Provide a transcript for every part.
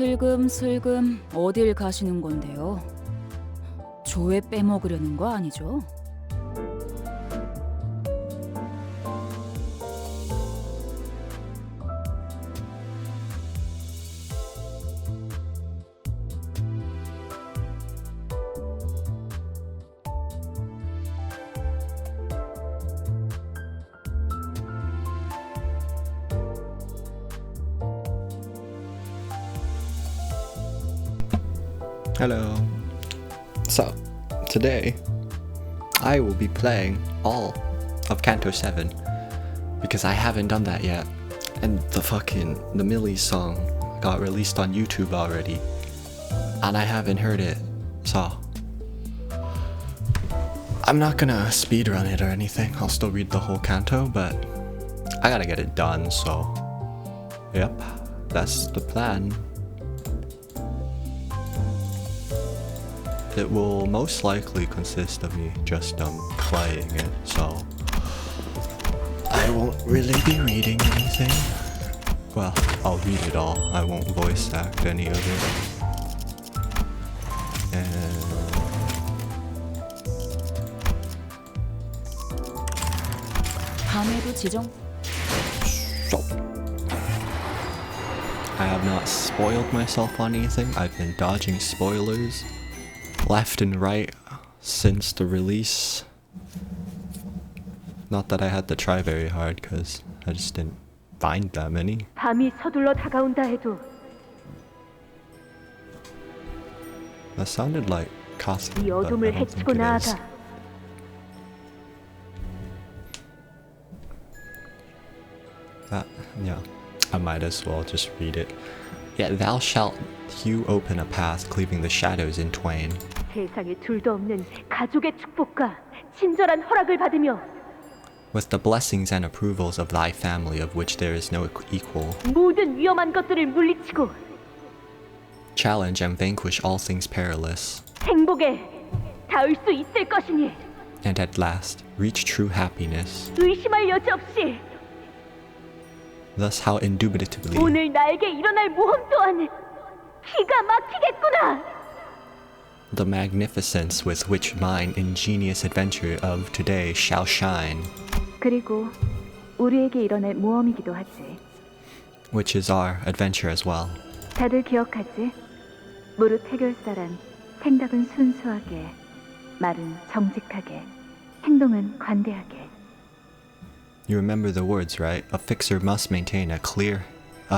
슬금슬금 어딜 가시는 건데요? 조회 빼먹으려는 거 아니죠? Hello. So, today I will be playing all of Canto 7 because I haven't done that yet, and the Millie song got released on YouTube already and I haven't heard it, so I'm not gonna speedrun it or anything. I'll still read the whole canto, but I gotta get it done, so yep, that's the plan. It will most likely consist of me just playing it, so I won't really be reading anything. Well, I'll read it all. I won't voice act any of it. And 밤에도 지정. so I have not spoiled myself on anything. I've been dodging spoilers left and right since the release. Not that I had to try very hard, because I just didn't find that many. 밤이 서둘러 다가온다 해도 That sounded like Cosmic, 이 but I 어둠을 don't think 헤치고 it is. 나아가. That, yeah, I might as well just read it. Yet thou shalt hew open a path, cleaving the shadows in twain. 세상에 둘도 없는 가족의 축복과 친절한 허락을 받으며 With the blessings and approvals of thy family, of which there is no equal, 모든 위험한 것들을 물리치고 challenge and vanquish all things perilous, 행복에 닿을 수 있을 것이니 and at last reach true happiness. 의심할 여지 없이 Thus how indubitably 오늘 나에게 일어날 모험 또한 기가 막히겠구나. the magnificence with which mine ingenious adventure of today shall shine, 그리고 우리에게 일어날 모험이기도 하지. which is our adventure as well. 다들 기억하지? 무릇 해결사란 생각은 순수하게, 말은 정직하게, 행동은 관대하게. You remember the words, right? A fixer must maintain a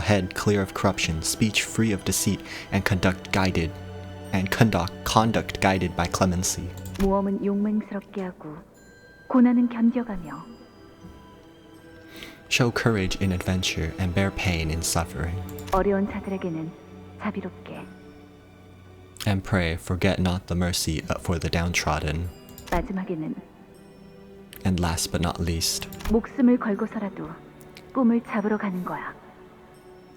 head clear of corruption, speech free of deceit, and conduct guided by clemency. 모험은 용맹스럽게 하고 고난은 견뎌가며 Show courage in adventure and bear pain in suffering. 어려운 자들에게는 자비롭게 And pray, forget not the mercy for the downtrodden. 마지막에는 And last but not least, 목숨을 걸고서라도 꿈을 잡으러 가는 거야.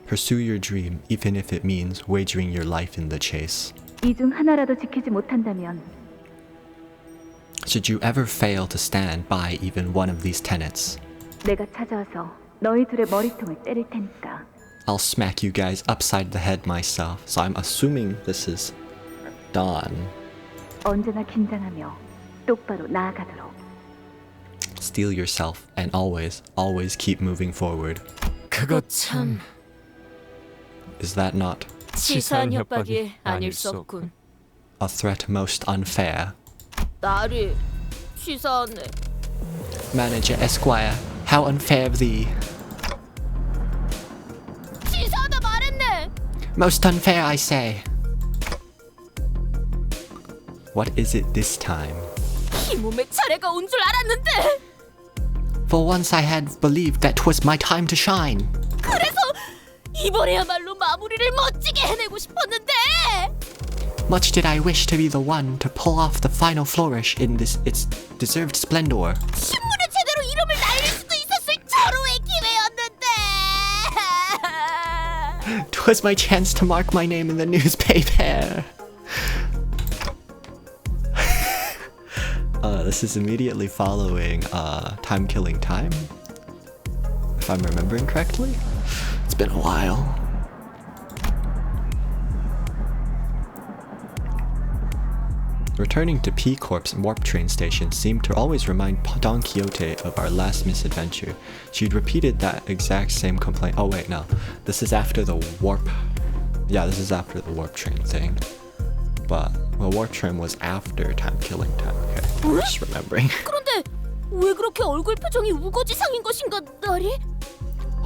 pursue your dream even if it means wagering your life in the chase. 이 중 하나라도 지키지 못한다면 Should you ever fail to stand by even one of these tenets, 내가 찾아와서 너희 둘의 머리통을 때릴 테니까. I'll smack you guys upside the head myself. So I'm assuming this is Dawn. 언제나 긴장하며 똑바로 나아가도록. Steel yourself and always keep moving forward. 그거 참 Is that not 치사한 협박이 아닐 수 없군. a threat most unfair? 나를 치사하네. Manager Esquire, how unfair of thee. 치사하다 말했네. Most unfair, I say. What is it this time? 이 몸의 차례가 온 줄 알았는데. For once I had believed that 'twas my time to shine. 그래서 이번에야말로 마무리를 멋지게 해내고 싶었는데. Much did I wish to be the one to pull off the final flourish in its deserved splendor. 신문에 제대로 이름을 날릴 수도 있었을 절호의 기회였는데. 'Twas my chance to mark my name in the newspaper. This is immediately following Time Killing Time, if I'm remembering correctly. It's been a while. Returning to P-Corp's warp train station seemed to always remind Don Quixote of our last misadventure. She'd repeated that exact same complaint. Oh wait, no. This is after the warp... Yeah, this is after the warp train thing. But the warp train was after time killing time. Okay, I'm just remembering. 그런데 왜 그렇게 얼굴 표정이 우거지상인 것인가, 나리?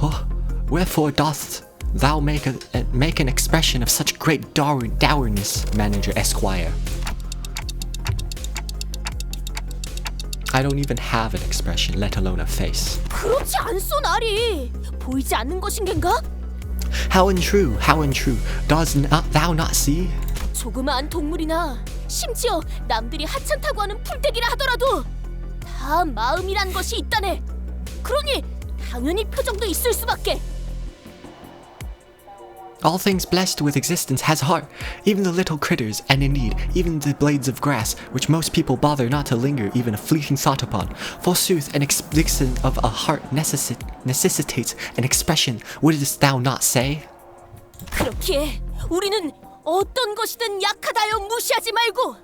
Oh, wherefore dost thou make an expression of such great dourness, Manager Esquire? I don't even have an expression, let alone a face. 그렇지 않소, 나리. 보이지 않는 것인겐가? How untrue, how untrue. Does thou not see? 조그마한 동물이나 심지어 남들이 하찮다고 하는 풀떼기라 하더라도 다 마음이란 것이 있다네. 그러니 당연히 표정도 있을 수밖에. All things blessed with existence has heart, even the little critters, and indeed, even the blades of grass, which most people bother not to linger even a fleeting thought upon. Forsooth, an expression of a heart necessitates an expression, wouldst thou not say? 그렇기에 우리는 어떤 것이든 약하다여 무시하지 말고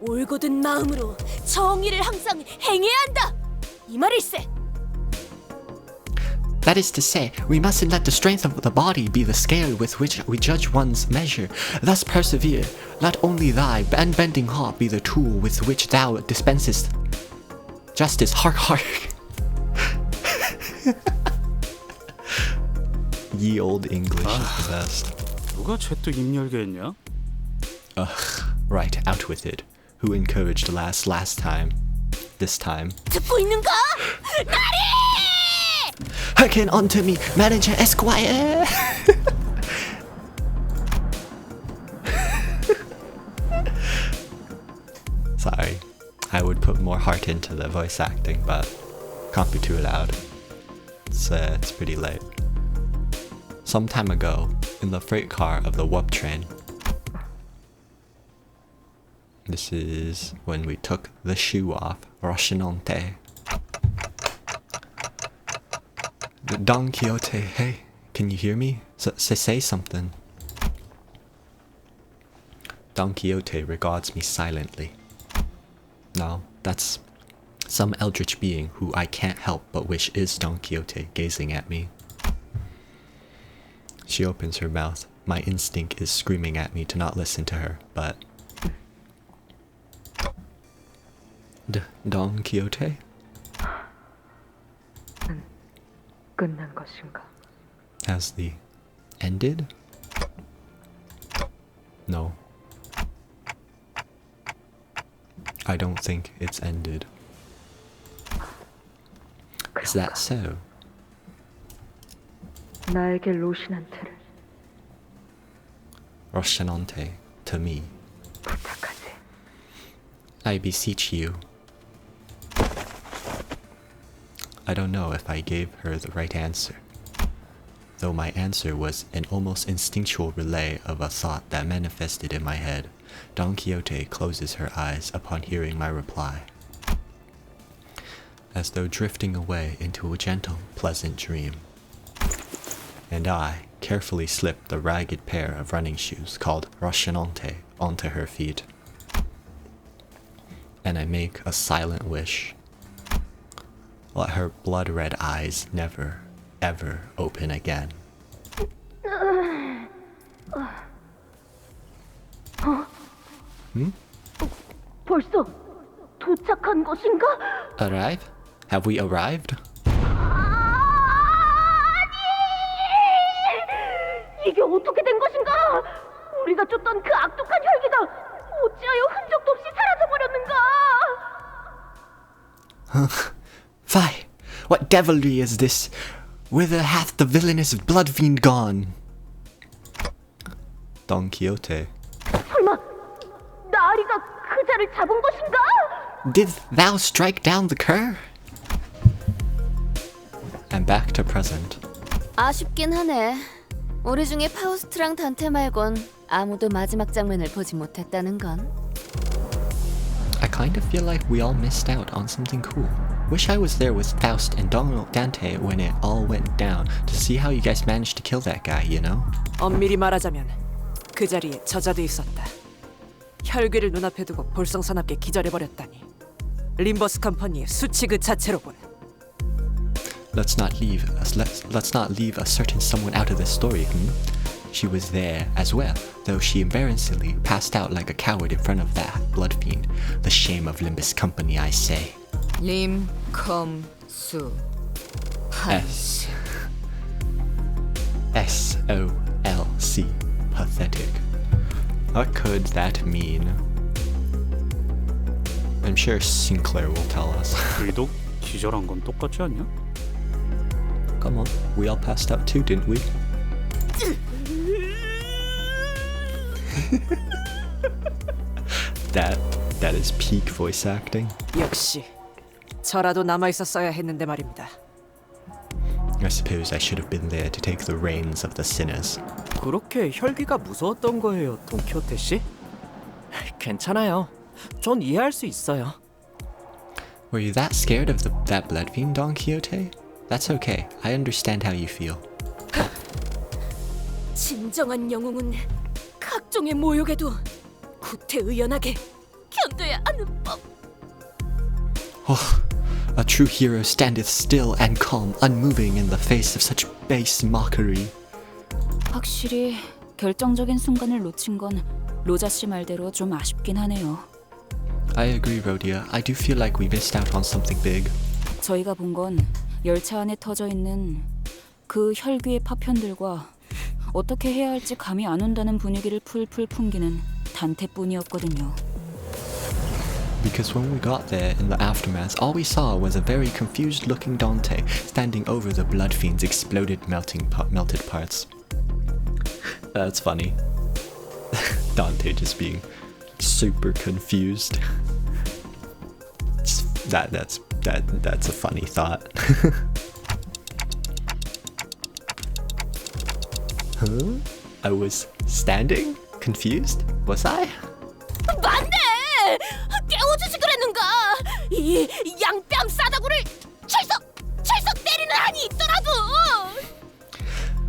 올곧은 마음으로 정의를 항상 행해야 한다. 이 말일세. That is to say, we mustn't let the strength of the body be the scale with which we judge one's measure. Thus persevere. Let only thy bending heart be the tool with which thou dispensest justice. Hark, hark. Ye old English is possessed. 누가 죄또 입 열게 했냐? Ugh, right, out with it. Who encouraged last time? This time. 듣고 있는가? 나리! Hearken unto me, Manager Esquire! Sorry, I would put more heart into the voice acting, but can't be too loud. It's pretty late. Some time ago, in the freight car of the warp train, this is when we took the shoe off, Rochinante. Don Quixote, hey, can you hear me? Say something. Don Quixote regards me silently. No, that's some eldritch being who I can't help but wish is Don Quixote gazing at me. She opens her mouth. My instinct is screaming at me to not listen to her, but... Don Quixote? 끝난 것인가? Has the ended? No. I don't think it's ended. Is that so? 나에게 로신한테를 Rochinante, to me. 부탁하지. I beseech you. I don't know if I gave her the right answer, though my answer was an almost instinctual relay of a thought that manifested in my head. Don Quixote closes her eyes upon hearing my reply, as though drifting away into a gentle, pleasant dream. And I carefully slip the ragged pair of running shoes called Rochinante onto her feet. And I make a silent wish. Let her blood-red eyes never, ever open again. 벌써 도착한 것인가? Arrive? Have we arrived? 아니! 이게 어떻게 된 것인가? 우리가 쫓던 그 악독한 혈기가 어찌하여 흔적도 없이 사라져버렸는가? Fie! What devilry is this? Whither hath the villainous blood fiend gone? Don Quixote. 설마 나리가 그 자를 잡은 것인가? Didst thou strike down the cur? And back to present. 아쉽긴 하네. 우리 중에 파우스트랑 단테 말곤 아무도 마지막 장면을 보지 못했다는 건. I kind of feel like we all missed out on something cool. Wish I was there with Faust and Dante when it all went down to see how you guys managed to kill that guy, you know? 엄밀히 말하자면 그 자리에 저자도 있었다. 혈귀를 눈앞에 두고 볼썽사납게 기절해버렸다니. 림버스 컴퍼니의 수치 그 자체로군. Let's not leave a certain someone out of the story. She was there as well, though she embarrassingly passed out like a coward in front of that blood fiend. The shame of Limbus Company, I say. 림컴수 S. SOLC. Pathetic. What could that mean? I'm sure Sinclair will tell us. 의독 기절한 건 똑같지 않냐? Come on, we all passed out too, didn't we? That is peak voice acting. 역시 저라도 남아있었어야 했는데 말입니다. I suppose I should have been there to take the reins of the sinners. 그렇게 혈귀가 무서웠던 거예요, 돈키호테 씨? 괜찮아요. 전 이해할 수 있어요. Were you that scared of that blood fiend, Don Quixote? That's okay. I understand how you feel. 진정한 영웅은 각종의 모욕에도 구태의연하게 견뎌야 하는 법. A true hero standeth still and calm, unmoving in the face of such base mockery. 확실히 결정적인 순간을 놓친 건 로자 씨 말대로 좀 아쉽긴 하네요. I agree, Rhodia. I do feel like we missed out on something big. 저희가 본 건 열차 안에 터져 있는 그 혈귀의 파편들과 어떻게 해야 할지 감이 안 온다는 분위기를 풀풀 풍기는 단테뿐이었거든요. Because when we got there in the aftermath, all we saw was a very confused-looking Dante standing over the blood fiend's exploded melted parts. That's funny. Dante just being super confused. That's a funny thought. Huh? I was standing? Confused? Was I? 맞네! 깨워주지 그랬는가? 이 양뺨 싸다구를 철썩 때리는 한이 있더라도!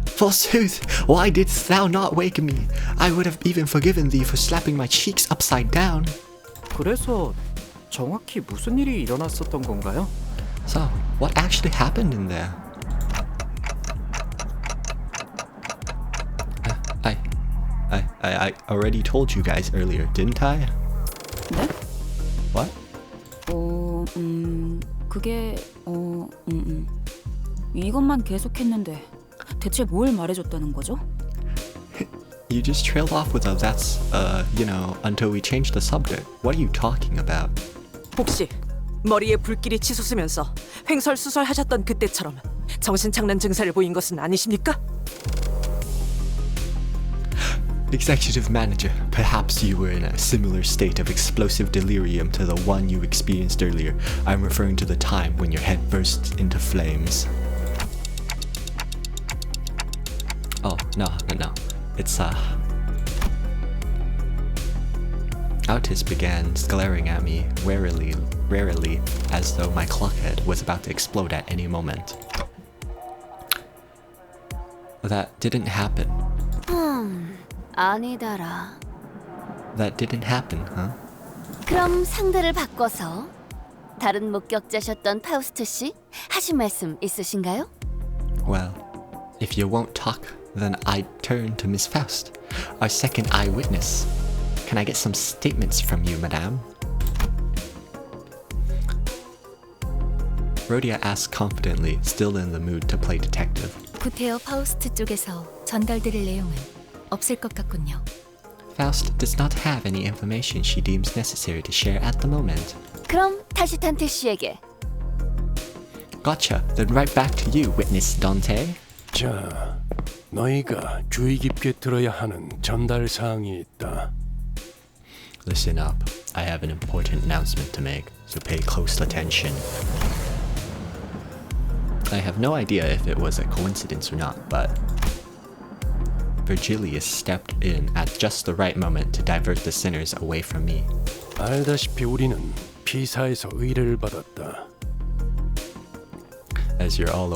Forsooth, why didst thou not wake me? I would have even forgiven thee for slapping my cheeks upside down. 그래서 정확히 무슨 일이 일어났었던 건가요? So, what actually happened in there? I already told you guys earlier, didn't I? 네? What? 그게 이것만 계속했는데 대체 뭘 말해줬다는 거죠? You just trailed off with a that's, until we changed the subject. What are you talking about? 혹시 머리에 불길이 치솟으면서 횡설수설하셨던 그때처럼 정신착란 증세를 보인 것은 아니십니까? Executive Manager, perhaps you were in a similar state of explosive delirium to the one you experienced earlier. I'm referring to the time when your head burst into flames. Oh, no. It's, Autis began glaring at me warily, as though my clockhead was about to explode at any moment. That didn't happen. 아니다라. That didn't happen, huh? 그럼 상대를 바꿔서 다른 목격자셨던 파우스트 씨 하신 말씀 있으신가요? Well, if you won't talk, then I'd turn to Miss Faust, our second eyewitness. Can I get some statements from you, madame? Rhodia asked confidently, still in the mood to play detective. 구테어 파우스트 쪽에서 전달드릴 내용은 없을 것 같군요. Faust does not have any information she deems necessary to share at the moment. 그럼 다시 탄테 씨에게. Gotcha. Then right back to you, witness Dante. 자, 너희가 주의 깊게 들어야 하는 전달 사항이 있다. Listen up. I have an important announcement to make, so pay close attention. I have no idea if it was a coincidence or not, but Virgilius stepped in at just the right moment to divert the sinners away from me. 알다시피 우리는 피사에서 의뢰를 받았다. As you're all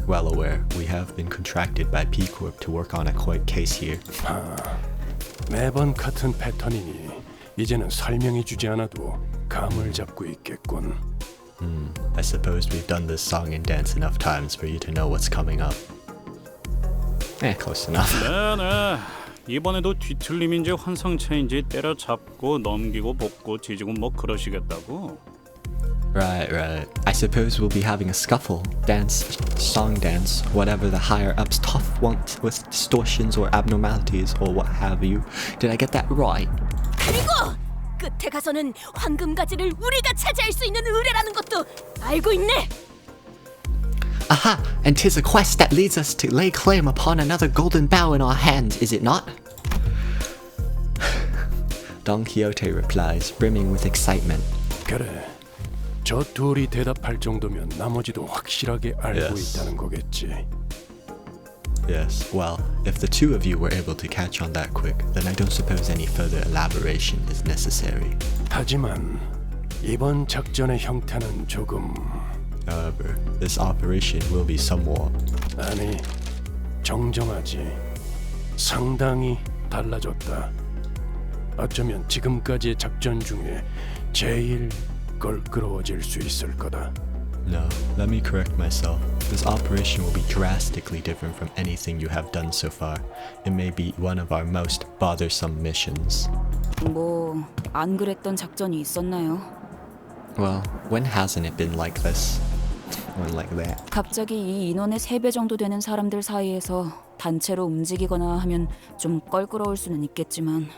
well aware, we have been contracted by P Corp to work on a court case here. 매번 같은 패턴이니 이제는 설명해주지 않아도 감을 잡고 있겠군. I suppose we've done this song and dance enough times for you to know what's coming up. Close enough. 네네. 이번에도 뒤틀림인지 환상체인지 때려잡고 넘기고 볶고 뒤지고 뭐 그러시겠다고? Right. I suppose we'll be having a scuffle, dance, song dance, whatever the higher ups tough want with distortions or abnormalities or what have you. Did I get that right? 그리고 끝에 가서는 황금 가지를 우리가 차지할 수 있는 의뢰라는 것도 알고 있네. Aha! And 'tis a quest that leads us to lay claim upon another golden bough in our hands, is it not? Don Quixote replies, brimming with excitement. 그래, 저 둘이 대답할 정도면 나머지도 확실하게 알고 Yes. 있다는 거겠지. Yes, well, if the two of you were able to catch on that quick, then I don't suppose any further elaboration is necessary. 하지만 이번 작전의 형태는 조금... However, this operation will be somewhat... 아니, 정정하지. 상당히 달라졌다. 어쩌면 지금까지의 작전 중에 제일 껄끄러워질 수 있을 거다. No, let me correct myself. This operation will be drastically different from anything you have done so far. It may be one of our most bothersome missions. 뭐 안 그랬던 작전이 있었나요? Well, when hasn't it been like this? Or like that? 갑자기 이 인원의 3배 정도 되는 사람들 사이에서 단체로 움직이거나 하면 좀 껄끄러울 수는 있겠지만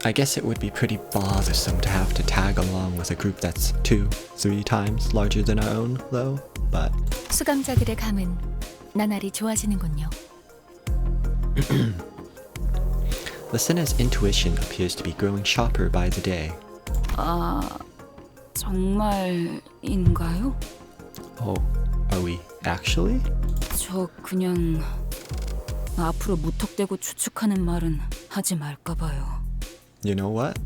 I guess it would be pretty bothersome to have to tag along with a group that's 2-3 times larger than our own, though, but... 수감자들의 감은 나날이 좋아지는군요. The sinner's intuition appears to be growing sharper by the day. 정말인가요? Oh, are we actually? 저 그냥 앞으로 무턱대고 추측하는 말은 하지 말까 봐요. You know what?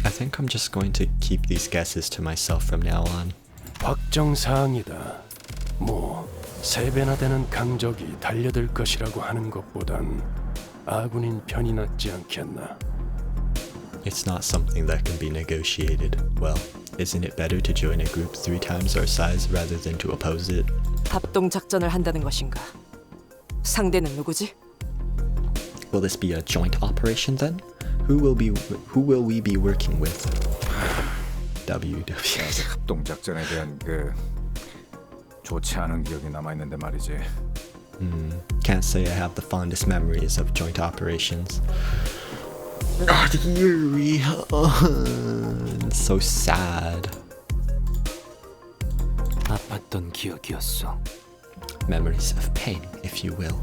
I think I'm just going to keep these guesses to myself from now on. 확정사항이다. 뭐 3배나 되는 강적이 달려들 것이라고 하는 것보단 아군인 편이 낫지 않겠나. It's not something that can be negotiated. Well, isn't it better to join a group 3 times our size rather than to oppose it? 합동 작전을 한다는 것인가? 상대는 누구지? Will this be a joint operation then? Who will we be working with? WW. 합동 작전에 대한 그 좋지 않은 기억이 남아 있는데 말이지. Can't say I have the fondest memories of joint operations. Not eerie. It's so sad. 아팠던 기억이었어. Memories of pain, if you will.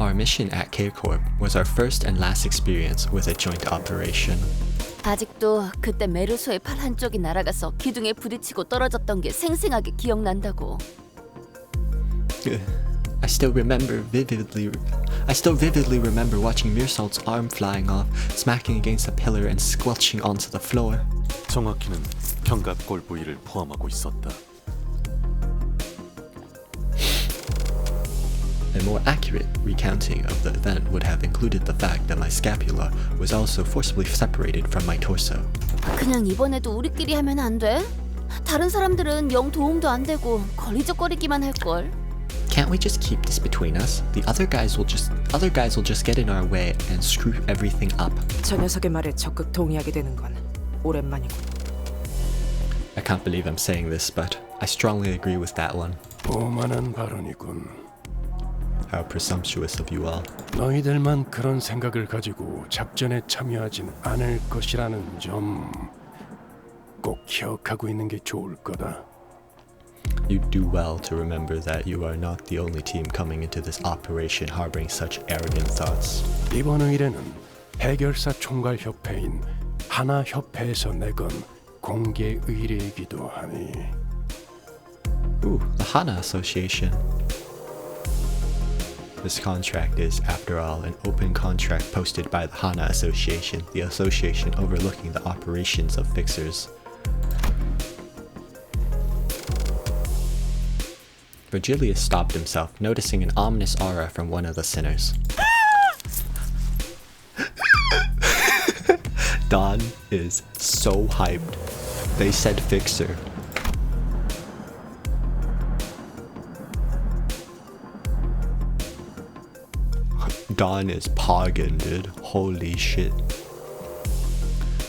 Our mission at K-Corp was our first and last experience with a joint operation. 아직도 그때 메르소의 팔 한쪽이 날아가서 기둥에 부딪히고 떨어졌던 게 생생하게 기억난다고. I still vividly remember watching Mirsalt's arm flying off, smacking against a pillar and squelching onto the floor. 정확히는 견갑골 부위를 포함하고 있었다. A more accurate recounting of the event would have included the fact that my scapula was also forcibly separated from my torso. 그냥 이번에도 우리끼리 하면 안 돼? 다른 사람들은 영 도움도 안 되고 걸리적거리기만 할 걸. Can't we just keep this between us? The other guys will just get in our way and screw everything up. 저 녀석의 말에 적극 동의하게 되는 건 오랜만이고. I can't believe I'm saying this, but I strongly agree with that one. 오만한 발언이군. How presumptuous of you all. 너희들만 그런 생각을 가지고 작전에 참여하진 않을 것이라는 점 꼭 기억하고 있는 게 좋을 거다. You do well to remember that you are not the only team coming into this operation harboring such arrogant thoughts. 이번 의뢰는 해결사 총괄협회인 하나협회에서 내건 공개 의뢰이기도 하니. Ooh, the Hana Association. This contract is, after all, an open contract posted by the Hana Association, the association overlooking the operations of fixers. Virgilius stopped himself, noticing an ominous aura from one of the sinners. Don is so hyped. They said fixer. Don is poggin', dude. Holy shit.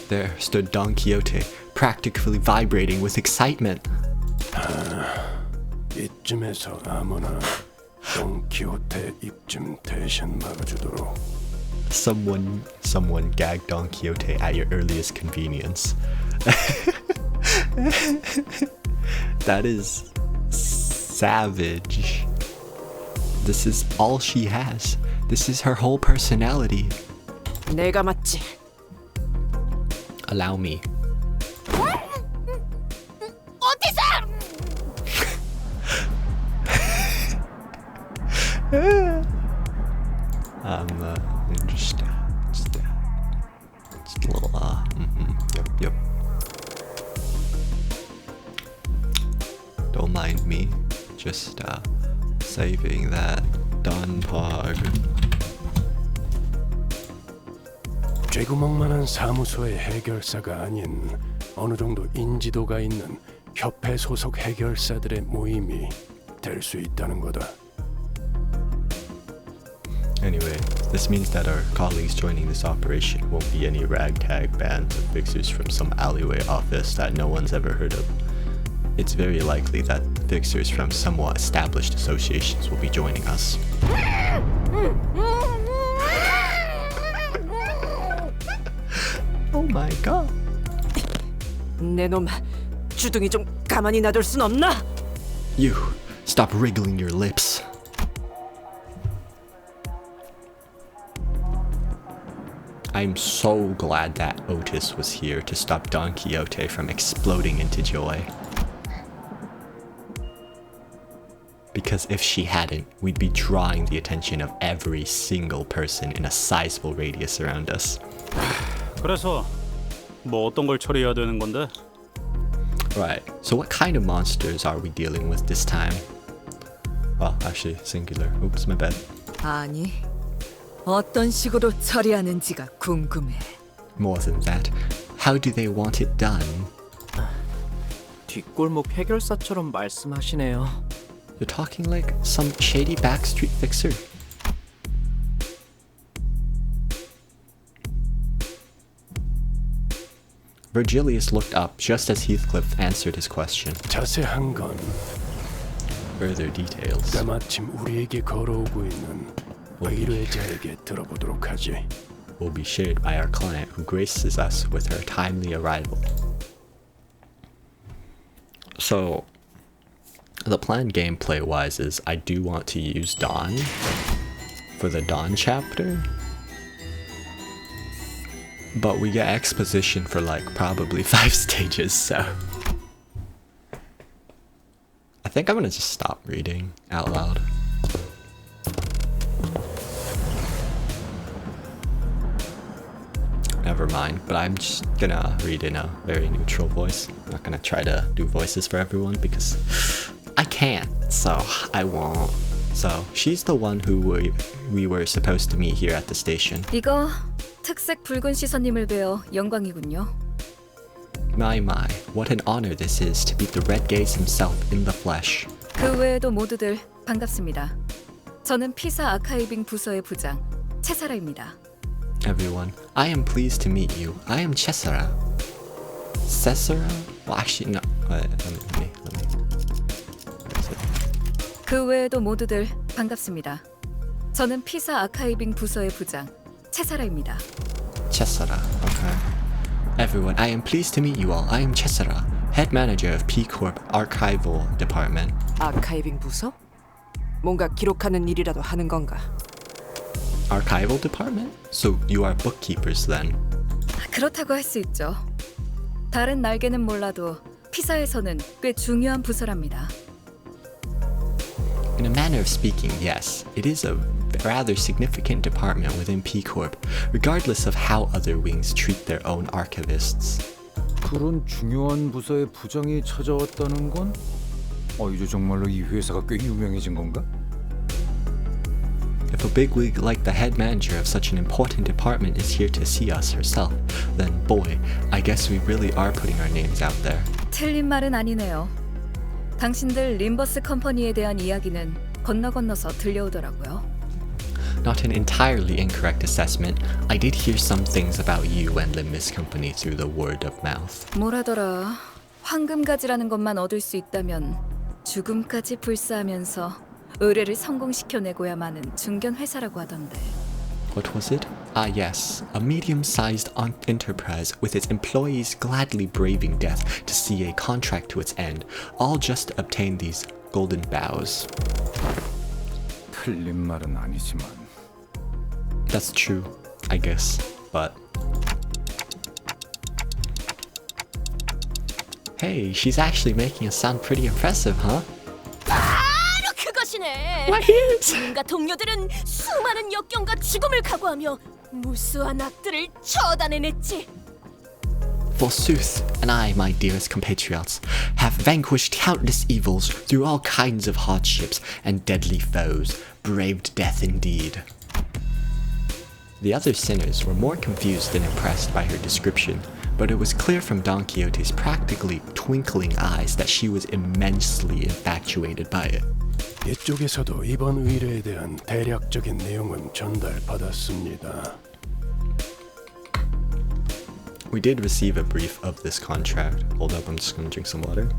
There stood Don Quixote, practically vibrating with excitement. 이쯤에서 아무나 돈키호테 입 좀 대신 막아주도록. Someone gag Don Quixote at your earliest convenience. That is savage. This is all she has. This is her whole personality. 내가 맞지. Allow me. 어디서? Just a little, yep. Don't mind me. Just, saving that Don Pog. 쥐구멍만한 사무소의 해결사가 아닌 어느 정도 인지도가 있는 협회 소속 해결사들의 모임이 될 수 있다는 거다. Anyway, this means that our colleagues joining this operation won't be any ragtag bands of fixers from some alleyway office that no one's ever heard of. It's very likely that fixers from somewhat established associations will be joining us. Oh my god. 내놈 주둥이 좀 가만히 놔둘 순 없나? You, stop wriggling your lips. I'm so glad that Otis was here to stop Don Quixote from exploding into joy. Because if she hadn't, we'd be drawing the attention of every single person in a sizable radius around us. 그래서 뭐 어떤 걸 처리해야 되는 건데? Right, so what kind of monsters are we dealing with this time? Well, actually, singular. Oops, my bad. 아니, 어떤 식으로 처리하는지가 궁금해. More than that, how do they want it done? 뒷골목 해결사처럼 말씀하시네요. You're talking like some shady backstreet fixer. Virgilius looked up just as Heathcliff answered his question. 자세한 건 Further details 때마침 우리에게 걸어오고 있는 의뢰자에게 들어보도록 하지. will be shared by our client who graces us with her timely arrival. So, the plan gameplay-wise is I do want to use Dawn for the Dawn chapter, but we get exposition for like probably 5 stages, so I think I'm gonna just stop reading out loud. Never mind, but I'm just gonna read in a very neutral voice. I'm not gonna try to do voices for everyone because I can't, so I won't. So she's the one who we were supposed to meet here at the station. 이거 특색 붉은 시선님을 뵈어 영광이군요. My, what an honor this is to meet the Red Gaze himself in the flesh. 그 외에도 모두들 반갑습니다. 저는 피사 아카이빙 부서의 부장 채사라입니다. Everyone, I am pleased to meet you. I am Cesara. Cesara? Well, actually, no. Let me. Where is it? 그 외에도 모두들 반갑습니다. 저는 피사 아카이빙 부서의 부장 채사라입니다. Cesara, okay. Everyone, I am pleased to meet you all. I am Cesara, head manager of P Corp Archival Department. 아카이빙 부서? 뭔가 기록하는 일이라도 하는 건가? Archival Department? So you are bookkeepers then? 그렇다고 할 수 있죠. 다른 날개는 몰라도 피사에서는 꽤 중요한 부서랍니다. In a manner of speaking, yes, it is a rather significant department within P Corp, regardless of how other wings treat their own archivists. 그런 중요한 부서의 부장이 찾아왔다는 건 이제 정말로 이 회사가 꽤 유명해진 건가? If a bigwig like the head manager of such an important department is here to see us herself, then boy, I guess we really are putting our names out there. 틀린 말은 아니네요. 당신들 림버스 컴퍼니에 대한 이야기는 건너서 들려오더라고요. Not an entirely incorrect assessment. I did hear some things about you and Limbus Company through the word of mouth. 뭐라더라. 황금가지라는 것만 얻을 수 있다면 죽음까지 불사하면서 의뢰를 성공시켜내고야마는 중견 회사라고 하던데. What was it? Ah yes, a medium-sized enterprise with its employees gladly braving death to see a contract to its end, all just to obtain these golden bows. 틀린 말은 아니지만. That's true, I guess, but... Hey, she's actually making us sound pretty impressive, huh? 바로 그것이네. My ears! 누군가 동료들은 수많은 역경과 죽음을 각오하며 무수한 악들을 처단해냈지. Forsooth, and I, my dearest compatriots, have vanquished countless evils through all kinds of hardships and deadly foes, braved death indeed. The other sinners were more confused than impressed by her description, but it was clear from Don Quixote's practically twinkling eyes that she was immensely infatuated by it. 이쪽에서도 이번 의뢰에 대한 대략적인 내용은 전달받았습니다. We did receive a brief of this contract. Hold up, I'm just gonna drink some water.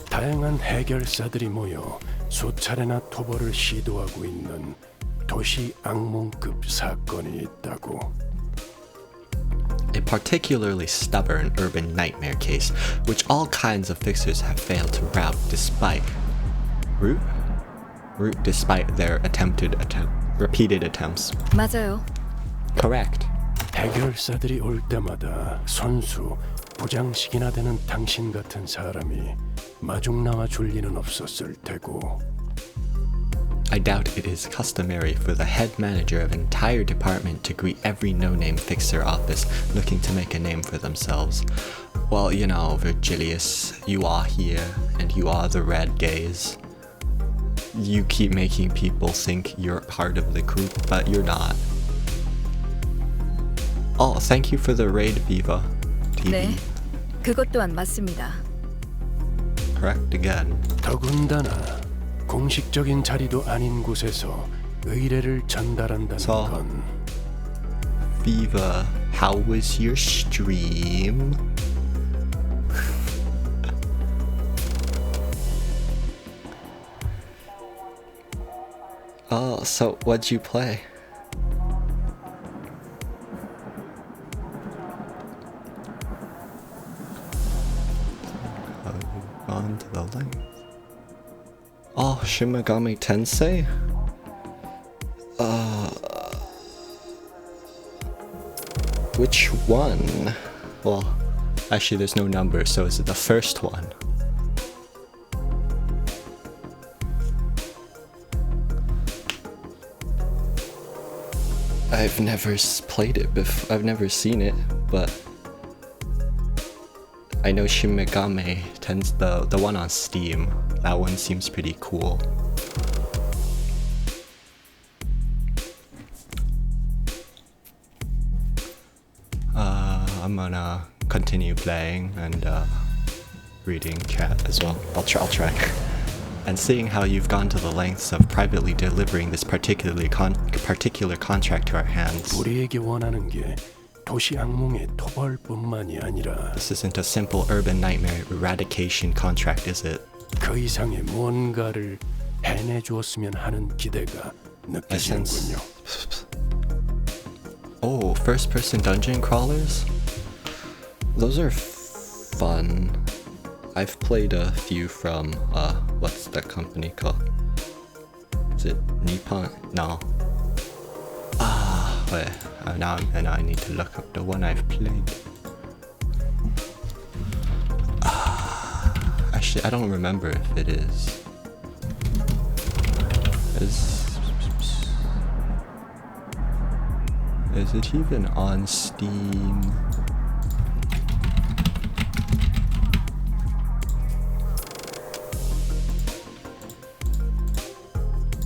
다양한 해결사들이 모여 수차례나 토벌을 시도하고 있는 도시 악몽급 사건이 있다고. A particularly stubborn urban nightmare case, which all kinds of fixers have failed to root despite their repeated attempts. 맞아요. Correct. 해결사들이 올 때마다 선수, 부장식이나 되는 당신 같은 사람이 마중 나와 줄 리는 없었을 테고. I doubt it is customary for the head manager of an entire department to greet every no-name fixer office looking to make a name for themselves. Well, you know, Virgilius, you are here, and you are the Red Gaze. You keep making people think you're part of the group, but you're not. Oh, thank you for the raid, Viva TV. 네, 그것 또한 맞습니다. Correct again. 더군다나 공식적인 자리도 아닌 곳에서 의뢰를 전달한다는 건. Viva, how was your stream? Oh, so what'd you play? On to the length. Oh, Shin Megami Tensei? Which one? Well, actually there's no number, so is it the first one? I've never played it before. I've never seen it, but I know Shin Megami Tensei, the one on Steam. That one seems pretty cool. I'm gonna continue playing and reading chat as well. I'll try. And seeing how you've gone to the lengths of privately delivering this particular contract to our hands. 우리에게 원하는 게 도시 악몽의 토벌뿐만이 아니라. This isn't a simple urban nightmare eradication contract, is it? 그 이상의 뭔가를 해내주었으면 하는 기대가 느껴지는군요. Oh, first-person dungeon crawlers? Those are fun. I've played a few from, what's that company called? Is it Nippon? No. Wait, now I need to look up the one I've played. Actually, I don't remember if it is. Is it even on Steam?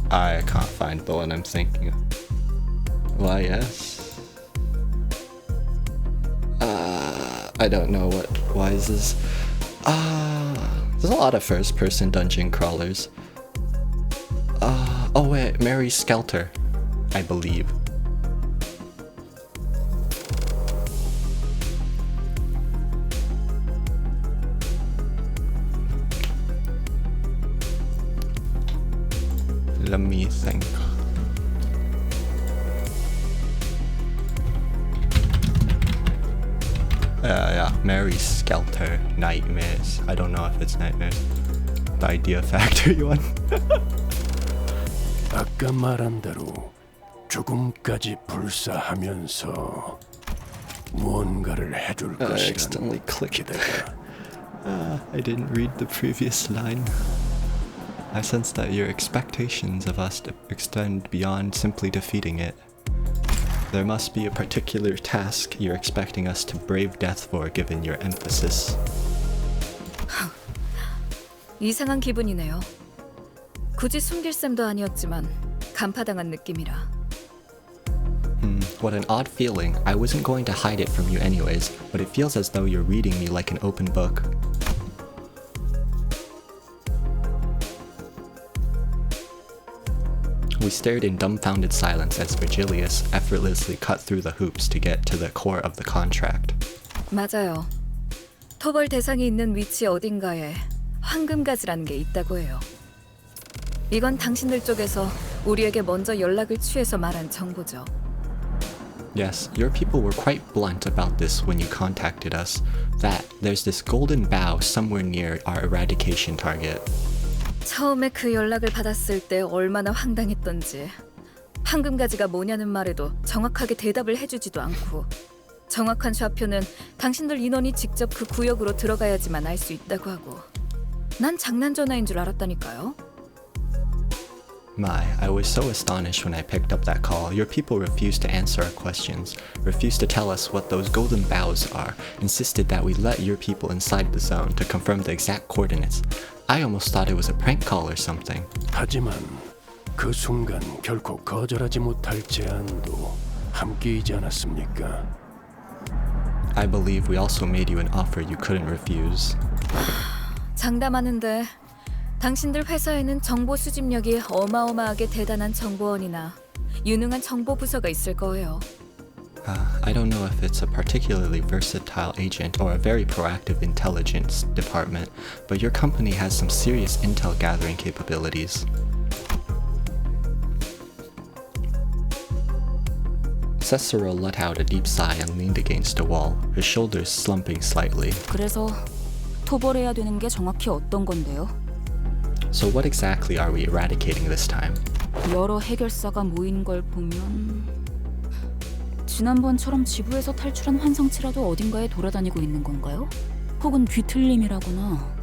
I can't find the one I'm thinking of. Why, yes. I don't know why is this? There's a lot of first-person dungeon crawlers. Oh wait, Mary Skelter, I believe. Let me think. Yeah, Mary Skelter Nightmares. I don't know if it's Nightmares. The Idea Factory one. 아까 말한 대로 죽음까지 불사하면서 무언가를 해줄 I 것이라는 accidentally clicked. 기대가. I didn't read the previous line. I sense that your expectations of us extend beyond simply defeating it. There must be a particular task you're expecting us to brave death for, given your emphasis. 이상한 기분이네요. 굳이 숨길 셈도 아니었지만 간파당한 느낌이라. What an odd feeling. I wasn't going to hide it from you anyways, but it feels as though you're reading me like an open book. We stared in dumbfounded silence as Virgilius effortlessly cut through the hoops to get to the core of the contract. 맞아요. 토벌 대상이 있는 위치 어딘가에 황금가지라는 게 있다고 해요. 이건 당신들 쪽에서 우리에게 먼저 연락을 취해서 말한 정보죠. Yes, your people were quite blunt about this when you contacted us, that there's this golden bough somewhere near our eradication target. 처음에 그 연락을 받았을 때 얼마나 황당했던지. 황금가지가 뭐냐는 말에도 정확하게 대답을 해주지도 않고, 정확한 좌표는 당신들 인원이 직접 그 구역으로 들어가야지만 알 수 있다고 하고. 난 장난 전화인 줄 알았다니까요. My, I was so astonished when I picked up that call. Your people refused to answer our questions, refused to tell us what those golden boughs are, insisted that we let your people inside the zone to confirm the exact coordinates. I almost thought it was a prank call or something. 하지만 그 순간 결코 거절하지 못할 제안도 함께이지 않았습니까? I believe we also made you an offer you couldn't refuse. 장담하는데 당신들 회사에는 정보 수집력이 어마어마하게 대단한 정보원이나 유능한 정보 부서가 있을 거예요. I don't know if it's a particularly versatile agent or a very proactive intelligence department, but your company has some serious intel gathering capabilities. Cicero let out a deep sigh and leaned against a wall, his shoulders slumping slightly. 그래서 토벌해야 되는 게 정확히 어떤 건데요? So what exactly are we eradicating this time? 여러 해결사가 모인 걸 보면 지난번처럼 지부에서 탈출한 환상체라도 어딘가에 돌아다니고 있는 건가요? 혹은 뒤틀림이라거나.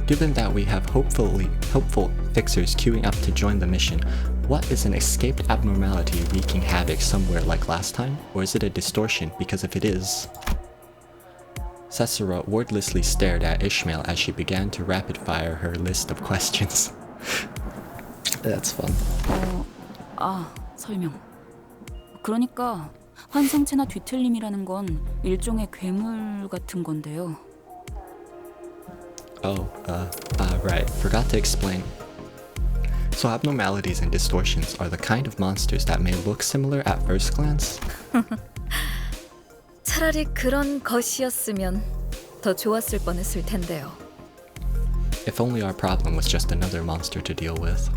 Given that we have hopeful fixers queuing up to join the mission, what is an escaped abnormality wreaking havoc somewhere like last time? Or is it a distortion? Because if it is... Cicero wordlessly stared at Ishmael as she began to rapid-fire her list of questions. That's fun. 설명. 그러니까 환상체나 뒤틀림이라는 건 일종의 괴물 같은 건데요. Right. Forgot to explain. So abnormalities and distortions are the kind of monsters that may look similar at first glance? 차라리 그런 것이었으면 더 좋았을 뻔했을 텐데요. If only our problem was just another monster to deal with.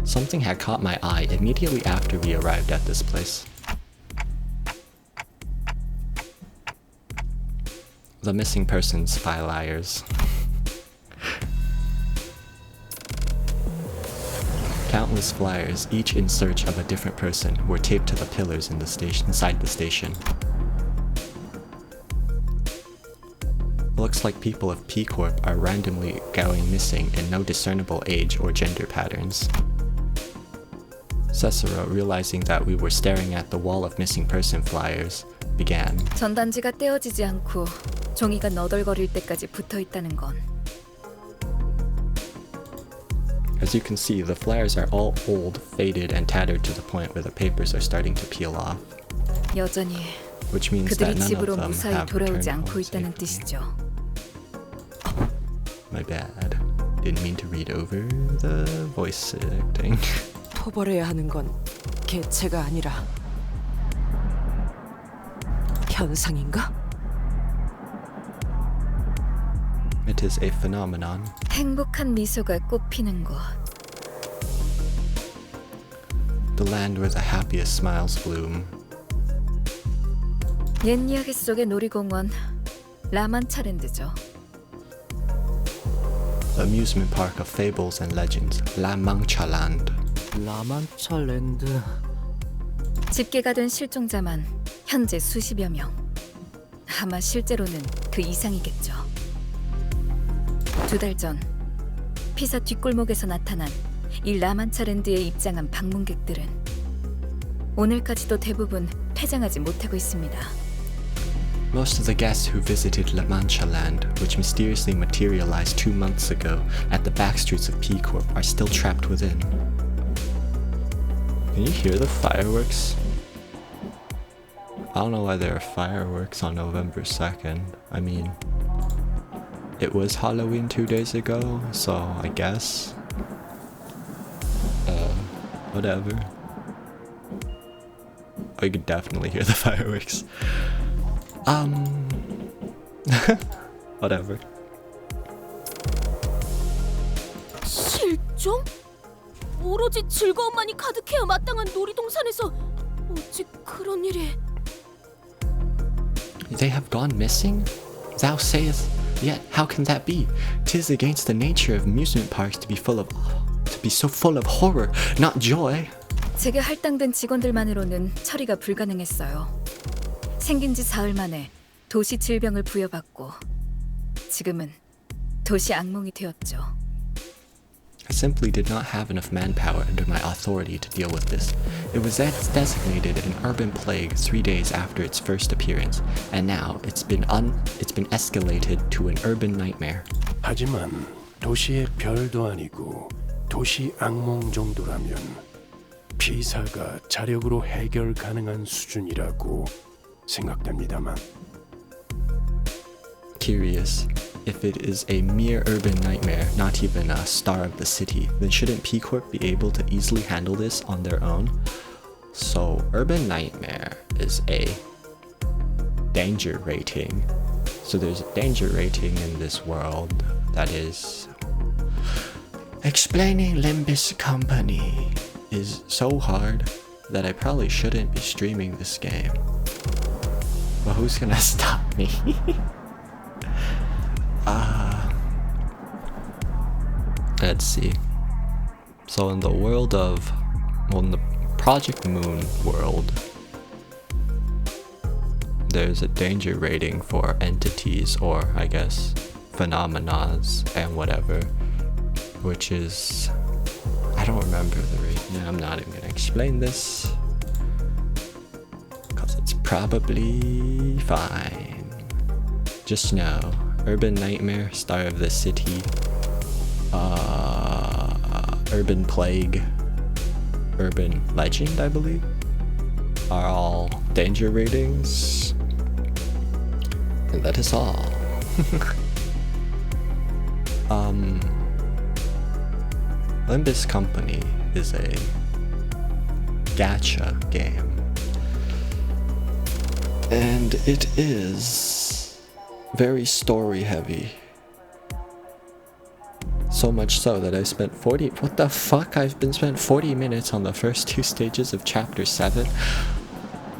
Something had caught my eye immediately after we arrived at this place. The missing persons flyers. Countless flyers, each in search of a different person, were taped to the pillars in the station inside the station. Looks like people of P Corp are randomly going missing in no discernible age or gender patterns. Cicero, realizing that we were staring at the wall of missing person flyers, began. 전단지가 떼어지지 않고 종이가 너덜거릴 때까지 붙어 있다는 건 As you can see, the flyers are all old, faded, and tattered to the point where the papers are starting to peel off. 여전히 Which means 그들이 that none 집으로 of them 무사히 have 돌아오지 returned 않고 home 있다는 safely. 뜻이죠. My bad. Didn't mean to read over the voice acting. 토벌해야 하는 건 개체가 아니라 현상인가? It is a phenomenon. 행복한 미소가 꽃피는 곳. The land where the happiest smiles bloom. 옛 이야기 속의 놀이공원 라만차랜드죠. The amusement park of fables and legends, La Mancha Land. 라만차랜드. 집계가 된 실종자만 현재 수십여 명. 아마 실제로는 그 이상이겠죠. 2달 전 피사 뒷골목에서 나타난 이 라만차랜드에 입장한 방문객들은 오늘까지도 대부분 퇴장하지 못하고 있습니다. Most of the guests who visited La Mancha Land, which mysteriously materialized 2 months ago at the back streets of P Corp, are still trapped within. Can you hear the fireworks? I don't know why there are fireworks on November 2nd. I mean, it was Halloween 2 days ago, so I guess. Whatever. Oh, you could definitely hear the fireworks. Whatever. 실종? 오로지 즐거움만이 가득해야 마땅한 놀이동산에서 어찌 그런 일이... They have gone missing? Thou sayest, yet how can that be? 'Tis against the nature of amusement parks to be so full of horror, not joy. 제게 할당된 직원들만으로는 처리가 불가능했어요. 생긴 지 사흘 만에 도시 질병을 부여받고 지금은 도시 악몽이 되었죠. I simply did not have enough manpower under my authority to deal with this. It was designated an urban plague 3 days after its first appearance, and now it's been escalated to an urban nightmare. 하지만 도시의 별도 아니고 도시 악몽 정도라면 피사가 자력으로 해결 가능한 수준이라고 생각됩니다만. Curious. If it is a mere urban nightmare, not even a star of the city, then shouldn't P Corp be able to easily handle this on their own? So, urban nightmare is a danger rating. So there's a danger rating in this world that is... Explaining Limbus Company is so hard that I probably shouldn't be streaming this game. But who's gonna stop me? Let's see. So in the world of, well, in the Project Moon world, there's a danger rating for entities, or I guess phenomenas and whatever, which is, I don't remember the rating. I'm not even gonna explain this because it's probably fine. Just know, Urban Nightmare, Star of the City, Urban Plague, Urban Legend, I believe, are all danger ratings. And that is all. Limbus Company is a gacha game. And it is very story heavy. So much so that I spent 40... What the fuck? I've been spent 40 minutes on the first 2 stages of Chapter 7.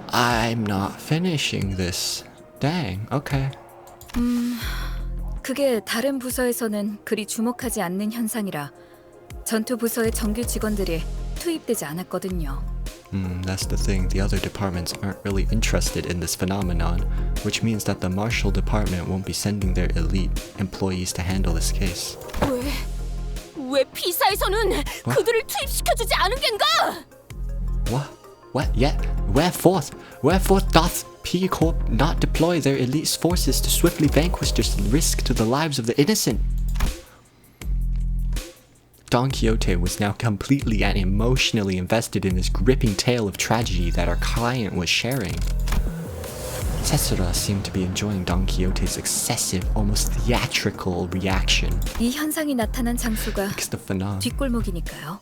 I'm not finishing this. Dang, okay. 그게 다른 부서에서는 그리 주목하지 않는 현상이라 전투 부서의 정규 직원들이 투입되지 않았거든요. That's the thing. The other departments aren't really interested in this phenomenon, which means that the marshal department won't be sending their elite employees to handle this case. 왜 피사에서는 그들을 투입시켜주지 않은 겐가? What yet? Wherefore doth P Corp not deploy their elite forces to swiftly vanquish this risk to the lives of the innocent? Don Quixote was now completely and emotionally invested in this gripping tale of tragedy that our client was sharing. Cesara seemed to be enjoying Don Quixote's excessive, almost theatrical reaction. 이 현상이 나타난 장소가 뒷골목이니까요.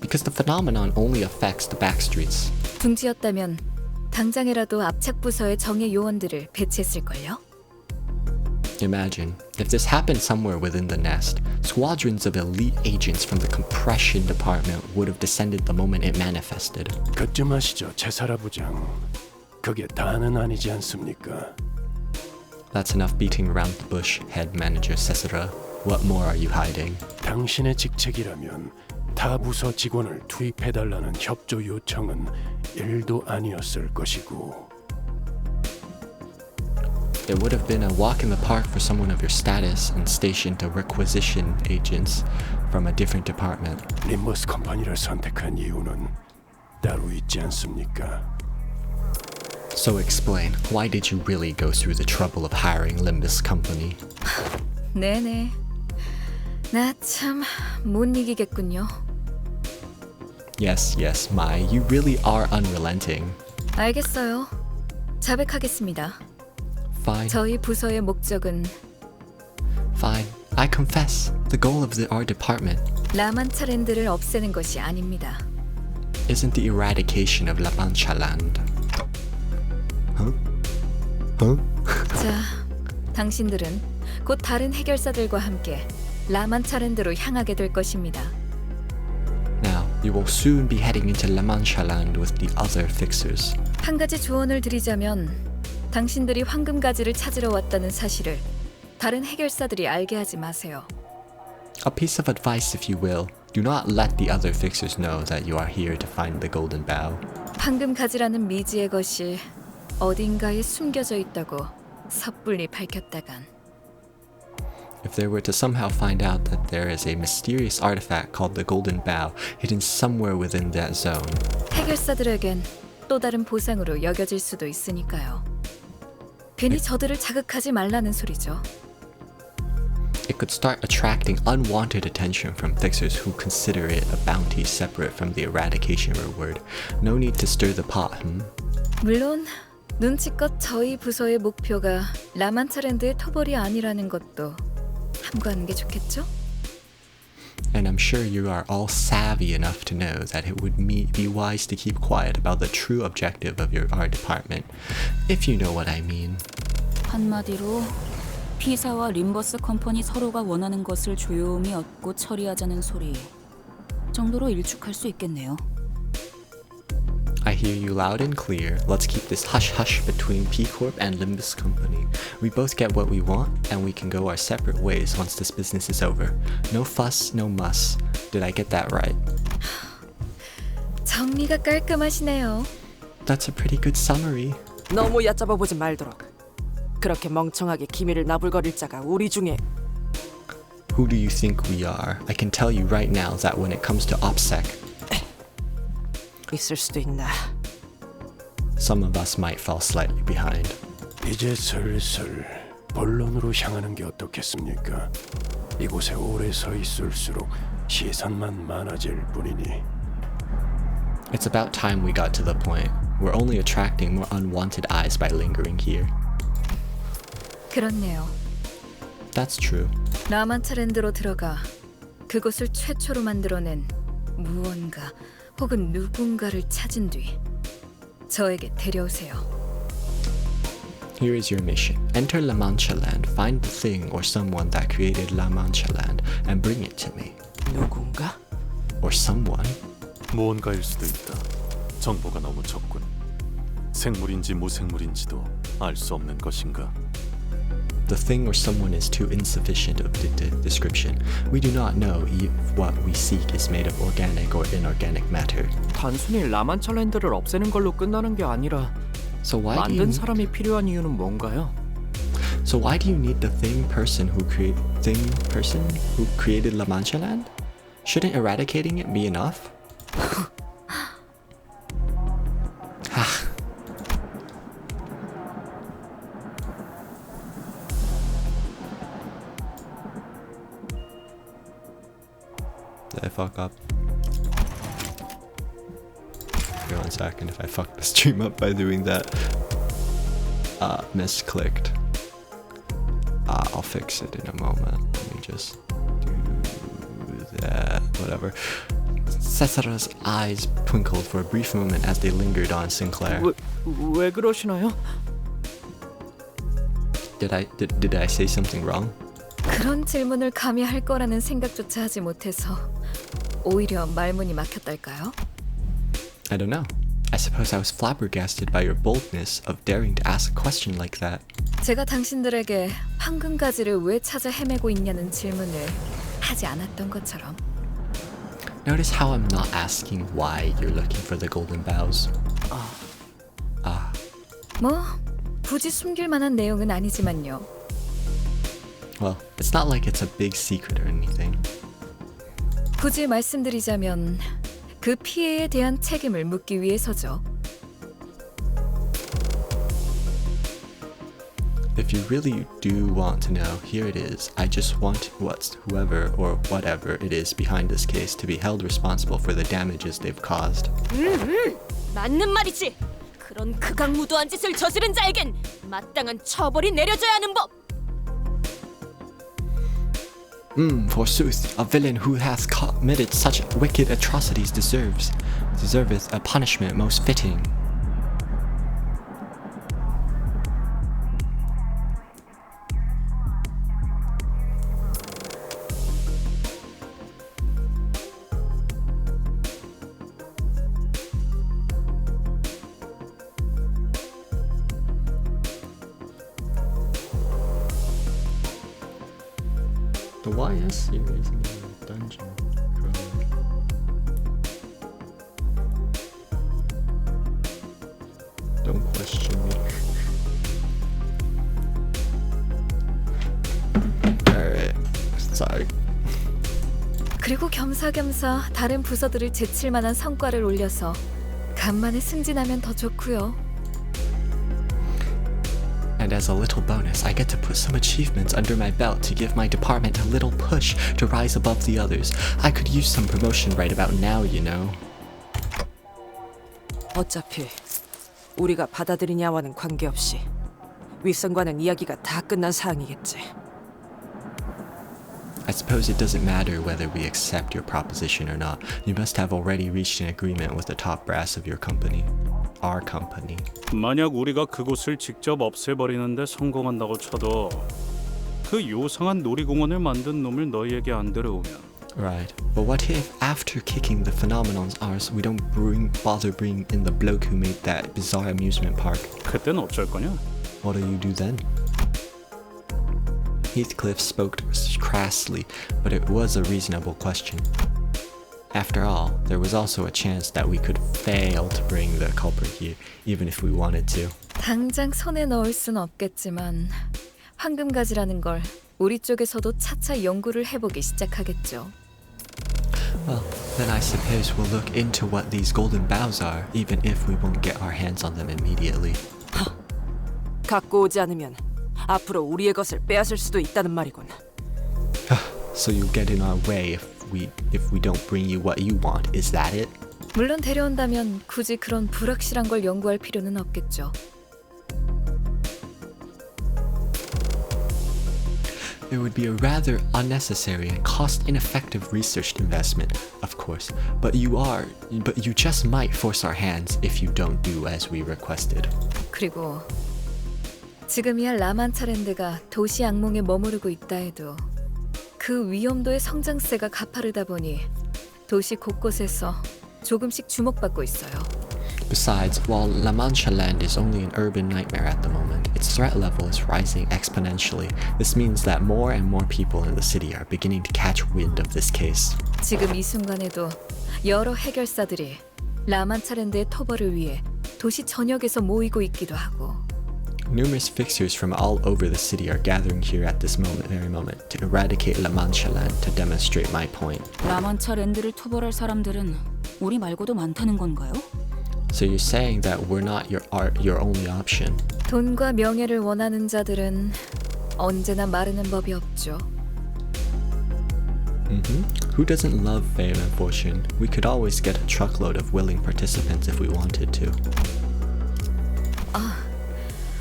Because the phenomenon only affects the back streets. 둥지였다면 당장이라도 압착 부서의 정예 요원들을 배치했을걸요. Imagine, if this happened somewhere within the nest, squadrons of elite agents from the compression department would have descended the moment it manifested. 그쯤 하시죠, 제사라 부장. 그게 다는 아니지 않습니까? That's enough beating around the bush, head manager Cesara. What more are you hiding? 당신의 직책이라면 타 부서 직원을 투입해달라는 협조 요청은 1도 아니었을 것이고. It would have been a walk in the park for someone of your status and station to requisition agents from a different department. 림버스 컴퍼니를 선택한 이유는 따로 있지 않습니까? So explain, why did you really go through the trouble of hiring Limbus Company? 네네. 나 참 못 이기겠군요. Yes, Mai, you really are unrelenting. 알겠어요. 자백하겠습니다. Fine, 저희 부서의 목적은 fine. I confess, the goal of our department 라만차랜드를 없애는 것이 아닙니다. isn't the eradication of La Mancha Land. Huh? 자, 당신들은 곧 다른 해결사들과 함께 라만차랜드로 향하게 될 것입니다. Now, you will soon be heading into La Mancha Land with the other fixers. 한 가지 조언을 드리자면 당신들이 황금가지를 찾으러 왔다는 사실을 다른 해결사들이 알게 하지 마세요. A piece of advice, if you will. Do not let the other fixers know that you are here to find the golden bough. 황금가지라는 미지의 것이 어딘가에 숨겨져 있다고 섣불리 밝혔다간 If they were to somehow find out that there is a mysterious artifact called the golden bough hidden somewhere within that zone, 해결사들에겐 또 다른 보상으로 여겨질 수도 있으니까요. 괜히 저들을 자극하지 말라는 소리죠. it could start attracting unwanted attention from fixers who consider it a bounty separate from the eradication reward. No need to stir the pot, 물론 눈치껏 저희 부서의 목표가 라만차랜드의 터벌이 아니라는 것도 함구하는 게 좋겠죠? And I'm sure you are all savvy enough to know that it would be wise to keep quiet about the true objective of our department, if you know what I mean. 한마디로 피사와 림버스 컴퍼니 서로가 원하는 것을 조용히 얻고 처리하자는 소리 정도로 일축할 수 있겠네요. I hear you loud and clear. Let's keep this hush-hush between P Corp and Limbus Company. We both get what we want, and we can go our separate ways once this business is over. No fuss, no muss. Did I get that right? 정리가 깔끔하시네요. That's a pretty good summary. 너무 얕잡아 보지 말도록. 그렇게 멍청하게 기밀을 나불거릴 자가 우리 중에 Who do you think we are? I can tell you right now that when it comes to OPSEC, 있을 수도 있나. some of us might fall slightly behind. 이제 슬슬 본론으로 향하는 게 어떻겠습니까? 이곳에 오래 서 있을수록 시선만 많아질 뿐이니. It's about time we got to the point. We're only attracting more unwanted eyes by lingering here. 그렇네요. That's true. 라만차랜드로 들어가 그곳을 최초로 만들어낸 무언가 혹은 누군가를 찾은 뒤 저에게 데려오세요. Here is your mission. Enter La Mancha Land, find the thing or someone that created La Mancha Land, and bring it to me. 누군가? Or someone. 무언가일 수도 있다. 정보가 너무 적군. 생물인지 무생물인지도 알 수 없는 것인가? The thing or someone is too insufficient of description. We do not know if what we seek is made of organic or inorganic matter. 단순히 라만차랜드를 없애는 걸로 끝나는 게 아니라 So why do you 만든 사람이 필요한 이유는 뭔가요? So why do you need the person who created La Mancha Land? Shouldn't eradicating it be enough? I fuck up. Give me 1 second if I fuck the stream up by doing that. Misclicked. I'll fix it in a moment. Let me just do that. Whatever. Cesar's eyes twinkled for a brief moment as they lingered on Sinclair. 왜 그러시나요? Did I say something wrong? 그런 질문을 감히 할 거라는 생각조차 하지 못해서 오히려 말문이 막혔달까요? I don't know. I suppose I was flabbergasted by your boldness of daring to ask a question like that. 제가 당신들에게 황금가지를 왜 찾아 헤매고 있냐는 질문을 하지 않았던 것처럼. Notice how I'm not asking why you're looking for the golden boughs. 뭐 굳이 숨길 만한 내용은 아니지만요. Well, it's not like it's a big secret or anything. 굳이 말씀드리자면 그 피해에 대한 책임을 묻기 위해서죠. If you really do want to know, here it is. I just want whoever or whatever it is behind this case to be held responsible for the damages they've caused. 맞는 말이지. 그런 극악무도한 짓을 저지른 자에겐 마땅한 처벌이 내려져야 하는 법. Forsooth, a villain who has committed such wicked atrocities deserveth a punishment most fitting. The YS series in the dungeon crawler. Don't question me. Alright. Sorry. 그리고 겸사겸사 다른 부서들을 제칠 만한 성과를 올려서 간만에 승진하면 더 좋고요. And as a little bonus, I get to put some achievements under my belt to give my department a little push to rise above the others. I could use some promotion right about now, you know. 어차피 우리가 받아들이냐와는 관계없이 윗선과는 이야기가 다 끝난 사항이겠지. I suppose it doesn't matter whether we accept your proposition or not. You must have already reached an agreement with the top brass of your company. Our company. 만약 우리가 그곳을 직접 없애버리는데 성공한다고 쳐도 그 요상한 놀이공원을 만든 놈을 너희에게 안 데려오면 Right. But what if after kicking the phenomenon's arse, we don't bother bringing in the bloke who made that bizarre amusement park? 그땐 어쩔 거냐? What do you do then? Heathcliff spoke crassly, but it was a reasonable question. After all, there was also a chance that we could fail to bring the culprit here, even if we wanted to. 당장 손에 넣을 순 없겠지만 황금가지라는 걸 우리 쪽에서도 차차 연구를 해보기 시작하겠죠. Well, then I suppose we'll look into what these golden boughs are, even if we won't get our hands on them immediately. 갖고 오지 않으면 앞으로 우리의 것을 빼앗을 수도 있다는 말이군. So you'll get in our way if we don't bring you what you want, is that it? 물론 데려온다면 굳이 그런 불확실한 걸 연구할 필요는 없겠죠. It would be a rather unnecessary and cost-ineffective research investment, of course, but you just might force our hands if you don't do as we requested. 그리고 지금이야 라만차랜드가 도시 악몽에 머무르고 있다 해도 그 위험도의 성장세가 가파르다 보니 도시 곳곳에서 조금씩 주목받고 있어요. Besides, while La Mancha land is only an urban nightmare at the moment, its threat level is rising exponentially. This means that more and more people in the city are beginning to catch wind of this case. 지금 이 순간에도 여러 해결사들이 라만차랜드의 토벌을 위해 도시 전역에서 모이고 있기도 하고 Numerous fixers from all over the city are gathering here at this very moment to eradicate La Mancha land to demonstrate my point. 라만차 랜드를 토벌할 사람들은 우리 말고도 많다는 건가요? So you're saying that we're not your only option? 돈과 명예를 원하는 자들은 언제나 마르는 법이 없죠. Who doesn't love fame and fortune? We could always get a truckload of willing participants if we wanted to.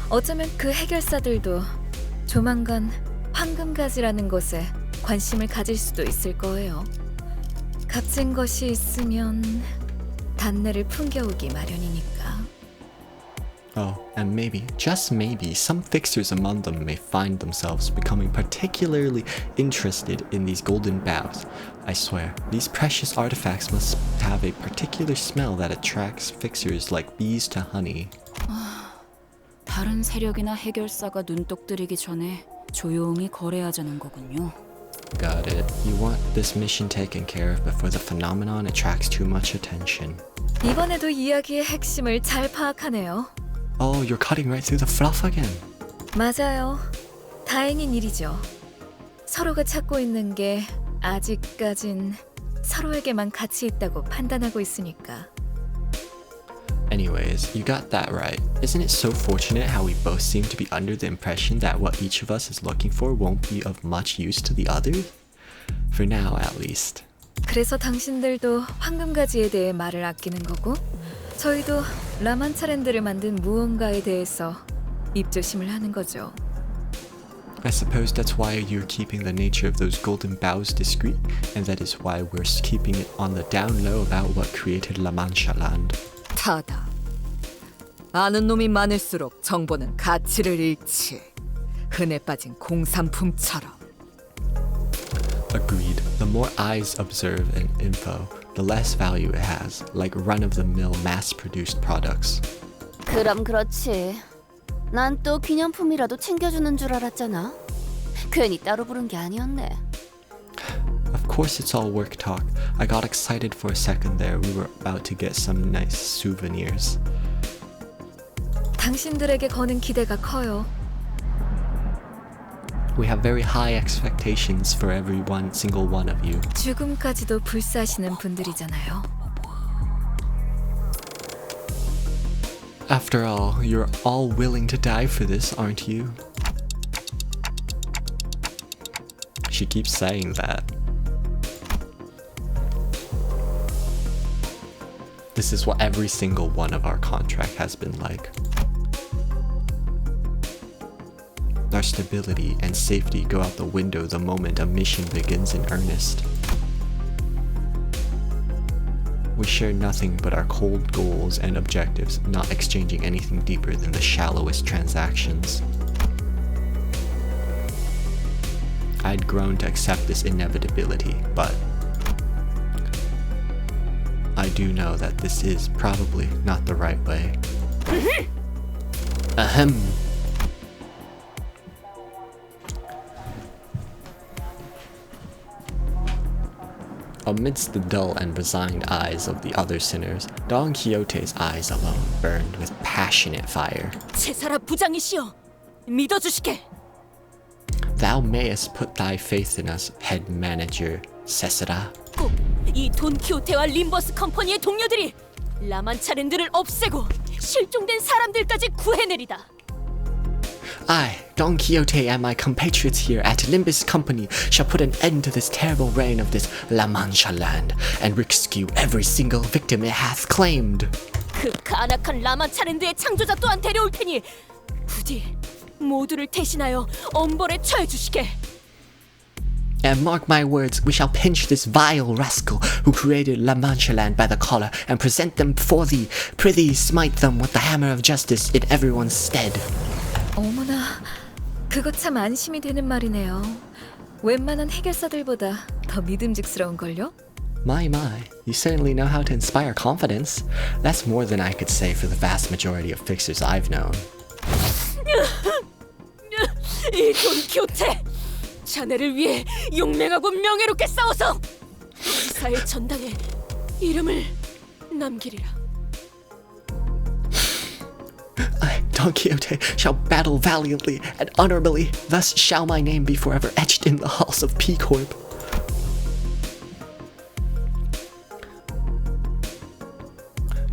어쩌면 그 해결사들도 조만간 황금가지라는 것에 관심을 가질 수도 있을 거예요. 값진 것이 있으면 단내를 풍겨오기 마련이니까. Oh, and maybe, just maybe, some fixers among them may find themselves becoming particularly interested in these golden boughs. I swear, these precious artifacts must have a particular smell that attracts fixers like bees to honey. 다른 세력이나 해결사가 눈독 들이기 전에 조용히 거래하자는 거군요. Got it. You want this mission taken care of before the phenomenon attracts too much attention. 이번에도 이야기의 핵심을 잘 파악하네요. Oh, you're cutting right through the fluff again. 맞아요. 다행인 일이죠. 서로가 찾고 있는 게 아직까진 서로에게만 가치 있다고 판단하고 있으니까. Anyways, you got that right. Isn't it so fortunate how we both seem to be under the impression that what each of us is looking for won't be of much use to the others? For now, at least. 그래서 당신들도 황금가지에 대해 말을 아끼는 거고 저희도 라만차랜드를 만든 무언가에 대해서 입조심을 하는 거죠. I suppose that's why you're keeping the nature of those golden boughs discreet, and that is why we're keeping it on the down low about what created La Mancha Land. 타다. 아는 놈이 많을수록 정보는 가치를 잃지. 흔해 빠진 공산품처럼. Agreed. The more eyes observe an info, the less value it has, like run-of-the-mill mass-produced products. 그럼 그렇지. 난 또 기념품이라도 챙겨주는 줄 알았잖아. 괜히 따로 부른 게 아니었네. Of course it's all work talk. I got excited for a second there. We were about to get some nice souvenirs. 당신들에게 거는 기대가 커요. We have very high expectations for every single one of you. 죽음까지도 불사하시는 분들이잖아요. After all, you're all willing to die for this, aren't you? She keeps saying that. This is what every single one of our contract has been like. Our stability and safety go out the window the moment a mission begins in earnest. We share nothing but our cold goals and objectives, not exchanging anything deeper than the shallowest transactions. I'd grown to accept this inevitability, but I do know that this is probably not the right way. Ahem. Amidst the dull and resigned eyes of the other sinners, Don Quixote's eyes alone burned with passionate fire. 제사라 부장이시여, 믿어주시게. Thou mayest put thy faith in us, head manager, Cesara. 꼭 이 돈키호테와 림버스 컴퍼니의 동료들이 라만차랜드를 없애고 실종된 사람들까지 구해내리다. I, Don Quixote, and my compatriots here at Limbus Company shall put an end to this terrible reign of this La Mancha land and rescue every single victim it hath claimed. 그 간악한 라만차랜드의 창조자 또한 데려올 테니 부디 모두를 대신하여 엄벌에 처해 주시게. And mark my words, we shall pinch this vile rascal who created La Mancha land by the collar and present them before thee. Prithee, smite them with the hammer of justice in everyone's stead. 어머나, 그거 참 안심이 되는 말이네요. 웬만한 해결사들보다 더 믿음직스러운걸요? My, you certainly know how to inspire confidence. That's more than I could say for the vast majority of fixers I've known. 이 돈키호테! 자네를 위해 용맹하고 명예롭게 싸워서 기사의 전당에 이름을 남기리라. I, Don Quixote, shall battle valiantly and honorably. Thus shall my name be forever etched in the halls of P-Corp.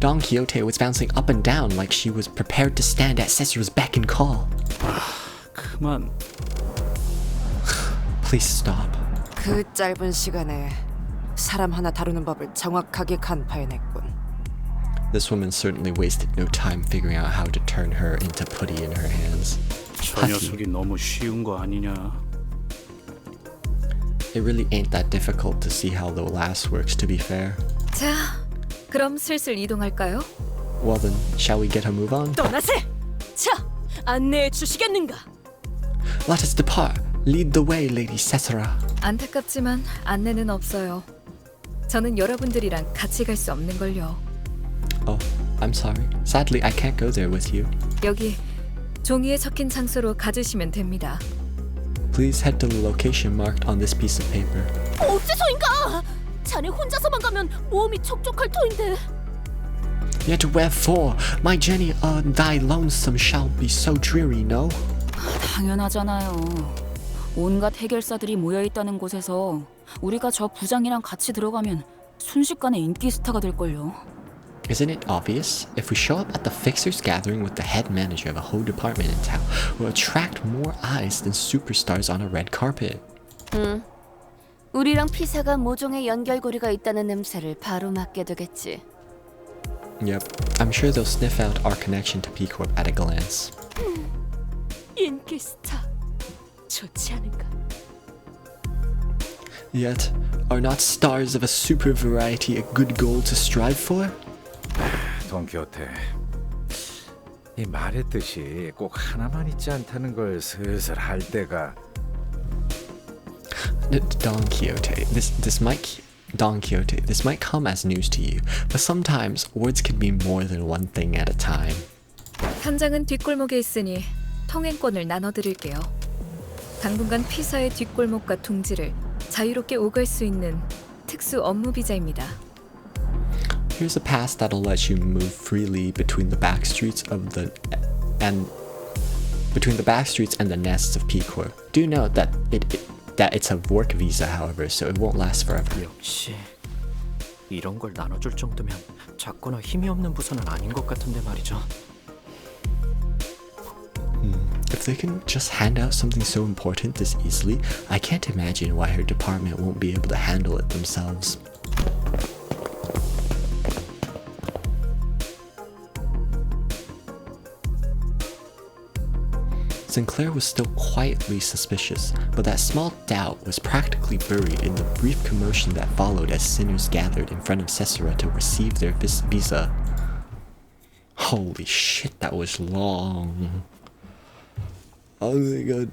Don Quixote was bouncing up and down like she was prepared to stand at Cesar's beck and call. 그만. Please stop. 그 짧은 시간에 사람 하나 다루는 법을 정확하게 간파해냈군. This woman certainly wasted no time figuring out how to turn her into putty in her hands. 저 녀석이 너무 쉬운 거 아니냐? It really ain't that difficult to see how the last works, to be fair. 자, 그럼 슬슬 이동할까요? Well then, shall we get a move on? 떠나세! 자, 안내해 주시겠는가? Let us depart. Lead the way, Lady Cesara. 안타깝지만 안내는 없어요. 저는 여러분들이랑 같이 갈 수 없는 걸요. Oh, I'm sorry. Sadly, I can't go there with you. 여기 종이에 적힌 장소로 가주시면 됩니다. Please head to the location marked on this piece of paper. 어째서인가? 자네 혼자서만 가면 모험이 촉촉할 터인데. Yet wherefore, my journey on thy lonesome shall be so dreary, no? 당연하잖아요. 온갖 해결사들이 모여있다는 곳에서 우리가 저 부장이랑 같이 들어가면 순식간에 인기 스타가 될걸요. Isn't it obvious? If we show up at the fixers gathering with the head manager of a whole department in town, we'll attract more eyes than superstars on a red carpet. 우리랑 피사가 모종의 연결고리가 있다는 냄새를 바로 맡게 되겠지. Yep, I'm sure they'll sniff out our connection to P-Corp at a glance. 인기 스타 좋지 않은가? Yet, are not stars of a super variety a good goal to strive for? 돈키호테, 이 말의 뜻이 꼭 하나만 있지 않다는 걸 슬슬 할 때가. Don Quixote, Don Quixote, this might come as news to you, but sometimes words can mean more than one thing at a time. 현장은 뒷골목에 있으니 통행권을 나눠드릴게요. 당분간 피사의 뒷골목과 둥지를 자유롭게 오갈 수 있는 특수 업무 비자입니다. Here's a pass that'll let you move freely between the back streets and the nests of P-Corp. Do note that it's a work visa, however, so it won't last forever. 역시 이런 걸 나눠줄 정도면 작거나 힘이 없는 부서는 아닌 것 같은데 말이죠. If they can just hand out something so important this easily, I can't imagine why her department won't be able to handle it themselves. Sinclair was still quietly suspicious, but that small doubt was practically buried in the brief commotion that followed as sinners gathered in front of Cesara to receive their visa. Holy shit, that was long. Oh my god.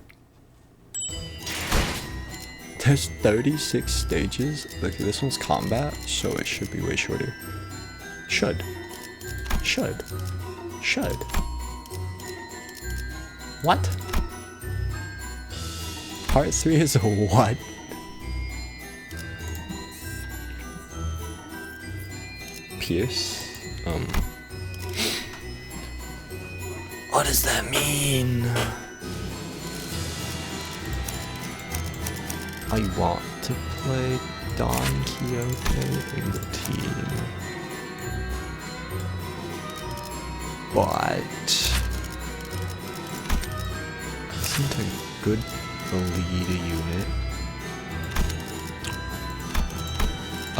There's 36 stages. Look, this one's combat, so it should be way shorter. Should. What? Part 3 is what? Pierce? What does that mean? I want to play Don Quixote in the team, but isn't a good lead unit? I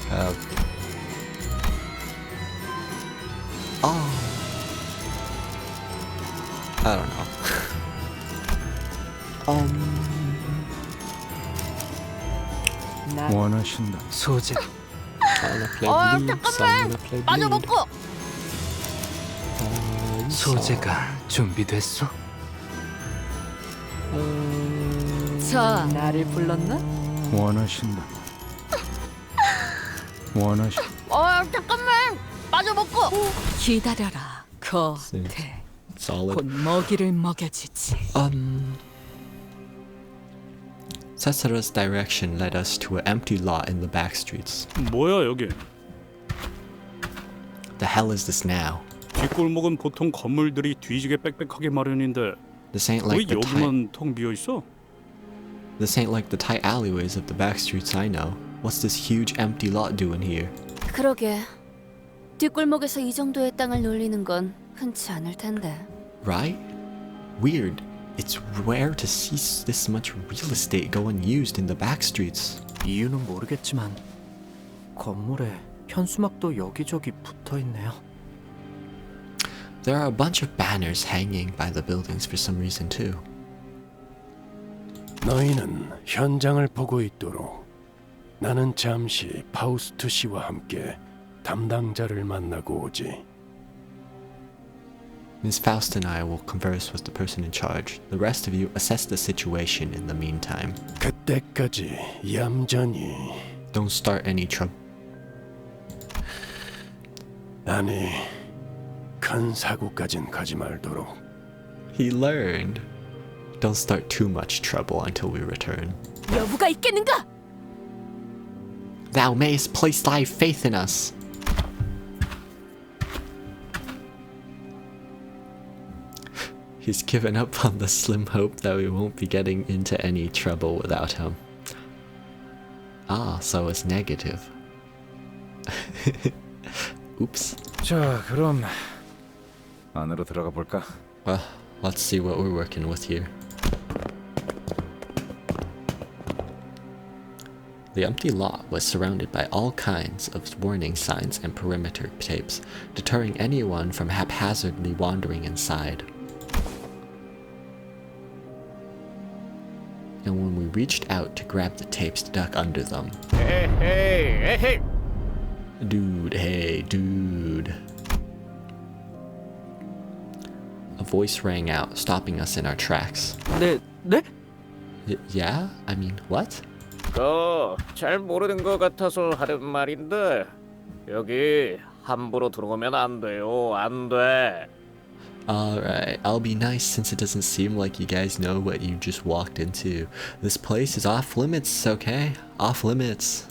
have. Oh, I don't know. 원하신다. 소재. 잠깐만! 마저 먹고! 소재가 준비됐어? 자, 나를 불렀나? 원하신다. 잠깐만! 마저 먹고! 기다려라, 거태. Solid. 곧 먹이를 먹여주지. Cesara's direction led us to an empty lot in the back streets. 뭐야 여기? The hell is this now? 뒷골목은 보통 건물들이 뒤지게 빽빽하게 마련인데 This ain't 왜 like the tight. 여기만 텅 비어 있어? This ain't like the tight alleyways of the back streets I know. What's this huge empty lot doing here? 그러게. 뒷골목에서 이 정도의 땅을 놀리는 건 흔치 않을 텐데. Right? Weird. It's rare to see this much real estate go unused in the back streets. 이유는 모르겠지만 건물에 현수막도 여기저기 붙어 있네요. There are a bunch of banners hanging by the buildings for some reason too. 너희는 현장을 보고 있도록 나는 잠시 파우스트 씨와 함께 담당자를 만나고 오지. Miss Faust and I will converse with the person in charge. The rest of you assess the situation in the meantime. 그때까지 얌전히. Don't start any trouble. 아니, 큰 사고까진 가지 말도록. He learned. Don't start too much trouble until we return. 여부가 있겠는가? Thou mayest place thy faith in us. He's given up on the slim hope that we won't be getting into any trouble without him. Ah, so it's negative. Oops. 자, 그럼 안으로 들어가 볼까? Well, let's see what we're working with here. The empty lot was surrounded by all kinds of warning signs and perimeter tapes, deterring anyone from haphazardly wandering inside. And when we reached out to grab the tapes to duck under them... Hey! Dude, hey, dude. A voice rang out, stopping us in our tracks. 네? Yeah? I mean, what? 잘 모르는 것 같아서 하는 말인데 여기 함부로 들어오면 안 돼요. 안 돼. Alright, I'll be nice since it doesn't seem like you guys know what you just walked into. This place is off limits, okay? Off limits.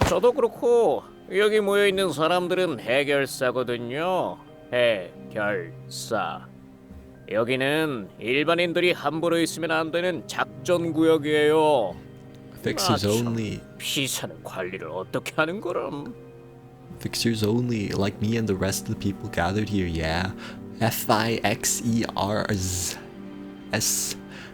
저도 그렇고 여기 모여 있는 사람들은 해결사거든요. 해결사. 여기는 일반인들이 함부로 있으면 안 되는 작전 구역이에요. Fixers only. 피사는 관리를 어떻게 하는 거람? Fixers only, like me and the rest of the people gathered here, yeah. Fixers.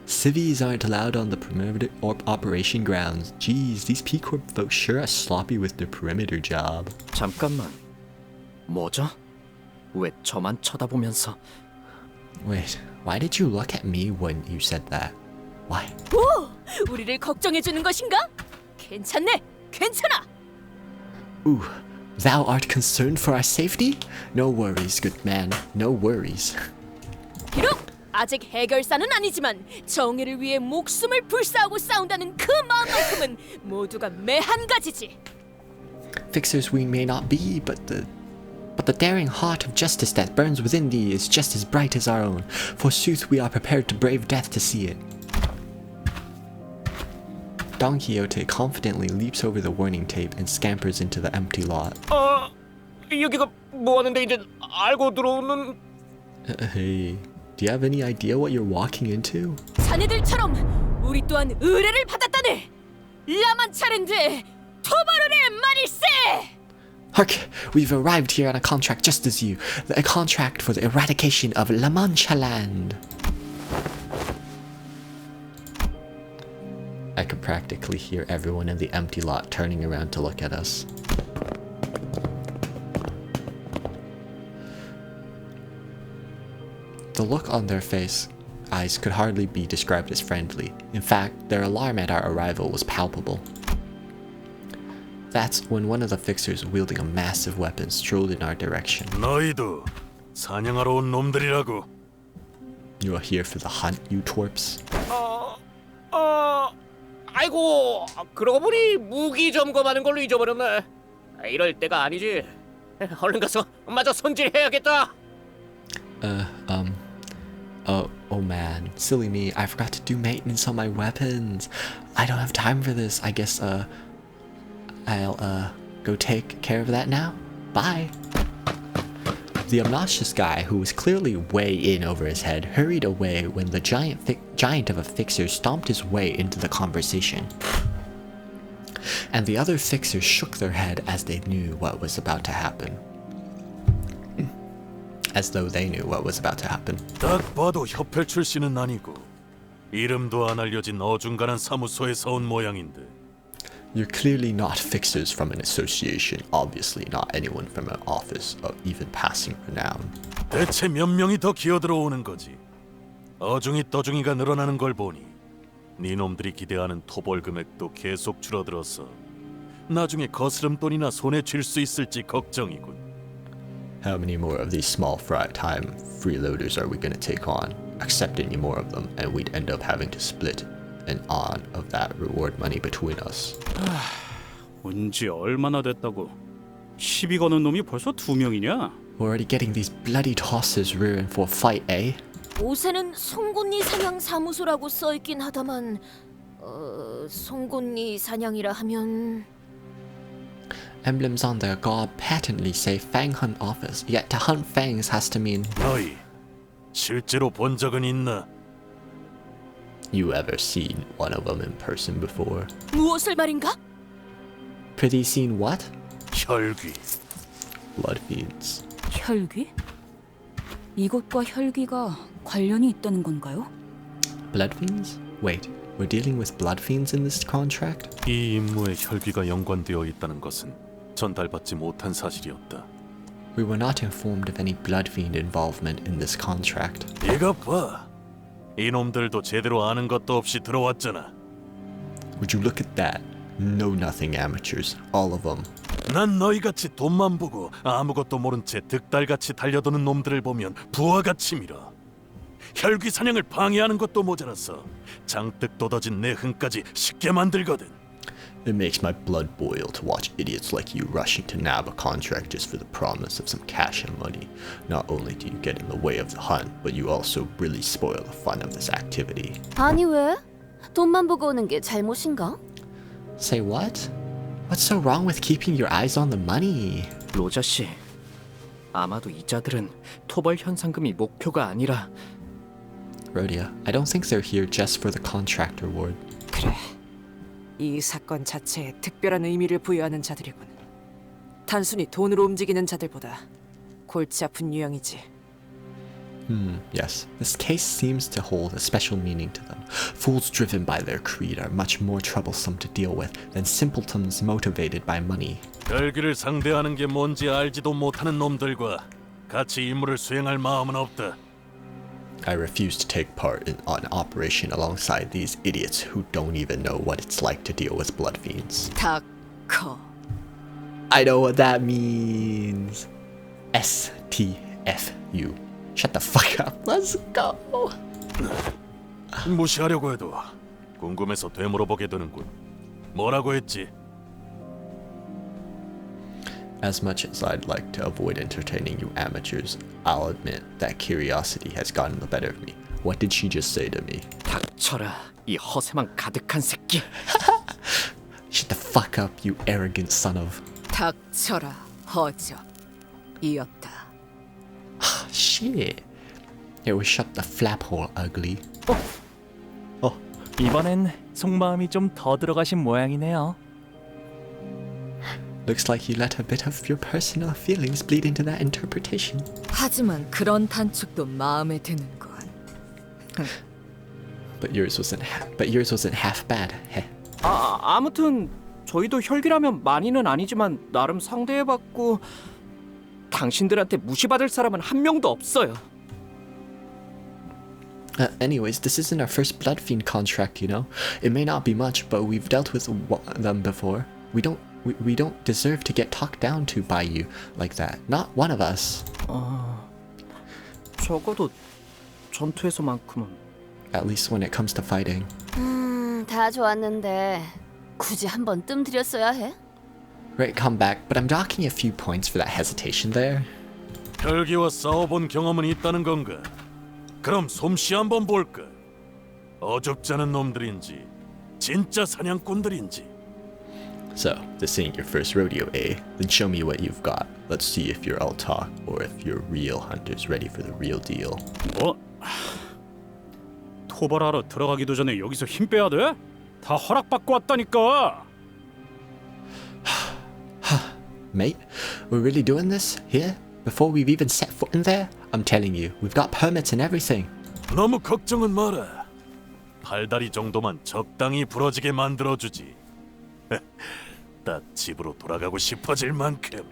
Civvies aren't allowed on the perimeter or operation grounds. Geez, these P-Corp folks sure are sloppy with their perimeter job. 잠깐만. 뭐죠? 왜 저만 쳐다보면서? Wait, why did you look at me when you said that? Why? 오! 우리를 걱정해 주는 것인가? 괜찮네. 괜찮아. Ooh, thou art concerned for our safety? No worries, good man. No worries. 비록 아직 해결사는 아니지만 정의를 위해 목숨을 불사하고 싸운다는 그 마음만큼은 모두가 매한 가지지. Fixers we may not be, but the daring heart of justice that burns within thee is just as bright as our own. Forsooth, we are prepared to brave death to see it. Don Quixote confidently leaps over the warning tape and scampers into the empty lot. 여기가 뭐 하는데 이제 알고 들어오는 Hey, do you have any idea what you're walking into? 자네들처럼 우리 또한 의뢰를 받았다네. 라만차랜드의 토바르의 말일세. Hark! We've arrived here on a contract just as you. A contract for the eradication of La Mancha land. I could practically hear everyone in the empty lot turning around to look at us. The look on their eyes could hardly be described as friendly. In fact, their alarm at our arrival was palpable. That's when one of the fixers wielding a massive weapon strolled in our direction. 너희도 사냥하러 온 놈들이라고. You are here for the hunt, you twerps? 아이고, 그러고 보니 무기 점검하는 걸로 잊어버렸네. 이럴 때가 아니지. 얼른 가서 마저 손질해야겠다. Oh man, silly me, I forgot to do maintenance on my weapons. I don't have time for this. I guess, I'll, go take care of that now. Bye. The obnoxious guy, who was clearly way in over his head, hurried away when the giant of a fixer stomped his way into the conversation. And the other fixers shook their head as they knew what was about to happen. As though they knew what was about to happen. 딱 봐도 협회 출신은 아니고 이름도 안 알려진 어중간한 사무소에서 온 모양인데. You're clearly not fixers from an association, obviously not anyone from an office of even passing renown. 대체 몇 명이 더 기어들어오는 거지? 어중이 떠중이가 늘어나는 걸 보니 네 놈들이 기대하는 토벌 금액도 계속 줄어들어서 나중에 거스름돈이나 손에 쥘 수 있을지 걱정이군. How many more of these small fry time freeloaders are we gonna take on? Accept any more of them, and we'd end up having to split an on of that reward money between us. 온지 얼마나 됐다고? 시비 거는 놈이 벌써 2명이냐? Already getting these bloody tosses rearing for a fight, eh? 옷에는 송곳니 사냥 사무소라고 써 있긴 하다만 송곳니 사냥이라 하면 Emblems on their garb patently say Fang Hunt Office, yet to hunt fangs has to mean... 너희 실제로 본 적은 있나? You ever seen one of them in person before? 무엇을 말인가? Pretty seen what? 혈귀. Blood fiends. 혈귀? 이것과 혈귀가 관련이 있다는 건가요? Blood fiends? Wait, we're dealing with blood fiends in this contract? 이 임무에 혈귀가 연관되어 있다는 것은 전달받지 못한 사실이었다. We were not informed of any blood fiend involvement in this contract. 이것 봐. 이놈들도 제대로 아는 것도 없이 들어왔잖아. Would you look at that? Know-nothing amateurs, all of them. 난 너희같이 돈만 보고 아무것도 모른 채 득달같이 달려드는 놈들을 보면 부하같이 밀어. 혈귀 사냥을 방해하는 것도 모자라서 장뜩 돋아진 내 흥까지 쉽게 만들거든. It makes my blood boil to watch idiots like you rushing to nab a contract just for the promise of some cash and money. Not only do you get in the way of the hunt, but you also really spoil the fun of this activity. 아니 왜? 돈만 보고 오는 게 잘못인가? Say what? What's so wrong with keeping your eyes on the money? 로저 씨, 아마도 이자들은 토벌 현상금이 목표가 아니라 Rhodia, I don't think they're here just for the contract reward. 그래. 이 사건 자체에 특별한 의미를 부여하는 자들이군. 단순히 돈으로 움직이는 자들보다 골치 아픈 유형이지. Yes. This case seems to hold a special meaning to them. Fools driven by their creed are much more troublesome to deal with than simpletons motivated by money. 혈귀를 상대하는 게 뭔지 알지도 못하는 놈들과 같이 임무를 수행할 마음은 없다. I refuse to take part in an operation alongside these idiots who don't even know what it's like to deal with blood fiends. 닥커. I know what that means. STFU. Shut the fuck up. Let's go. 무시하려고 해도 궁금해서 되물어보게 되는군. 뭐라고 했지? As much as I'd like to avoid entertaining you amateurs, I'll admit that curiosity has gotten the better of me. What did she just say to me? 닥쳐라, 이 허세만 가득한 새끼. Shut the fuck up, you arrogant son of... 닥쳐라, 허접. 이었다. Shit. It was shut the flap hole, ugly. 이번엔 속마음이 좀 더 들어가신 모양이네요. Looks like you let a bit of your personal feelings bleed into that interpretation. 하지만 그런 단축도 마음에 드는군. But yours wasn't half bad. Heh. 아무튼 저희도 혈기라면 많이는 아니지만 나름 상대해봤고 당신들한테 무시받을 사람은 한 명도 없어요. Anyways, this isn't our first blood fiend contract, you know. It may not be much, but we've dealt with them before. We don't deserve to get talked down to by you like that. Not one of us. 적어도 전투에서만큼은. At least when it comes to fighting. 다 좋았는데 굳이 한번 뜸 들였어야 해? Great comeback, but I'm docking a few points for that hesitation there. 혈기와 싸워본 경험은 있다는 건가? 그럼 솜씨 한번 볼까? 어줍지 않은 놈들인지 진짜 사냥꾼들인지. So, this ain't your first rodeo, eh? Then show me what you've got. Let's see if you're all talk or if you're real hunters ready for the real deal. 뭐? 토벌하러 들어가기도 전에 여기서 힘 빼야 돼? 다 허락받고 왔다니까. Mate, we're really doing this here? Before we've even set foot in there? I'm telling you, we've got permits and everything. 너무 걱정은 마라. 팔다리 정도만 적당히 부러지게 만들어주지. 딱 집으로 돌아가고 싶어질 만큼.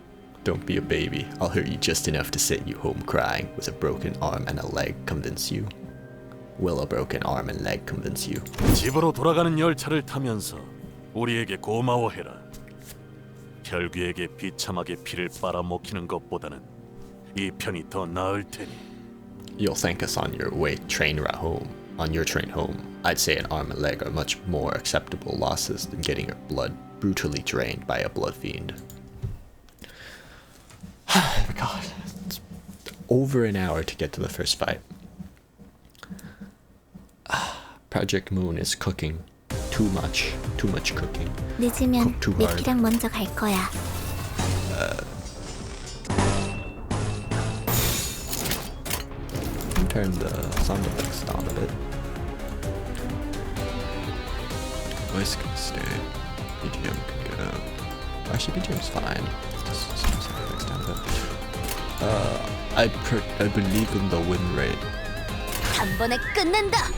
Don't be a baby. I'll hurt you just enough to send you home crying. With a broken arm and a leg convince you? Will a broken arm and leg convince you? 집으로 돌아가는 열차를 타면서 우리에게 고마워해라. 혈귀에게 비참하게 피를 빨아먹히는 것보다는 이 편이 더 나을 테니. You'll thank us on your way train ride home. On your train home, I'd say an arm and leg are much more acceptable losses than getting your blood brutally drained by a blood fiend. God, it's over an hour to get to the first fight. Project Moon is cooking too much cooking. 늦으면 Cook too hard. 미키랑 먼저 갈 거야. Turn the sound effects down a bit. Voice can stay. BGM can go. Actually, BGM's fine. Just sound effects down a bit. I believe in the win rate. 단번에 끝낸다.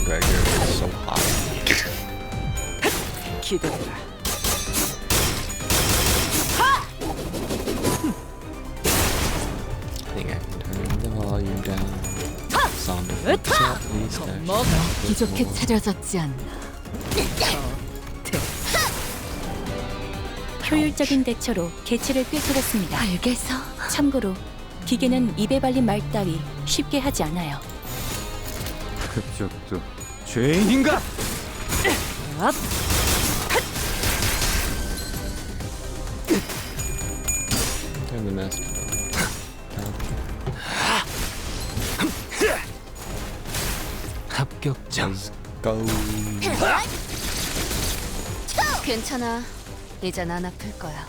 Gregor is so hot. 기대된다. I think I can turn the volume down. Sound effects at least. actually. 기적해 차려졌지 않나. 효율적인 대처로 개체를 꿰뚫었습니다. 알겠어. 참고로 기계는 입에 발린 말 따위 쉽게 하지 않아요. 급적도 죄인인가? Turn the master 합격점. go. 괜찮아. 이젠 안 아플 거야.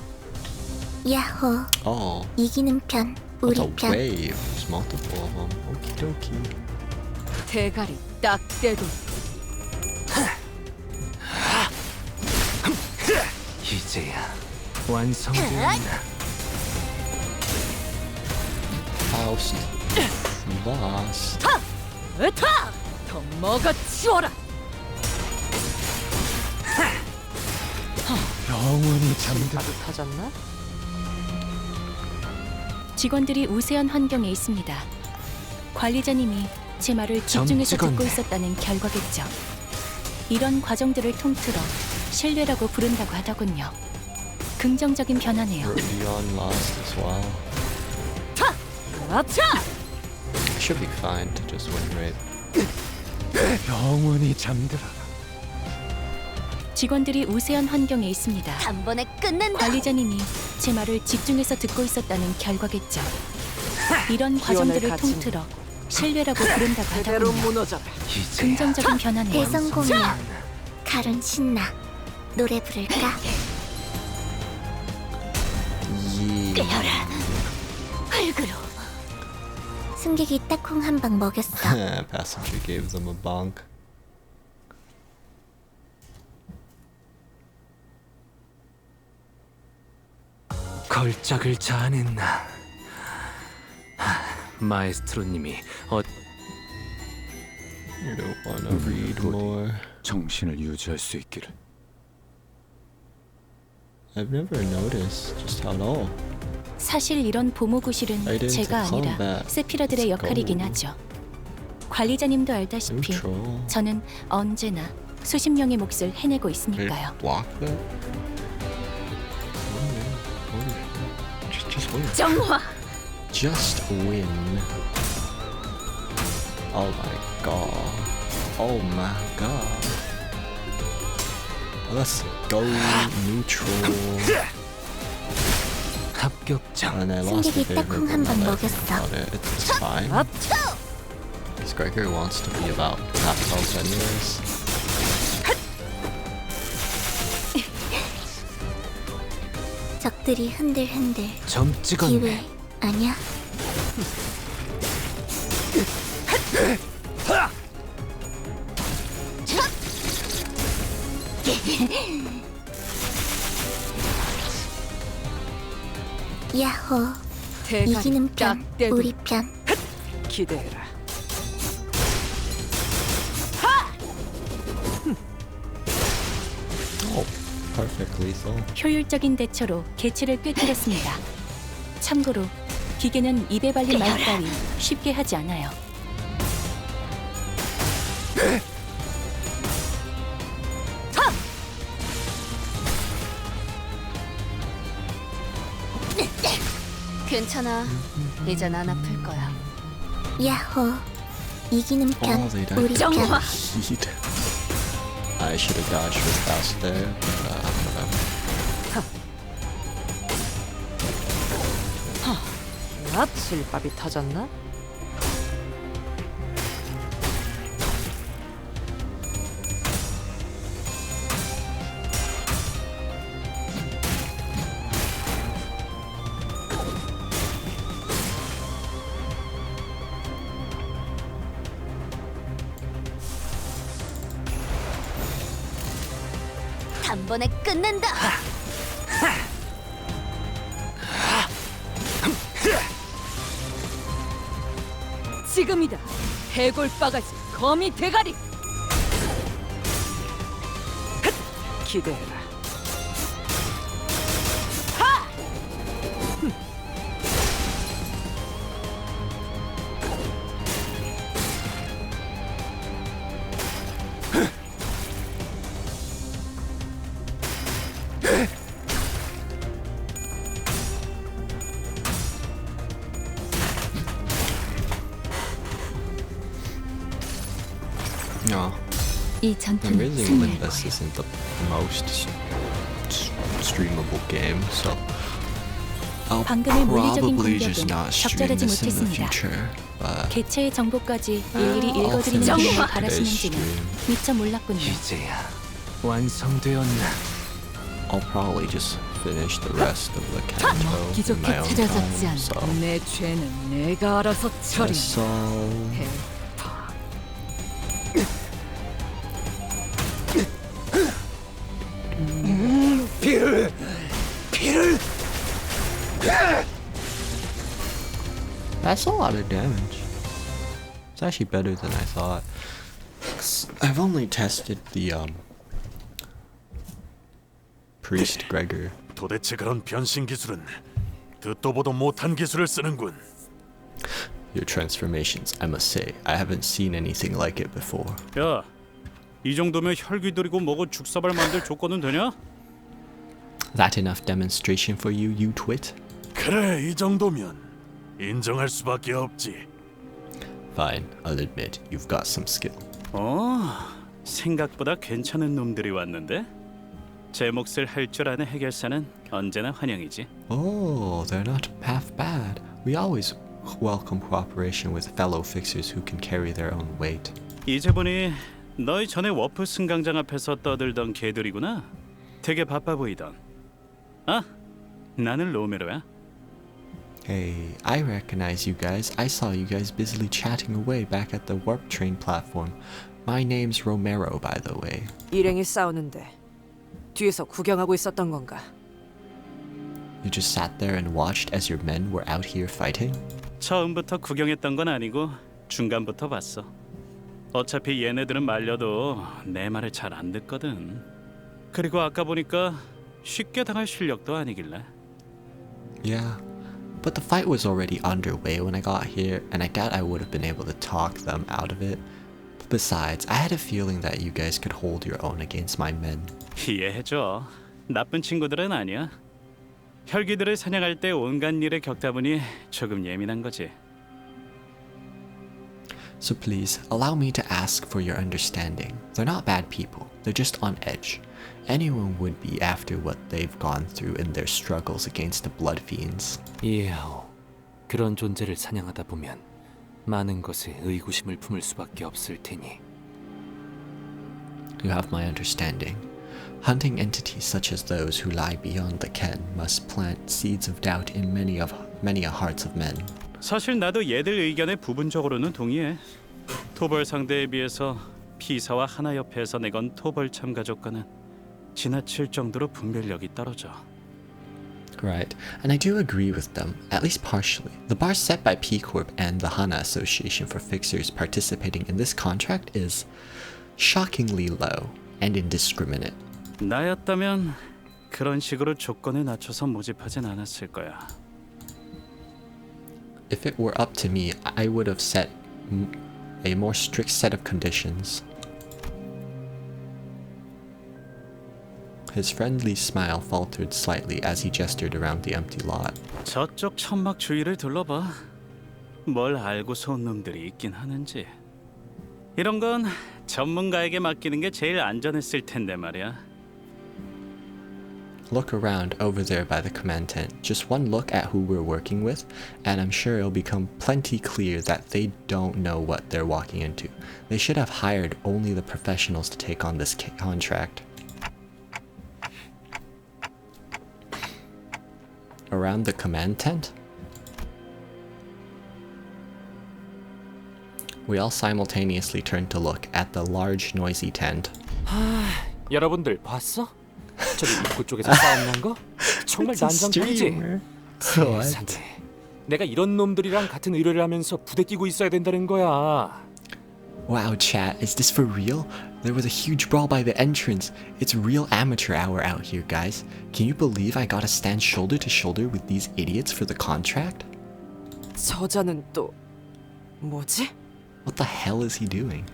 야호. Oh, 이기는 편. what's 우리 a 편. wave? There's multiple of them. Okie dokie. 대가리 딱 떼도 이제야 완성되었나. House lost. 으타! 더 먹어치워라! 영원히 잠들. 나도 타졌나? 직원들이 우세한 환경에 있습니다. 관리자님이 제 말을 집중해서 점 듣고 찍었네. 있었다는 결과겠죠. 이런 과정들을 통틀어 신뢰라고 부른다고 하더군요. 긍정적인 변화네요. Beyond lost as well. 아차! Should be fine to just win rate. 영원히 잠들어라. 직원들이 우세한 환경에 있습니다. 단번에 끝낸다. 관리자님이 제 말을 집중해서 듣고 있었다는 결과겠죠. 이런 기원을 과정들을 갖춘 통틀어 신뢰라고 부른다고 그대로 하더군요. 무너져라. 긍정적인 변화네요. 대성공이야. 가론 신나. 노래 부를까? 끄여라. 흙으로. 승객이 딱콩 한 방 먹였어. Passenger gave them a bonk. 걸작을 자아냈나. 마에스트로님이 You don't wanna read more. 정신을 유지할 수 있기를. I've never noticed just how tall. 사실 이런 보모구실은 Right into 제가 아니라 combat. 세피라들의 Let's 역할이긴 go. 하죠. 관리자님도 알다시피 Neutral. 저는 언제나 수십 명의 몫을 해내고 있으니까요. Block that. Just win. 정화! Just win. Oh my god. Oh my god. Let's go neutral. 합격점. And I lost the 승객이 favorite 딱콩 한 방 but 먹였어. it's fine. Because Gregor wants to be about half health anyways. 적들이 흔들흔들. 점 찍었네. 기회 아니야? 야호. 대가리 이기는 편, 딱 떼도 우리 편. 기대해라. Oh, perfect lethal. 효율적인 대처로 개체를 꿰뚫었습니다. 참고로 기계는 입에 발린 말 따위 쉽게 하지 않아요. 괜찮아. 이젠 안 아플 거야. 야호. 이기는 편, Oh, they 우리 died. 편. Heat. I should have dodged real fast there. But, 나 실밥이 터졌나? 단번에 끝낸다. 지금이다. 해골 바가지 거미 대가리. 기대해라. no. 이 I'm 전투는 really 승리할 Limbus 거예요. isn't the most streamable game, so I'll 방금의 물리적인 probably just 공격은 not stream 적절하지 this in the 못했습니다. future. But 개체의 정보까지 일일이 I'll 읽어드리는 finish 기능을 today's 바라시는지는 stream. 미처 몰랐군요. 이제야 완성되었나? I'll probably just finish the rest of the Canto in 기적히 my own 찾아잡지 time. So 않고 내 죄는 내가 알아서 처리. that's all. That's a lot of damage. It's actually better than I thought. 'Cause I've only tested the Priest Gregor. 도대체 그런 변신 기술은 듣도 보도 못한 기술을 쓰는군. Your transformations, I must say, I haven't seen anything like it before. 야, 이 정도면 혈귀 들이고 뭐고 죽사발 만들 조건은 되냐? That enough demonstration for you, you twit? 그래, 이 정도면 인정할 수밖에 없지. Fine, I'll admit you've got some skill. 생각보다 괜찮은 놈들이 왔는데? 제 몫을 할 줄 아는 해결사는 언제나 환영이지. Oh, they're not half bad. We always welcome cooperation with fellow fixers who can carry their own weight. 이제 보니 너희 전에 워프 승강장 앞에서 떠들던 개들이구나. 되게 바빠 보이던. 아, 나는 로메로야. Hey, I recognize you guys. I saw you guys busily chatting away back at the warp train platform. My name's Romero, by the way. 일행이 싸우는데 뒤에서 구경하고 있었던 건가? You just sat there and watched as your men were out here fighting? 처음부터 구경했던 건 아니고 중간부터 봤어. 어차피 얘네들은 말려도 내 말을 잘 안 듣거든. 그리고 아까 보니까 쉽게 당할 실력도 아니길래. Yeah, but the fight was already underway when I got here, and I doubt I would have been able to talk them out of it. But besides, I had a feeling that you guys could hold your own against my men. 이해해줘. 나쁜 친구들은 아니야. 혈기들을 사냥할 때 온갖 일에 겪다 보니 조금 예민한 거지. So please, allow me to ask for your understanding. They're not bad people, they're just on edge. Anyone would be after what they've gone through in their struggles against the blood fiends. 이해하오. 그런 존재를 사냥하다 보면 많은 것에 의구심을 품을 수밖에 없을 테니. You have my understanding. Hunting entities such as those who lie beyond the ken must plant seeds of doubt in many a hearts of men. 사실 나도 얘들 의견에 부분적으로는 동의해. 토벌 상대에 비해서 피사와 하나협회에서 내건 토벌 참가조건은 지나칠 정도로 분별력이 떨어져. Right, and I do agree with them, at least partially. The bar set by P Corp and the HANA Association for fixers participating in this contract is shockingly low and indiscriminate. 나였다면 그런 식으로 조건에 낮춰서 모집하진 않았을 거야. If it were up to me, I would have set a more strict set of conditions. His friendly smile faltered slightly as he gestured around the empty lot. 저쪽 천막 주위를 둘러봐. 뭘 알고서 온 놈들이 있긴 하는지. 이런 건 전문가에게 맡기는 게 제일 안전했을 텐데 말이야. Look around over there by the command tent. Just one look at who we're working with, and I'm sure it'll become plenty clear that they don't know what they're walking into. They should have hired only the professionals to take on this contract. Around the command tent? We all simultaneously turned to look at the large, noisy tent. 여러분들 봤어? 저기 입구 쪽에서 싸움 난 거? 정말 난장판이지? 세상에, 내가 이런 놈들이랑 같은 의뢰를 하면서 부대 끼고 있어야 된다는 거야. Wow, chat, is this for real? There was a huge brawl by the entrance. It's real amateur hour out here, guys. Can you believe I gotta stand shoulder to shoulder with these idiots for the contract? 저자는 또 뭐지? What the hell is he doing?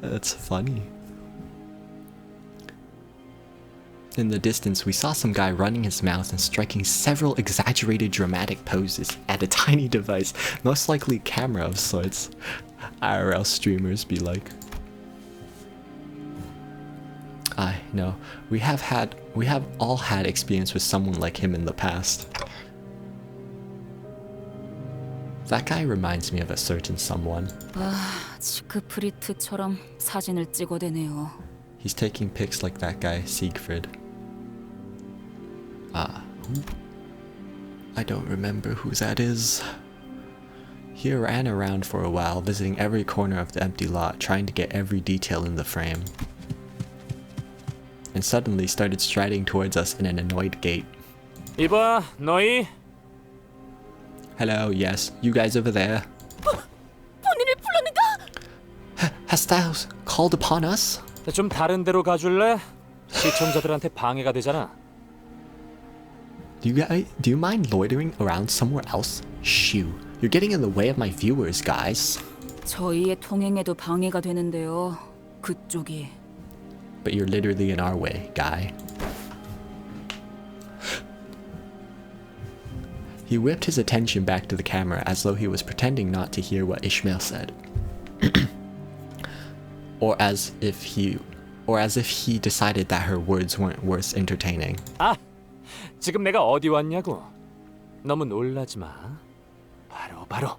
That's funny. In the distance, we saw some guy running his mouth and striking several exaggerated dramatic poses at a tiny device, most likely a camera of sorts. IRL streamers be like. I know, we have all had experience with someone like him in the past. That guy reminds me of a certain someone. 지크프리트처럼 사진을 찍어대네요. He's taking pics like that guy, Siegfried. Who? I don't remember who that is. He ran around for a while, visiting every corner of the empty lot, trying to get every detail in the frame. And suddenly started striding towards us in an annoyed gait. 이봐, 너희. Hello, yes, you guys over there. 본인을 불렀는가? Has Styles called upon us? 좀 다른 데로 가줄래? 시청자들한테 방해가 되잖아. Do you mind loitering around somewhere else? Shoo, you're getting in the way of my viewers, guys. 저희의 통행에도 방해가 되는데요. 그쪽이. But you're literally in our way, guy. He whipped his attention back to the camera as though he was pretending not to hear what Ishmael said. or as if he decided that her words weren't worth entertaining. 아, 지금 내가 어디 왔냐고. 너무 놀라지 마. 바로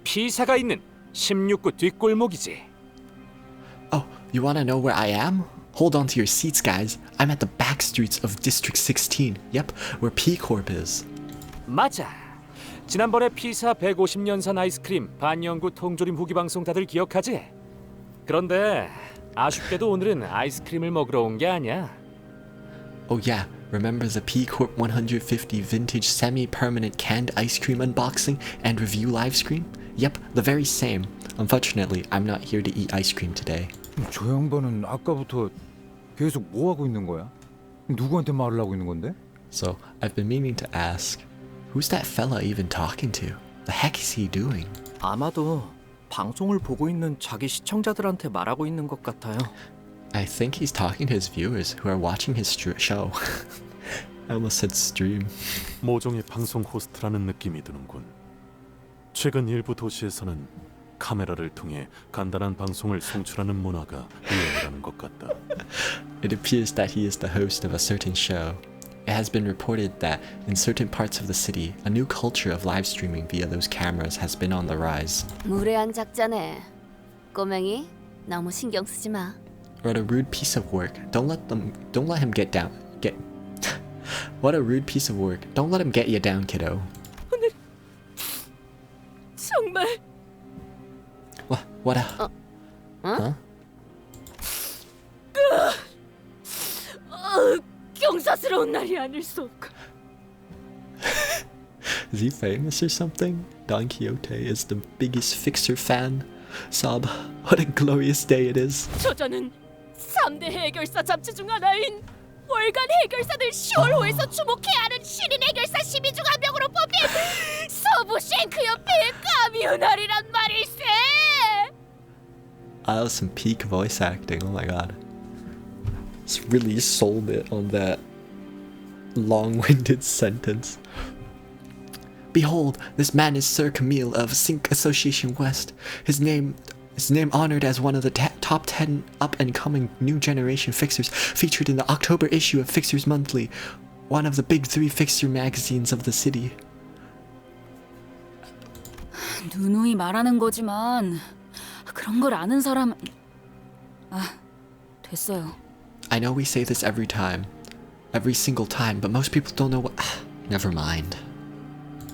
피사가 있는 16구 뒷골목이지. Oh, you wanna know where I am? Hold on to your seats, guys. I'm at the back streets of District 16. Yep, where P Corp is. 맞아. 지난번에 피사 150년산 아이스크림 반영구 통조림 후기 방송 다들 기억하지? 그런데 아쉽게도 오늘은 아이스크림을 먹으러 온 게 아니야. Oh yeah, remember the P Corp 150 vintage semi-permanent canned ice cream unboxing and review live stream? Yep, the very same. Unfortunately, I'm not here to eat ice cream today. 저 양반은 아까부터 계속 뭐 하고 있는 거야? 누구한테 말을 하고 있는 건데? So, I've been meaning to ask, who's that fella even talking to? The heck is he doing? 아마도 방송을 보고 있는 자기 시청자들한테 말하고 있는 것 같아요. I think he's talking to his viewers who are watching his show. I almost said stream. 모종의 방송 호스트라는 느낌이 드는군. 최근 일부 도시에서는 카메라를 통해 간단한 방송을 송출하는 문화가 유행이라는 것 같다. It appears that he is the host of a certain show. It has been reported that in certain parts of the city, a new culture of live streaming via those cameras has been on the rise. 무례한 작자네. 꼬맹이, 너무 신경 쓰지 마. What a rude piece of work. Don't let him get down. What a rude piece of work. Don't let him get you down, kiddo. 오늘 정말 What a... Huh? 경사 어려운 날이 아닐 수 없고. Is he famous or something? Don Quixote is the biggest Fixer fan. Sob, what a glorious day it is. 저자는 3대 해결사 잡지 중 하나인 월간 해결사들 10월호에서 주목해야 하는 신인 해결사 12 중 한 명으로 뽑힌 서부 쉔크협회의 까미우날이란 말일세. That was some peak voice acting. Oh my god. It's really sold it on that long-winded sentence. Behold, this man is Sir Camille of Sync Association West. His name honored as one of the top 10 up-and-coming new generation fixers, featured in the October issue of Fixers Monthly, one of the big 3 fixer magazines of the city. 누누이 말하는 거지만 그런 걸 아는 사람... 됐어요. I know we say this every single time, but most people don't know what... Never mind.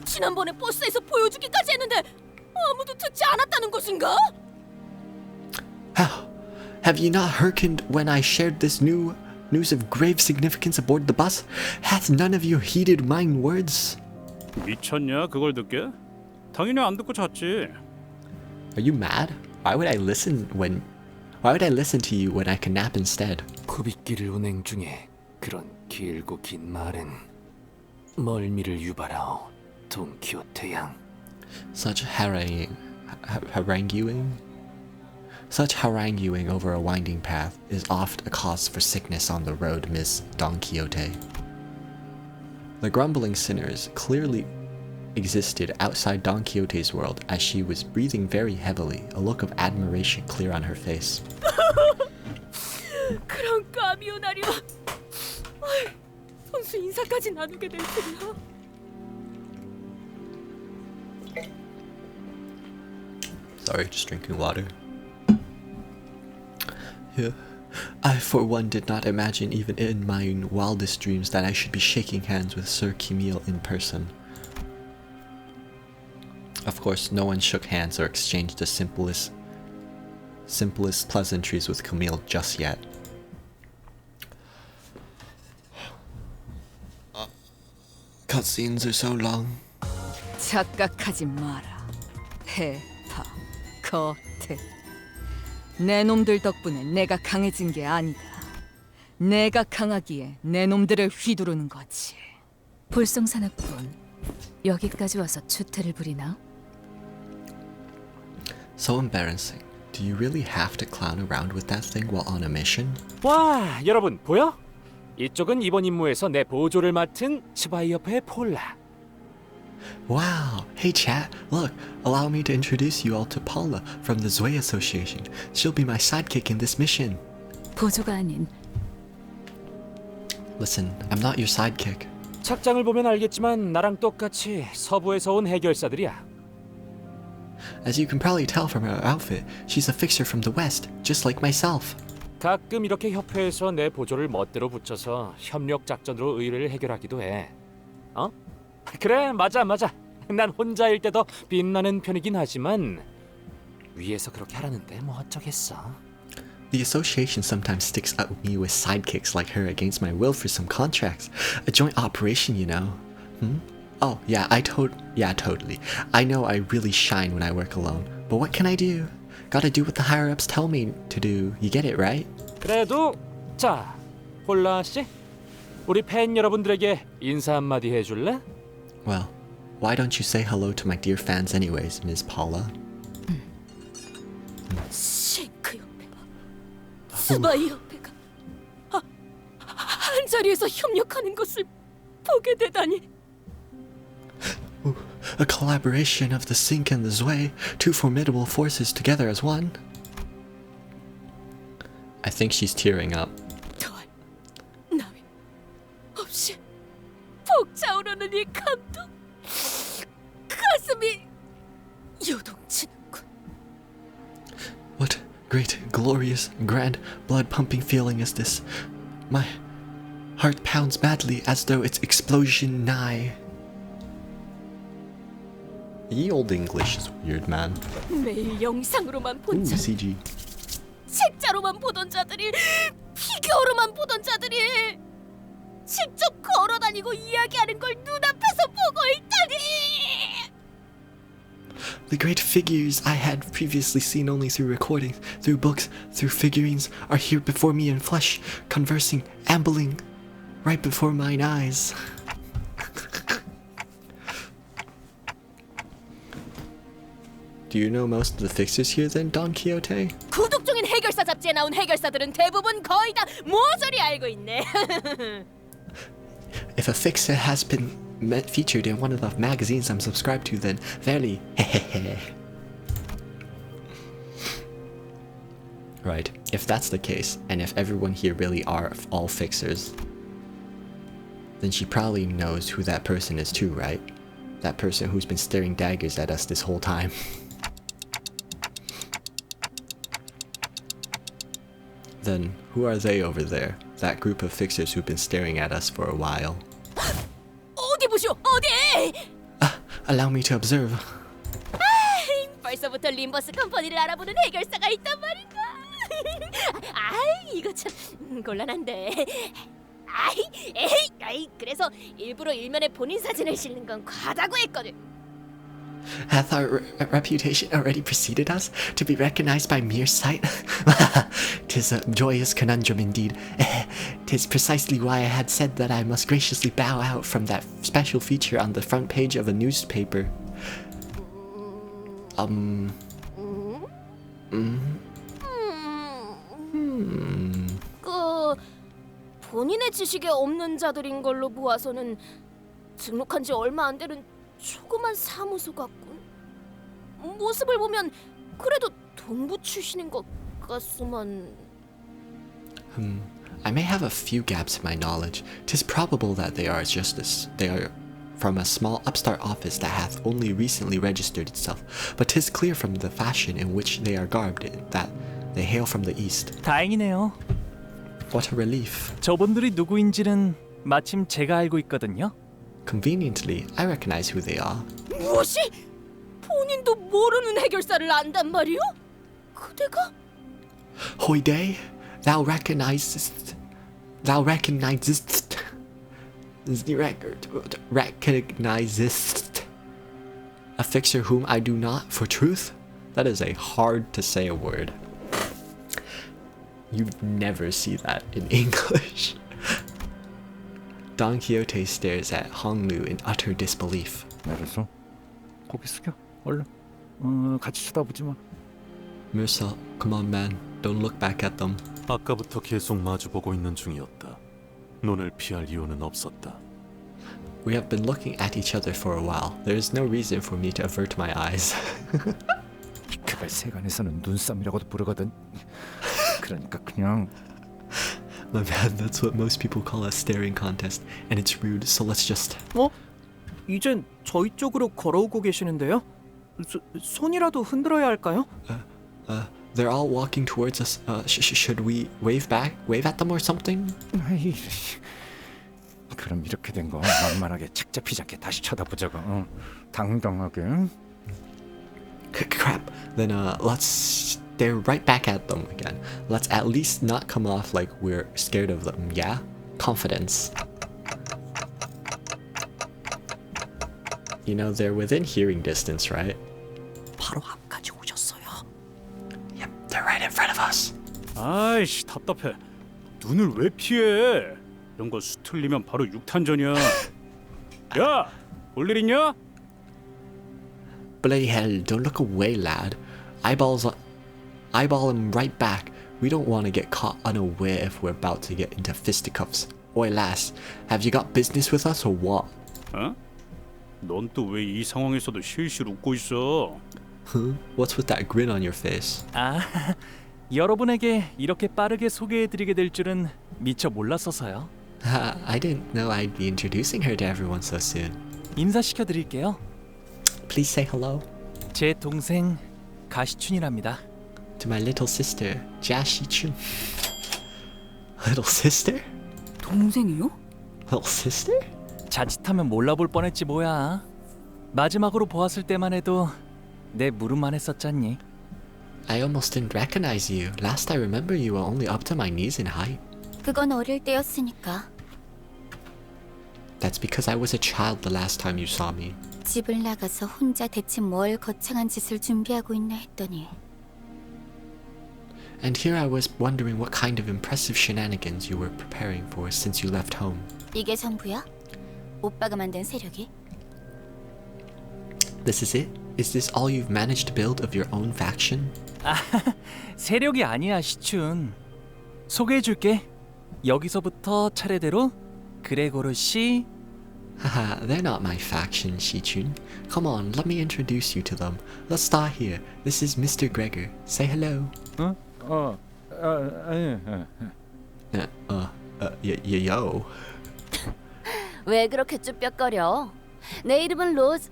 지난번에 버스에서 보여주기까지 했는데 아무도 듣지 않았다는 것인가? How? Have you not hearkened when I shared this news of grave significance aboard the bus? Hath none of you heeded mine words? 미쳤냐 그걸 듣게? 당연히 안 듣고 잤지. Are you mad? Why would I listen to you when I can nap instead? 굽잇길을 운행 중에 그런 길고 긴 말은 멀미를 유발하오, 돈키호테 양. Such haranguing over a winding path is oft a cause for sickness on the road, Miss Don Quixote. The grumbling sinners clearly existed outside Don Quixote's world as she was breathing very heavily, a look of admiration clear on her face. 그런 까미우날이와 선수 인사까지 나누게 될 줄이야. Sorry, just drinking water. Yeah. I for one did not imagine even in my wildest dreams that I should be shaking hands with Sir Camille in person. Of course, no one shook hands or exchanged the simplest pleasantries with Camille just yet. Cutscenes are so long. 착각하지 마라. 해파, 거태. 내 놈들 덕분에 내가 강해진 게 아니다. 내가 강하기에 내 놈들을 휘두르는 거지. 볼성사납군. 여기까지 와서 추태를 부리나? So embarrassing. Do you really have to clown around with that thing while on a mission? 와, 여러분 보여? 이쪽은 이번 임무에서 내 보조를 맡은 스바이 협회의 폴라. Wow! Hey chat, look, allow me to introduce you all to Paula from the Zwei Association. She'll be my sidekick in this mission. 보조가 아닌 Listen, I'm not your sidekick. 착장을 보면 알겠지만 나랑 똑같이 서부에서 온 해결사들이야. As you can probably tell from her outfit, she's a fixer from the West, just like myself. 가끔 이렇게 협회에서 내 보조를 멋대로 붙여서 협력 작전으로 의뢰를 해결하기도 해. 어? 그래, 맞아. 난 혼자일 때도 빛나는 편이긴 하지만 위에서 그렇게 하라는데 뭐 어쩌겠어. The association sometimes sticks out me with sidekicks like her against my will for some contracts. A joint operation, you know. Oh, yeah, totally. I know I really shine when I work alone, but what can I do? Gotta do what the higher-ups tell me to do. You get it, right? 그래도 자, 폴라 씨, 우리 팬 여러분들에게 인사 한마디 해줄래? Well, why don't you say hello to my dear fans anyways, Ms. Paula? 쉔크 협회가 스바이 협회가 한 자리에서 협력하는 것을 보게 되다니. A collaboration of the Sync and the Zwei, 2 formidable forces together as one. I think she's tearing up. 더할 나위 없이 벅차오르는 이 감동, 가슴이 요동치는군. What great, glorious, grand, blood-pumping feeling is this? My heart pounds madly as though its explosion nigh. Ye old English is weird, man. 매일 영상으로만 본 Ooh, 자, CG. 책자로만 보던 자들이, 피규어로만 보던 자들이 직접 걸어다니고 이야기하는 걸 눈앞에서 보고 있다니! The great figures I had previously seen only through recordings, through books, through figurines, are here before me in flesh, conversing, ambling, right before mine eyes. Do you know most of the fixers here then, Don Quixote? 구독 중인 해결사 잡지에 나온 해결사들은 대부분 거의 다 모조리 알고 있네. If a fixer has been featured in one of the magazines I'm subscribed to, then verily, Right, if that's the case, and if everyone here really are all fixers, then she probably knows who that person is too, right? That person who's been staring daggers at us this whole time. Then, who are they over there? That group of fixers who've been staring at us for a while. 어디 보시오, 어디! Allow me to observe. 벌써부터 림버스 컴퍼니를 알아보는 해결사가 있단 말인가? 아이, 이거 참 곤란한데. 그래서 일부러 일면에 본인 사진을 실는 건 과다고 했거든. Hath our reputation already preceded us to be recognized by mere sight? 'Tis a joyous conundrum indeed. 'Tis precisely why I had said that I must graciously bow out from that special feature on the front page of a newspaper. 그 본인의 지식에 없는 자들인 걸로 보아서는 등록한 지 얼마 안 되는 조그만 사무소 같군. 모습을 보면 그래도 동부 출신인 것 같소만. I may have a few gaps in my knowledge. 'Tis probable that they are from a small upstart office that hath only recently registered itself, but 'tis clear from the fashion in which they are garbed that they hail from the east. 다행이네요. What a relief. 저분들이 누구인지는 마침 제가 알고 있거든요. Conveniently, I recognize who they are. 무엇이? 본인도 모르는 해결사를 안단 말이오? 그대가? Hoiday, thou recognizest a fixer whom I do not, for truth? That is a hard to say a word. You never see that in English. Don Quixote stares at Honglu in utter disbelief. 알았어. 고개 숙여. 얼른. 같이 쳐다보지 마. Mirsa, come on man, don't look back at them. 아까부터 계속 마주보고 있는 중이었다. 눈을 피할 이유는 없었다. We have been looking at each other for a while. There is no reason for me to avert my eyes. 그걸 세간에서는 눈싸움이라고도 부르거든. 그러니까 그냥. My man, that's what most people call a staring contest, and it's rude, so let's just... 이젠 저희 쪽으로 걸어오고 계시는데요? 손이라도 흔들어야 할까요? They're all walking towards us. Should we wave back? Wave at them or something? 그럼 이렇게 된 거 만만하게 책 잡히지 않게 다시 쳐다보자고. 당당하게. Crap. Then let's stare right back at them again. Let's at least not come off like we're scared of them, yeah? Confidence. You know, they're within hearing distance, right? 바로 앞까지 오셨어요. Yep, they're right in front of us. 아이씨 답답해. 눈을 왜 피해? 이런 거 수틀리면 바로 육탄전이야. 야, 볼 일 있냐? Bloody hell, don't look away, lad. Eyeball him right back. We don't want to get caught unaware if we're about to get into fisticuffs. Oi, lass, have you got business with us or what? 어? 넌 또 왜 이 상황에서도 실실 웃고 있어? Huh? What's with that grin on your face? 여러분에게 이렇게 빠르게 소개해드리게 될 줄은 미처 몰랐어서요. I didn't know I'd be introducing her to everyone so soon. 인사시켜드릴게요. Please say hello. 제 동생 가시춘이랍니다. To my little sister, Jashichun. Little sister? 동생이요? Little sister? 자칫하면 몰라볼 뻔했지 뭐야. 마지막으로 보았을 때만 해도 내 무릎만 했었잖니. I almost didn't recognize you. Last I remember you were only up to my knees in height. 그건 어릴 때였으니까. That's because I was a child the last time you saw me. 집을 나가서 혼자 대체 뭘 거창한 짓을 준비하고 있나 했더니 And here I was wondering what kind of impressive shenanigans you were preparing for since you left home. 이게 전부야? 오빠가 만든 세력이? This is it? Is this all you've managed to build of your own faction? 아, 세력이 아니야, 시춘. 소개해줄게. 여기서부터 차례대로 그레고르 씨. Haha, they're not my faction, Shichun. Come on, let me introduce you to them. Let's start here. This is Mr. Gregor. Say hello. Yo. 왜 그렇게 쭈뼛거려? 내 이름은 로즈.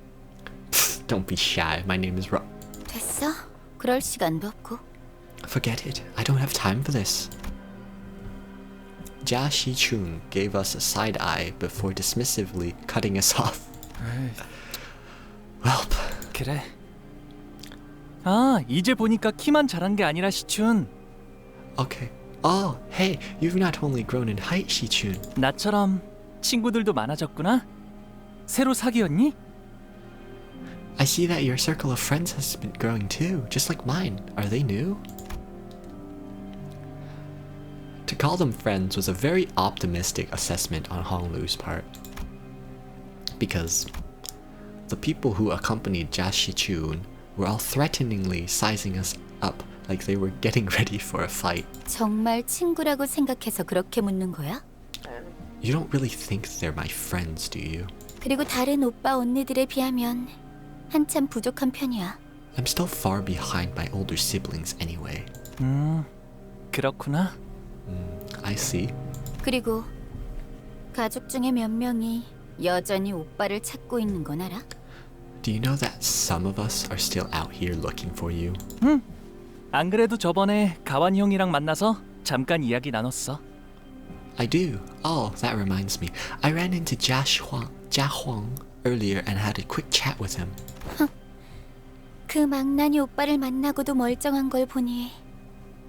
Don't be shy. My name is 됐어? 그럴 시간도 없고. Forget it. I don't have time for this. Jia Shichun gave us a side eye before dismissively cutting us off. Welp. 그래. 아, 이제 보니까 키만 자란 게 아니라 시춘. Okay. Oh, hey, you've not only grown in height, Shichun. 나처럼 친구들도 많아졌구나. 새로 사귀었니? I see that your circle of friends has been growing too, just like mine. Are they new? To call them friends was a very optimistic assessment on Honglu's part. Because the people who accompanied Jia Shichun were all threateningly sizing us up like they were getting ready for a fight. 정말 친구라고 생각해서 그렇게 묻는 거야? You don't really think they're my friends, do you? 그리고 다른 오빠 언니들에 비하면 한참 부족한 편이야. I'm still far behind my older siblings anyway. 그렇구나. I see. 그리고 가족 중에 몇 명이 여전히 오빠를 찾고 있는 건 알아? Do you know that some of us are still out here looking for you? 안 그래도 저번에 가완 형이랑 만나서 잠깐 이야기 나눴어. I do. Oh, that reminds me. I ran into Jia Huang earlier and had a quick chat with him. 그 망나니 오빠를 만나고도 멀쩡한 걸 보니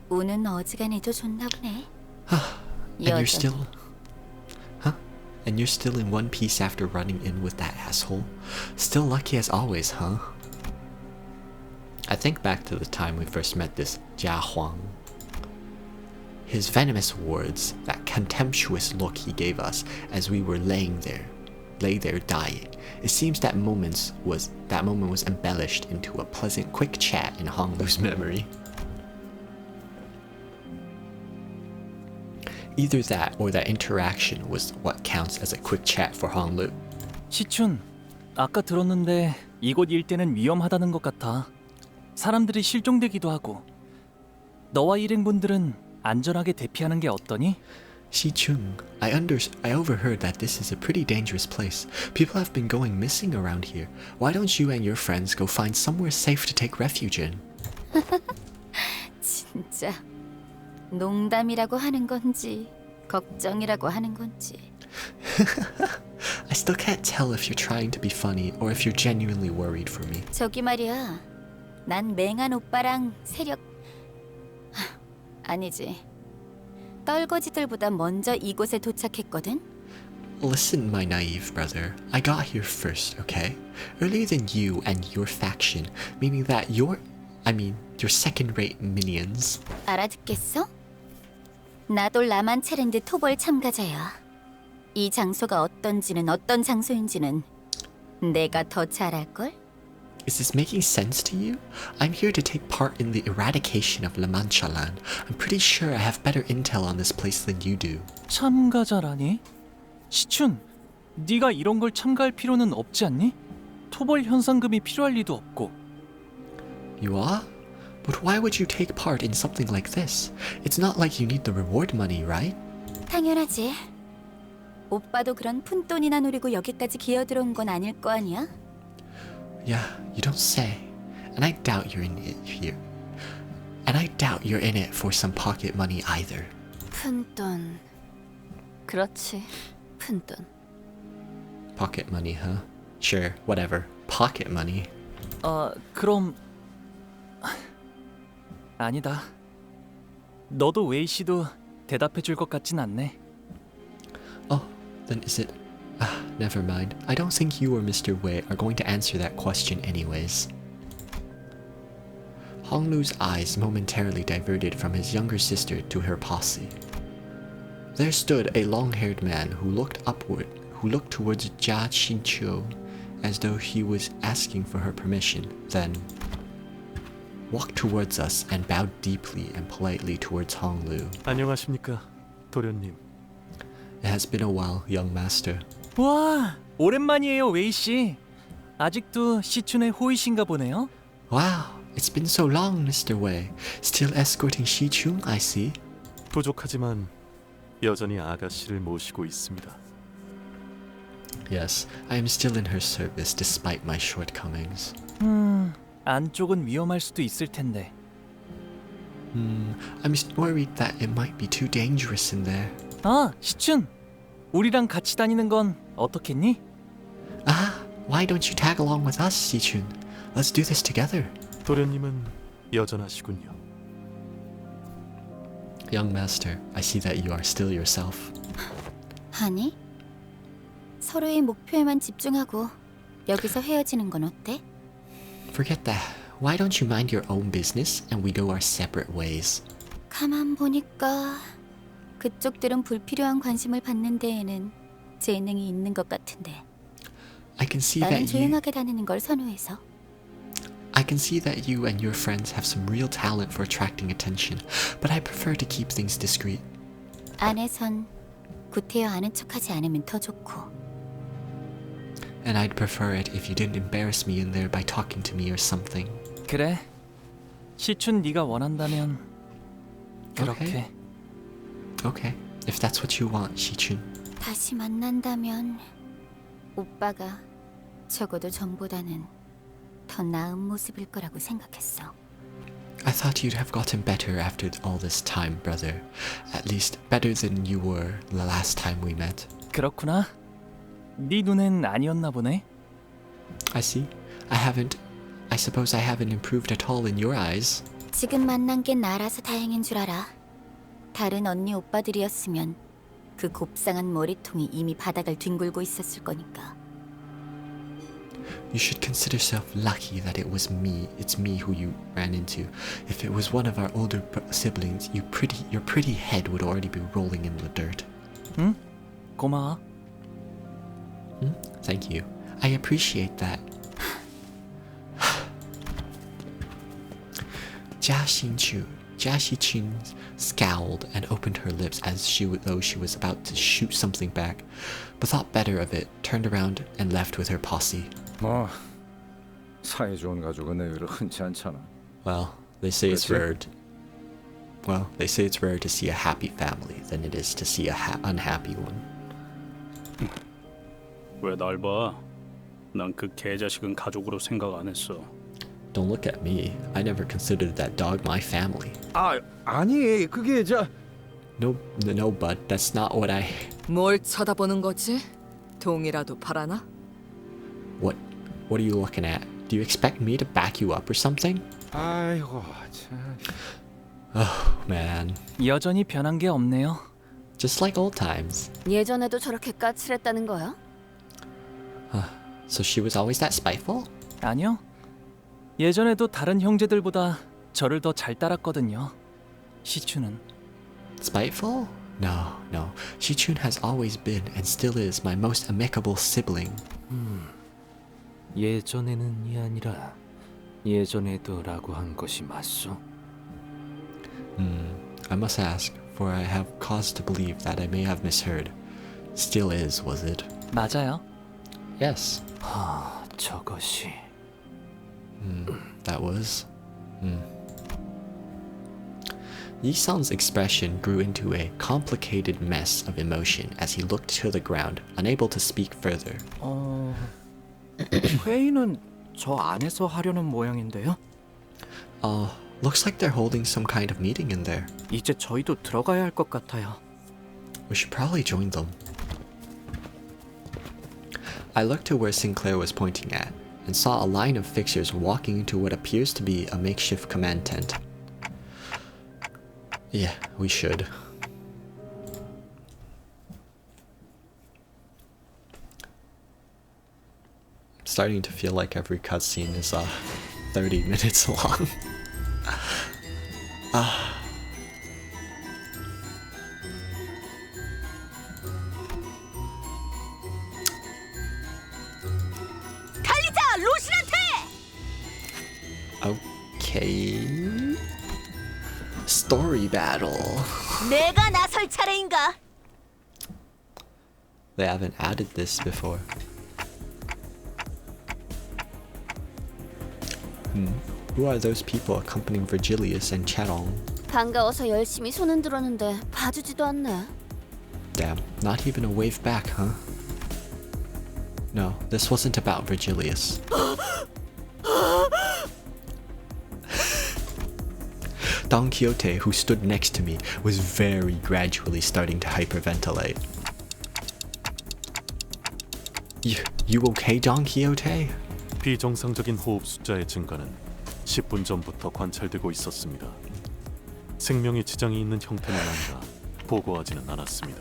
우는 어지간해도 좋나 보네. And you're still... Huh? And you're still in one piece after running in with that asshole? Still lucky as always, huh? I think back to the time we first met this Jia Huang. His venomous words, that contemptuous look he gave us as we were lay there dying. It seems that moment was embellished into a pleasant quick chat in Honglu's memory. Either that or that interaction was what counts as a quick chat for Honglu. 시춘, 아까 들었는데 이곳 일대는 위험하다는 것 같아. 사람들이 실종되기도 하고. 너와 일행분들은 안전하게 대피하는 게 어떠니? Shichun, I overheard that this is a pretty dangerous place. People have been going missing around here. Why don't you and your friends go find somewhere safe to take refuge in? 진짜 농담이라고 하는 건지 걱정이라고 하는 건지. I still can't tell if you're trying to be funny or if you're genuinely worried for me. 저기 말이야. 난 맹한 오빠랑 세력 아니지. 떨거지들보다 먼저 이곳에 도착했거든. Listen, my naive brother. I got here first, okay? Earlier than you and your faction, meaning that your second-rate minions. 알아듣겠어? 나도 라만체랜드 토벌 참가자야. 이 장소가 어떤지는 어떤 장소인지는 내가 더 잘 알걸? Is this making sense to you? I'm here to take part in the eradication of La Mancha land. I'm pretty sure I have better intel on this place than you do. 참가자라니? 시춘, 네가 이런 걸 참가할 필요는 없지 않니? 토벌 현상금이 필요할 리도 없고. You are? But why would you take part in something like this? It's not like you need the reward money, right? 당연하지. 오빠도 그런 푼돈이나 노리고 여기까지 기어들어온 건 아닐 거 아니야? Yeah, you don't say. And I doubt you're in it here. And I doubt you're in it for some pocket money either. 푼돈. 그렇지. 푼돈. Pocket money, huh? Sure, whatever. Pocket money. 그럼 아니다. 너도 웨이 씨도 대답해 줄 것 같진 않네. Oh, then is it Never mind. I don't think you or Mr. Wei are going to answer that question anyways. Honglu's eyes momentarily diverted from his younger sister to her posse. There stood a long-haired man who looked towards Jia Qinqiu as though he was asking for her permission, then walked towards us and bowed deeply and politely towards Honglu. 안녕하십니까, 도련님. It has been a while, young master. 와, 오랜만이에요, 웨이 씨. 아직도 시춘의 호이신가 보네요. Wow, it's been so long, Mr. Wei. Still escorting Shi-chun, I see. 부족하지만 여전히 아가씨를 모시고 있습니다. Yes, I am still in her service despite my shortcomings. 안쪽은 위험할 수도 있을 텐데. I'm worried that it might be too dangerous in there. 아, 시춘. 우리랑 같이 다니는 건 어떻겠니? Why don't you tag along with us, Shi-chun? Let's do this together. 도련님은 여전하시군요. Young master, I see that you are still yourself. 아니, 서로의 목표에만 집중하고 여기서 헤어지는 건 어때? Forget that. Why don't you mind your own business and we go our separate ways? 가만 보니까 그쪽들은 불필요한 관심을 받는 데에는 재능이 있는 것 같은데. I can see 나는 that 조용하게 다니는 걸 선호해서. I can see that you and your friends have some real talent for attracting attention, but I prefer to keep things discreet. 안에선 구태여 아는 척하지 않으면 더 좋고. And I'd prefer it if you didn't embarrass me in there by talking to me or something. 그래. 시춘 네가 원한다면 그렇게. Okay, if that's what you want, Shi-chun. 다시 만난다면 오빠가 적어도 전보다는 더 나은 모습일 거라고 생각했어. I thought you'd have gotten better after all this time, brother. At least better than you were the last time we met. 그렇구나. 네 눈엔 아니었나 보네. I see. I suppose I haven't improved at all in your eyes. 지금 만난 게 나라서 다행인 줄 알아. 다른 언니 오빠들이었으면 그 곱상한 머리통이 이미 바닥을 뒹굴고 있었을 거니까. You should consider yourself lucky that it's me who you ran into. If it was one of our older siblings, your pretty head would already be rolling in the dirt. 응? 고마워. Thank you. I appreciate that. Jia Shi-chun scowled and opened her lips as though she was about to shoot something back, but thought better of it, turned around and left with her posse. 뭐 사이 좋은 가족은 의외로 흔치 않잖아. Well, they say it's 그렇지? rare to see a happy family than it is to see a unhappy one. 왜 날 봐? 난 그 개자식은 가족으로 생각 안 했어. Don't look at me. I never considered that dog my family. 아니 그게 No, bud. That's not what I... 뭘 쳐다보는 거지? 동이라도 바라나? What are you looking at? Do you expect me to back you up or something? 아이고 참. Oh, man. 여전히 변한 게 없네요. Just like old times. 예전에도 저렇게 까칠했다는 거야? So she was always that spiteful? 아니요. 예전에도 다른 형제들보다 저를 더 잘 따랐거든요. 시추는. Spiteful? No. Shi-chun has always been and still is my most amicable sibling. 예전에는이 아니라 예전에도라고 한 것이 맞소? I must ask, for I have cause to believe that I may have misheard. Still is, was it? 맞아요. Yes. 저것이... That was... Yi-san's expression grew into a complicated mess of emotion as he looked to the ground, unable to speak further. 회의는 저 안에서 하려는 모양인데요. Looks like they're holding some kind of meeting in there. 이제 저희도 들어가야 할 것 같아요. We should probably join them. I looked to where Sinclair was pointing at, and saw a line of fixers walking into what appears to be a makeshift command tent. Yeah, we should. starting to feel like every cutscene is 30 minutes long. 달리자, 로신한테! Okay. Story battle. 내가 나설 차례인가? They haven't added this before. Who are those people accompanying Virgilius and Charon? 반가워서 열심히 손 흔들었는데 봐주지도 않네. Damn, not even a wave back, huh? No, this wasn't about Virgilius. Don Quixote, who stood next to me, was very gradually starting to hyperventilate. You okay, Don Quixote? 비정상적인 호흡 숫자의 증가는 10분 전부터 관찰되고 있었습니다. 생명에 지장이 있는 형태는 아니라 보고하지는 않았습니다.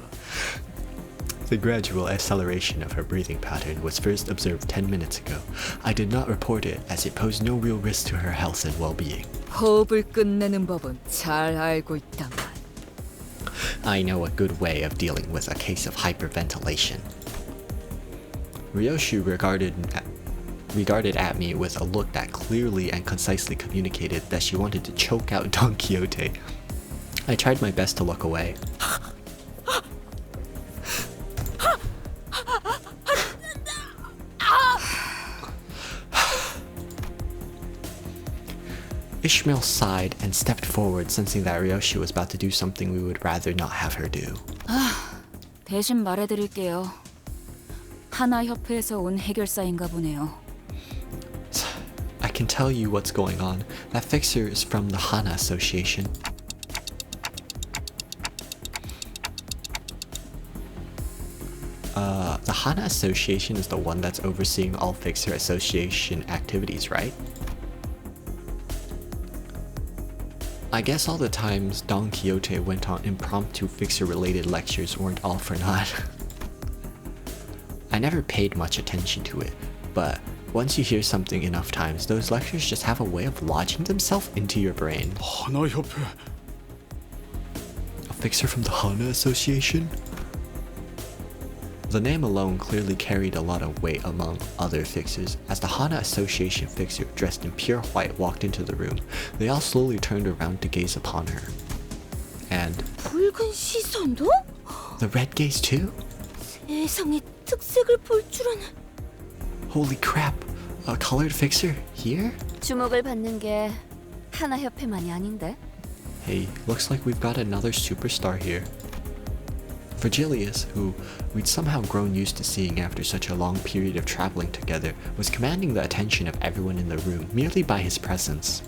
The gradual acceleration of her breathing pattern was first observed 10 minutes ago. I did not report it as it posed no real risk to her health and well-being. 호흡을 끝내는 법은 잘 알고 있다만. I know a good way of dealing with a case of hyperventilation. Ryoshu regarded at me with a look that clearly and concisely communicated that she wanted to choke out Don Quixote. I tried my best to look away. Ishmael sighed and stepped forward, sensing that Ryoshu was about to do something we would rather not have her do. 대신 말해드릴게요. 하나 협회에서 온 해결사인가 보네요. I can tell you what's going on. That fixer is from the Hana Association. The Hana Association is the one that's overseeing all Fixer Association activities, right? I guess all the times Don Quixote went on impromptu Fixer-related lectures weren't all for naught. I never paid much attention to it, but once you hear something enough times, those lectures just have a way of lodging themselves into your brain. 하나 협회. A Fixer from the Hana Association? The name alone clearly carried a lot of weight among other Fixers. As the Hana Association Fixer dressed in pure white walked into the room, they all slowly turned around to gaze upon her. And 붉은 시선도? the red gaze too? 세상에 특색을 볼 줄은. Holy crap, a colored Fixer here? 주목을 받는 게 하나 협회만이 아닌데. Hey, looks like we've got another superstar here. Virgilius, who we'd somehow grown used to seeing after such a long period of traveling together, was commanding the attention of everyone in the room merely by his presence.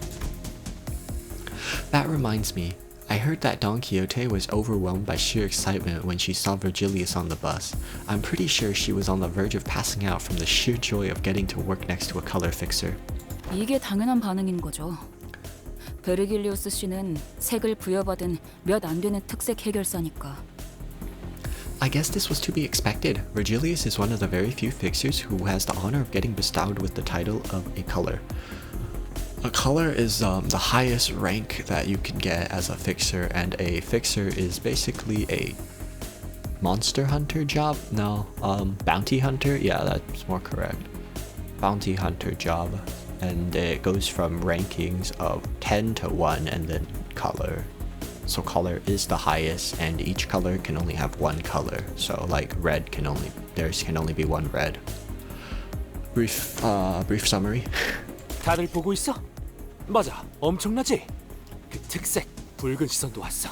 That reminds me, I heard that Don Quixote was overwhelmed by sheer excitement when she saw Virgilius on the bus. I'm pretty sure she was on the verge of passing out from the sheer joy of getting to work next to a color fixer. 이게 당연한 반응인 거죠. 베르길리우스 씨는 색을 부여받은 몇 안 되는 특색 해결사니까. I guess this was to be expected. Virgilius is one of the very few fixers who has the honor of getting bestowed with the title of a color. A color is the highest rank that you can get as a fixer, and a fixer is basically a monster hunter job? No, bounty hunter? Yeah, that's more correct. Bounty hunter job. And it goes from rankings of 10 to 1 and then color. So color is the highest, and each color can only have one color. So like red can only be one red. Brief summary. 다들 보고 있어? 맞아, 엄청나지? 그 특색, 붉은 시선도 왔어.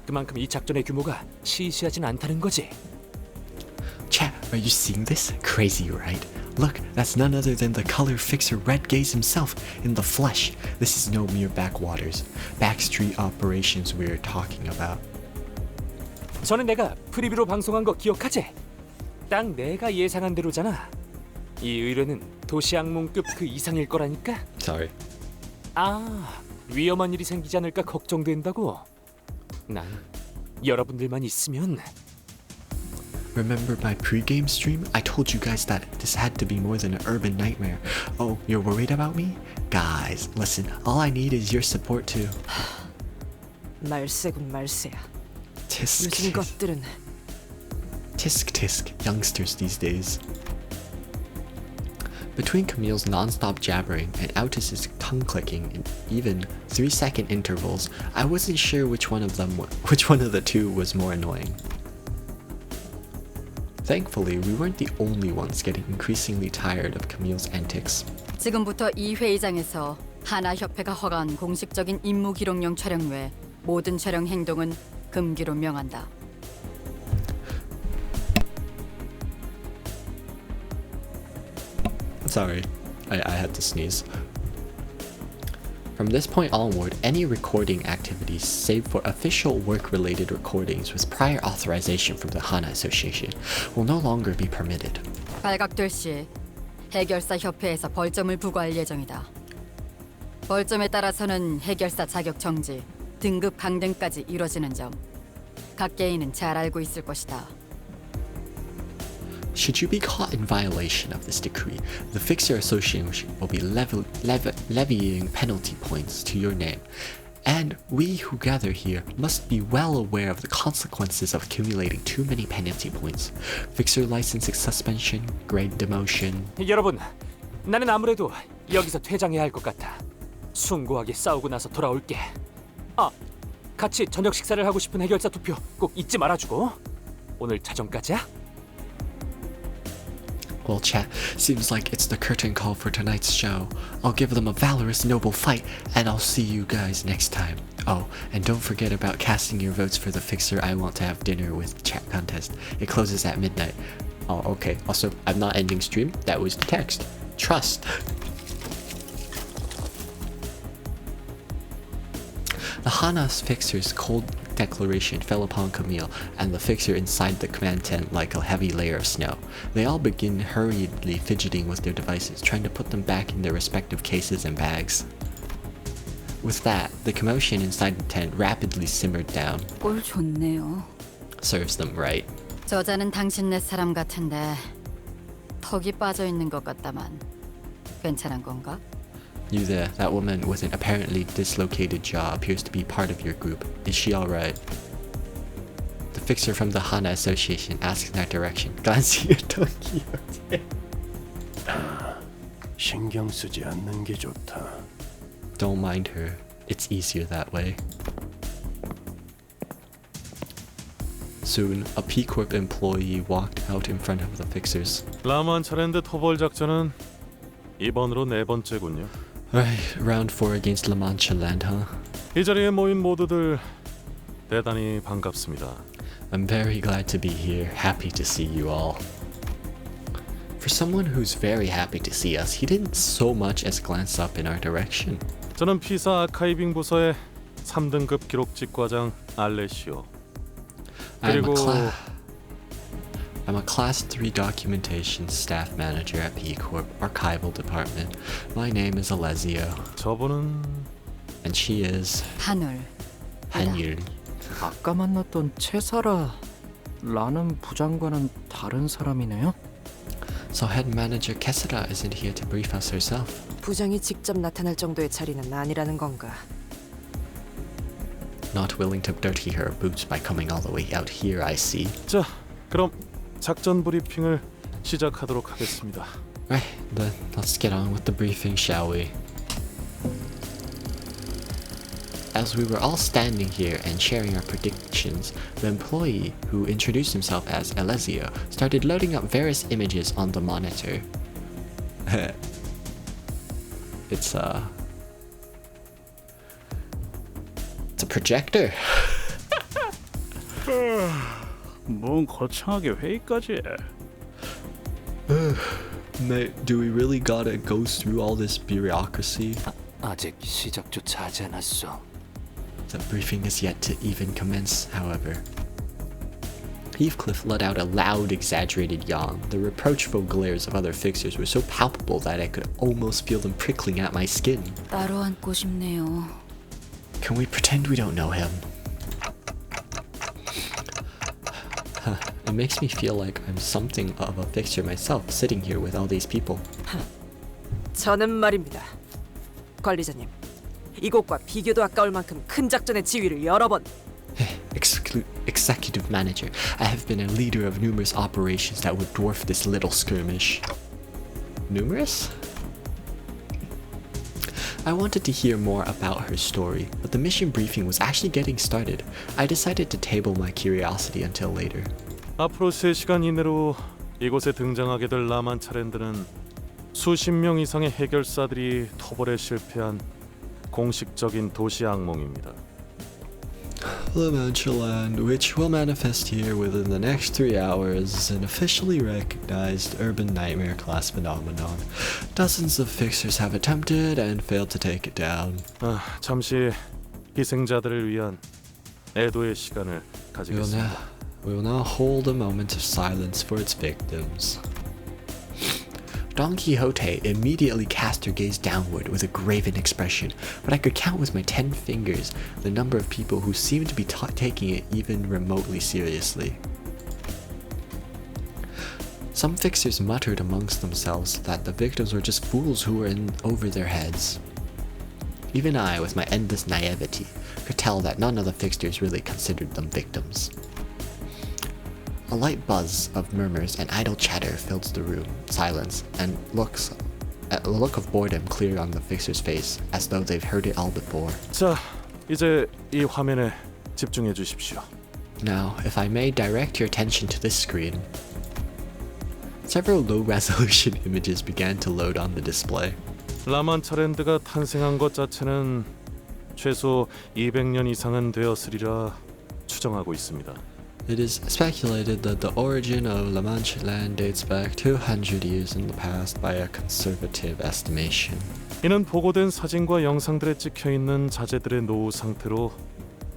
그만큼 이 작전의 규모가 시시하진 않다는 거지. Chat, are you seeing this? Crazy, right? Look, that's none other than the color fixer Red Gaze himself, in the flesh. This is no mere backwaters, backstreet operations we're talking about. 전에 내가 프리뷰로 방송한 거 기억하지? 딱 내가 예상한 대로잖아. 이 의뢰는 도시 악몽급 그 이상일 거라니까. Sorry. 아, 위험한 일이 생기지 않을까 걱정된다고. 난 여러분들만 있으면. Remember my pre-game stream? I told you guys that this had to be more than an urban nightmare. Oh, you're worried about me? Guys, listen, all I need is your support too. 말세군 말세야. 요즘 Tisk. 것들은 Tisk, youngsters these days. Between Camille's non-stop jabbering and Altus's tongue-clicking in even 3-second intervals, I wasn't sure which one of the two was more annoying. Thankfully, we weren't the only ones getting increasingly tired of Camille's antics. 지금부터 이 회의장에서 하나협회가 허가한 공식적인 임무 기록용 촬영 외 모든 촬영 행동은 금기로 명한다. Sorry, I had to sneeze. From this point onward, any recording activities, save for official work-related recordings with prior authorization from the Hana Association, will no longer be permitted. 발각될 시 해결사 협회에서 벌점을 부과할 예정이다. 벌점에 따라서는 해결사 자격 정지, 등급 강등까지 이뤄지는 점, 각 개인은 잘 알고 있을 것이다. Should you be caught in violation of this decree, the Fixer Association will be levying penalty points to your name, and we who gather here must be well aware of the consequences of accumulating too many penalty points. Fixer licensing suspension, grade demotion. 여러분, 나는 아무래도 여기서 퇴장해야 할 것 같아. 숭고하게 싸우고 나서 돌아올게. 아, 같이 저녁 식사를 하고 싶은 해결사 투표 꼭 잊지 말아주고. 오늘 자정까지야? Well, chat, seems like it's the curtain call for tonight's show. I'll give them a valorous, noble fight, and I'll see you guys next time. Oh, and don't forget about casting your votes for the Fixer I Want to Have Dinner With chat contest. It closes at midnight. Oh, okay. Also, I'm not ending stream. That was the text. Trust. The Hana's Fixer's cold declaration fell upon Camille and the Fixer inside the command tent like a heavy layer of snow. They all begin hurriedly fidgeting with their devices, trying to put them back in their respective cases and bags. With that, the commotion inside the tent rapidly simmered down. 꼴 좋네요. Serves them right. 저자는 당신네 사람 같은데 턱이 빠져 있는 것 같다만 괜찮은 건가? You there, that woman with an apparently dislocated jaw appears to be part of your group. Is she alright? The Fixer from the Hana Association asks in that direction, glancing at Don Quixote. 신경 쓰지 않는 게 좋다. Don't mind her. It's easier that way. Soon, a P-Corp employee walked out in front of the Fixers. 라만 차례인데 토벌 작전은 이번으로 4번째군요. Right, round 4 against La Mancha Land, huh? 이 자리에 모인 모두들 대단히 반갑습니다. I'm very glad to be here. Happy to see you all. For someone who's very happy to see us, he didn't so much as glance up in our direction. 저는 피사 아카이빙 부서의 3등급 기록직 과장 알레시오. 그리고 I'm a Class 3 Documentation Staff Manager at P-Corp Archival Department. My name is Alessio. 저분은 And she is 한울. 한율. 아까 만났던 채사라라는 부장과는 다른 사람이네요. So Head Manager Kesara isn't here to brief us herself. 부장이 직접 나타날 정도의 자리는 아니라는 건가? Not willing to dirty her boots by coming all the way out here, I see. 자, 그럼 작전 브리핑을 시작하도록 하겠습니다. Right, then let's get on with the briefing, shall we? As we were all standing here and sharing our predictions, the employee, who introduced himself as Alessio, started loading up various images on the monitor. It's a projector. 뭔 거창하게 회의까지 해. Mate, do we really gotta go through all this bureaucracy? 아직 시작조차 하지 않았어. The briefing is yet to even commence, however. Heathcliff let out a loud, exaggerated yawn. The reproachful glares of other fixers were so palpable that I could almost feel them prickling at my skin. 따로 앉고 싶네요. Can we pretend we don't know him? It makes me feel like I'm something of a fixture myself, sitting here with all these people. 저는 말입니다. 관리자님, 이곳과 비교도 아까울 만큼 큰 작전의 지휘를 여러 번. Executive manager, I have been a leader of numerous operations that would dwarf this little skirmish. Numerous? I wanted to hear more about her story, but the mission briefing was actually getting started. I decided to table my curiosity until later. 앞으로 3시간 이내로 이곳에 등장하게 될 라만 차랜드는 수십 명 이상의 해결사들이 토벌에 실패한 공식적인 도시 악몽입니다. Lamanchaland, which will manifest here within the next 3 hours, is an officially recognized urban nightmare class phenomenon. Dozens of fixers have attempted and failed to take it down. 잠시 희생자들을 위한 애도의 시간을 가지겠습니다. We will now hold a moment of silence for its victims. Don Quixote immediately cast her gaze downward with a graven expression, but I could count with my 10 fingers the number of people who seemed to be taking it even remotely seriously. Some fixers muttered amongst themselves that the victims were just fools who were in over their heads. Even I, with my endless naivety, could tell that none of the fixers really considered them victims. A light buzz of murmurs and idle chatter fills the room, silence, and a look of boredom cleared on the fixer's face, as though they've heard it all before. 자, 이제 이 화면에 집중해 주십시오. Now, if I may direct your attention to this screen. Several low-resolution images began to load on the display. 라만 차랜드가 탄생한 것 자체는 최소 200년 이상은 되었으리라 추정하고 있습니다. It is speculated that the origin of La Mancha land dates back 200 years in the past by a conservative estimation. 이는 보고된 사진과 영상들에 찍혀 있는 자재들의 노후 상태로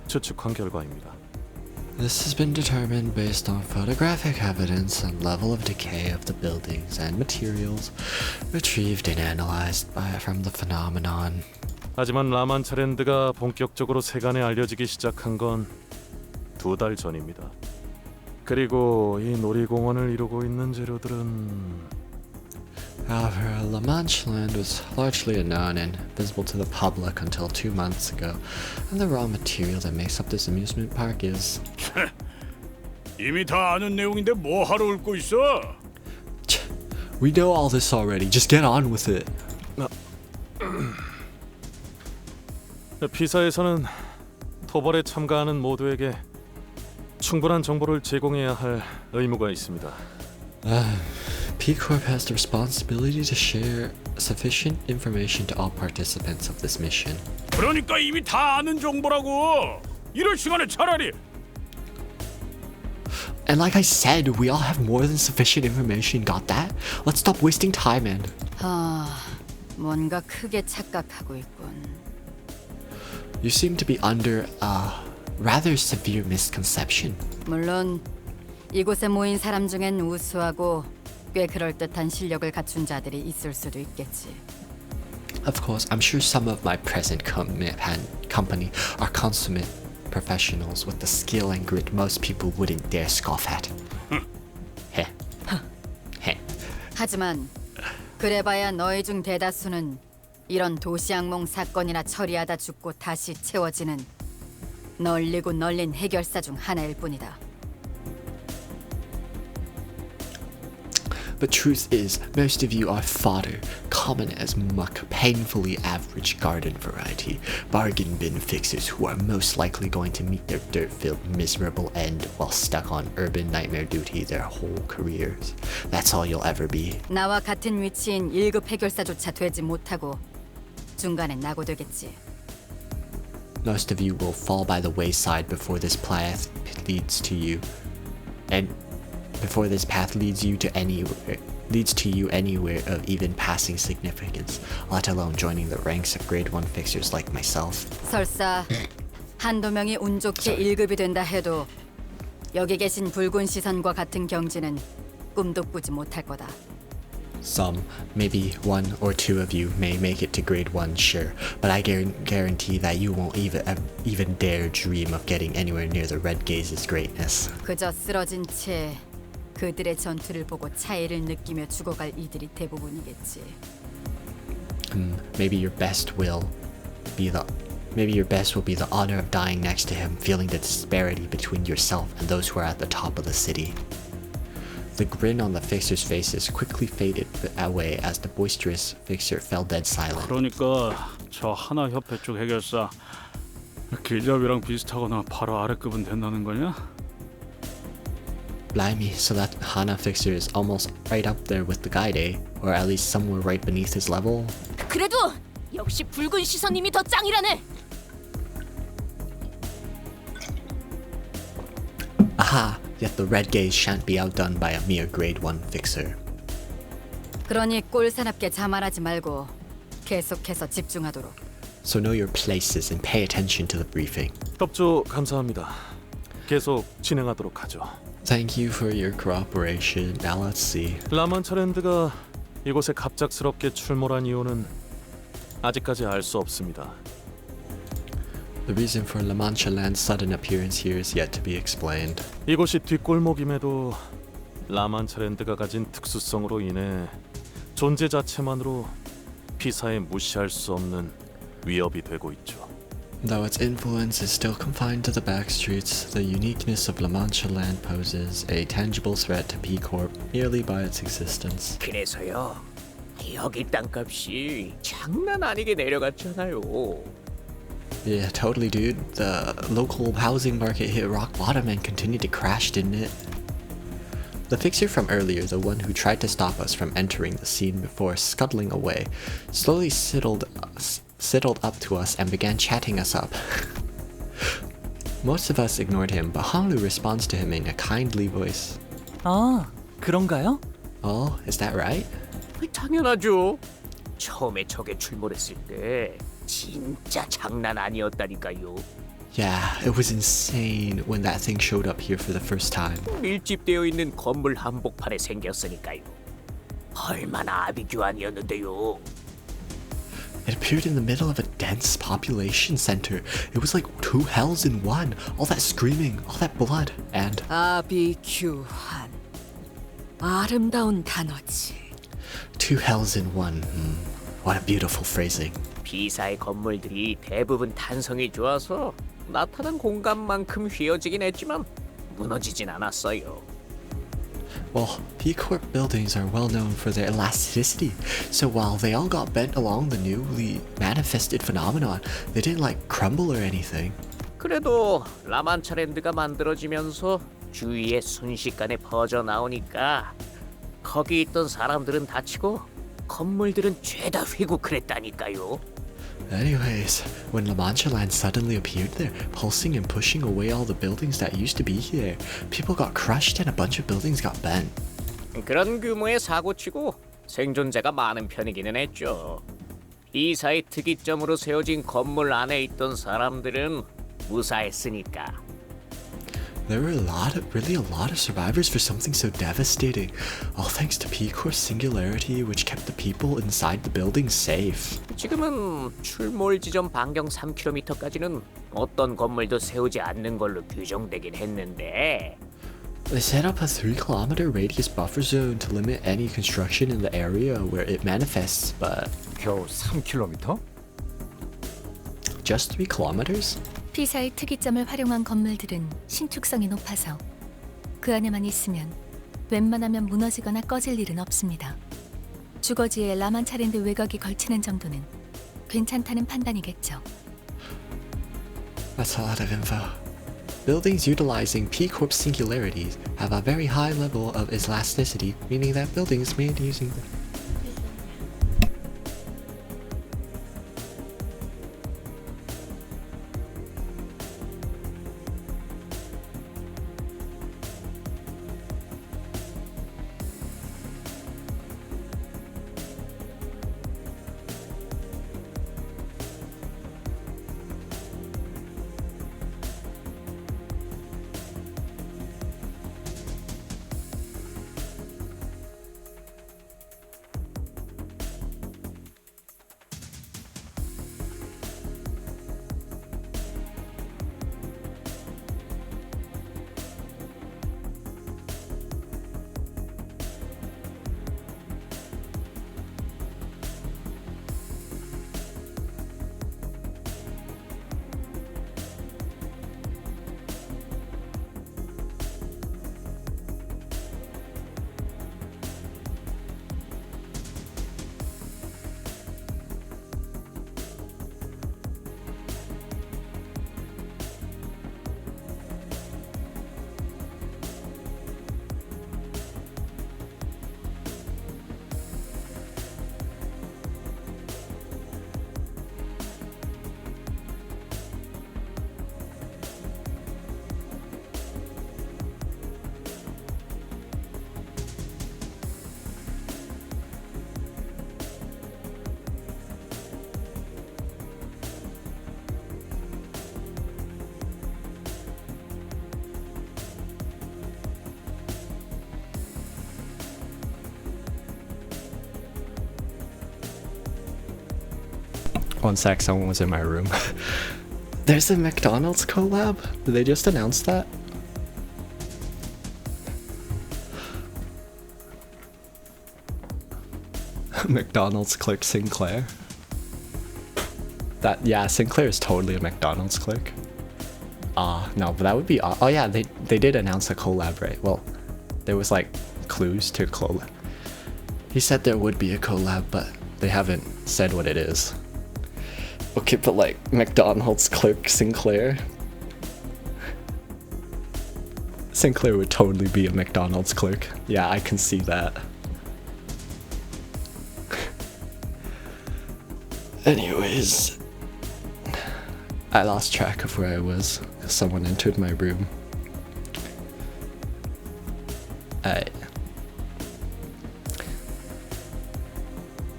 추측한 결과입니다. This has been determined based on photographic evidence and level of decay of the buildings and materials retrieved and analyzed from the phenomenon. 하지만 라만 차랜드가 본격적으로 세간에 알려지기 시작한 건 2달 전입니다. 그리고 이 놀이공원을 이루고 있는 재료들은 However, La Mancha land was largely unknown and visible to the public until 2 months ago, and the raw material that makes up this amusement park is... 이미 다 아는 내용인데 뭐 하러 읊고 있어? We know all this already, just get on with it. 피사에서는 토벌에 참가하는 모두에게 충분한 정보를 제공해야 할 의무가 있습니다. P Corp has the responsibility to share sufficient information to all participants of this mission. 그러니까 이미 다 아는 정보라고. 이럴 시간에 차라리. And like I said, we all have more than sufficient information. Got that? Let's stop wasting time and. 뭔가 크게 착각하고 있군. You seem to be under a rather severe misconception. 물론 이곳에 모인 사람 중엔 우수하고 꽤 그럴듯한 실력을 갖춘 자들이 있을 수도 있겠지. Of course, I'm sure some of my present company are consummate professionals with the skill and grit most people wouldn't dare scoff at. 하지만 그래봐야 너희 중 대다수는 이런 도시악몽 사건이나 처리하다 죽고 다시 채워지는 널리고 널린 해결사 중 하나일 뿐이다. But truth is, most of you are fodder, common as muck, painfully average garden variety, bargain bin fixers who are most likely going to meet their dirt-filled, miserable end while stuck on urban nightmare duty their whole careers. That's all you'll ever be. 나와 같은 위치인 1급 해결사조차 되지 못하고 중간에 낙오되겠지. Most of you will fall by the wayside before this path leads to you, and before this path leads you to anywhere of even passing significance, let alone joining the ranks of grade 1 fixers like myself. 설사 한두 명이 운 좋게 1급이 된다 해도 여기 계신 붉은 시선과 같은 경지는 꿈도 꾸지 못할 거다. Some, maybe one or two of you may make it to grade 1, sure, but I guarantee that you won't even dare dream of getting anywhere near the Red Gaze's greatness. 그저 쓰러진 채 그들의 전투를 보고 차이를 느끼며 죽어갈 이들이 대부분이겠지. Maybe your best will be the honor of dying next to him, feeling the disparity between yourself and those who are at the top of the city. The grin on the fixer's faces quickly faded away as the boisterous fixer fell dead silent. 그러니까 저 하나 협회 쪽 해결사 길잡이랑 비슷하거나 바로 아래급은 된다는 거냐? Blimey, so that Hana fixer is almost right up there with the guide, eh? Or at least somewhere right beneath his level? 그래도 역시 붉은 시선님이 더 짱이라네. Aha! Yet the Red Gaze shan't be outdone by a mere grade 1 fixer. 그러니 꼴사납게 자만하지 말고 계속해서 집중하도록. So know your places and pay attention to the briefing. 협조 감사합니다. 계속 진행하도록 하죠. Thank you for your cooperation. Now let's see. 라만차랜드가 이곳에 갑작스럽게 출몰한 이유는 아직까지 알 수 없습니다. The reason for La Mancha Land's sudden appearance here is yet to be explained. 이곳이 뒷골목임에도 라만차랜드가 가진 특수성으로 인해 존재 자체만으로 피사에 무시할 수 없는 위협이 되고 있죠. Though its influence is still confined to the back streets, the uniqueness of La Mancha Land poses a tangible threat to P Corp merely by its existence. 그래서요. 여기 땅값이 장난 아니게 내려갔잖아요. Yeah, totally, dude. The local housing market hit rock bottom and continued to crash, didn't it? The fixer from earlier, the one who tried to stop us from entering the scene before scuttling away, slowly sidled up to us and began chatting us up. Most of us ignored him, but Honglu responds to him in a kindly voice. 아, 그런가요? Oh, is that right? 당연하죠. 처음에 적에 출몰했을 때 진짜 장난 아니었다니까요. Yeah, it was insane when that thing showed up here for the first time. 밀집되어 있는 건물 한복판에 생겼으니까요. 얼마나 아비규환이었는데요. It appeared in the middle of a dense population center. It was like two hells in one. All that screaming, all that blood, and 아비규환. 아름다운 단어지. two hells in one. What a beautiful phrasing. 비사의 건물들이 대부분 탄성이 좋아서 나타난 공간만큼 휘어지긴 했지만 무너지진 않았어요. Well, P Corp buildings are well known for their elasticity, so while they all got bent along the newly manifested phenomenon, they didn't like crumble or anything. 그래도 라만차랜드가 만들어지면서 주위에 순식간에 퍼져 나오니까 거기 있던 사람들은 다치고 건물들은 죄다 휘고 그랬다니까요. Anyways, when La Mancha Land suddenly appeared there, pulsing and pushing away all the buildings that used to be here, people got crushed and a bunch of buildings got bent. 그런 규모의 사고치고 생존자가 많은 편이기는 했죠. 이사의 특이점으로 세워진 건물 안에 있던 사람들은 무사했으니까. There were really a lot of survivors for something so devastating, all thanks to P Corp's singularity which kept the people inside the building safe. 지금은 출몰 지점 반경 3km까지는 어떤 건물도 세우지 않는 걸로 규정되긴 했는데 They set up a 3-kilometer radius buffer zone to limit any construction in the area where it manifests, but 겨우 3km? just 3 kilometers? 피사의 특이점을 활용한 건물들은 신축성이 높아서 그 안에만 있으면 웬만하면 무너지거나 꺼질 일은 없습니다. 주거지에 라만차랜드 외곽이 걸치는 정도는 괜찮다는 판단이겠죠. That's a lot of info. Buildings utilizing P Corp's singularities have a very high level of elasticity, meaning that buildings made using them. One sec, someone was in my room. There's a McDonald's collab? Did they just announce that? McDonald's click Sinclair. That, yeah, Sinclair is totally a McDonald's click. No, but that would be, oh yeah, they did announce a collab, right? Well, there was like clues to collab. He said there would be a collab, but they haven't said what it is. Okay, but like McDonald's click Sinclair. Sinclair would totally be a McDonald's click. Yeah, I can see that. Anyways, I lost track of where I was. Someone entered my room.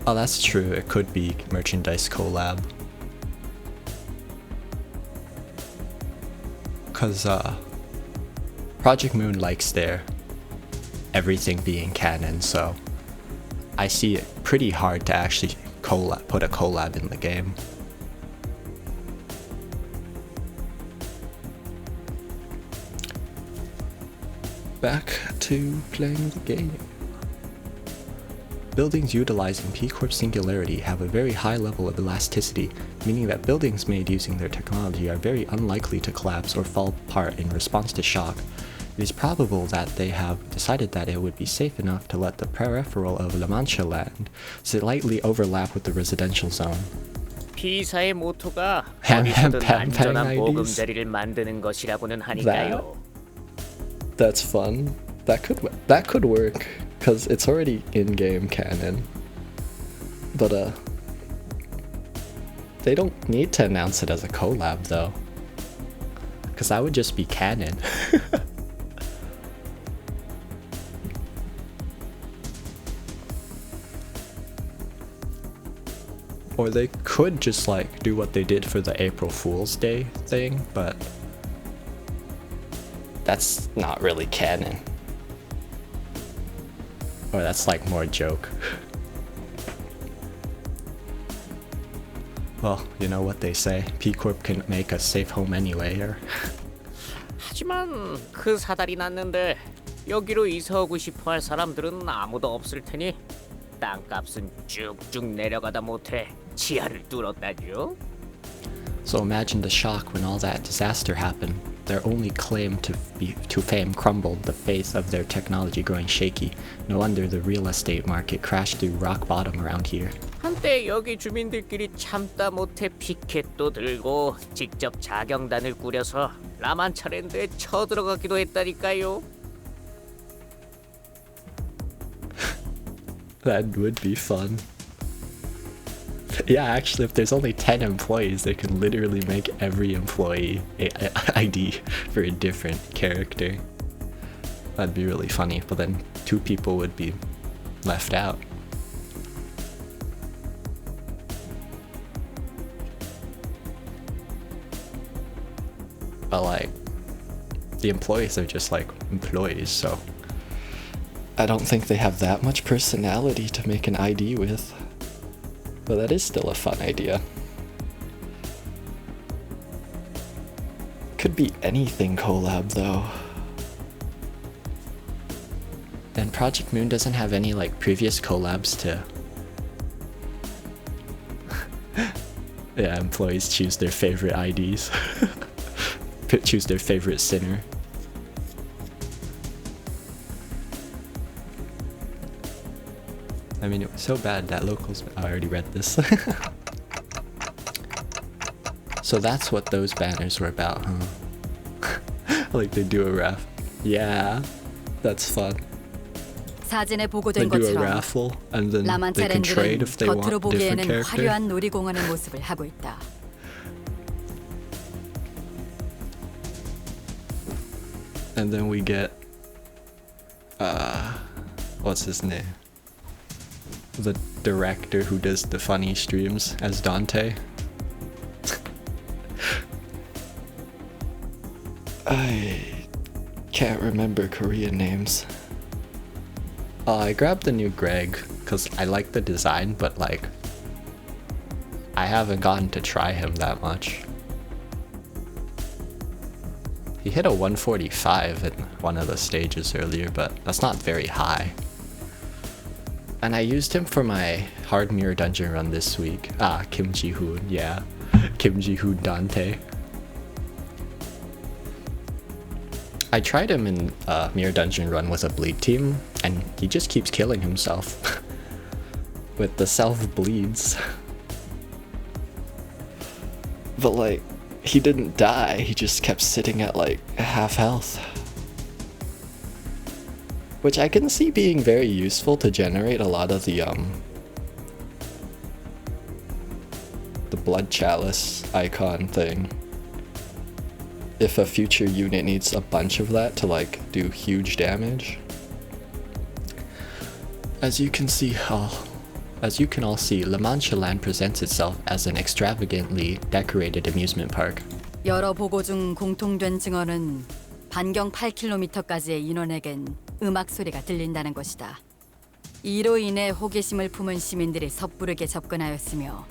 Oh, that's true. It could be merchandise collab. Cause Project Moon likes their everything being canon, so I see it pretty hard to actually put a collab in the game. Back to playing the game. Buildings utilizing P-Corp Singularity have a very high level of elasticity, meaning that buildings made using their technology are very unlikely to collapse or fall apart in response to shock. It is probable that they have decided that it would be safe enough to let the peripheral of La Mancha land slightly overlap with the residential zone. P사의 모토가 어디서든 안전한 보금자리를 만드는 것이라고는 하니까요. That's fun. That could work, cause it's already in-game canon. But they don't need to announce it as a collab though, cause that would just be canon. Or they could just like do what they did for the April Fool's Day thing, but that's not really canon. Or that's like more a joke. Well, you know what they say, P-Corp can make a safe home anyway, or... 하지만 그 사달이 났는데 여기로 이사 오고 싶어할 사람들은 아무도 없을 테니 땅값은 쭉쭉 내려가다 못해 지하를 뚫었다죠. So imagine the shock when all that disaster happened. Their only claim to fame crumbled, the faith of their technology growing shaky. No wonder the real estate market crashed through rock bottom around here. 한때 여기 주민들끼리 참다 못해 피켓도 들고 직접 자경단을 꾸려서 라만차랜드에 쳐들어가기도 했다니까요. That would be fun. Yeah, actually, if there's only 10 employees, they can literally make every employee a ID for a different character. That'd be really funny, but then 2 people would be left out. But like, the employees are just like employees, so I don't think they have that much personality to make an ID with. But that is still a fun idea. Could be anything collab though. And Project Moon doesn't have any like previous collabs to... Yeah, employees choose their favorite IDs. Choose their favorite sinner. I mean, it was so bad that locals... I already read this. So that's what those banners were about, huh? Like they do a raffle. Yeah, that's fun. 사진에 They 보고된 do a 것처럼 raffle and then they can trade 라만차랜드는 if they 겉으로 want different 보기에는 character. 화려한 놀이공원의 모습을 하고 있다. And then we get what's his name? The director who does the funny streams as Dante. I can't remember Korean names. I grabbed the new Greg because I like the design, but like I haven't gotten to try him that much. He hit a 145 in one of the stages earlier, but that's not very high. And I used him for my hard mirror dungeon run this week. Ah, Kim Ji-hoon, yeah. Kim Ji-hoon Dante. I tried him in mirror dungeon run with a bleed team, and he just keeps killing himself. With the self bleeds. But like, he didn't die, he just kept sitting at like half health. Which I can see being very useful to generate a lot of the blood chalice icon thing. If a future unit needs a bunch of that to like do huge damage. As you can all see, La Mancha Land presents itself as an extravagantly decorated amusement park. 여러 보고 중 공통된 증언은 반경 8km까지의 인원에겐 음악 소리가 들린다는 것이다. 이로 인해 호기심을 품은 시민들이 섣부르게 접근하였으며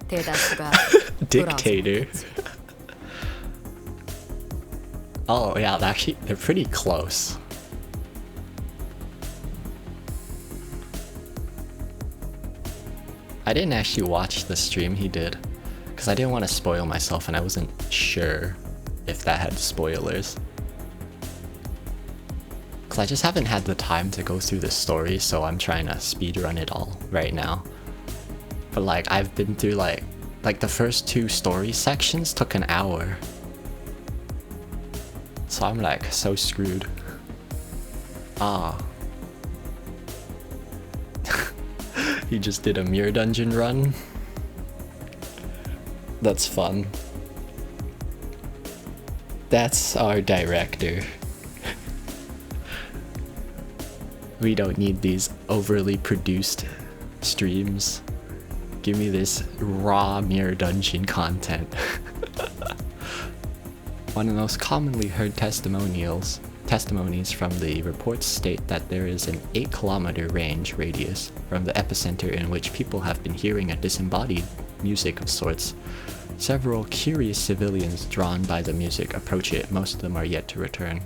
대다수가 Dictator. Oh yeah, actually they're pretty close. I didn't actually watch the stream he did, because I didn't want to spoil myself and I wasn't sure if that had spoilers. Because I just haven't had the time to go through the story, so I'm trying to speedrun it all right now. But like, I've been through like the first 2 story sections took an hour. So I'm like so screwed. Ah. He just did a mirror dungeon run. That's fun. That's our director. We don't need these overly produced streams. Give me this raw mirror dungeon content. One of the most commonly heard testimonies from the reports state that there is an 8-kilometer range radius from the epicenter in which people have been hearing a disembodied music of sorts. Several curious civilians drawn by the music approach it. Most of them are yet to return.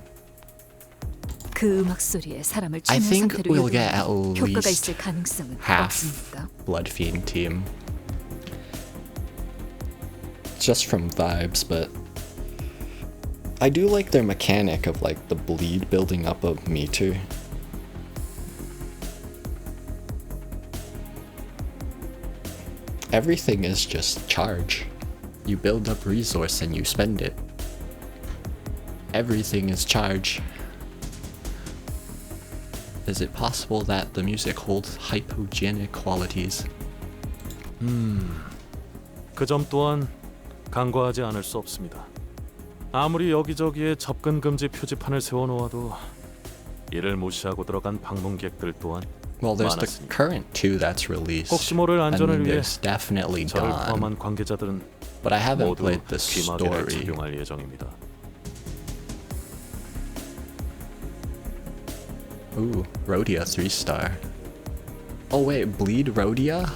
그 음악 소리에 사람을 I 추는 think 상태로 we'll get at 유도하면 효과가 least 있을 가능성은 half 없습니까? Blood Fiend team. Just from vibes, but I do like their mechanic of like the bleed building up a meter. Everything is just charge. You build up resource and you spend it. Everything is charge. Is it possible that the music holds hypogenic qualities? 그 점 또한 간과하지 않을 수 없습니다. 아무리 여기저기에 접근 금지 표지판을 세워놓아도 이를 무시하고 들어간 방문객들 또한 Well, there's the 많았습니다. current 2 that's released. 혹시 모를 and 안전을 then 위해 there's definitely 저를 Dawn. 포함한 관계자들은 But I haven't 모두 played the 귀마개를 story. 적용할 예정입니다. Ooh, Rhodia 3-star. Oh wait, Bleed Rhodia?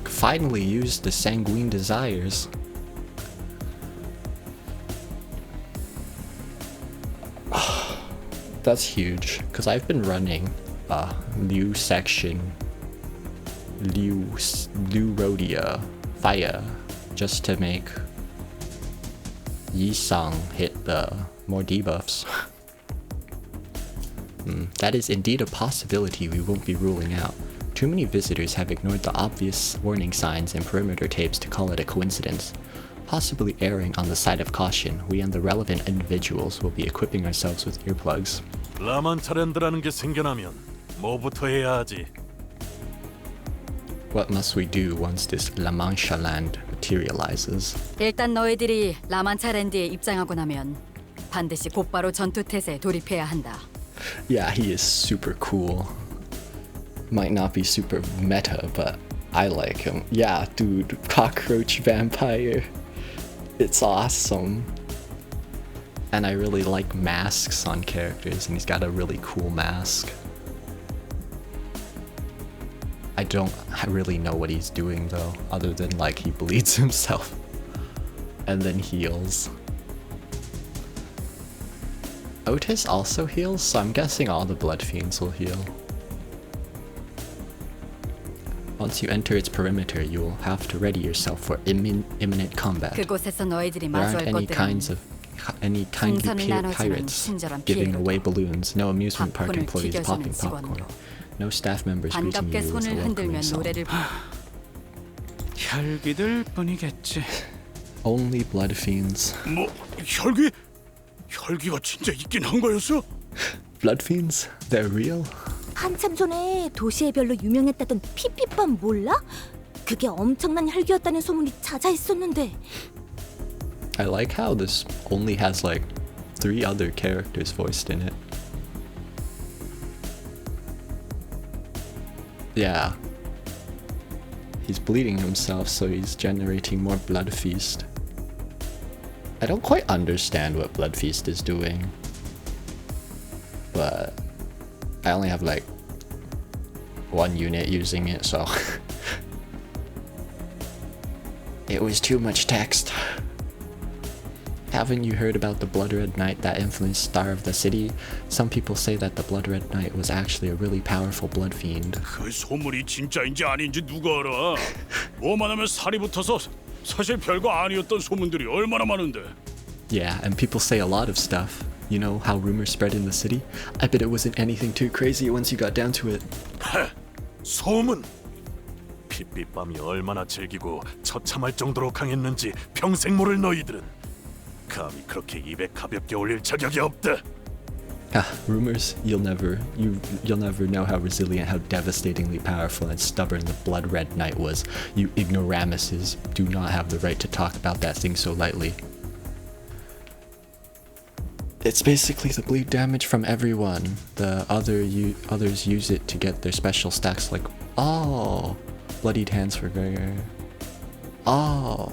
Finally used the Sanguine Desires. That's huge, because I've been running Liu section, Liu Rhodia Fire, just to make Yisang hit the more debuffs. That is indeed a possibility we won't be ruling out. Too many visitors have ignored the obvious warning signs and perimeter tapes to call it a coincidence. Possibly erring on the side of caution, we and the relevant individuals will be equipping ourselves with earplugs. 라만차랜드라는 게 생겨나면 뭐부터 해야 하지? What must we do once this La Mancha land materializes? 일단 너희들이 라만차랜드에 입장하고 나면 반드시 곧바로 전투태세에 돌입해야 한다. Yeah, he is super cool. Might not be super meta, but I like him. Yeah, dude, cockroach vampire. It's awesome. And I really like masks on characters, and he's got a really cool mask. I don't really know what he's doing though, other than like he bleeds himself and then heals. Otis also heals, so I'm guessing all the Blood Fiends will heal. Once you enter its perimeter, you will have to ready yourself for imminent combat. 그곳에서 너희들이 There 마주할 aren't 것들은 any kindly 풍선을 나눠주는 pirates 친절한 giving 피해로 away balloons, no amusement park 밥풀을 employees 튀겨주는 popping popcorn, 직원으로 no staff members greeting 반갑게 you with a 손을 흔들며 welcoming song. 노래를 혈기들 뿐이겠지. Only blood fiends. 뭐 혈기? 혈기가 진짜 있긴 한 거였어? Blood fiends? They're real? 한참 전에 도시의 별로 유명했다던 피피밤 몰라? 그게 엄청난 혈기였다는 소문이 자자했었는데. I like how this only has like 3 other characters voiced in it. Yeah. He's bleeding himself, so he's generating more Blood Feast. I don't quite understand what Blood Feast is doing, but I only have like 1 unit using it, so it was too much text. Haven't you heard about the Blood Red Knight that influenced Star of the City? Some people say that the Blood Red Knight was actually a really powerful blood fiend. 그 소문이 진짜인지 아닌지 누가 알아? 뭐만 하면 살이 붙어서 사실 별거 아니었던 소문들이 얼마나 많은데. Yeah, and people say a lot of stuff. You know how rumors spread in the city? I bet it wasn't anything too crazy once you got down to it. 소문. 핏빛밤이 얼마나 질기고 처참할 정도로 강했는지 평생 모를 너희들은 감히 그렇게 입에 가볍게 올릴 자격이 없다. Rumors, you'll never know how resilient, how devastatingly powerful and stubborn the Blood Red Knight was. You ignoramuses do not have the right to talk about that thing so lightly. It's basically the bleed damage from everyone. The others use it to get their special stacks like, oh, bloodied hands for Gregor. Oh.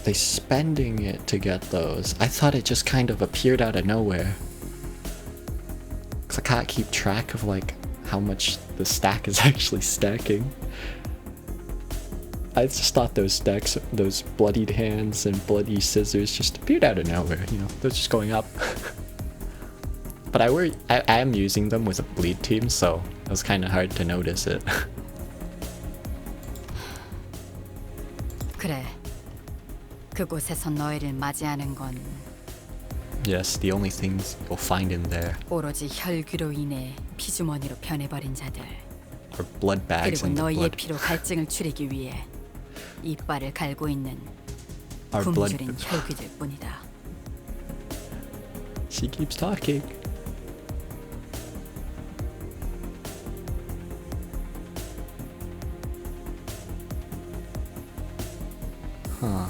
They spending it to get those. I thought it just kind of appeared out of nowhere. Cause I can't keep track of like how much the stack is actually stacking. I just thought those stacks, those bloodied hands and bloody scissors just appeared out of nowhere, you know, they're just going up. But I am using them with a bleed team, so it was kind of hard to notice it. 그래. 그곳에서 너희를 맞이하는 건 Yes, the only things you'll find in there 오로지 혈기로 인해 피주머니로 변해버린 자들. are blood bags 그리고 and the 너희의 blood. 피로 갈증을 추리기 위해 이빨을 갈고 있는 Our blood. 굶주린 혈귀들 뿐이다. She keeps talking. Huh.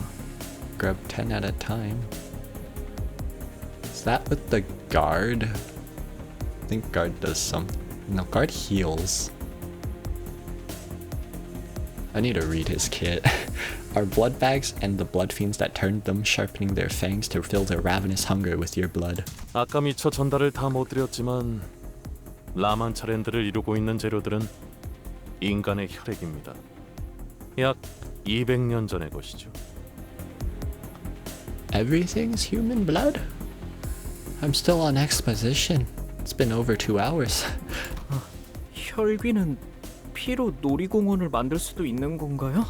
Grab 10 at a time. Is that with the guard? I think guard does something. No, guard heals. I need to read his kit. Are blood bags and the blood fiends that turned them sharpening their fangs to fill their ravenous hunger with your blood. 아까 미처 전달을 다 못 드렸지만 라만 차렌드를 이루고 있는 재료들은 인간의 혈액입니다. 약 200년 전의 것이죠. Everything's human blood? I'm still on exposition. It's been over 2 hours. 혈귀는 피로 놀이공원을 만들 수도 있는 건가요?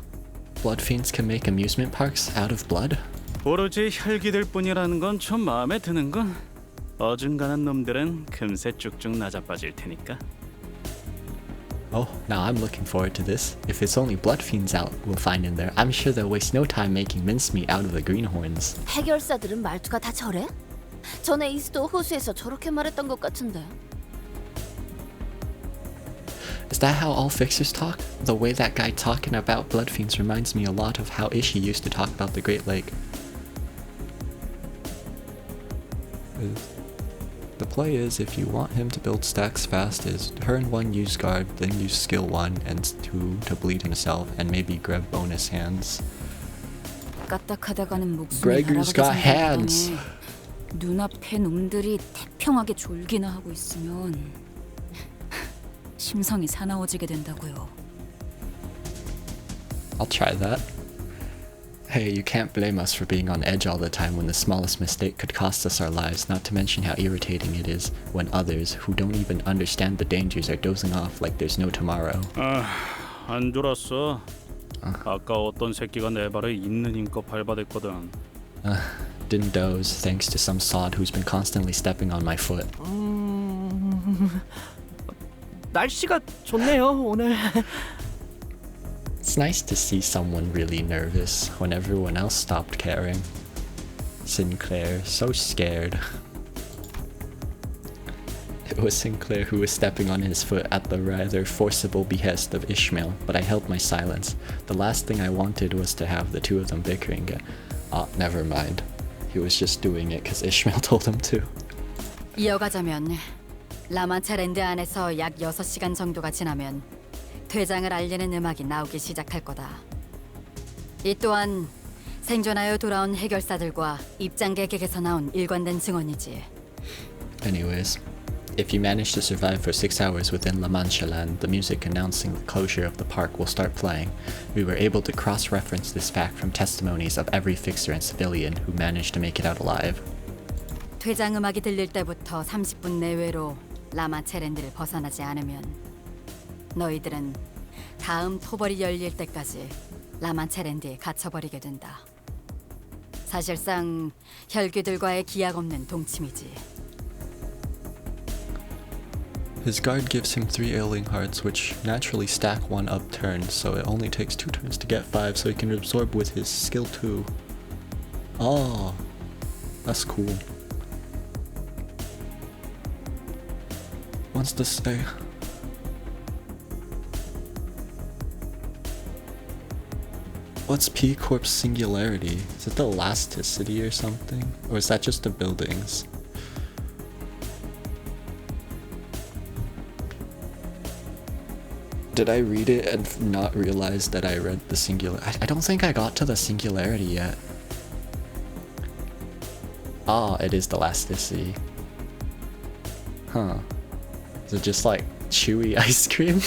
Blood fiends can make amusement parks out of blood? 오로지 혈기들 뿐이라는 건 좀 마음에 드는군. 어중간한 놈들은 금세 쭉쭉 낮아빠질 테니까. Oh, now I'm looking forward to this. If it's only blood fiends we'll find in there, I'm sure they'll waste no time making mincemeat out of the greenhorns. 해결사들은 말투가 다 저래? 전에 이스도 호수에서 저렇게 말했던 것 같은데. Is that how all fixers talk? The way that guy talking about blood fiends reminds me a lot of how Ishii used to talk about the Great Lake. The play is, if you want him to build stacks fast, is turn 1 use guard, then use skill 1 and 2 to bleed himself, and maybe grab bonus hands. 까딱하다가는 목숨이 Gregor's got hands. 눈앞에 놈들이 태평하게 졸기나 하고 있으면 심성이 사나워지게 된다고요. I'll try that. Hey, you can't blame us for being on edge all the time when the smallest mistake could cost us our lives, not to mention how irritating it is when others, who don't even understand the dangers, are dozing off like there's no tomorrow. 안 졸았어. 아까 어떤 새끼가 내 발에 있는 힘껏 밟아댔거든. Didn't doze, thanks to some sod who's been constantly stepping on my foot. 날씨가 좋네요, 오늘. It's nice to see someone really nervous when everyone else stopped caring. Sinclair, so scared. It was Sinclair who was stepping on his foot at the rather forcible behest of Ishmael, but I held my silence. The last thing I wanted was to have the two of them bickering. Never mind. He was just doing it because Ishmael told him to. 이어가자면 라만차랜드 안에서 약 6시간 정도가 지나면 퇴장을 알리는 음악이 나오기 시작할 거다. 이 또한 생존하여 돌아온 해결사들과 입장객에게서 나온 일관된 증언이지. Anyways, if you manage to survive for 6 hours within La Mancha land, the music announcing the closure of the park will start playing. We were able to cross-reference this fact from testimonies of every fixer and civilian who managed to make it out alive. 퇴장 음악이 들릴 때부터 30분 내외로 라마체랜드를 벗어나지 않으면 너희들은 다음 토벌이 열릴 때까지 라마체랜드에 갇혀버리게 된다. 사실상 혈귀들과의 기약 없는 동침이지. His guard gives him 3 ailing hearts, which naturally stack one up turn, so it only takes 2 turns to get 5, so he can absorb with his skill 2. Oh, that's cool. What's this say? What's P Corp's singularity? Is it the elasticity or something? Or is that just the buildings? Did I read it and not realize that I read the singular? I don't think I got to the singularity yet. Ah, it is the elasticity. Huh. Is it just like chewy ice cream?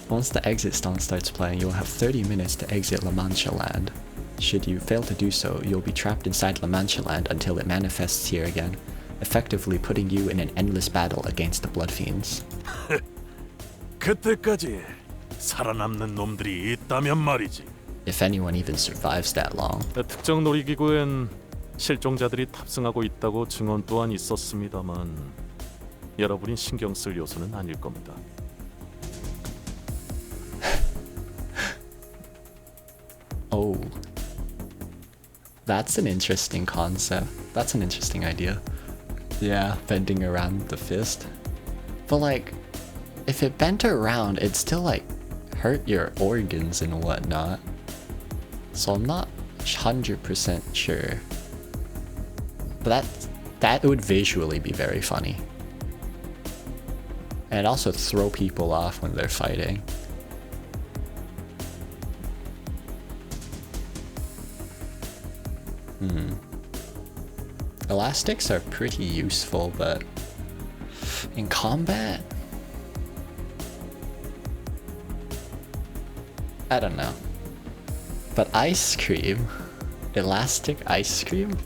Once the exit song starts playing, you'll have 30 minutes to exit La Mancha land. Should you fail to do so, you'll be trapped inside La Mancha land until it manifests here again, effectively putting you in an endless battle against the blood fiends. 그때까지 살아남는 놈들이 있다면 말이지. If anyone even survives that long. 특정 놀이기구엔 실종자들이 탑승하고 있다고 증언 또한 있었습니다만 여러분이 신경 쓸 요소는 아닐 겁니다. Oh. That's an interesting concept. That's an interesting idea. Yeah, bending around the fist. But like, if it bent around, it'd still like hurt your organs and whatnot. So I'm not 100% sure. But that would visually be very funny. And also throw people off when they're fighting. Elastics are pretty useful, but in combat, I don't know. But ice cream, elastic ice cream,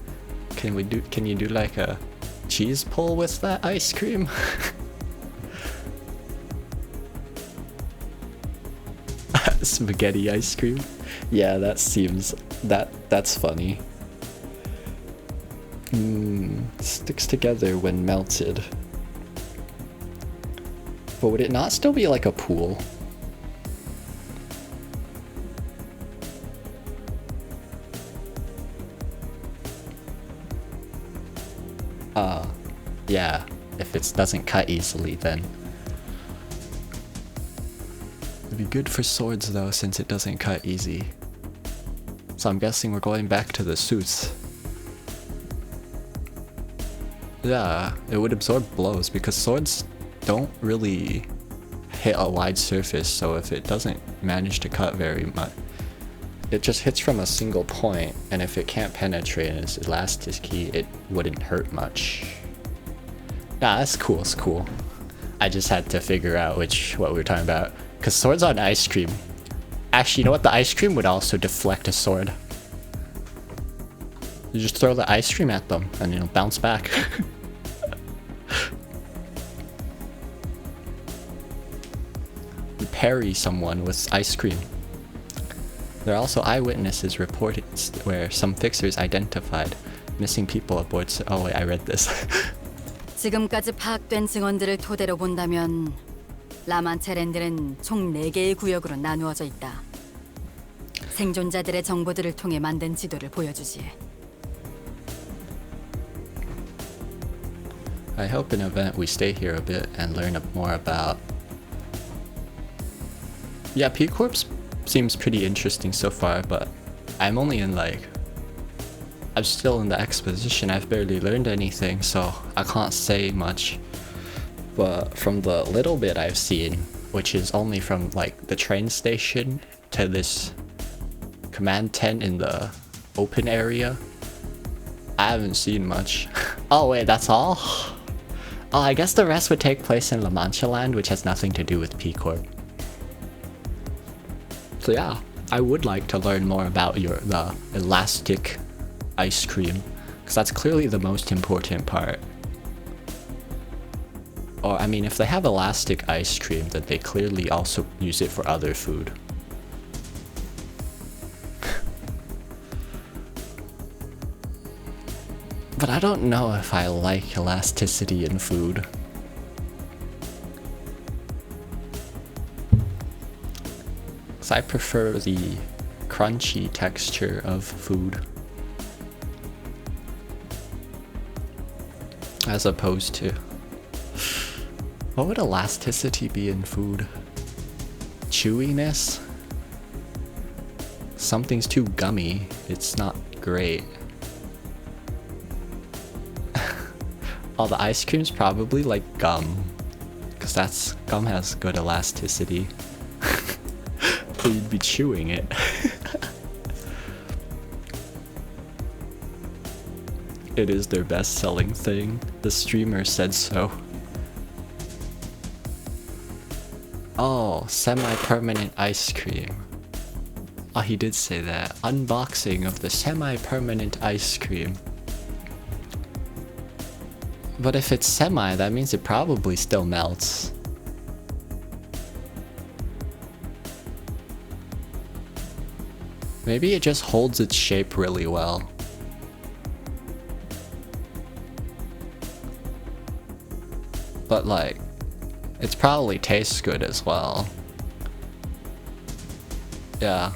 can you do like a cheese pull with that ice cream? Spaghetti ice cream? Yeah, that seems that's funny. Sticks together when melted. But would it not still be like a pool? Yeah, if it doesn't cut easily, then it'd be good for swords though, since it doesn't cut easy. So I'm guessing we're going back to the suits. Yeah, it would absorb blows because swords don't really hit a wide surface, so if it doesn't manage to cut very much, it just hits from a single point, and if it can't penetrate and it's elastic, it wouldn't hurt much. Nah, that's cool, it's cool. I just had to figure out what we were talking about. Because swords on ice cream. Actually, you know what? The ice cream would also deflect a sword. You just throw the ice cream at them and it'll bounce back. You parry someone with ice cream. There are also eyewitnesses reported where some fixers identified missing people aboard. Oh wait, I read this. 지금까지 파악된 증언들을 토대로 본다면 라만체랜드는 총 4개의 구역으로 나누어져 있다. 생존자들의 정보들을 통해 만든 지도를 보여주지. I hope in event we stay here a bit and learn more about... Yeah, P Corps seems pretty interesting so far, but I'm only in I'm still in the exposition. I've barely learned anything, so I can't say much. But from the little bit I've seen, which is only from the train station to this command tent in the open area, I haven't seen much. Oh wait, that's all? Oh, I guess the rest would take place in La Mancha Land, which has nothing to do with P Corp. So yeah, I would like to learn more about the elastic ice cream, because that's clearly the most important part. Or I mean, if they have elastic ice cream, then they clearly also use it for other food. But I don't know if I like elasticity in food. Because I prefer the crunchy texture of food. As opposed to... What would elasticity be in food? Chewiness? Something's too gummy, it's not great. Oh, the ice cream's probably like gum. Because gum has good elasticity. So you'd be chewing it. It is their best-selling thing. The streamer said so. Oh, semi-permanent ice cream. Oh, he did say that. Unboxing of the semi-permanent ice cream. But if it's semi, that means it probably still melts. Maybe it just holds its shape really well. But it probably tastes good as well. Yeah.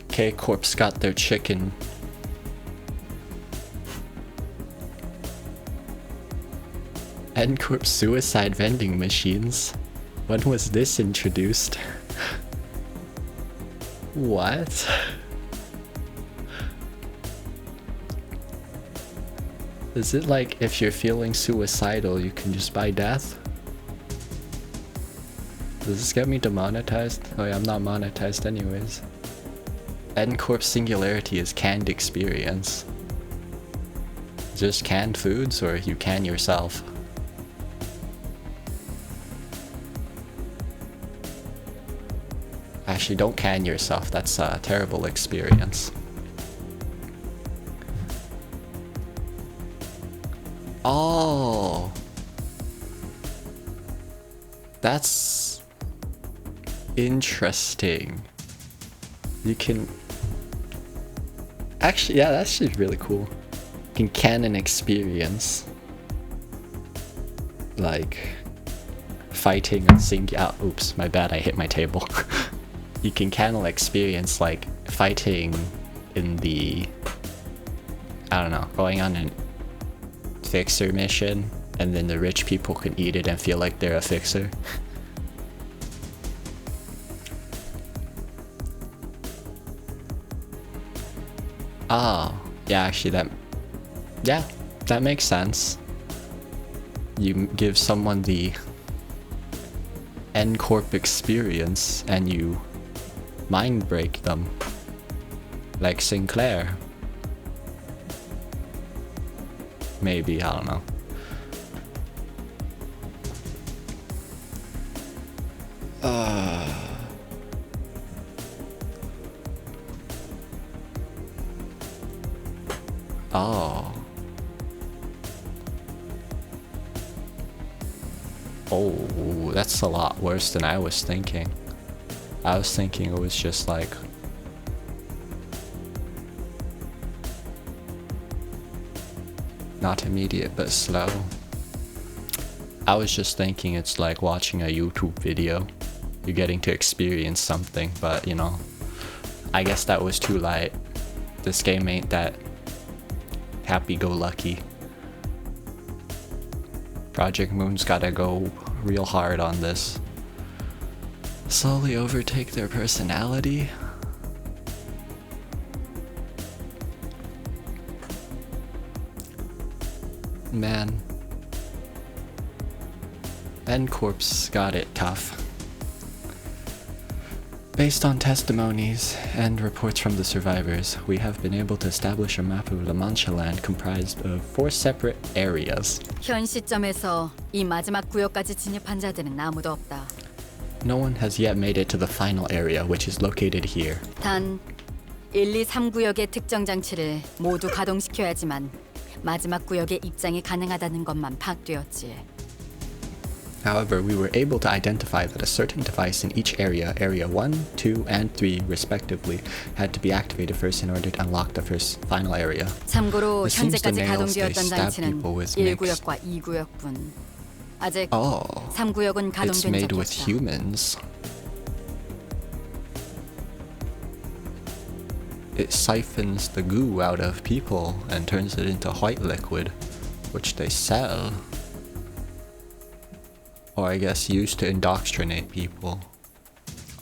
K-Corp's got their chicken. N-Corp suicide vending machines. When was this introduced? What? Is it like if you're feeling suicidal, you can just buy death? Does this get me demonetized? Oh yeah, I'm not monetized anyways. N-Corp singularity is canned experience. Just canned foods, or you can yourself? Actually, don't can yourself, that's a terrible experience. Oh, that's interesting. You can actually, yeah, that's just really cool. You can an experience like fighting and singing. Oh, oops, my bad, I hit my table. You can channel experience like fighting in the, I don't know, going on an fixer mission, and then the rich people can eat it and feel like they're a fixer. Oh, yeah, actually that makes sense. You give someone the N-Corp experience and you mind break them. Like Sinclair. Maybe, I don't know. Oh. Oh, that's a lot worse than I was thinking. I was thinking it was just like... not immediate, but slow. I was just thinking it's like watching a YouTube video. You're getting to experience something, but you know, I guess that was too light. This game ain't that happy-go-lucky. Project Moon's gotta go real hard on this. Slowly overtake their personality. Man. N-Corp's got it tough. Based on testimonies and reports from the survivors, we have been able to establish a map of La Mancha land comprised of 4 separate areas. 현 시점에서 이 마지막 구역까지 진입한 자들은 아무도 없다. No one has yet made it to the final area, which is located here. 단 1, 2, 3구역의 특정 장치를 모두 가동시켜야지만 마지막 구역에 입장이 가능하다는 것만 파악되었지. However, we were able to identify that a certain device in each area, Area 1, 2, and 3 respectively, had to be activated first in order to unlock the first final area. 참고로 It seems the 현재까지 nails they 가동되었던 stab 장치는 people with mixed... 1구역과 2구역뿐. 아직 Oh, 3구역은 it's 가동된 made 적이 with 없다. humans. It siphons the goo out of people and turns it into white liquid, which they sell. Or I guess used to indoctrinate people.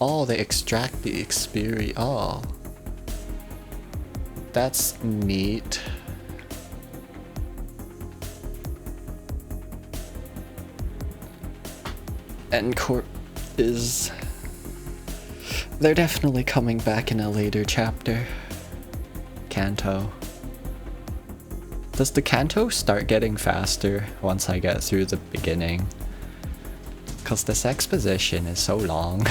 Oh, they extract the experience. Oh. That's neat. N-Corp is... they're definitely coming back in a later chapter. Canto. Does the Canto start getting faster once I get through the beginning? Cause this exposition is so long.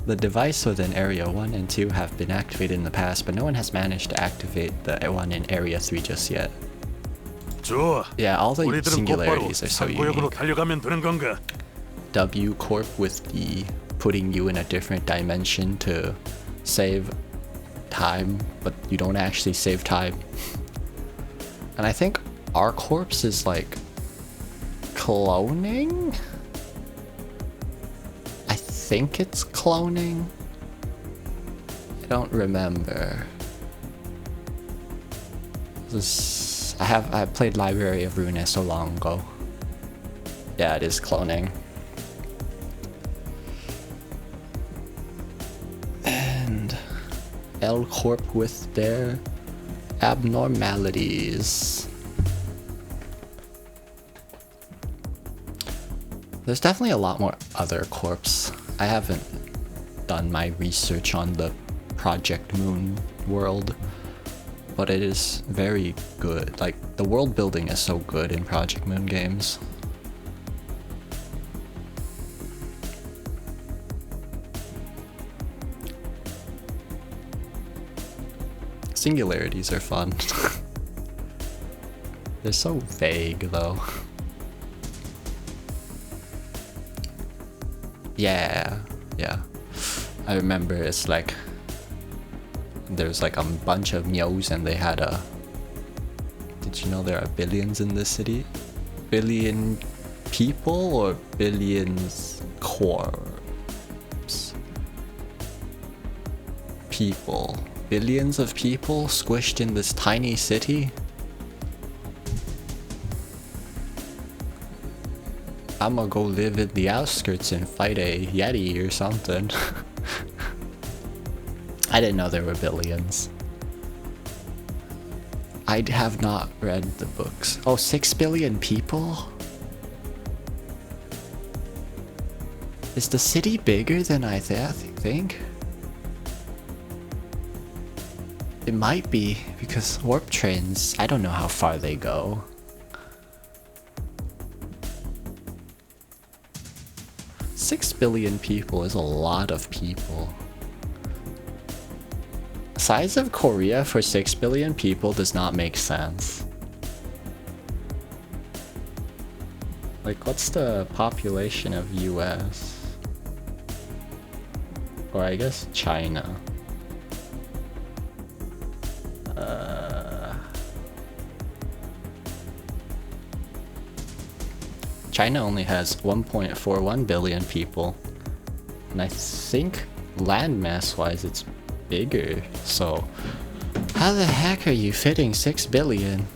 The device within Area 1 and 2 have been activated in the past, but no one has managed to activate the one in Area 3 just yet. 좋아. Yeah, all the 우리들은 곧바로 singularities are so 상구역으로 unique. 달려가면 되는 건가? W Corp with the putting you in a different dimension to save time, but you don't actually save time. And I think our corpse is like cloning? I think it's cloning. I don't remember. I played Library of Runeterra so long ago. Yeah, it is cloning. And L Corp with their abnormalities. There's definitely a lot more other corps. I haven't done my research on the Project Moon world, but it is very good. Like, the world building is so good in Project Moon games. Singularities are fun. They're so vague though. Yeah. I remember it's like there's like a bunch of Miaos and they had a... Did you know there are billions in this city? Billion people or billions corps? People. Billions of people squished in this tiny city? I'ma go live in the outskirts and fight a Yeti or something. I didn't know there were billions. I have not read the books. Oh, 6 billion people? Is the city bigger than I think? It might be, because warp trains, I don't know how far they go. 6 billion people is a lot of people. Size of Korea for 6 billion people does not make sense. Like, what's the population of US? Or I guess China. China only has 1.41 billion people. And I think landmass wise it's bigger. So how the heck are you fitting 6 billion?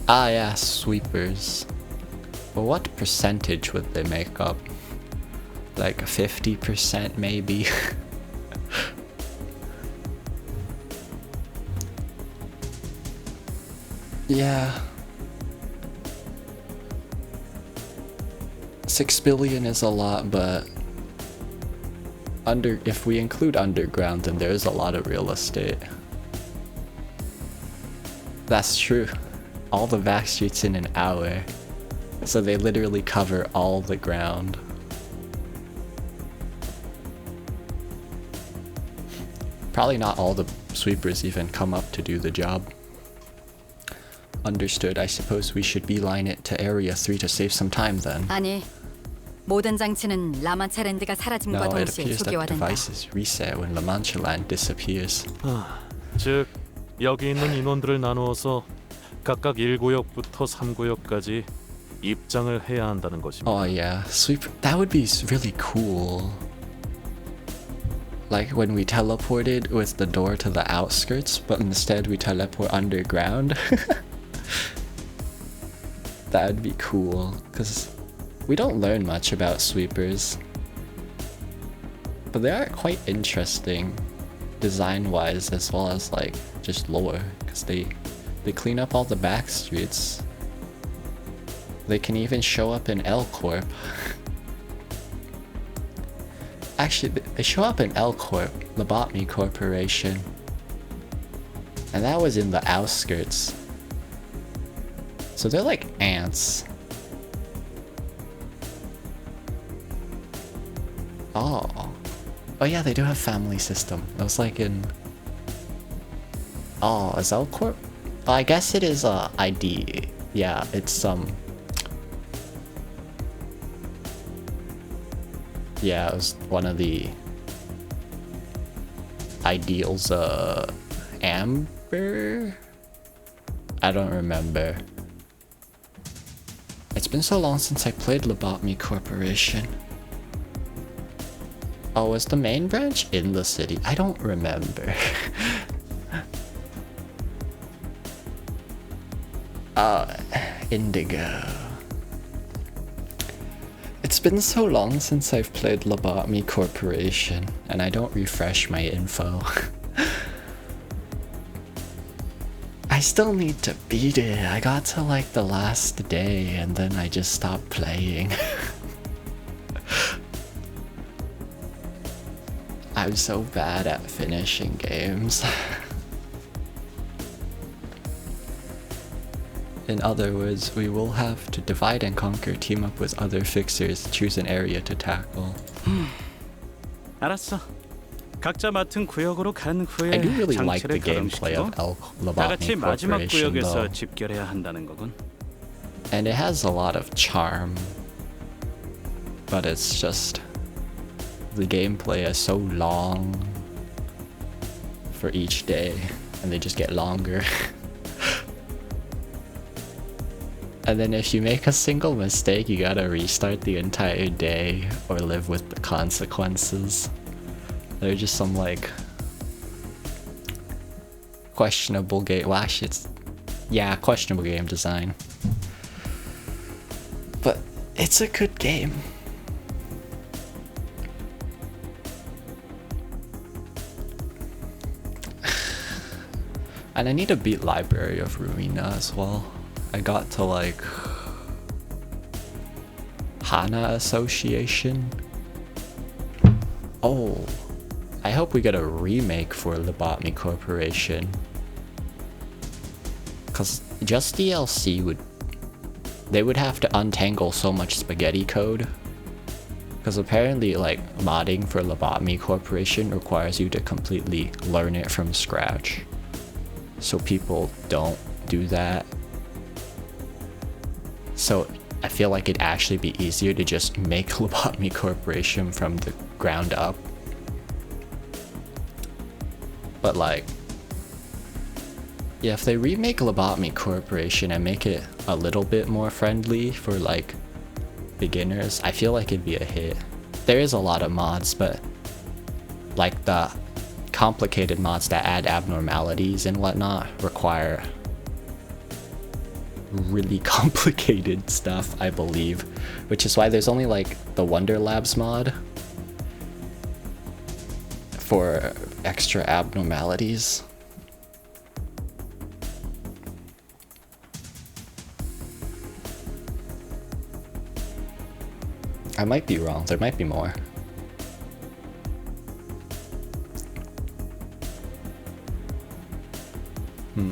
Ah yeah, sweepers. But what percentage would they make up? Like 50% maybe? Yeah. 6 billion is a lot, but if we include underground, then there is a lot of real estate. That's true. All the back streets in an hour. So they literally cover all the ground. Probably not all the sweepers even come up to do the job. Understood. I suppose we should beeline it to Area 3 to save some time then. 아니, 모든 장치는 라만차랜드가 사라짐과 No, it 동시에 appears that the 초기화된다. devices reset when La Mancha Land disappears. 즉 여기 있는 인원들을 나누어서 각각 1구역부터 3구역까지 입장을 해야 한다는 것입니다. Oh yeah, sweep. That would be really cool. Like when we teleported with the door to the outskirts, but instead we teleport underground. That would be cool, because we don't learn much about sweepers. But they are quite interesting, design-wise, as well as like just lore, because they clean up all the back streets. They can even show up in L Corp. Actually, they show up in L Corp, Lobotomy Corporation. And that was in the outskirts. So they're like ants. Oh. Oh yeah, they do have family system. That was like in... Oh, is L Corp? Oh, I guess it is ID. Yeah, it's yeah, it was one of the ideals, Amber? I don't remember. It's been so long since I played Lobotomy Corporation. Oh, was the main branch in the city? I don't remember. Indigo. It's been so long since I've played Lobotomy Corporation, and I don't refresh my info. I still need to beat it. I got to like the last day, and then I just stopped playing. I'm so bad at finishing games. In other words, we will have to divide and conquer, team up with other fixers, choose an area to tackle. 알았어. 각자 맡은 구역으로 간 후에 I do really like the 장치를 gameplay 가동시키고 of 다 같이 Lobotomy 마지막 Corporation 구역에서 though. 집결해야 한다는 거군. And it has a lot of charm. But it's just... the gameplay is so long for each day, and they just get longer. And then if you make a single mistake, you gotta restart the entire day or live with the consequences. They're just some like questionable game. Well, actually, it's questionable game design. But it's a good game. And I need to beat Library of Ruina as well. I got to like Hana Association. Oh, I hope we get a remake for Lobotomy Corporation. Cause just DLC would they would have to untangle so much spaghetti code. Because apparently, like, modding for Lobotomy Corporation requires you to completely learn it from scratch. So people don't do that. So I feel like it'd actually be easier to just make Lobotomy Corporation from the ground up. But like, yeah, if they remake Lobotomy Corporation and make it a little bit more friendly for like beginners, I feel like it'd be a hit. There is a lot of mods, but like the complicated mods that add abnormalities and whatnot require really complicated stuff, I believe, which is why there's only like the Wonder Labs mod for extra abnormalities. I might be wrong, there might be more.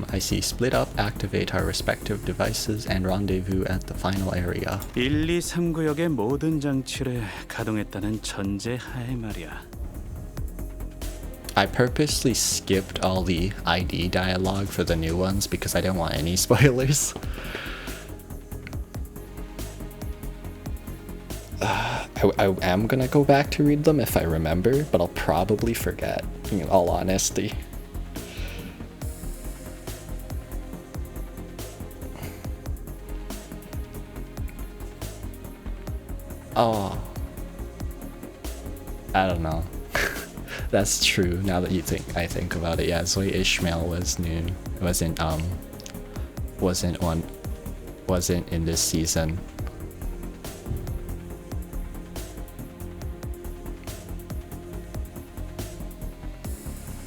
I see. Split up, activate our respective devices, and rendezvous at the final area. 1, 2, 3구역의 모든 장치를 가동했다는 전제하에 말이야. I purposely skipped all the ID dialogue for the new ones because I didn't want any spoilers. I am gonna go back to read them if I remember, but I'll probably forget, in all honesty. Oh, I don't know. That's true. Now that I think about it, yeah. Zoe Ishmael was new. Wasn't in this season.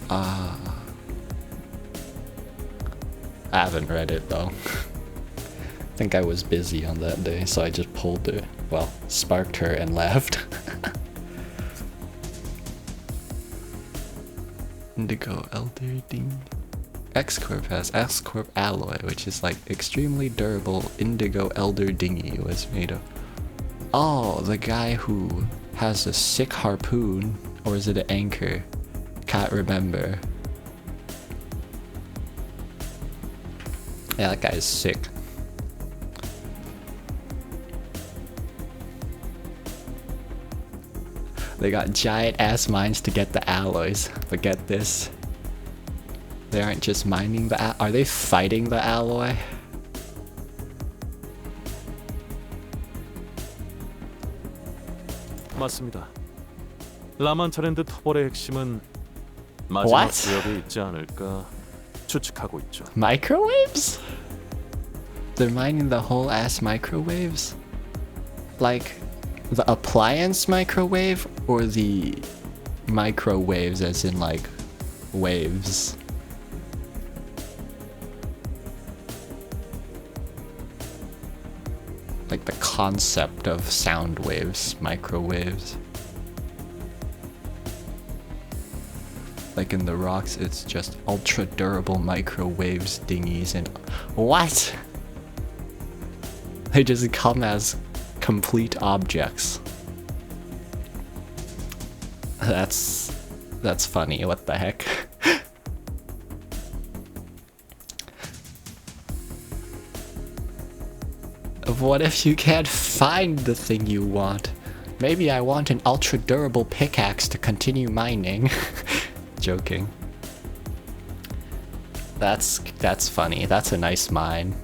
I haven't read it though. I think I was busy on that day, so I just pulled it. Well, sparked her and left. Indigo Elder Ding. X-Corp has X-Corp alloy, which is like extremely durable indigo elder dinghy was made of. Oh, the guy who has a sick harpoon, or is it an anchor? Can't remember. Yeah, that guy is sick. They got giant ass mines to get the alloys, but get this. They aren't just mining the are they fighting the alloy? 맞습니다. 라만차랜드 토벌의 핵심은 마지막 What? 구역에 있지 않을까 추측하고 있죠. Microwaves? They're mining the whole ass microwaves? Like the appliance microwave or the microwaves as in like waves? Like the concept of sound waves, microwaves. Like in the rocks, it's just ultra durable microwaves, dinghies, and what? They just come as complete objects. That's funny. What the heck? What if you can't find the thing you want? Maybe I want an ultra durable pickaxe to continue mining. Joking. That's funny. That's a nice mine.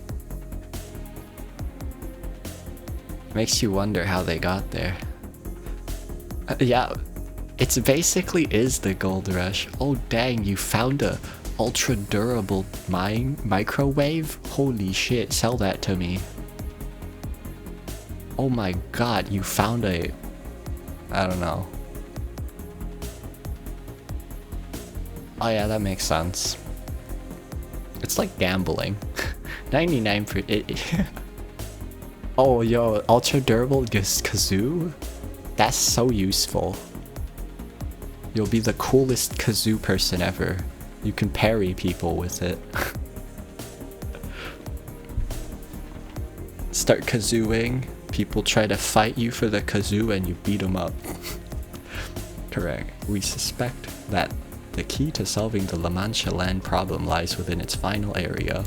Makes you wonder how they got there. Yeah, it's basically is the gold rush. Oh dang, you found a ultra durable microwave? Holy shit, sell that to me. Oh my god, you found a... I don't know. Oh yeah, that makes sense. It's like gambling. 99 for it. Oh yo, ultra durable kazoo? That's so useful. You'll be the coolest kazoo person ever. You can parry people with it. start kazooing, people try to fight you for the kazoo and you beat them up. Correct. We suspect that the key to solving the La Mancha land problem lies within its final area.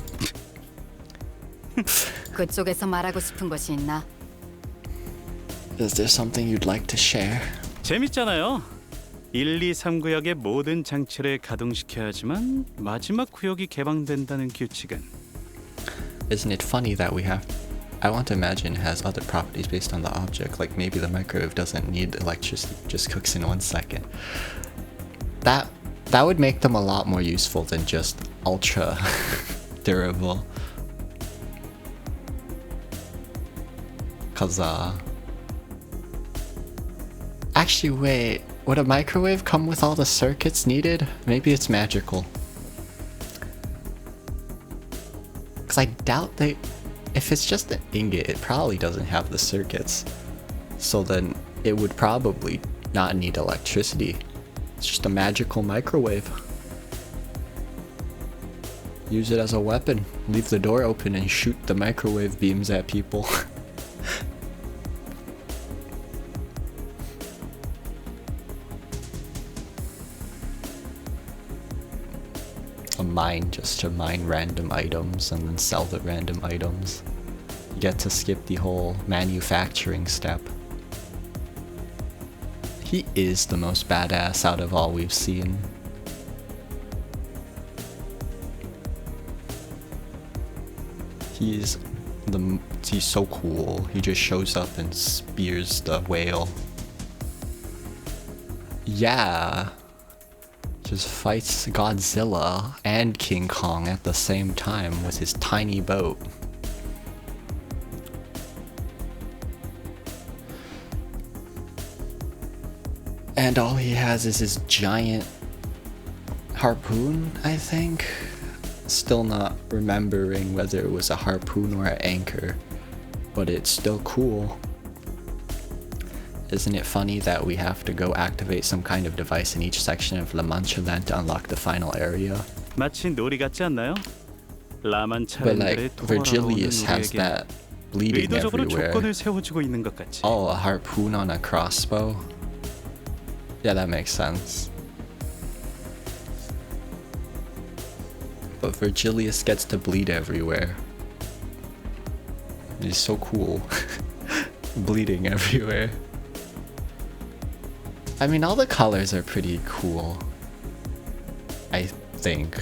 그쪽에서 말하고 싶은 것이 있나? Is there something you'd like to share? 재밌잖아요. 1, 2, 3구역의 모든 장치를 가동시켜야 하지만 마지막 구역이 개방된다는 규칙은 Isn't it funny that we have... I want to imagine it has other properties based on the object, like maybe the microwave doesn't need electricity, just cooks in 1 second. That would make them a lot more useful than just ultra durable. Cause actually wait, would a microwave come with all the circuits needed? Maybe it's magical. Cause I doubt they... If it's just an ingot, it probably doesn't have the circuits. So then it would probably not need electricity. It's just a magical microwave. Use it as a weapon. Leave the door open and shoot the microwave beams at people. A mine just to mine random items and then sell the random items. You get to skip the whole manufacturing step. He is the most badass out of all we've seen. He's so cool. He just shows up and spears the whale. Yeah. Just fights Godzilla and King Kong at the same time with his tiny boat. And all he has is his giant harpoon, I think? Still not remembering whether it was a harpoon or an anchor, but it's still cool. Isn't it funny that we have to go activate some kind of device in each section of La Mancha land to unlock the final area? 마치 놀이 같지 않나요? 라만차 But 랜드를 like, 통화하러 Virgilius 오는 has 우리에게 that bleeding 의도적으로 everywhere. 조건을 세워주고 있는 것 같지. Oh, a harpoon on a crossbow? Yeah, that makes sense. But Virgilius gets to bleed everywhere. He's so cool. Bleeding everywhere. I mean, all the colors are pretty cool. I think.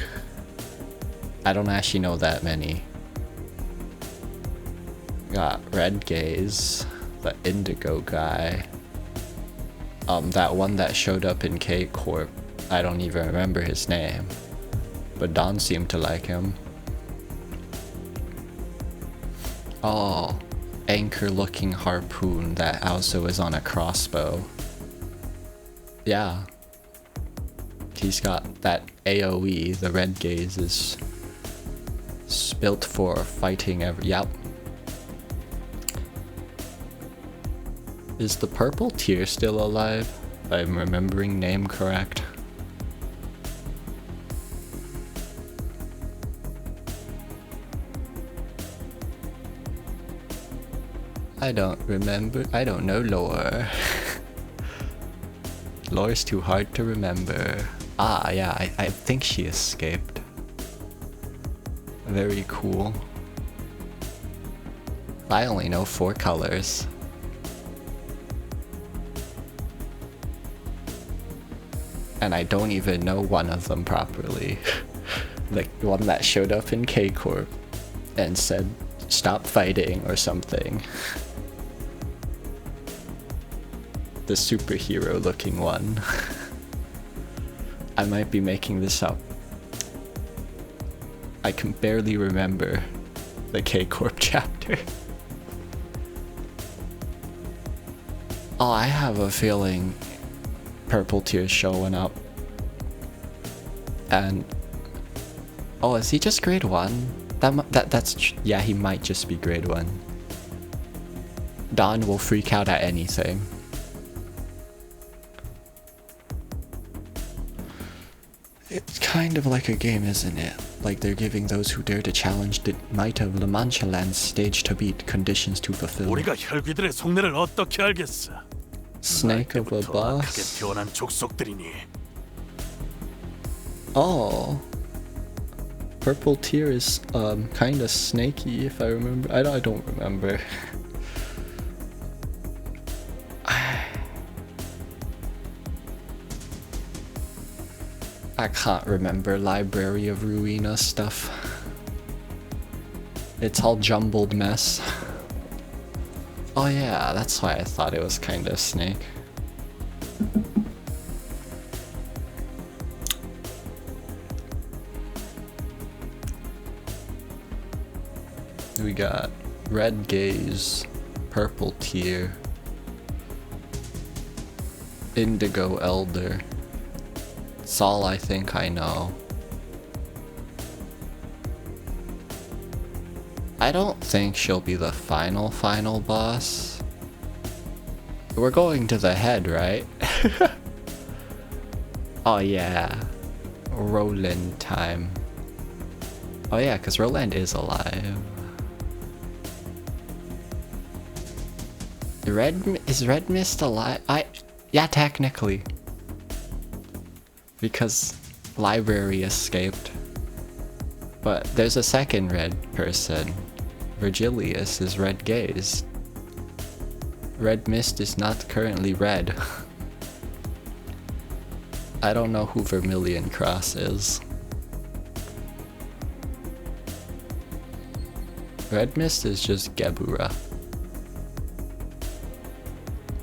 I don't actually know that many. Got Red Gaze, the Indigo guy. That one that showed up in K-Corp. I don't even remember his name. But Don seemed to like him. Oh, anchor-looking harpoon that also is on a crossbow. Yeah. He's got that AoE, the Red Gaze is built for fighting yep. Is the purple tear still alive? If I'm remembering name correct. I don't remember. I don't know lore. Lore's too hard to remember. Ah, yeah, I think she escaped. Very cool. I only know 4 colors. And I don't even know one of them properly. The one that showed up in K-Corp and said, stop fighting or something. The superhero looking one. I might be making this up. I can barely remember the K-Corp chapter. Oh, I have a feeling Purple Tear's showing up. And oh, is he just grade 1? Yeah, he might just be grade 1. Don will freak out at anything. It's kind of like a game, isn't it? Like they're giving those who dare to challenge the might of La Mancha Land's stage to beat conditions to fulfill. 우리가 혈귀들의 속내를 어떻게 알겠어? Snake of a 부터 악하게 boss. 태어난 족속들이니. Oh. Purple Tear is kind of snaky if I remember. I don't remember. I can't remember Library of Ruina stuff. It's all jumbled mess. Oh yeah, that's why I thought it was kind of snake. We got Red Gaze, Purple Tear, Indigo Elder. That's all I think I know. I don't think she'll be the final boss. We're going to the head, right? Oh yeah. Roland time. Oh yeah, because Roland is alive. Is Red Mist alive? Yeah, technically. Because Library escaped. But there's a second red person. Virgilius is Red Gaze. Red Mist is not currently red. I don't know who Vermilion Cross is. Red Mist is just Gebura.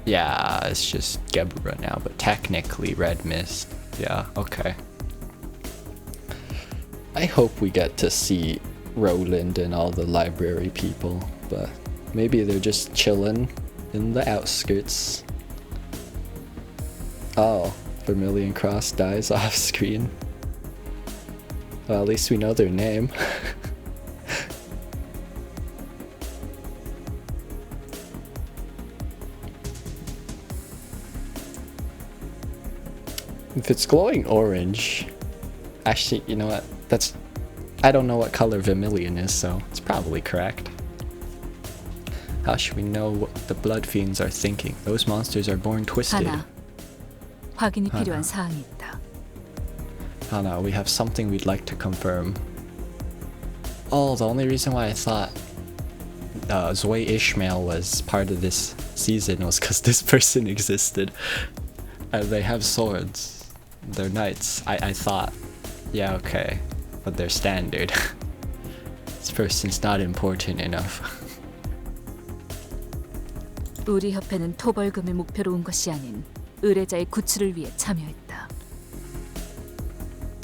Yeah, it's just Gebura now, but technically Red Mist. Yeah, okay. I hope we get to see Roland and all the library people, but maybe they're just chilling in the outskirts. Oh, Vermilion Cross dies off screen. Well, at least we know their name. If it's glowing orange, actually, you know what? I don't know what color Vermilion is, so it's probably correct. How should we know what the Blood Fiends are thinking? Those monsters are born twisted. 하나, 확인이 필요한 사항이 있다. Hana, we have something we'd like to confirm. Oh, the only reason why I thought Zoe Ishmael was part of this season was because this person existed. They have swords. They're knights. I thought, yeah, okay, but they're standard. This person's not important enough. 우리 협회는 토벌금을 목표로 온 것이 아닌 의뢰자의 구출을 위해 참여했다.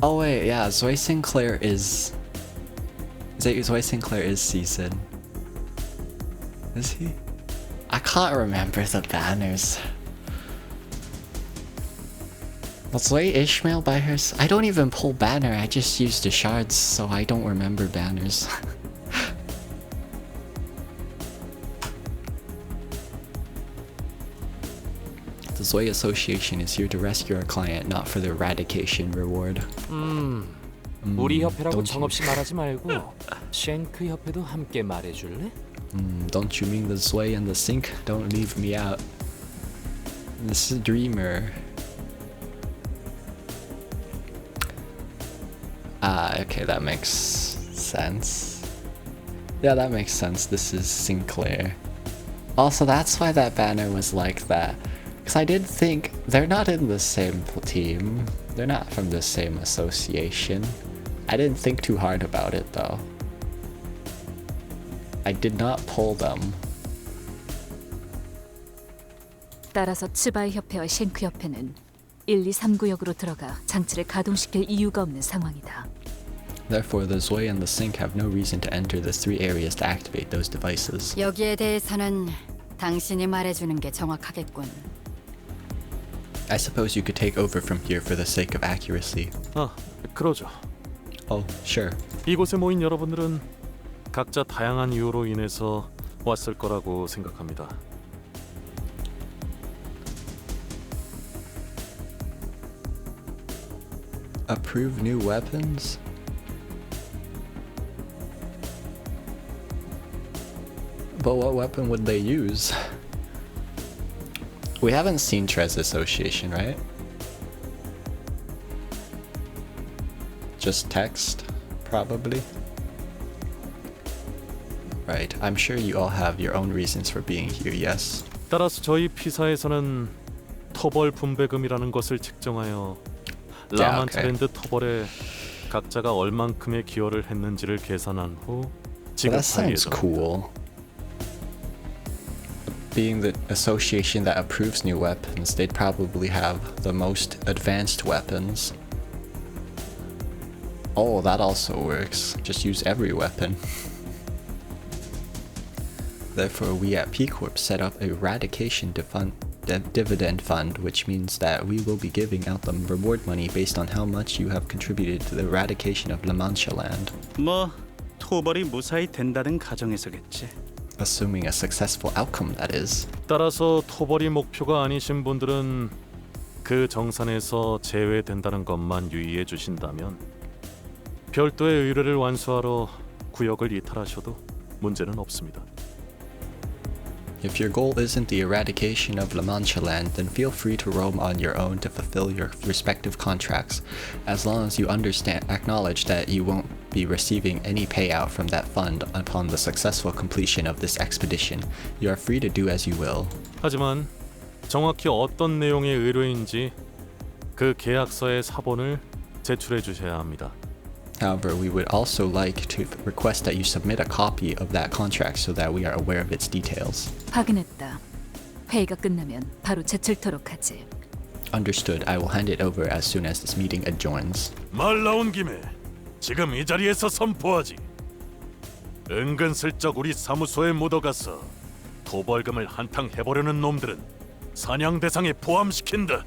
Oh wait, yeah, Zoe Sinclair is season. Is he? I can't remember the banners. Was Zoe Ishmael by her? I don't even pull banner, I just use the shards, so I don't remember banners. The Zoe Association is here to rescue our client, not for the eradication reward. 우리 협회라고 don't 정없이 말하지 말고 쉔크 협회도 함께 말해줄래? Don't you mean the Zoe and the Sync? Don't leave me out. This is Dreamer. Okay, that makes sense. Yeah, that makes sense. This is Sinclair. Also, that's why that banner was like that. Because I did think they're not in the same team. They're not from the same association. I didn't think too hard about it though. I did not pull them. 따라서 츠바이 협회와 쉔크 협회는 1, 2, 3구역으로 들어가 장치를 가동시킬 이유가 없는 상황이다. Therefore, the Zoe and the Sync have no reason to enter the 3 areas to activate those devices. 여기에 대해서는 당신이 말해주는 게 정확하겠군. I suppose you could take over from here for the sake of accuracy. 그러죠. Oh, sure. 이곳에 모인 여러분들은 각자 다양한 이유로 인해서 왔을 거라고 생각합니다. Approve new weapons? But what weapon would they use? We haven't seen Trez Association, right? Just text, probably. Right, I'm sure you all have your own reasons for being here, yes? 따라서 저희 피사에서는 토벌 분배금이라는 것을 측정하여 라만차랜드 토벌에 각자가 얼만큼의 기여를 했는지를 계산한 후 That sounds 지급하기에 cool. Being the association that approves new weapons, they'd probably have the most advanced weapons. Oh, that also works. Just use every weapon. Therefore, we at P Corp set up a eradication dividend fund, which means that we will be giving out the reward money based on how much you have contributed to the eradication of La Mancha land. 뭐 토벌이 무사히 된다는 가정에서겠지. Assuming a successful outcome, that is. 따라서 토벌이 목표가 아니신 분들은 그 정산에서 제외된다는 것만 유의해 주신다면 별도의 의뢰를 완수하러 구역을 이탈하셔도 문제는 없습니다. If your goal isn't the eradication of La Mancha land, then feel free to roam on your own to fulfill your respective contracts, as long as you acknowledge that you won't be receiving any payout from that fund upon the successful completion of this expedition. You are free to do as you will. 하지만 정확히 어떤 내용의 의뢰인지 그 계약서의 사본을 제출해 주셔야 합니다. However, we would also like to request that you submit a copy of that contract so that we are aware of its details. 확인했다. 회의가 끝나면 바로 제출토록 하지. Understood. I will hand it over as soon as this meeting adjourns. 말 나온 김에 지금 이 자리에서 선포하지. 은근슬쩍 우리 사무소에 묻어가서 도벌금을 한탕 해보려는 놈들은 사냥 대상에 포함시킨다.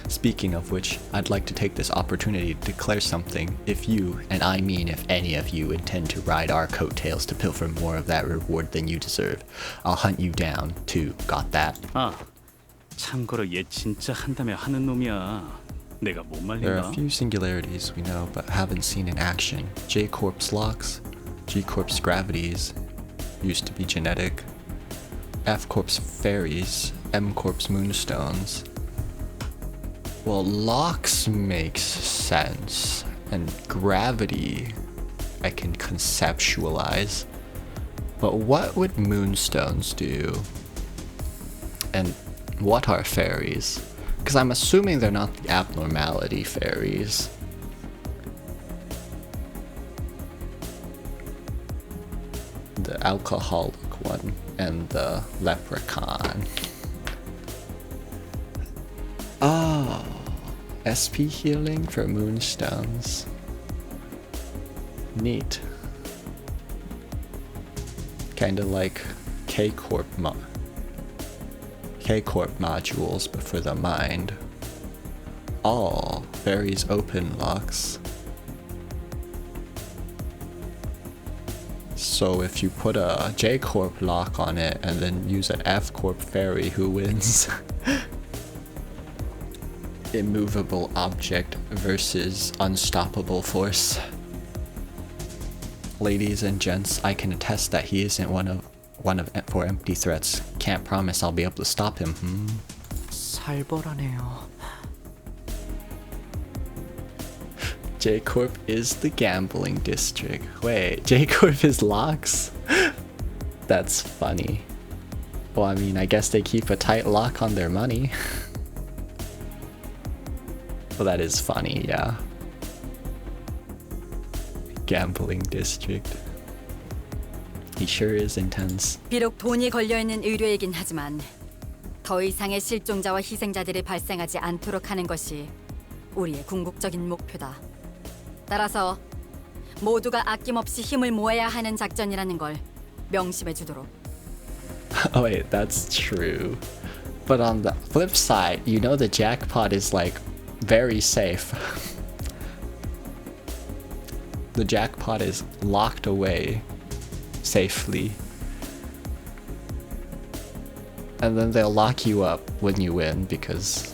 Speaking of which, I'd like to take this opportunity to declare something. If you, and I mean if any of you, intend to ride our coattails to pilfer more of that reward than you deserve, I'll hunt you down too. Got that? 아, 참고로 얘 진짜 한다며 하는 놈이야. 내가 못 There are 말린다. a few singularities we know but haven't seen in action. J-Corp's locks, G-Corp's gravities, used to be genetic, F-Corp's fairies, M-Corp's moonstones. Well, locks makes sense, and gravity I can conceptualize. But what would moonstones do? And what are fairies? Because I'm assuming they're not the abnormality fairies. The alcoholic one and the leprechaun. Oh, SP healing for moonstones. Neat. Kinda like K-Corp modules, but for the mind. All fairies open locks. So if you put a J-Corp lock on it and then use an F-Corp fairy, who wins? Immovable object versus unstoppable force. Ladies and gents, I can attest that he isn't one of for empty threats. Can't promise I'll be able to stop him. 살벌하네요. J-Corp is the gambling district. Wait, J-Corp is locks? That's funny. Well, I mean, I guess they keep a tight lock on their money. Well, that is funny, yeah. Gambling district. He sure is intense. 비록 돈이 걸려있는 의뢰이긴 하지만 더 이상의 실종자와 희생자들이 발생하지 않도록 하는 것이 우리의 궁극적인 목표다. 따라서 모두가 아낌없이 힘을 모아야 하는 작전이라는 걸 명심해 주도록. Oh wait, that's true. But on the flip side, you know the jackpot is like very safe. The jackpot is locked away safely. And then they'll lock you up when you win because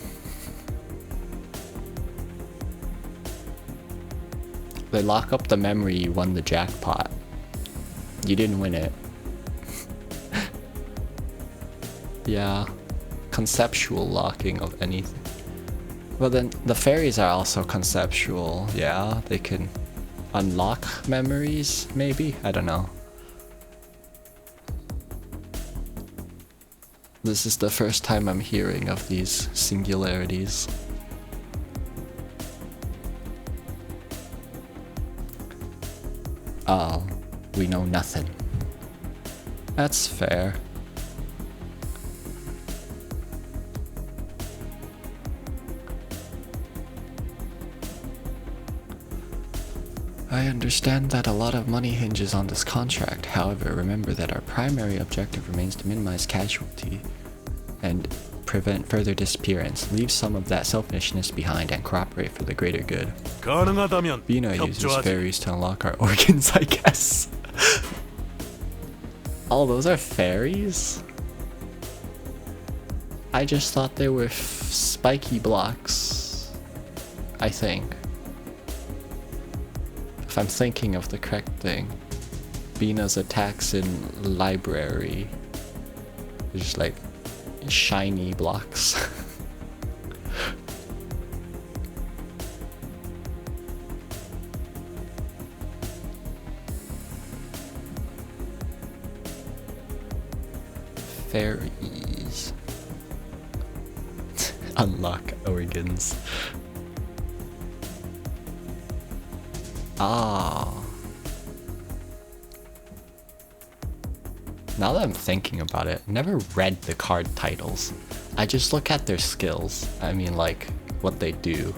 they lock up the memory you won the jackpot. You didn't win it. Yeah, conceptual locking of anything. Well then, the fairies are also conceptual. Yeah, they can unlock memories, maybe? I don't know. This is the first time I'm hearing of these singularities. Oh, we know nothing. That's fair. I understand that a lot of money hinges on this contract. However, remember that our primary objective remains to minimize casualty and prevent further disappearance. Leave some of that selfishness behind and cooperate for the greater good. 가능하다면 Bina uses 협조하지. fairies to unlock our organs, I guess. Oh, those are fairies? I just thought they were spiky blocks. I think. If I'm thinking of the correct thing. Bina's attacks in library. They're just like shiny blocks. Fairies. Unlock organs. Ah. Now that I'm thinking about it, I never read the card titles. I just look at their skills. I mean, like, what they do.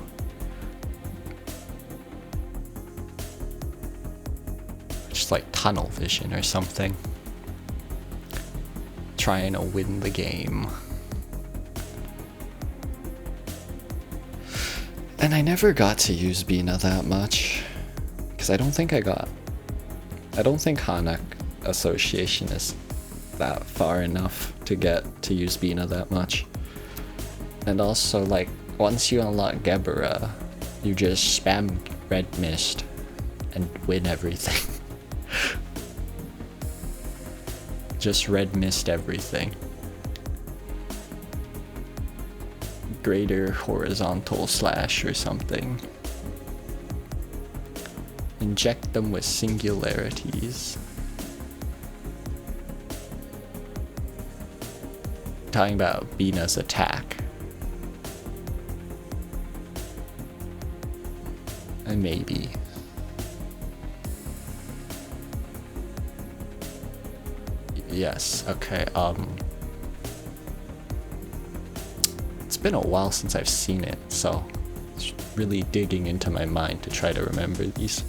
Just like tunnel vision or something. Trying to win the game. And I never got to use Bina that much. Because I don't think Hanak Association is that far enough to get to use Bina that much. And also, like, once you unlock Gebera, you just spam Red Mist and win everything. Just Red Mist everything. Greater horizontal slash or something. Inject them with singularities. Talking about Bina's attack. And maybe. Yes, okay, it's been a while since I've seen it, so it's really digging into my mind to try to remember these.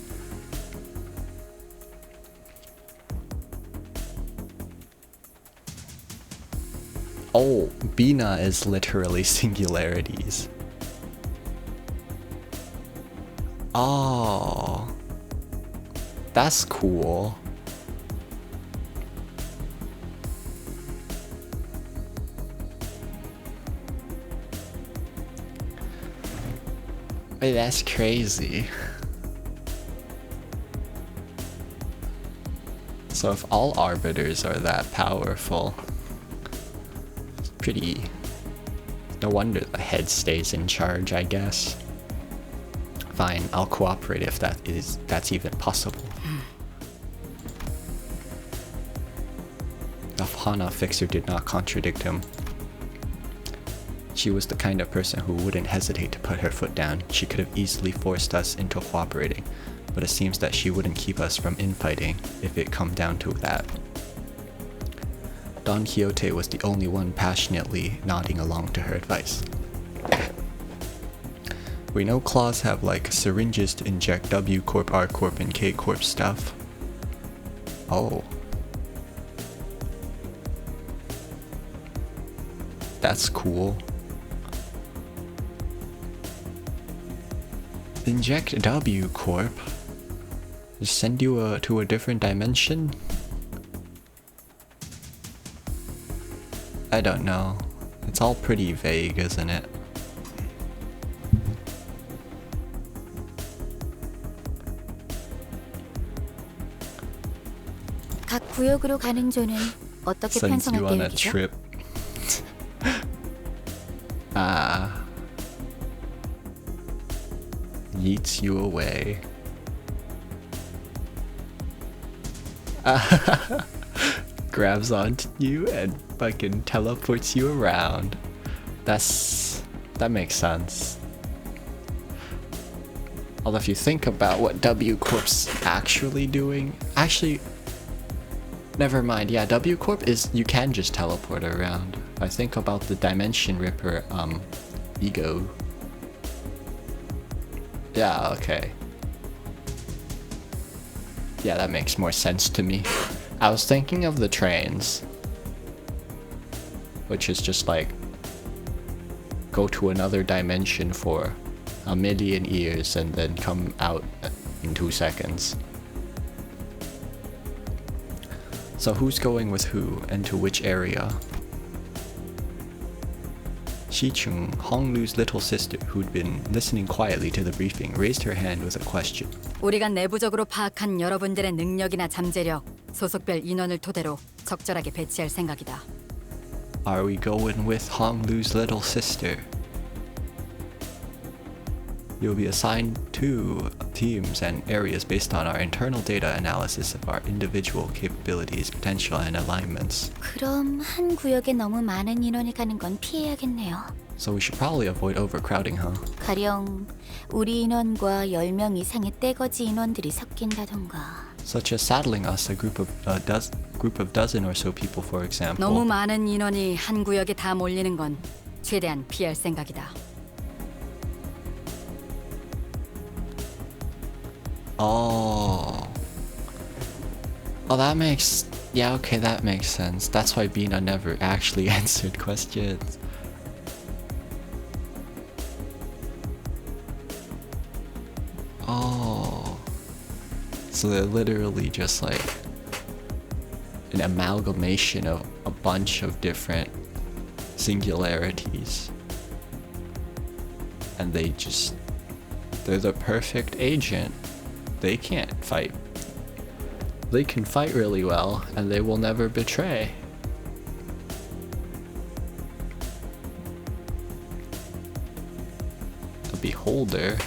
Oh, Bina is literally singularities. Oh, that's cool. Wait, that's crazy. So if all arbiters are that powerful, it's pretty... no wonder the head stays in charge, I guess. Fine, I'll cooperate if that's even possible. The Hana fixer did not contradict him. She was the kind of person who wouldn't hesitate to put her foot down. She could have easily forced us into cooperating, but it seems that she wouldn't keep us from infighting if it come down to that. Don Quixote was the only one passionately nodding along to her advice. We know claws have like syringes to inject W Corp, R Corp, and K Corp stuff. Oh. That's cool. Inject W Corp? Just send you to a different dimension? I don't know. It's all pretty vague, isn't it? 각 구역으로 가는 조는 어떻게 Sends you 편성할 on a 계획이죠? trip. puts you away. Grabs onto you and fucking teleports you around. That makes sense. Although if you think about what W Corp's actually doing, actually, never mind. Yeah, W Corp is, you can just teleport around. I think about the Dimension Ripper, ego. Yeah, okay. Yeah, that makes more sense to me. I was thinking of the trains, which is just like go to another dimension for a million years and then come out in 2 seconds. So who's going with who and to which area? Shichung, Honglu's little sister, who'd been listening quietly to the briefing, raised her hand with a question. 우리가 내부적으로 파악한 여러분들의 능력이나 잠재력, 소속별 인원을 토대로 적절하게 배치할 생각이다. Are we going with Honglu's little sister? You'll be assigned to teams and areas based on our internal data analysis of our individual capabilities, potential, and alignments. 그럼 한 구역에 너무 많은 인원이 가는 건 피해야겠네요. So we should probably avoid overcrowding, huh? 가령 우리 인원과 10명 이상의 떼거지 인원들이 섞인다던가. Such as saddling us a group of dozen or so people, for example. 너무 많은 인원이 한 구역에 다 몰리는 건 최대한 피할 생각이다. Oh, that makes, yeah, okay, that makes sense. That's why Bina never actually answered questions. Oh, so they're literally just like an amalgamation of a bunch of different singularities, and they're the perfect agent. They can't fight. They can fight really well, and they will never betray. A beholder?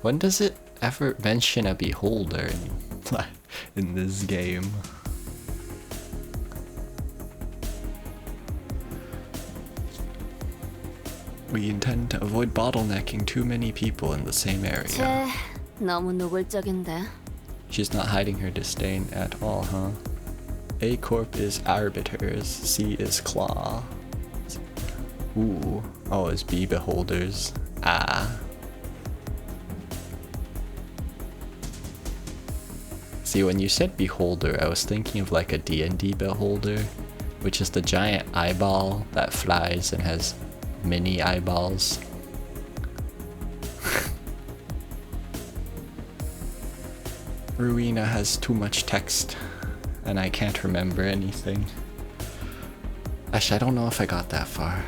When does it ever mention a beholder in this game? We intend to avoid bottlenecking too many people in the same area. 너무 노골적인데. She's not hiding her disdain at all, huh? A Corp is arbiters, C is claw. Ooh, oh, is B beholders. Ah. See, when you said beholder, I was thinking of like a D&D beholder, which is the giant eyeball that flies and has mini eyeballs. Ruina has too much text, and I can't remember anything. Actually, I don't know if I got that far.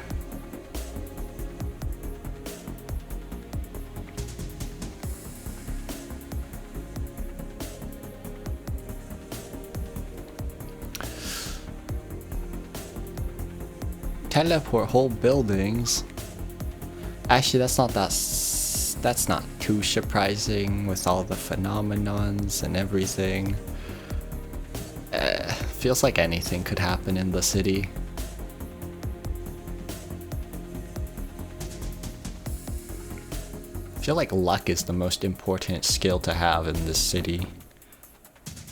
Teleport whole buildings. Actually, that's not too surprising with all the phenomenons and everything. Feels like anything could happen in the city. I feel like luck is the most important skill to have in this city.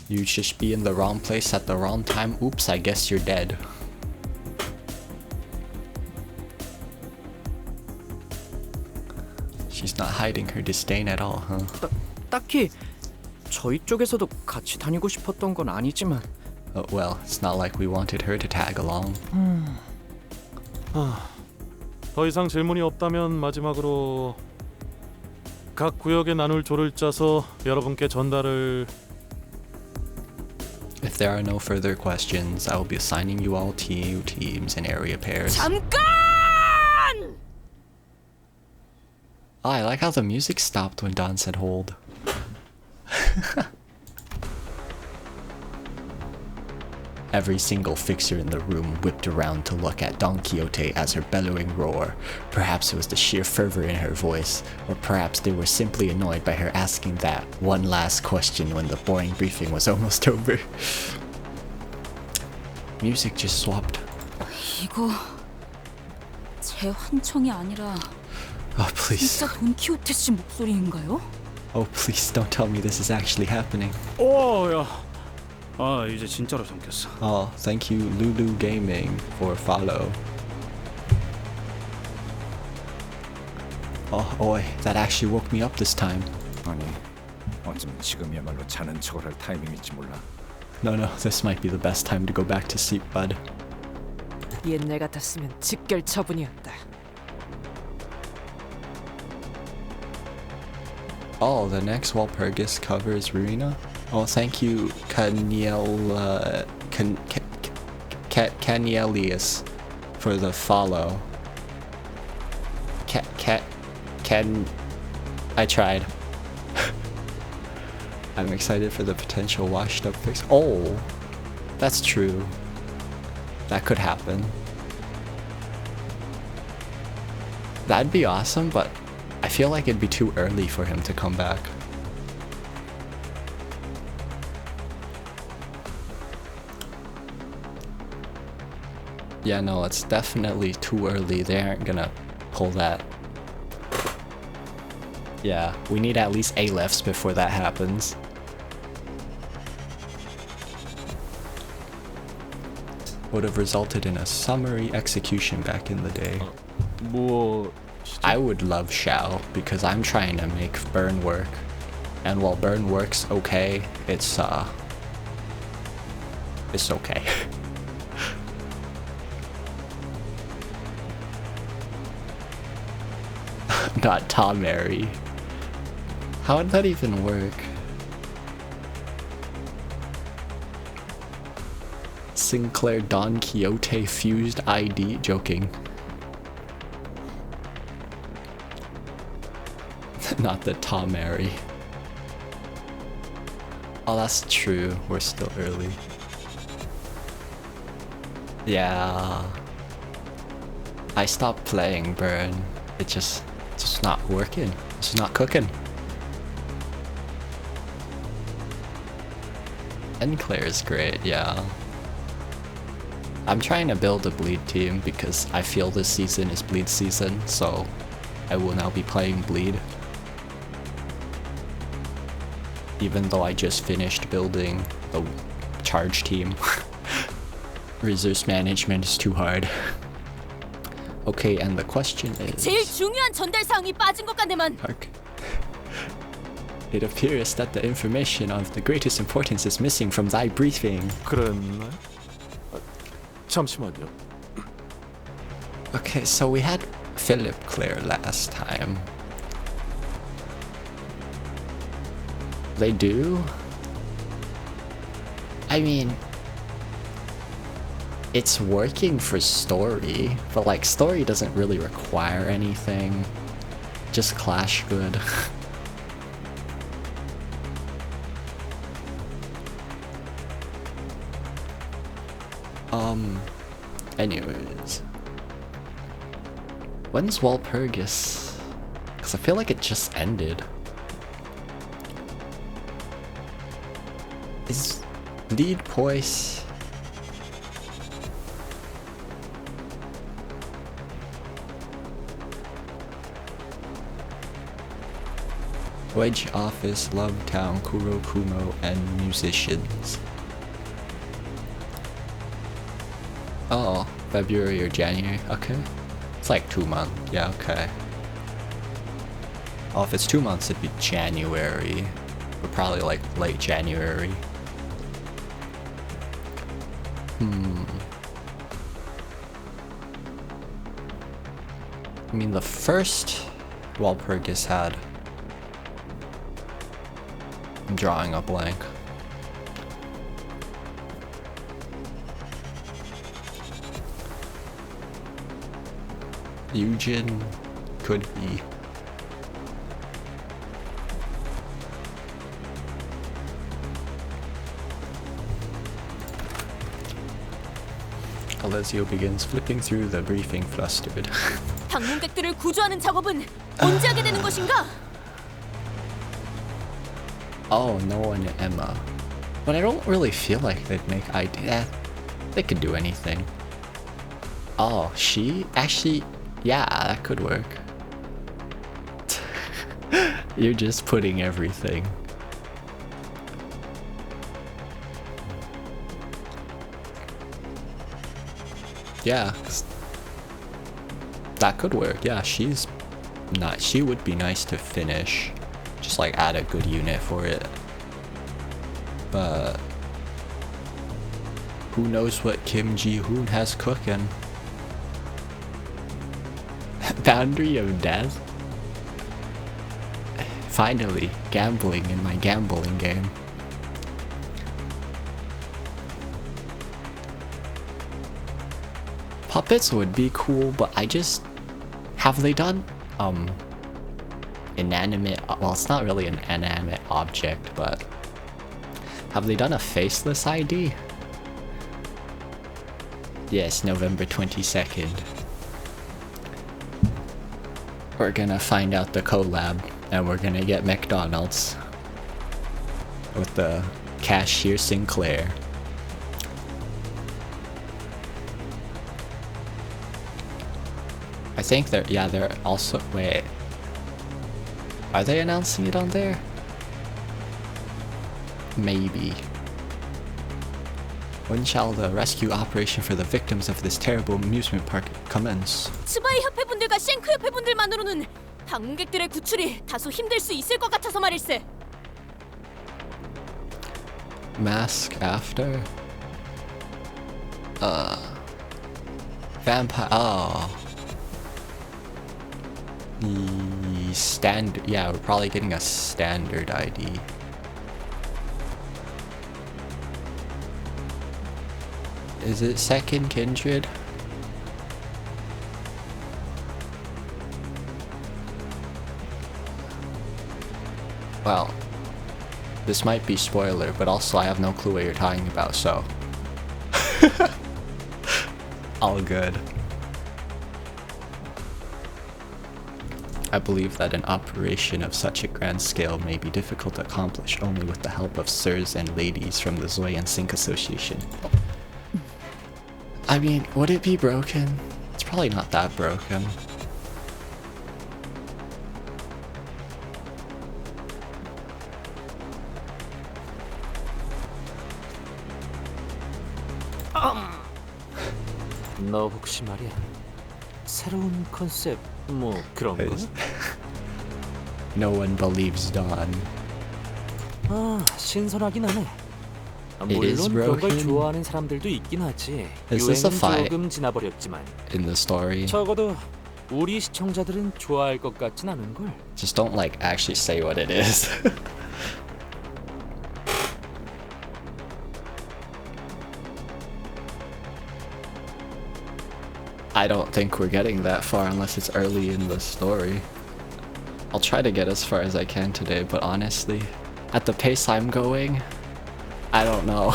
You just be in the wrong place at the wrong time. Oops, I guess you're dead. She's not hiding her disdain at all, huh? 딱히 저희 쪽에서도 같이 다니고 싶었던 건 아니지만. Well, it's not like we wanted her to tag along. 더 이상 질문이 없다면 마지막으로 각 구역에 나눌 조를 짜서 여러분께 전달을. If there are no further questions, I will be assigning you all teams and area pairs. 잠깐! Oh, I like how the music stopped when Don said hold. Every single fixture in the room whipped around to look at Don Quixote as her bellowing roar. Perhaps it was the sheer fervor in her voice, or perhaps they were simply annoyed by her asking that one last question when the boring briefing was almost over. Music just swapped. 이거 제 환청이 아니라 Oh, please. 진짜 돈키호테 씨 목소리인가요? Oh, please don't tell me this is actually happening. 야. 아, 이제 진짜로 삼켰어. Oh, thank you, Lulu Gaming, for follow. Oh, oi, that actually woke me up this time. 아니, 어쩌면 지금이야말로 자는 척을 할 타이밍일지 몰라. No, this might be the best time to go back to sleep, bud. 옛날 같았으면 직결 처분이었다. Oh, the next Walpurgis cover is Rowena? Oh, thank you, Canielius, for the follow. I tried. I'm excited for the potential washed up fix. Oh, that's true. That could happen. That'd be awesome, but I feel like it'd be too early for him to come back. Yeah, no, it's definitely too early. They aren't gonna pull that. Yeah, we need at least A lefts before that happens. Would have resulted in a summary execution back in the day. I would love Shao because I'm trying to make Burn work, and while Burn works okay, it's okay. Not Tom Mary. How would that even work? Sinclair Don Quixote fused ID? Joking. Not the Tom Mary. Oh, that's true. We're still early. Yeah. I stopped playing Burn. It's just not working. It's just not cooking. And Claire's great, yeah. I'm trying to build a Bleed team because I feel this season is Bleed season, so I will now be playing Bleed. Even though I just finished building a charge team. Resource management is too hard. Okay, and the question is... 제일 중요한 전달사항이 빠진 것 같네만. It appears that the information of the greatest importance is missing from thy briefing. 그랬나? 잠시만요. Okay, so we had Philip Claire last time. They do? I mean... It's working for story, but like story doesn't really require anything. Just clash good. Anyways. When's Walpurgis? Because I feel like it just ended. Is Bleed Poise... Wedge Office, Love Town, Kuro Kumo, and Musicians. Oh, February or January, okay. It's like 2 months, yeah, okay. Oh, if it's 2 months, it'd be January. But probably like late January. I mean, the first Walpurgis had... I'm drawing a blank. Eugen could be. Alessio begins flipping through the briefing flustered. 방문객들을 구조하는 작업은 언제 하게 되는 것인가? Oh, Noah and Emma. But I don't really feel like they'd make idea. They could do anything. Oh, she? Actually, yeah, that could work. You're just putting everything. Yeah, that could work. Yeah, she's not. She would be nice to finish. Just like add a good unit for it. But who knows what Kim Ji-hoon has cooking? Boundary of death? Finally, gambling in my gambling game. Puppets would be cool, but I just... Have they done, inanimate... Well, it's not really an inanimate object, but... Have they done a faceless ID? Yes, November 22nd. We're gonna find out the collab, and we're gonna get McDonald's. With the cashier Sinclair. I think they're also, wait. Are they announcing it on there? Maybe. When shall the rescue operation for the victims of this terrible amusement park commence? 츠바이 협회분들과 쉔크 협회분들만으로는 방문객들의 구출이 다소 힘들 수 있을 것 같아서 말일세. Mask after? Vampire, oh. The standard, yeah, we're probably getting a standard ID. Is it second kindred? Well, this might be spoiler, but also I have no clue what you're talking about, so all good. I believe that an operation of such a grand scale may be difficult to accomplish only with the help of sirs and ladies from the Zoe and Sync Association. I mean, would it be broken? It's probably not that broken. 너 혹시 말이야 새로운 컨셉 뭐 그런 거? No one believes Dawn. 아 신선하긴 하네. It is 물론 그런 걸 broken. 좋아하는 사람들도 있긴 하지. Is this a 유행은 fight 조금 지나버렸지만 in the story? 적어도 우리 시청자들은 좋아할 것 같진 않은 걸. Just don't like actually say what it is. I don't think we're getting that far unless it's early in the story. I'll try to get as far as I can today, but honestly, at the pace I'm going, I don't know.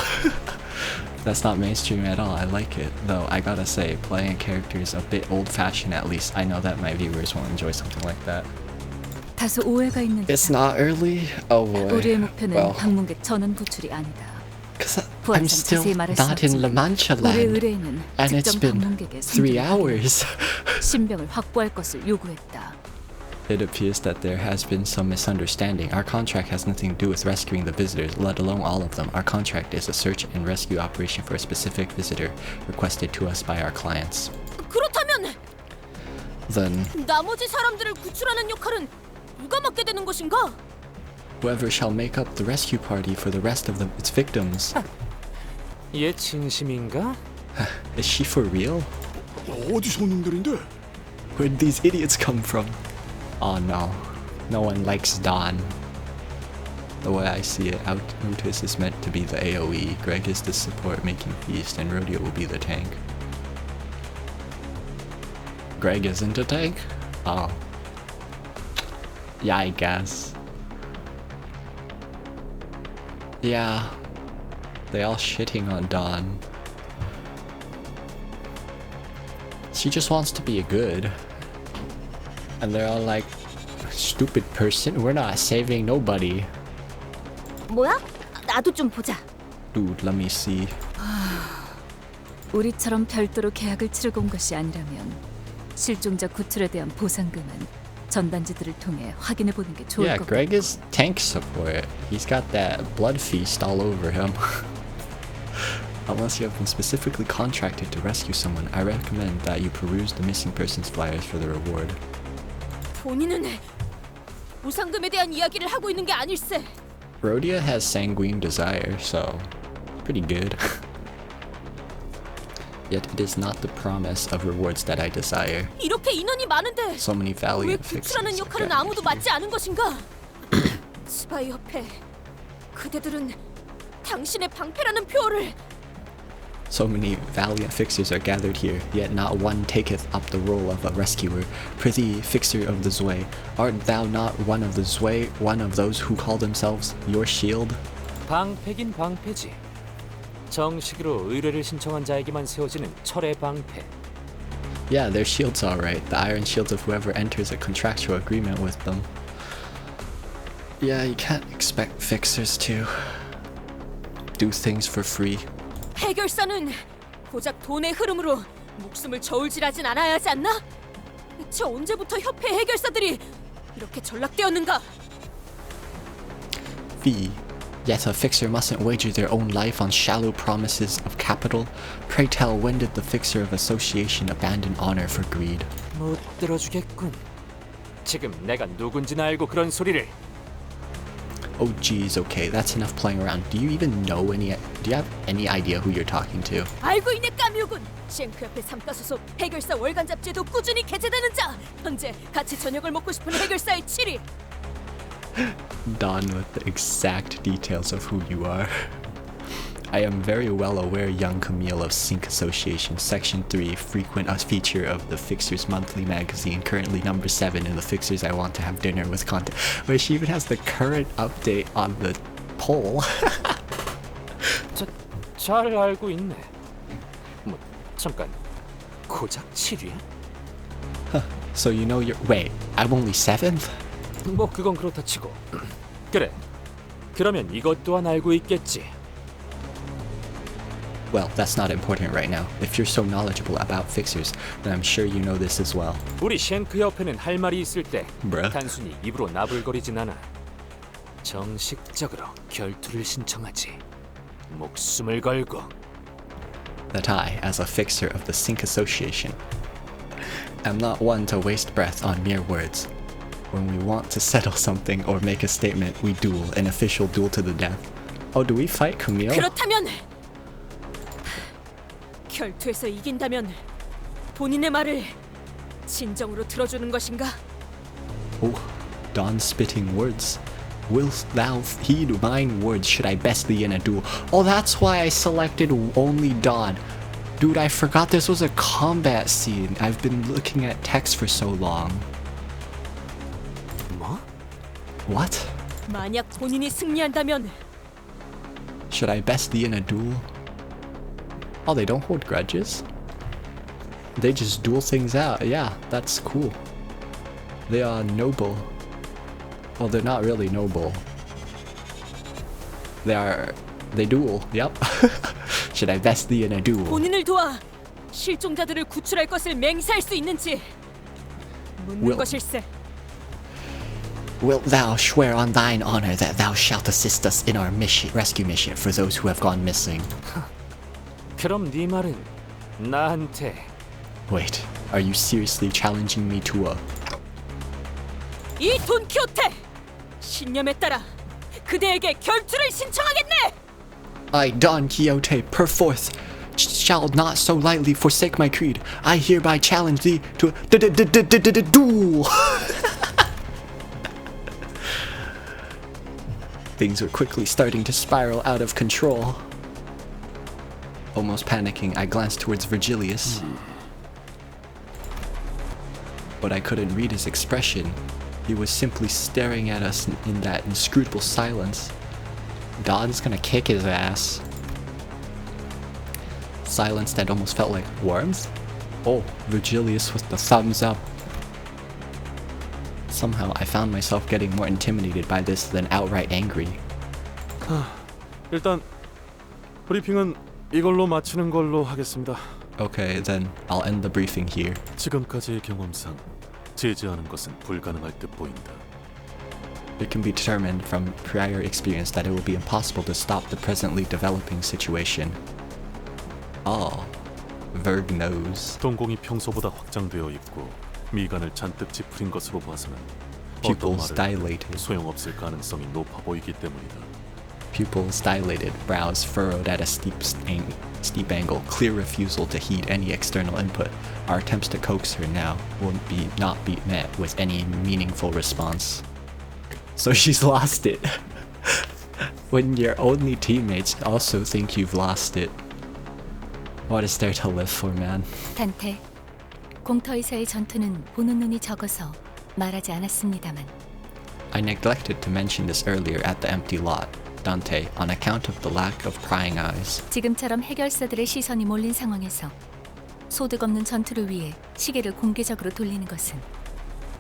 That's not mainstream at all. I like it, though I gotta say, playing a character is a bit old-fashioned at least. I know that my viewers won't enjoy something like that. 다소 오해가 있는 It's not early? Oh boy. 우리의 목표는 Well, 방문객 전원 구출이 아니다. I'm still not in La Mancha 우리 land, 의뢰인은 and it's 특정 been 방문객의 3 hours. 신병을 확보할 것을 요구했다. It appears that there has been some misunderstanding. Our contract has nothing to do with rescuing the visitors, let alone all of them. Our contract is a search and rescue operation for a specific visitor requested to us by our clients. 그렇다면 Then, 나머지 사람들을 구출하는 역할은 누가 맡게 되는 것인가? whoever shall make up the rescue party for the rest of its victims. 얘 진심인가? Is she for real? 어디서 온 놈들인데? Where'd these idiots come from? Oh no. No one likes Dawn. The way I see it, Notice is meant to be the AoE, Greg is the support making feast, and Rodeo will be the tank. Greg isn't a tank? Oh. Yeah, I guess. Yeah. They all shitting on Dawn. She just wants to be good. And they're all like, stupid person, we're not saving nobody. 뭐야? 나도 좀 보자. Dude, let me see. 우리처럼 별도로 계약을 치르고 온 것이 아니라면 실종자 구출에 대한 보상금은 전단지들을 통해 확인해 보는 게 좋을 Yeah, 것 Greg 같고. is tank support. He's got that blood feast all over him. Unless you have been specifically contracted to rescue someone, I recommend that you peruse the missing persons flyers for the reward. 본인은 보상금에 대한 이야기를 하고 있는 게 아닐세. Rhodia has sanguine desire, so pretty good. Yet it is not the promise of rewards that I desire. 이렇게 인원이 많은데 So many 왜 valiant 구출하는 fixers. 역할은 아무도 맡지 않은 것인가? 스파이 협회 그대들은 당신의 방패라는 표어를 So many valiant fixers are gathered here, yet not one taketh up the role of a rescuer. Prithee, fixer of the Zwei, art thou not one of the Zwei, one of those who call themselves your shield? 방패긴 방패지. 정식으로 의뢰를 신청한 자에게만 세워지는 철의 방패. Yeah, their shields alright, the iron shields of whoever enters a contractual agreement with them. Yeah, you can't expect fixers to do things for free. 해결사는 고작 돈의 흐름으로 목숨을 저울질하진 않아야 하지 않나? 대체 언제부터 협회 해결사들이 이렇게 전락되었는가? Fee. Yet a fixer mustn't wager their own life on shallow promises of capital. Pray tell, when did the fixer of association abandon honor for greed? 못 들어주겠군. 지금 내가 누군지는 알고 그런 소리를. Oh geez, okay, that's enough playing around. Do you even know do you have any idea who you're talking to? 알고 있네 까미우군. 쉔크 협회 3가 소속 해결사 월간 잡지에도 꾸준히 게재되는 자. 현재 같이 저녁을 먹고 싶은 해결사의 7위. Don with the exact details of who you are. I am very well aware, young Camille of Sync Association, Section 3, frequent a feature of the Fixers Monthly magazine, currently number 7 in the Fixers I Want to Have Dinner with content. Where she even has the current update on the poll. 잘 알고 있네. 뭐 잠깐 고작 7위야? So you know you're wait, I'm only 7th? 뭐 그건 그렇다 치고. 그래. 그러면 이것 또한 알고 있겠지. Well, that's not important right now. If you're so knowledgeable about fixers, then I'm sure you know this as well. 우리 쉔크 협회는 할 말이 있을 때 Bruh. 단순히 입으로 나불거리진 않아. 정식적으로 결투를 신청하지. 목숨을 걸고. That I, as a fixer of the Sync Association, am not one to waste breath on mere words. When we want to settle something or make a statement, we duel, an official duel to the death. Oh, do we fight Camille? 그렇다면 결투에서 이긴다면 본인의 말을 진정으로 들어주는 것인가? Oh, Don spitting words. Wilt thou heed mine words should I best thee in a duel? Oh, that's why I selected only Don. Dude, I forgot this was a combat scene. I've been looking at text for so long. 뭐? What? 만약 본인이 승리한다면 Should I best thee in a duel? Oh, they don't hold grudges? They just duel things out. Yeah, that's cool. They are noble. Well, they're not really noble. They duel. Yep. Should I best thee in a duel? 본인을 도와 실종자들을 구출할 것을 맹세할 수 있는지 묻는 Will. 것일세. Wilt thou swear on thine honor that thou shalt assist us in our rescue mission for those who have gone missing? 그럼 네 말은 나한테 Wait, are you seriously challenging me to a... 이 돈키호테 신념에 따라 그대에게 결투를 신청하겠네. I, Don Quixote, perforce shall not so lightly forsake my creed. I hereby challenge thee to a duel. Things were quickly starting to spiral out of control. Almost panicking, I glanced towards Virgilius. But I couldn't read his expression. He was simply staring at us in that inscrutable silence. Don's gonna kick his ass. Silence that almost felt like warmth? Oh, Virgilius with the thumbs up. Somehow I found myself getting more intimidated by this than outright angry. 일단 브리핑은 이걸로 마치는 걸로 하겠습니다. Okay, then I'll end the briefing here. 지금까지의 경험상 제지하는 것은 불가능할 듯 보인다. It can be determined from prior experience that it will be impossible to stop the presently developing situation. Oh, Verg knows. 동공이 평소보다 확장되어 있고 미간을 잔뜩 찌푸린 것으로 봐서는 어떤 Pupils 말을 dilated. 소용없을 가능성이 높아 보이기 때문이다. Pupils dilated, brows furrowed at a steep angle, clear refusal to heed any external input. Our attempts to coax her now will not be met with any meaningful response. So she's lost it. When your only teammates also think you've lost it. What is there to live for, man? 단테, 공터에서의 전투는 보는 눈이 적어서 말하지 않았습니다만 I neglected to mention this earlier at the empty lot. Dante, on account of the lack of prying eyes. 지금처럼 해결사들의 시선이 몰린 상황에서 소득 없는 전투를 위해 시계를 공개적으로 돌리는 것은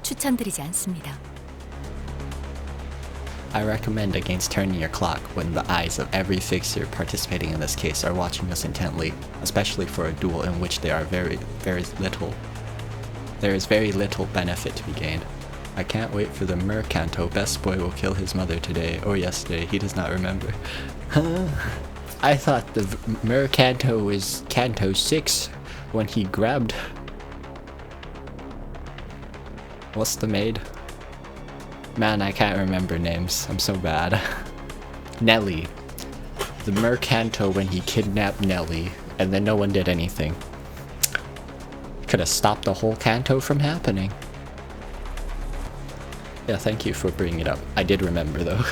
추천드리지 않습니다. I recommend against turning your clock when the eyes of every fixer participating in this case are watching us intently, especially for a duel in which there is very little benefit to be gained. I can't wait for the Canto. Best boy will kill his mother today or yesterday. He does not remember. Huh? I thought the Canto was Canto 6 when he grabbed. What's the maid? Man, I can't remember names. I'm so bad. Nelly. The Canto when he kidnapped Nelly, and then no one did anything. Could have stopped the whole Canto from happening. Yeah, thank you for bringing it up. I did remember though.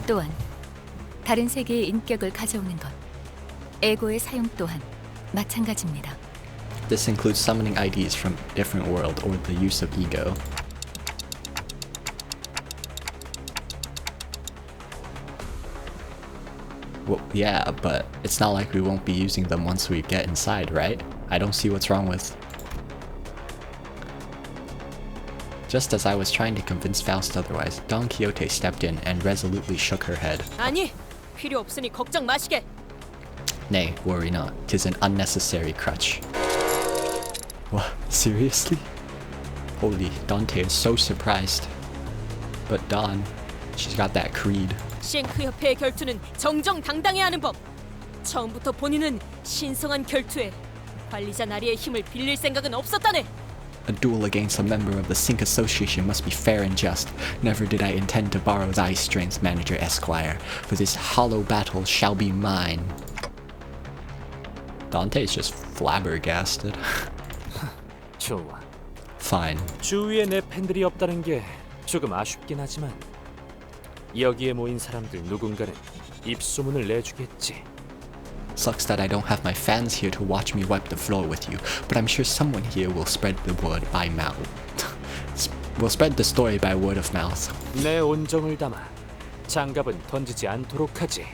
또한 다른 세계의 인격을 가져오는 것, 에고의 사용 또한 마찬가지입니다. This includes summoning IDs from different world or the use of ego. Well, yeah, but it's not like we won't be using them once we get inside, right? I don't see what's wrong with... Just as I was trying to convince Faust otherwise, Don Quixote stepped in and resolutely shook her head. 아니, 필요 없으니 걱정 마시게. Nay, worry not. 'Tis an unnecessary crutch. What? Seriously? Holy, Dante is so surprised. But Dawn, she's got that creed. 쉔크 협회의 결투는 정정당당해야 하는 법. 처음부터 본인은 신성한 결투에 관리자 나리의 힘을 빌릴 생각은 없었다네. A duel against a member of the Sync Association must be fair and just. Never did I intend to borrow thy strength, Manager Esquire, for this hollow battle shall be mine. Dante's just flabbergasted. 좋아. Fine. 주위에 내 팬들이 없다는 게 조금 아쉽긴 하지만 여기에 모인 사람들 누군가는 입소문을 내주겠지. Sucks that I don't have my fans here to watch me wipe the floor with you, but I'm sure someone here will spread the word by mouth. Will spread the story by word of mouth. 내 온정을 담아 장갑은 던지지 않도록 하지.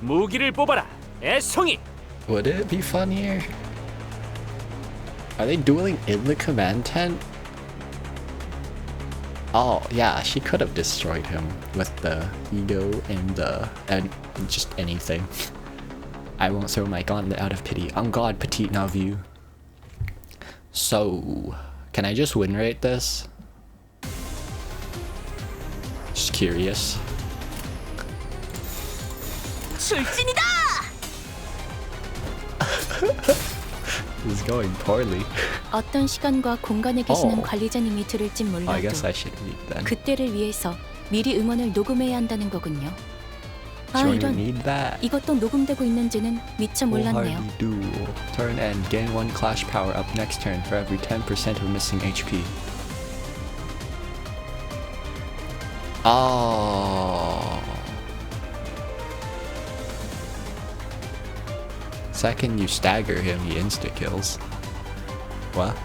무기를 뽑아라, 애송이. Would it be funnier? Are they dueling in the command tent? Oh yeah, she could have destroyed him with the ego and just anything. I won't throw my gauntlet out of pity. On God, Petite Navu. So, can I just win rate this? Just curious. 출진이다! This is going poorly. 어떤 시간과 공간에 계시는 Oh. 관리자님이 들을진 몰라도 I guess I should read then. 그때를 위해서 미리 음원을 녹음해야 한다는 거군요. 아 Sure you 이런, need that. 이것도 녹음되고 있는지는 미처 몰랐네요. Wholehearted duel. Turn end. Gain 1 clash power up next turn for every 10% of missing HP. Oh. Second you stagger him, he insta-kills. What?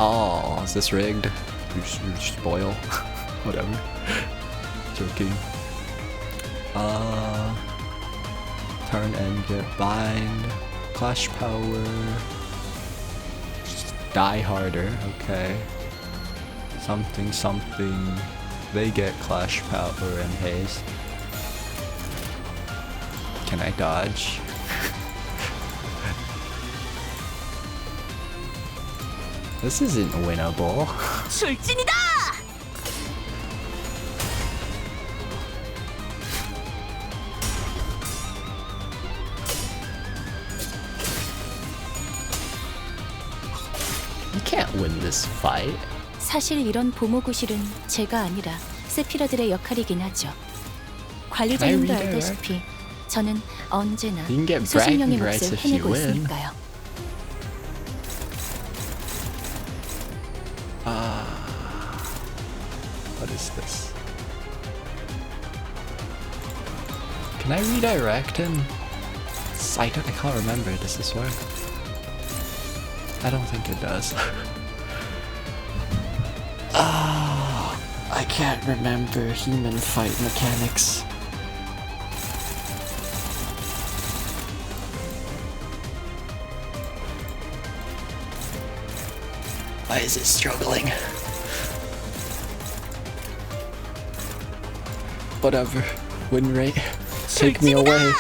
Oh, is this rigged? You just spoil? Whatever. Joking. Turn and get bind. Clash power. Die harder, okay. Something something. They get clash power and haste. Can I dodge? This isn't winnable. 출진이다! You can't win this fight. 사실 이런 보모구실은 제가 아니라 세피라들의 역할이긴 하죠. I 관리자님도 redirect? 알다시피 저는 언제나 You can get 수십 명의 bragging rights 몫을 if you 해내고 win. 있으니까요. What is this? Can I redirect him? I can't remember. Does this work? I don't think it does. I can't remember human fight mechanics. Why is it struggling? Whatever. Win rate. Take me away.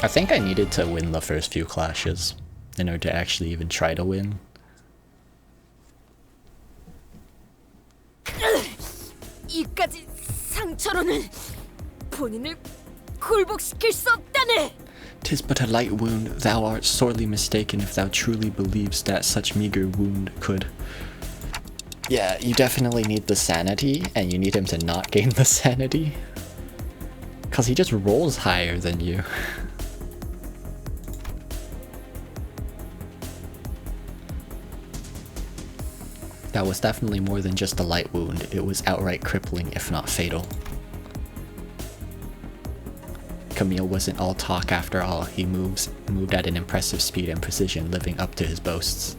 I think I needed to win the first few clashes in order to actually even try to win. 이까지 상처로는 본인을 굴복시킬 수 없다네. 'Tis but a light wound. Thou art sorely mistaken if thou truly believes that such meager wound could. Yeah, you definitely need the sanity, and you need him to not gain the sanity. Cause he just rolls higher than you. That was definitely more than just a light wound. It was outright crippling, if not fatal. Camille wasn't all talk after all. He moved at an impressive speed and precision, living up to his boasts.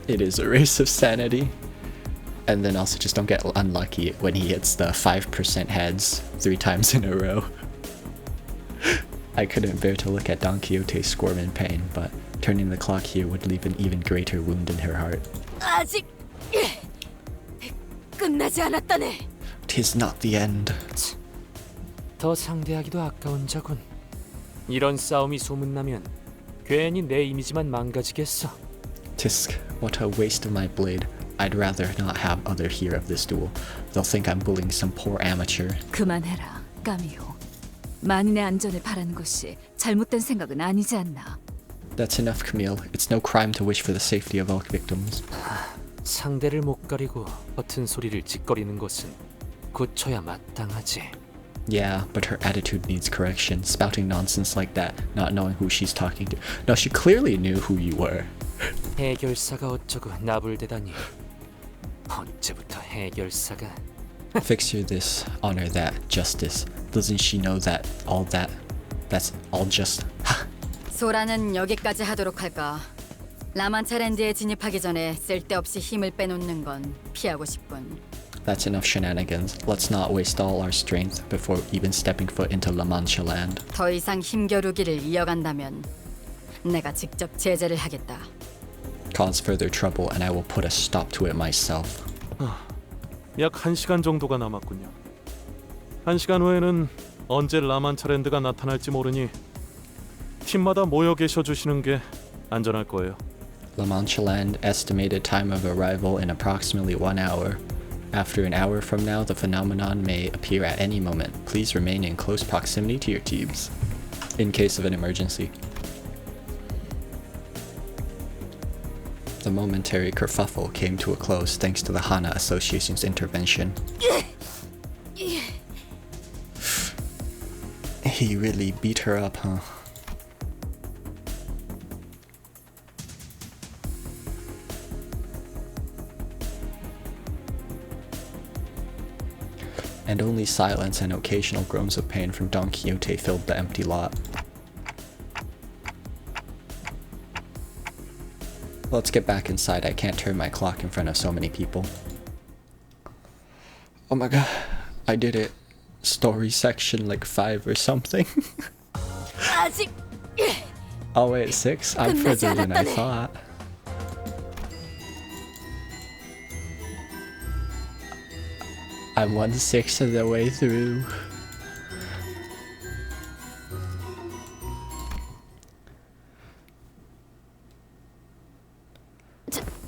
It is a race of sanity. And then also just don't get unlucky when he hits the 5% heads 3 times in a row. I couldn't bear to look at Don Quixote squirm in pain, but turning the clock here would leave an even greater wound in her heart. 아직 끝나지 않았다네. 'Tis not the end. 더 상대하기도 아까운 자군. 이런 싸움이 소문나면 괜히 내 이미지만 망가지겠어. Tisk, what a waste of my blade. I'd rather not have others hear of this duel. They'll think I'm bullying some poor amateur. 그만해라, 까미오. 만인의 안전을 바라는 것이 잘못된 생각은 아니지 않나. That's enough, Camille. It's no crime to wish for the safety of all victims. 상대를 못 가리고 허튼 소리를 짓거리는 것은 고쳐야 마땅하지. Yeah, but her attitude needs correction. Spouting nonsense like that, not knowing who she's talking to. No, she clearly knew who you were. 해결사가 어쩌고 나불대다니. 언제부터 해결사가? Fixture this, honor that, justice. Doesn't she know that that's all just... 소라는 여기까지 하도록 할까. 라만차랜드에 진입하기 전에 쓸데없이 힘을 빼놓는 건 피하고 싶군. That's enough shenanigans. Let's not waste all our strength before even stepping foot into La Mancha land. 더 이상 힘겨루기를 이어간다면 내가 직접 제재를 하겠다. Cause further trouble and I will put a stop to it myself. 약 1시간 정도가 남았군요. 1시간 후에는 언제 라만차랜드가 나타날지 모르니 팀마다 모여 계셔 주시는 게 안전할 거예요. La Mancha land estimated time of arrival in approximately 1 hour. After an hour from now, the phenomenon may appear at any moment. Please remain in close proximity to your teams in case of an emergency. The momentary kerfuffle came to a close thanks to the Hana Association's intervention. He really beat her up, huh? and only silence and occasional groans of pain from Don Quixote filled the empty lot. Let's get back inside. I can't turn my clock in front of so many people. Oh my god, I did it. Story section like 5 or something. 아직 Oh wait, 6? I'm further than I thought. I'm 1/6 of the way through.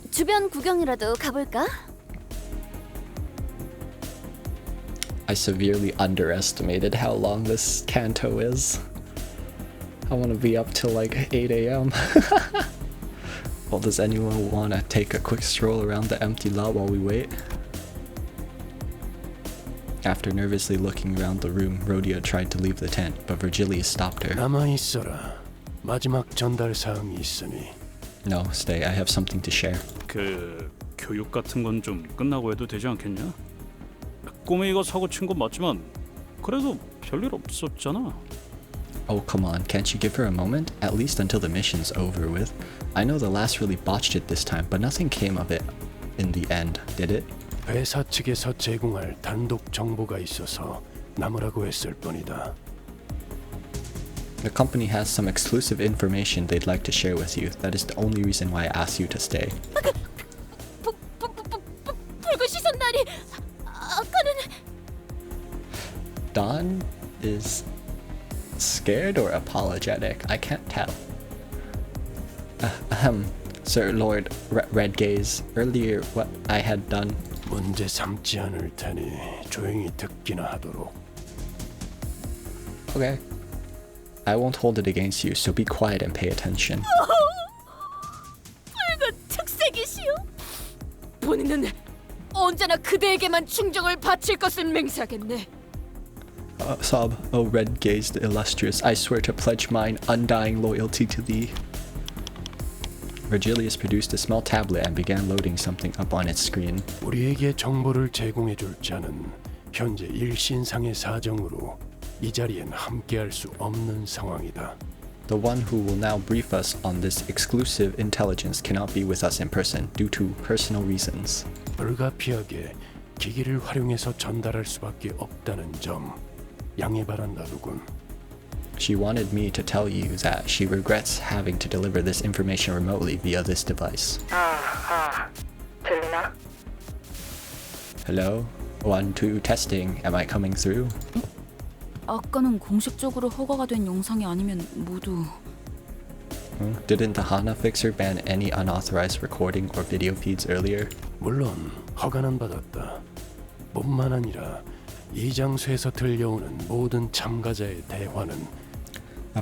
주변 구경이라도 가볼까? I severely underestimated how long this canto is. I want to be up till like 8 a.m. Well, does anyone want to take a quick stroll around the empty lot while we wait? After nervously looking around the room, Rhodia tried to leave the tent, but Virgilius stopped her. 남아 있어라. 마지막 전달 사항이 있으니. No, stay. I have something to share. 그 교육 같은 건 좀 끝나고 해도 되지 않겠냐? 꼬맹이가 사고 친 건 맞지만 그래도 별일 없었잖아. Oh, come on. Can't you give her a moment? At least until the mission's over with. I know the last really botched it this time, but nothing came of it in the end, did it? 회사 측에서 제공할 단독 정보가 있어서 남으라고 했을 뿐이다. The company has some exclusive information they'd like to share with you. That is the only reason why I asked you to stay. 붉은 시선 날이 아까는 Don is scared or apologetic? I can't tell. Sir Lord Redgaze, earlier what I had done. 문제 삼지 않을 테니 조용히 듣기나 하도록. Okay. I won't hold it against you, so be quiet and pay attention. 붉은 특색이시여. 본인은 언제나 그대에게만 충정을 바칠 것을 맹세하겠네. Sob, O Redgaze the illustrious, I swear to pledge mine undying loyalty to thee. Virgilius produced a small tablet and began loading something up on its screen. 우리에게 정보를 제공해 줄 자는 현재 일신상의 사정으로 이 자리엔 함께할 수 없는 상황이다. The one who will now brief us on this exclusive intelligence cannot be with us in person due to personal reasons. 불가피하게 기기를 활용해서 전달할 수밖에 없다는 점 양해 바란다더군. She wanted me to tell you that she regrets having to deliver this information remotely via this device. 들리나? Hello? 1, 2, testing. Am I coming through? 아까는 공식적으로 허가가 된 영상이 아니면 모두 Didn't the Hana fixer ban any unauthorized recording or video feeds earlier? 물론 허가는 받았다. 뿐만 아니라 이 장소에서 들려오는 모든 참가자의 대화는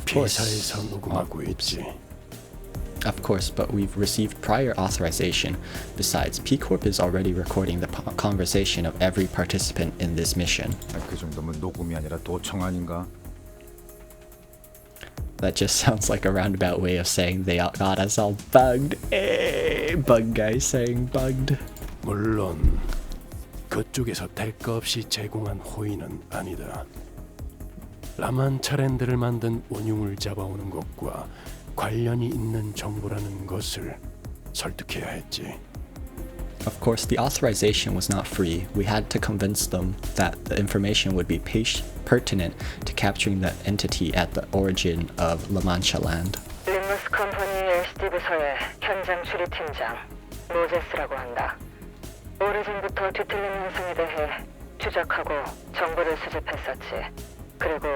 피사에서 녹음하고 있지. Of course, but we've received prior authorization. Besides, P Corp is already recording the conversation of every participant in this mission. 그 정도면 녹음이 아니라 도청 아닌가? That just sounds like a roundabout way of saying they got us all bugged. Bug guy saying bugged. 물론 그쪽에서 대가 없이 제공한 호의는 아니다. 라만 차랜드를 만든 원흉을 잡아오는 것과 관련이 있는 정보라는 것을 설득해야 했지. Of course, the authorization was not free. We had to convince them that the information would be pertinent to capturing the entity at the origin of La Mancha land. 림버스 컴퍼니 LCD 부서의 현장 추리 팀장 모제스라고 한다. 오래전부터 뒤틀린 현상에 대해 추적하고 정보를 수집했었지. 그리고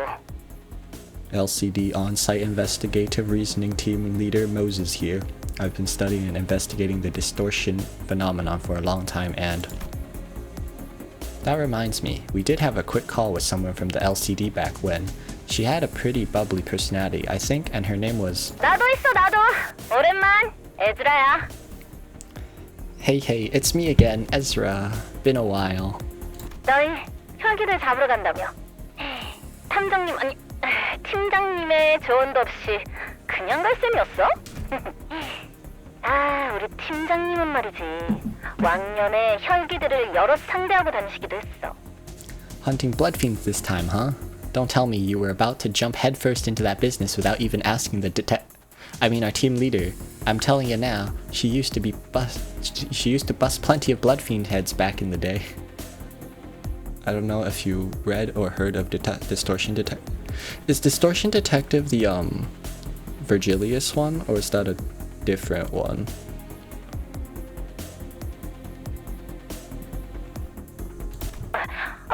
LCD on-site investigative reasoning team leader Moses here. I've been studying and investigating the distortion phenomenon for a long time and... That reminds me, we did have a quick call with someone from the LCD back when. She had a pretty bubbly personality, I think, and her name was... 나도 있어 나도. 오랜만. 에즈라야. Hey, it's me again, Ezra. Been a while. 너희 혈기들 잡으러 간다며. 탐정님 아니 팀장님의 조언도 없이 그냥 갈 셈이었어? 아, 우리 팀장님은 말이지 왕년에 혈기들을 여럿 상대하고 다니시기도 했어. Hunting blood fiends this time, huh? Don't tell me you were about to jump headfirst into that business without even asking our team leader. I'm telling you now, she used to bust plenty of blood fiend heads back in the day. I don't know if you read or heard of Distortion Detective. Is Distortion Detective the Virgilius one, or is that a different one?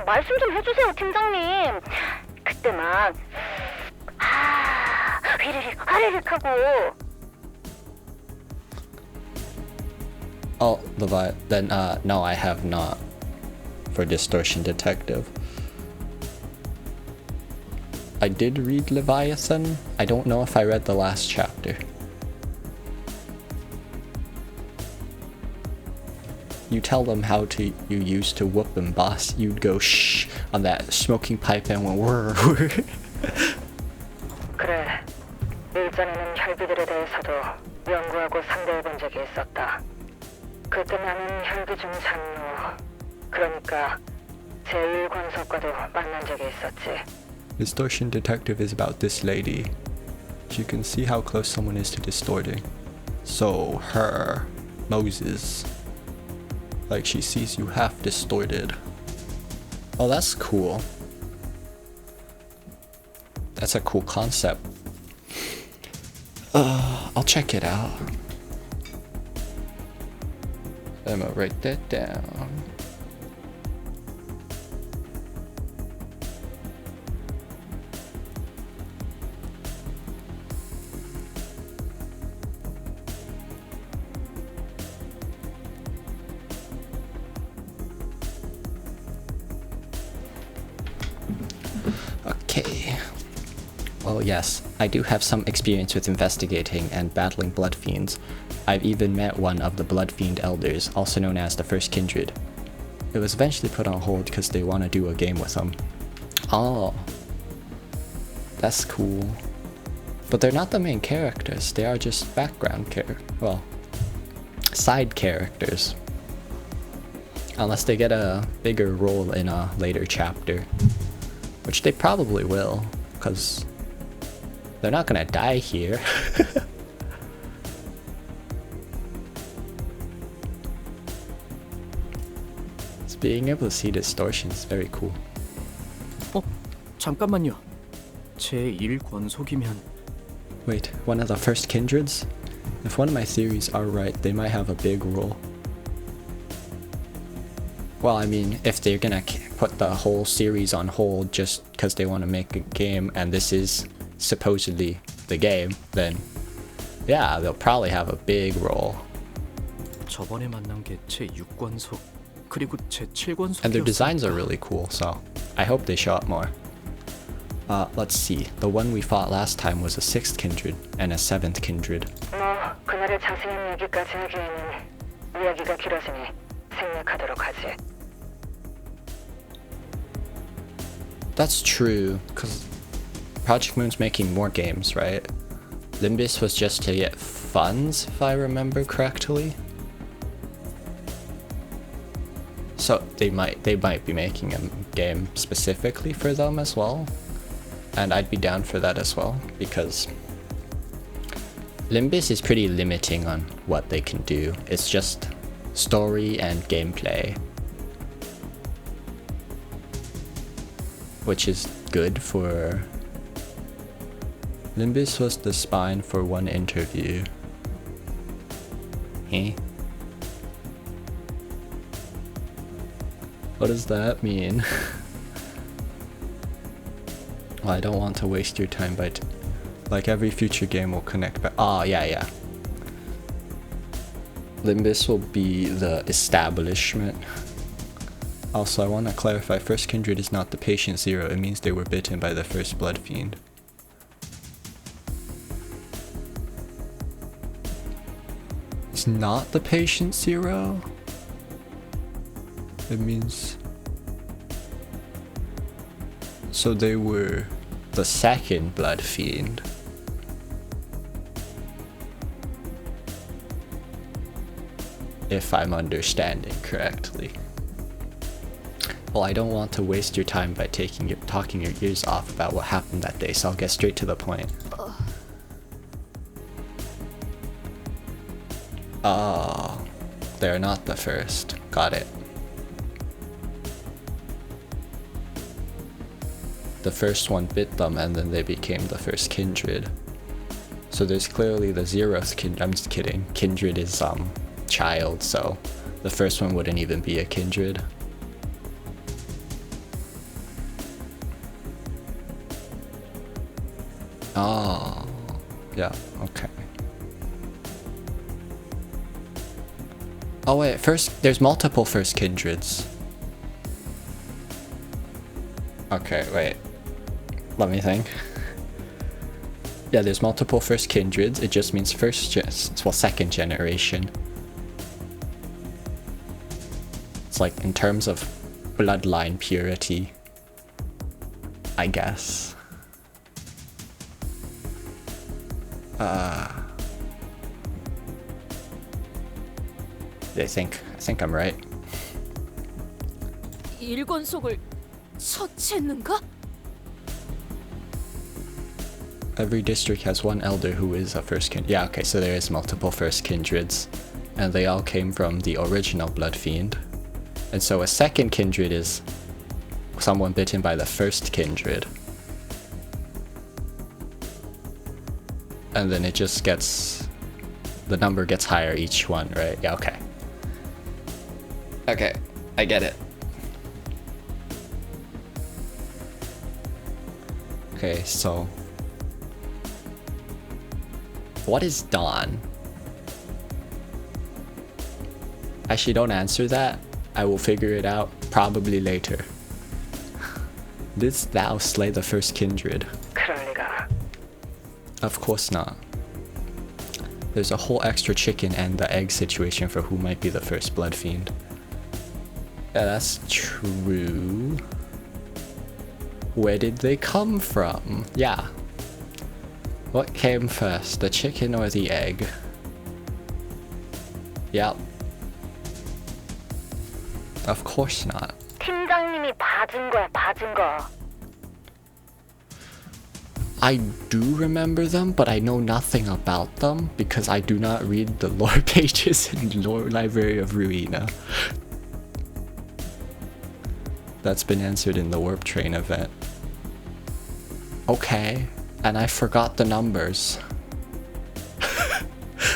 말씀 좀 해주세요, 팀장님. 그때 막 화리릭 하고. Oh, then no, I have not. For Distortion Detective, I did read Leviathan. I don't know if I read the last chapter. You tell them how you used to whoop them, boss. You'd go shh on that smoking pipe and went whir. 그래, 일전에는 혈기들에 대해서도 연구하고 상대해본 적이 있었다. 그때 나는 혈기 중 장로, 그러니까 제1권속과도 만난 적이 있었지. Distortion Detective is about this lady. You can see how close someone is to distorting. So her, Moses, like she sees you half distorted. Oh, that's cool. That's a cool concept. I'll check it out. I'm gonna write that down. Okay. Well, yes, I do have some experience with investigating and battling blood fiends. I've even met one of the blood fiend elders, also known as the First Kindred. It was eventually put on hold because they want to do a game with them. Oh, that's cool. But they're not the main characters, they are just background side characters. Unless they get a bigger role in a later chapter. Which they probably will, because they're not gonna die here. So being able to see distortion is very cool. 잠깐만요. 제1권속이면 Wait, one of the first kindreds? If one of my theories are right, they might have a big role. Well, I mean, if they're gonna put the whole series on hold just because they want to make a game and this is supposedly the game, then yeah, they'll probably have a big role. 저번에 만난 게 제6권속 그리고 제7권속. And their designs are really cool, so I hope they show up more. Let's see. The one we fought last time was a 6th kindred and a 7th kindred. 뭐 그날의 자세한 얘기까지 하기에는 이야기가 길어지니 생략하도록 하지. That's true, because Project Moon's making more games, right? Limbus was just to get funds, if I remember correctly. So they might be making a game specifically for them as well. And I'd be down for that as well, because Limbus is pretty limiting on what they can do. It's just story and gameplay, which is good for... Limbus was the spine for one interview. Eh? What does that mean? Well, I don't want to waste your time, but like every future game will connect back. Oh, yeah. Limbus will be the establishment. Also, I want to clarify, First Kindred is not the patient zero. It means they were bitten by the first blood fiend. It's not the patient zero? It means... So they were the second blood fiend. If I'm understanding correctly. Well, I don't want to waste your time by talking your ears off about what happened that day, so I'll get straight to the point. Oh, they're not the first. Got it. The first one bit them and then they became the first kindred. So there's clearly the 0th kindred. I'm just kidding. Kindred is child, so the first one wouldn't even be a kindred. Oh, yeah, okay. Oh wait, there's multiple first kindreds. Okay, wait. Let me think. Yeah, there's multiple first kindreds. It just means second generation. It's like in terms of bloodline purity, I guess. I think I'm right. 일권속을 처치했는가? Every district has one elder who is a first kindred. Yeah, okay, so there is multiple first kindreds. And they all came from the original Blood Fiend. And so a second kindred is someone bitten by the first kindred. And then it just gets... the number gets higher each one, right? Yeah, okay. Okay, I get it. Okay, so... what is dawn? Actually, don't answer that. I will figure it out probably later. Didst thou slay the first kindred? Of course not. There's a whole extra chicken and the egg situation for who might be the first Blood Fiend. Yeah, that's true. Where did they come from? Yeah. What came first, the chicken or the egg? Yep. Of course not. 팀장님이 봐준 거야, 봐준 거. I do remember them, but I know nothing about them because I do not read the lore pages in the lore library of Ruina. That's been answered in the Warp Train event. Okay, and I forgot the numbers.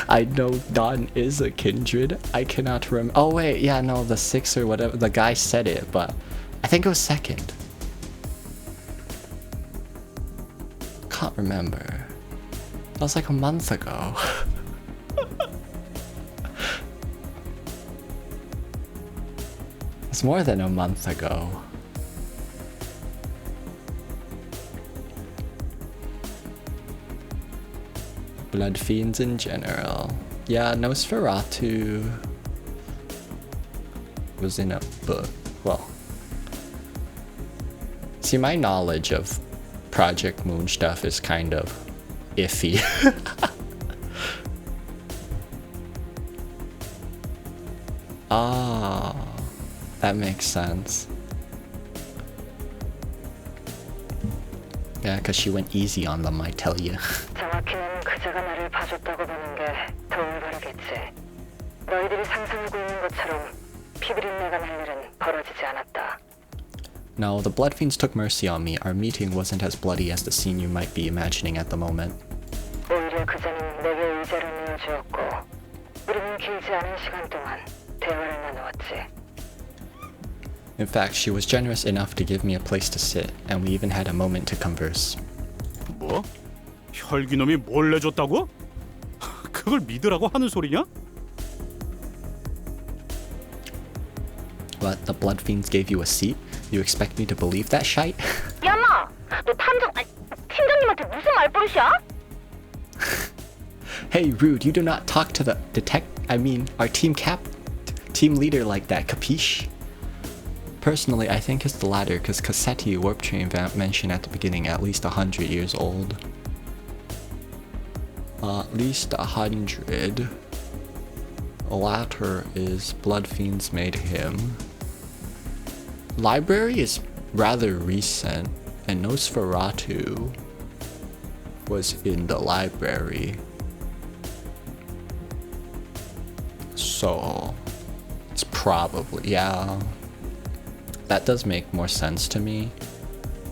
I know Dawn is a kindred. I cannot remember. Oh wait, yeah, no, the 6 or whatever. The guy said it, but I think it was second. Can't remember. That was like a month ago. It's more than a month ago. Blood Fiends in general. Yeah, Nosferatu was in a book. Well, see, my knowledge of Project Moon stuff is kind of iffy. Ah, that makes sense. Yeah, because she went easy on them, I tell you. 정확히는 그자가 나를 봐줬다고 보는 게 더 올바르겠지. 너희들이 상상하고 있는 것처럼 피비린내가 날 일은 벌어지지 않았다. No, the Blood Fiends took mercy on me. Our meeting wasn't as bloody as the scene you might be imagining at the moment. 오히려 그자는 내게 의자를 내어주었고 우리는 길지 않은 시간 동안 대화를 나누었지. In fact, she was generous enough to give me a place to sit, and we even had a moment to converse. 뭐? 혈기놈이 뭘 내줬다고? 그걸 믿으라고 하는 소리냐? What, the Blood Fiends gave you a seat? You expect me to believe that shite? 야마, 너 팀장님한테 무슨 말버릇이야? Hey, Rude, you do not talk to the our team leader like that, capiche? Personally, I think it's the latter, because Cassetti Warp Train mentioned at the beginning at least 100 years old. At least 100. The latter is Blood Fiends made him. Library is rather recent, and Nosferatu was in the library. So it's probably, yeah. That does make more sense to me.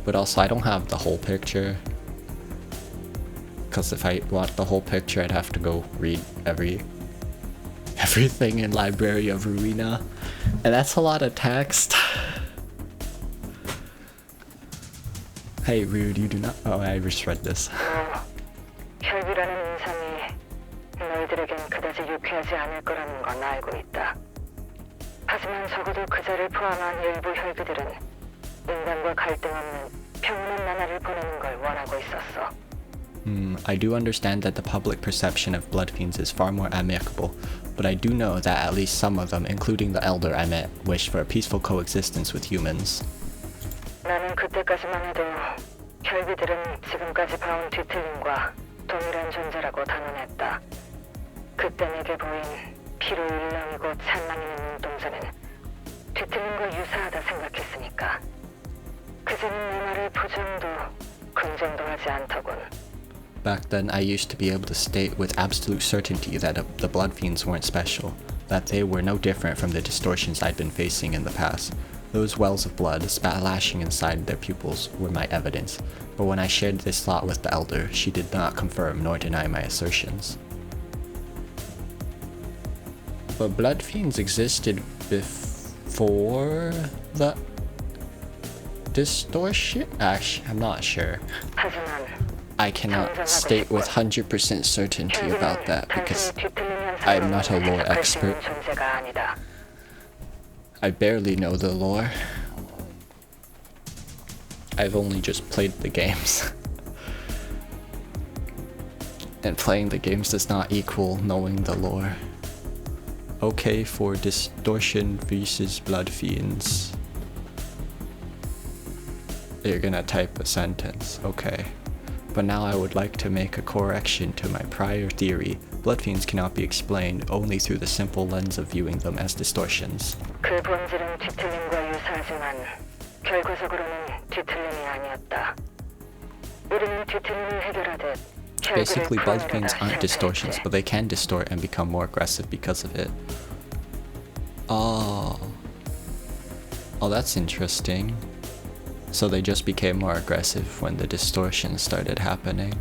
But also I don't have the whole picture. Because if I want the whole picture, I'd have to go read everything in Library of Ruina. And that's a lot of text. Hey Rude, you do not... Oh, I just read this. 혈기라는 인상이 너희들에겐 그다지 유쾌하지 않을 거라는 건 알고 있다. 하지만 적어도 그자를 포함한 일부 혈기들은 인간과 갈등 없는 평온한 나날을 보내는 걸 원하고 있었어. I do understand that the public perception of blood fiends is far more amicable, but I do know that at least some of them, including the elder I met, wish for a peaceful coexistence with humans. 나는 그때까지만 해도 혈기들은 지금까지 봐온 뒤틀림과 동일한 존재라고 단언했다. 그때 내게 보인 피로 일렁이고 찬란히 눈동자는 뒤틀림과 유사하다 생각했으니까. 그제는 내 말을 부정도 긍정도 하지 않더군. Back then, I used to be able to state with absolute certainty that the blood fiends weren't special, that they were no different from the distortions I'd been facing in the past. Those wells of blood, splashing inside their pupils, were my evidence, but when I shared this thought with the elder, she did not confirm nor deny my assertions. But blood fiends existed before the distortion? Actually, I'm not sure. I cannot state with 100% certainty about that because I'm not a lore expert. I barely know the lore. I've only just played the games. And playing the games does not equal knowing the lore. Okay, for distortion versus blood fiends. You're gonna type a sentence, okay. But now I would like to make a correction to my prior theory. Blood fiends cannot be explained only through the simple lens of viewing them as distortions. 그 본질은 뒤틀림과 유사하지만 결과적으로는 뒤틀림이 아니었다. 우리는 뒤틀림을 해결하듯 Basically, blood fiends aren't distortions, but they can distort and become more aggressive because of it. Oh, that's interesting. So they just became more aggressive when the distortion started happening.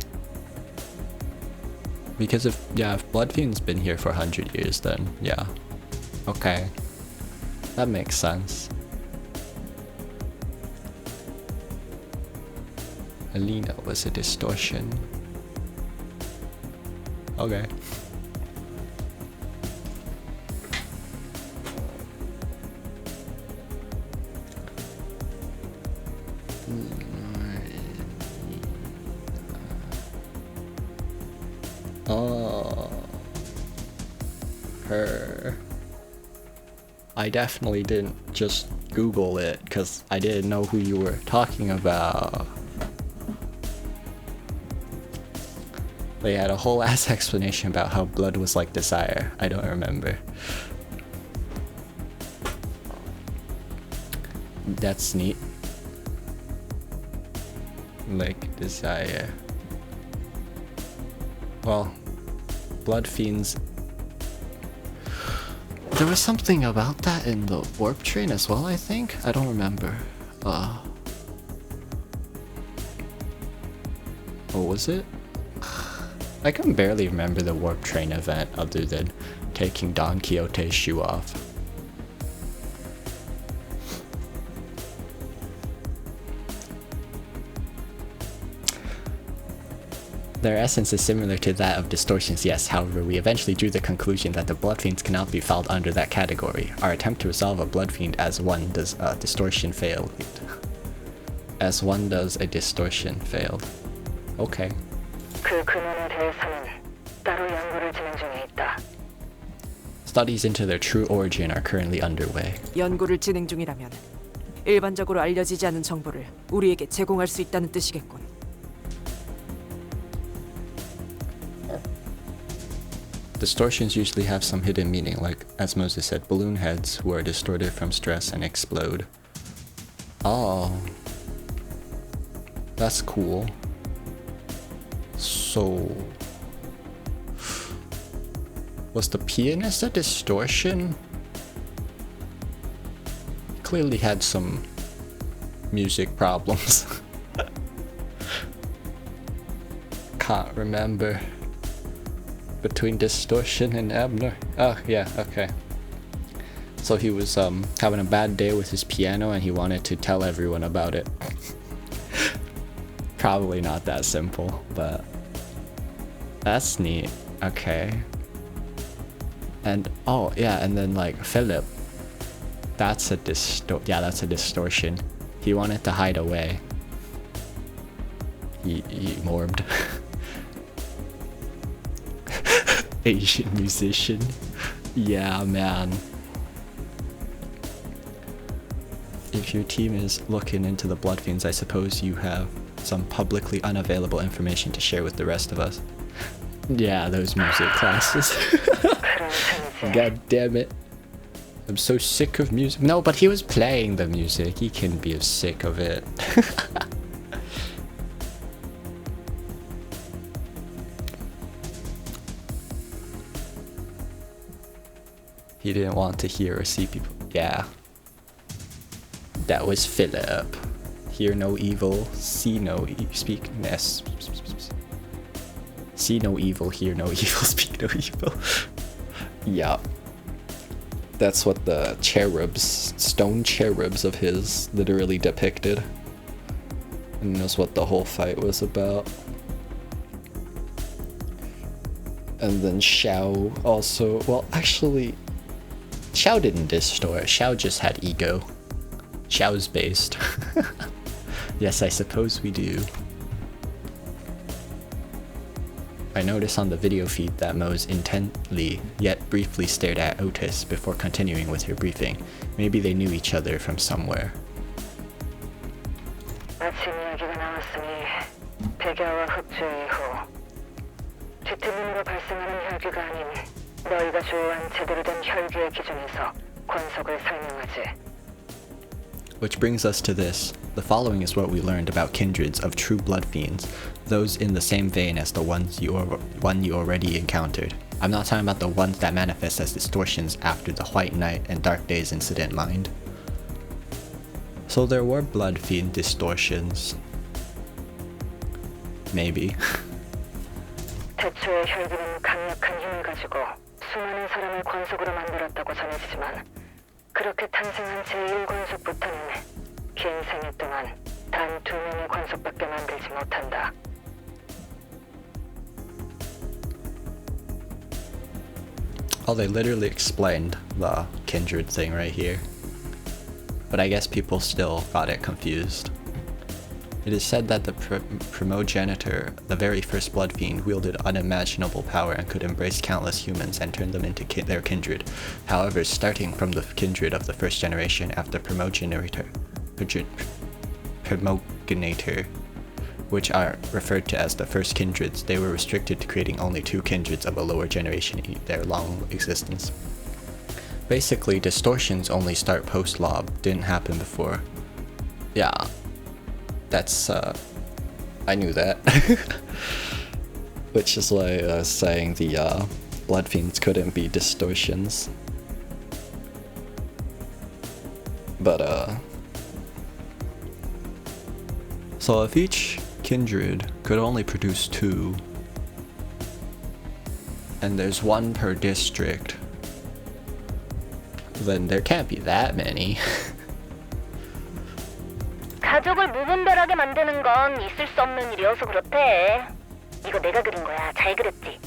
Because if blood fiend's been here for 100 years, then yeah. Okay. That makes sense. Alina was a distortion. Okay. Oh, her. I definitely didn't just Google it because I didn't know who you were talking about. They had a whole ass explanation about how blood was like desire. I don't remember. That's neat. Like desire. Well, blood fiends. There was something about that in the warp train as well, I think? I don't remember. What was it? I can barely remember the warp train event other than taking Don Quixote's shoe off. Their essence is similar to that of distortions, yes. However, we eventually drew the conclusion that the blood fiends cannot be filed under that category. Our attempt to resolve a blood fiend as one does a distortion failed. As one does a distortion failed. Okay. 그 근원에 대해서는 따로 연구를 진행 중에 있다. Studies into their true origin are currently underway. 연구를 진행 중이라면 일반적으로 알려지지 않은 정보를 우리에게 제공할 수 있다는 뜻이겠군. Distortions usually have some hidden meaning, like, as Moses said, balloon heads who are distorted from stress and explode. Oh. That's cool. So... was the pianist a distortion? Clearly had some music problems. Can't remember between distortion and Ebner. Oh yeah, okay. So he was having a bad day with his piano and he wanted to tell everyone about it. Probably not that simple, but that's neat. Okay. And oh yeah, and then like Philip, that's a distortion. He wanted to hide away. He morbed. Asian musician. Yeah, man. If your team is looking into the Blood Fiends, I suppose you have some publicly unavailable information to share with the rest of us. Yeah, those music classes. God damn it. I'm so sick of music. No, but he was playing the music. He can be sick of it. He didn't want to hear or see people. Yeah. That was Philip. Hear no evil, see no speak ness. See no evil, hear no evil, speak no evil. Yeah. That's what the cherubs, stone cherubs of his literally depicted. And that's what the whole fight was about. And then Xiao also, well actually, Xiao didn't distort, Xiao just had ego. Xiao's based. Yes, I suppose we do. I noticed on the video feed that Mose intently, yet briefly stared at Otis before continuing with her briefing. Maybe they knew each other from somewhere. 아침 이야기가 나왔으니 백야와 흡주 이후 뒤틀림으로 발생하는 혈귀가 아닌 너희가 조회한 제대로 된 혈귀의 기준에서 권속을 설명하지. Which brings us to this. The following is what we learned about kindreds of true blood fiends, those in the same vein as the one you already encountered. I'm not talking about the ones that manifest as distortions after the White Night and Dark Days incident, mind. So there were blood fiend distortions. Maybe. 태초의 혈기는 강력한 힘을 가지고 수많은 사람을 권속으로 만들었다고 전해지지만 그렇게 탄생한 제1권속부터는 긴 생애 동안 단 2명의 권속밖에 만들지 못한다. Oh, they literally explained the kindred thing right here. But I guess people still got it confused. It is said that the primogenitor, the very first blood fiend, wielded unimaginable power and could embrace countless humans and turn them into their kindred. However, starting from the kindred of the first generation after primogenitor, which are referred to as the first kindreds, they were restricted to creating only 2 kindreds of a lower generation in their long existence. Basically, distortions only start post-lob, didn't happen before. Yeah. That's, I knew that. Which is why I was saying the blood fiends couldn't be distortions. But, so if each kindred could only produce 2, and there's 1 per district, then there can't be that many. 가족을 무분별하게 만드는 건 있을 수 없는 일이어서 그렇대. 이거 내가 그린 거야. 잘 그렸지?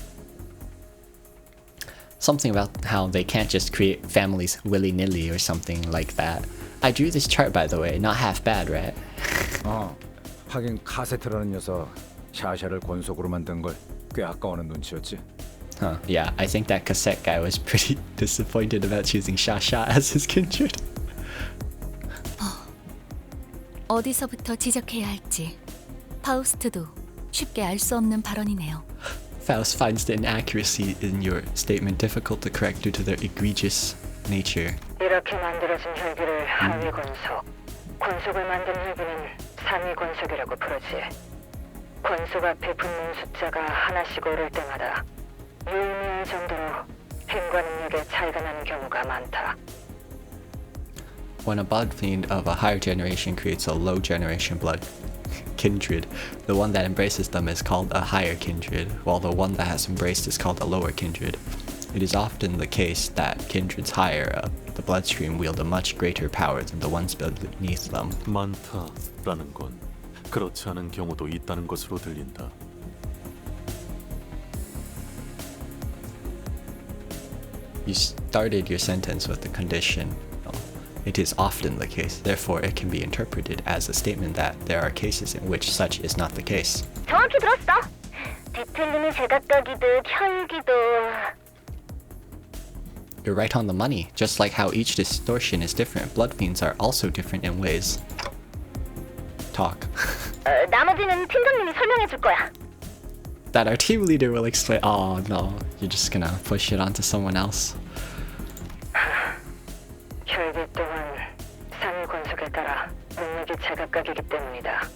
Something about how they can't just create families willy-nilly or something like that. I drew this chart, by the way. Not half bad, right? 하긴 카세트라는 녀석 샤샤를 권속으로 만든 걸 꽤 아까워하는 눈치였지. Huh, yeah, I think that cassette guy was pretty disappointed about choosing Shasha as his kindred. 어디서부터 지적해야 할지 파우스트도 쉽게 알 수 없는 발언이네요. Faust finds the inaccuracy in your statement difficult to correct due to their egregious nature. 이렇게 만들어진 혈기를 하위 권속, 권속을 만든 혈기는 상위 권속이라고 부르지. 권속 앞에 붙는 숫자가 하나씩 오를 때마다 유의미할 정도로 힘과 능력의 차이가 나는 경우가 많다. When a blood fiend of a higher generation creates a low generation blood kindred, the one that embraces them is called a higher kindred, while the one that has embraced is called a lower kindred. It is often the case that kindreds higher up the bloodstream wield a much greater power than the ones beneath them. 많다라는 건 그렇지 않은 경우도 있다는 것으로 들린다. You started your sentence with the condition. It is often the case, therefore it can be interpreted as a statement that there are cases in which such is not the case. 정확히 들었어. 뒤틀림이 제각각이듯 혈기도. You're right on the money. Just like how each distortion is different, blood fiends are also different in ways. Talk. 나머지는 팀장님이 설명해 줄 거야. That our team leader will explain. Oh no, you're just gonna push it onto someone else. 혈기 또한 상위 권속에 따라 능력이 제각각이기 때문이다.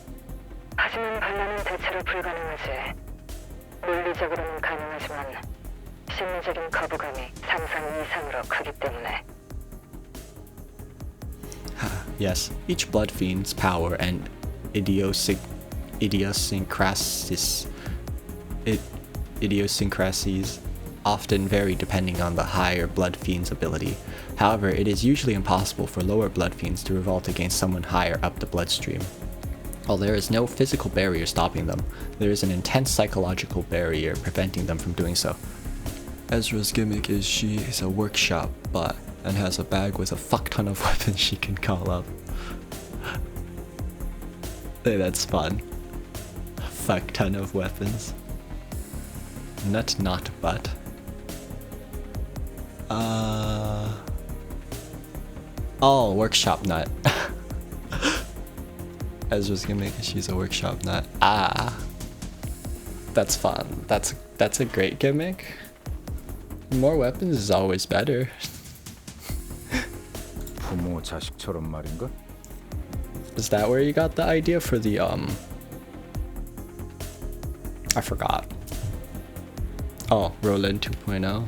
하지만 반란은 대체로 불가능하지. 물리적으로는 가능하지만 심리적인 거부감이 상상 이상으로 크기 때문에. Yes, each blood fiend's power and idiosyncrasies often vary depending on the higher blood fiend's ability. However, it is usually impossible for lower blood fiends to revolt against someone higher up the bloodstream. While there is no physical barrier stopping them, there is an intense psychological barrier preventing them from doing so. Ezra's gimmick is she is a workshop bot and has a bag with a fuck ton of weapons she can call up. Hey, that's fun. A fuck ton of weapons. Nut not butt. Oh, workshop nut. Ezra's gimmick is she's a workshop nut. Ah. That's fun. That's a great gimmick. More weapons is always better. 부모 자식처럼 말인가? Is that where you got the idea for the I forgot. Oh, Roland 2.0.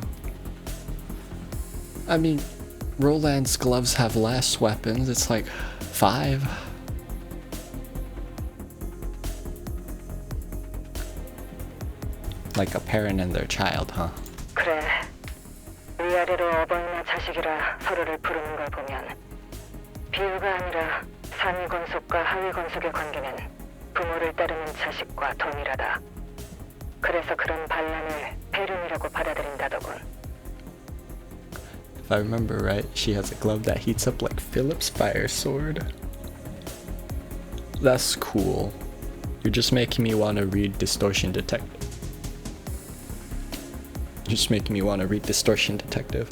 I mean, Roland's gloves have less weapons. It's like 5. Like a parent and their child, huh? 그래. 위아래로 어버이나 자식이라 서로를 부르는 걸 보면 비유가 아니라 상위 권속과 하위 권속의 관계는 부모를 따르는 자식과 동일하다. 그래서 그런 반란을 배륜이라고 받아들인다더군. If I remember right, she has a glove that heats up like Philip's fire sword. That's cool. You're just making me want to read Distortion Detective. You're just making me want to read Distortion Detective.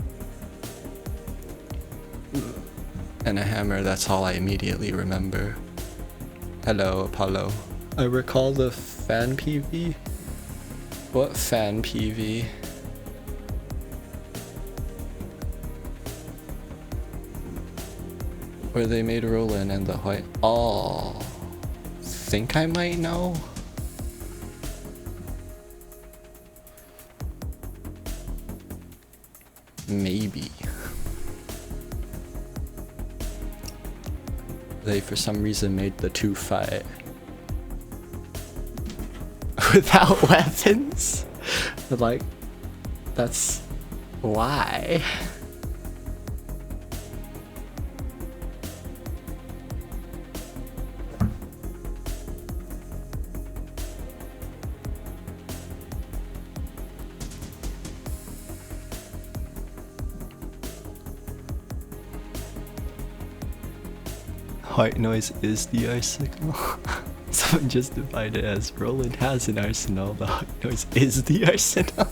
And a hammer, that's all I immediately remember. Hello, Apollo. I recall the fan PV? What fan PV? Where they made Roland and the white. Oh, think I might know. Maybe. They for some reason made the two fight without weapons. Like, that's why. White noise is the arsenal. Someone just defined it as Roland has an arsenal. The white noise is the arsenal.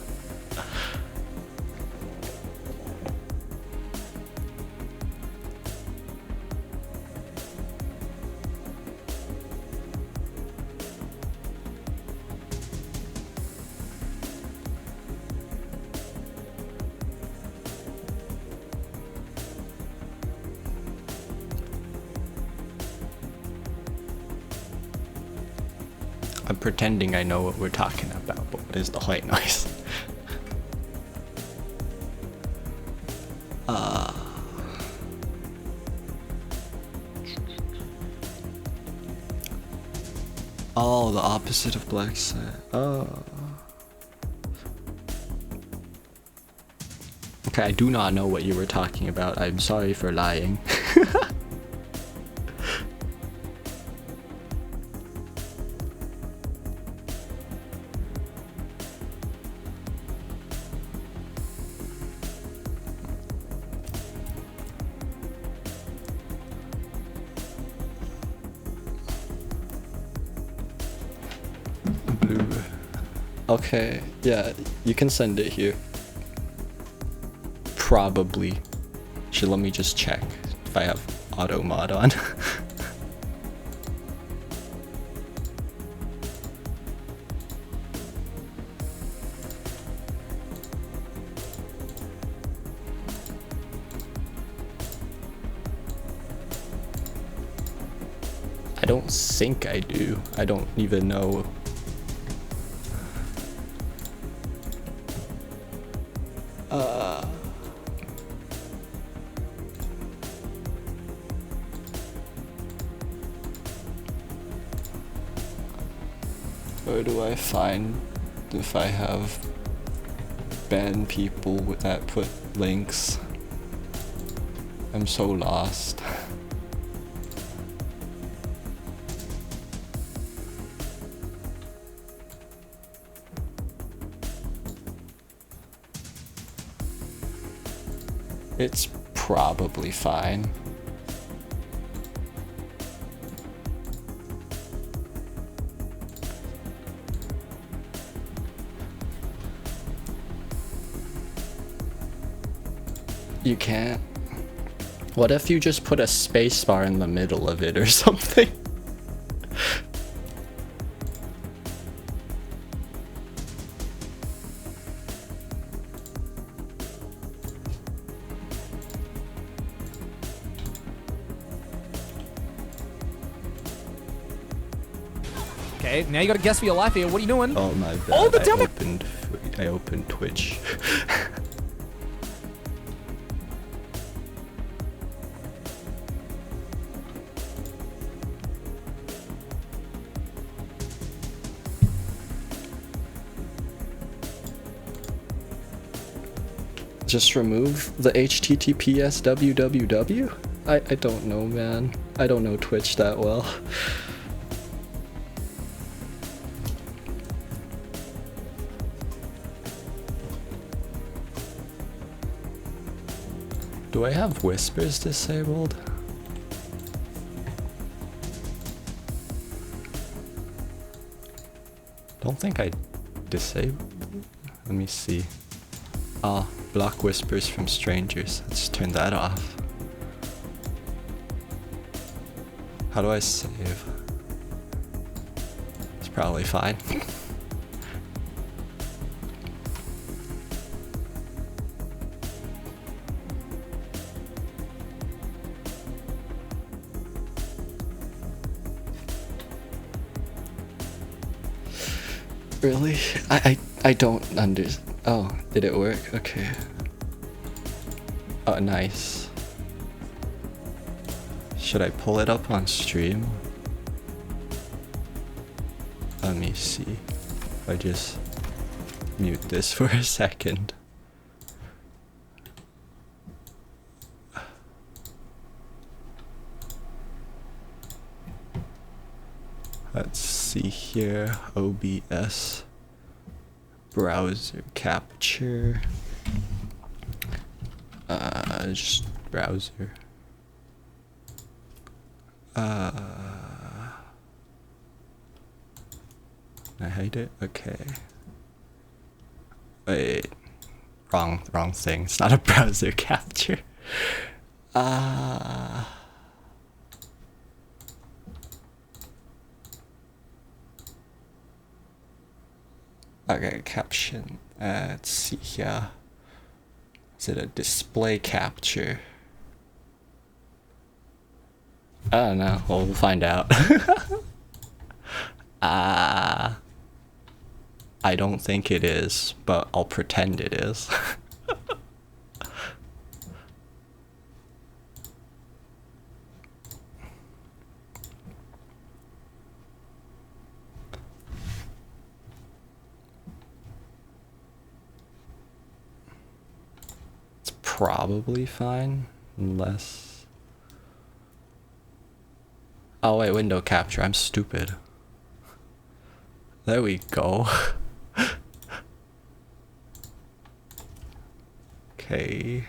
I'm pretending I know what we're talking about, but what is the white noise? Oh, the opposite of black side. Oh. Okay, I do not know what you were talking about. I'm sorry for lying. Blue. Okay, yeah, you can send it here. Probably. Should let me just check if I have auto mod on. I don't think I do. I don't even know. Where do I find if I have banned people that put links? I'm so lost. It's probably fine. You can't. What if you just put a spacebar in the middle of it or something? Okay, now you gotta guess for your life here. What are you doing? Oh my bad. Oh, the I opened Twitch. Just remove the HTTPS www? I don't know, man. I don't know Twitch that well. Do I have whispers disabled? Don't think I disabled. Let me see. Ah, block whispers from strangers. Let's turn that off. How do I save? It's probably fine. Really? I don't understand. Oh, did it work? Okay. Oh, nice. Should I pull it up on stream? Let me see. If I just mute this for a second. Let's see here. OBS. Browser capture. Just browser. I hate it. Okay. Wait. Wrong thing. It's not a browser capture. Okay, caption. Let's see here. Is it a display capture? I don't know. We'll find out. I don't think it is, but I'll pretend it is. It's probably fine, unless... Oh wait, window capture, I'm stupid. There we go. Okay.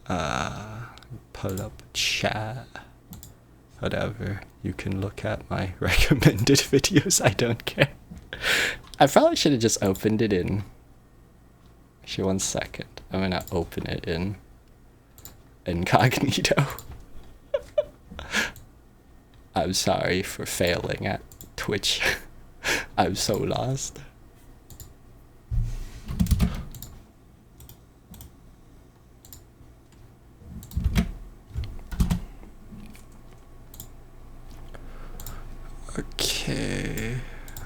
Pull up chat. Whatever. You can look at my recommended videos. I don't care. I probably should have just opened it in. Actually, 1 second. I'm gonna open it in incognito. I'm sorry for failing at Twitch. I'm so lost. Okay,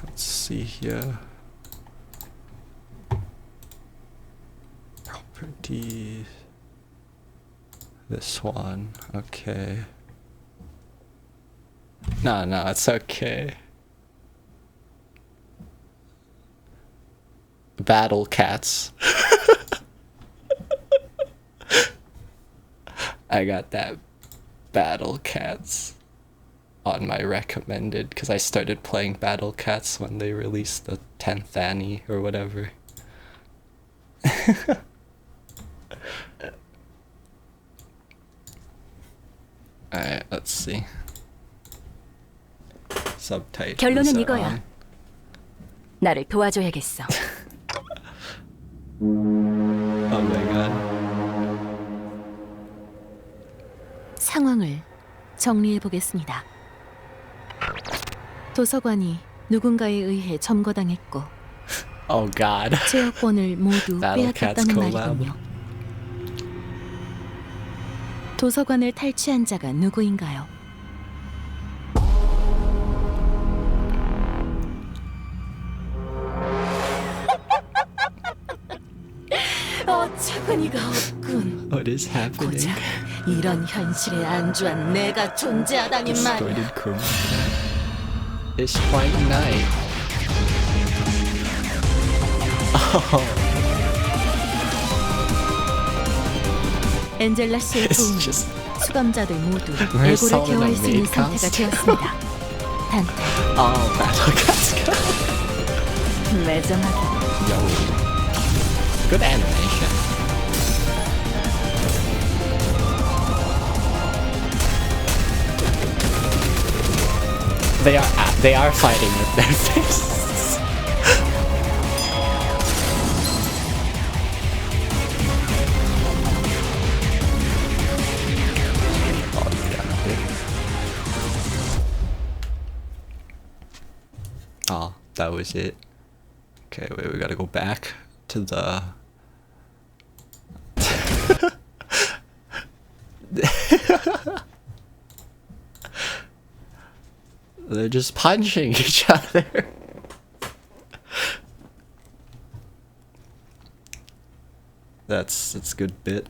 let's see here. Properties. This one, okay. No, it's okay. Battle cats. I got that Battle Cats on my recommended because I started playing Battle Cats when they released the 10th Annie or whatever. Alright, let's see. Subtitles. 결론은 are 이거야. on. 나를 도와줘야겠어. Oh my god. 상황을 정리해 보겠습니다. 도서관이 누군가에 의해 점거당했고 Oh god. 제어권을 모두 Battle Cats 빼앗겼다는 collab. 말이군요. 도서관을 탈취한 자가 누구인가요? 어처구니가 없군. What is happening? 고작 이런 현실에 안주한 내가 존재하다니 말이야. Distorted chroma. It's quite nice. Oh. 엔젤라 씨의 It's 도움으로 just- 수감자들 모두 Where's 애고를 someone 개화할 in 수 있는 maid 상태가 costume? 되었습니다. 단테 Oh, Battle Cats. 매정하게. Yo. Good animation. They are fighting with their fists. Oh, yeah. Oh, that was it. Okay, wait, we gotta go back to the... They're just punching each other. That's a good bit.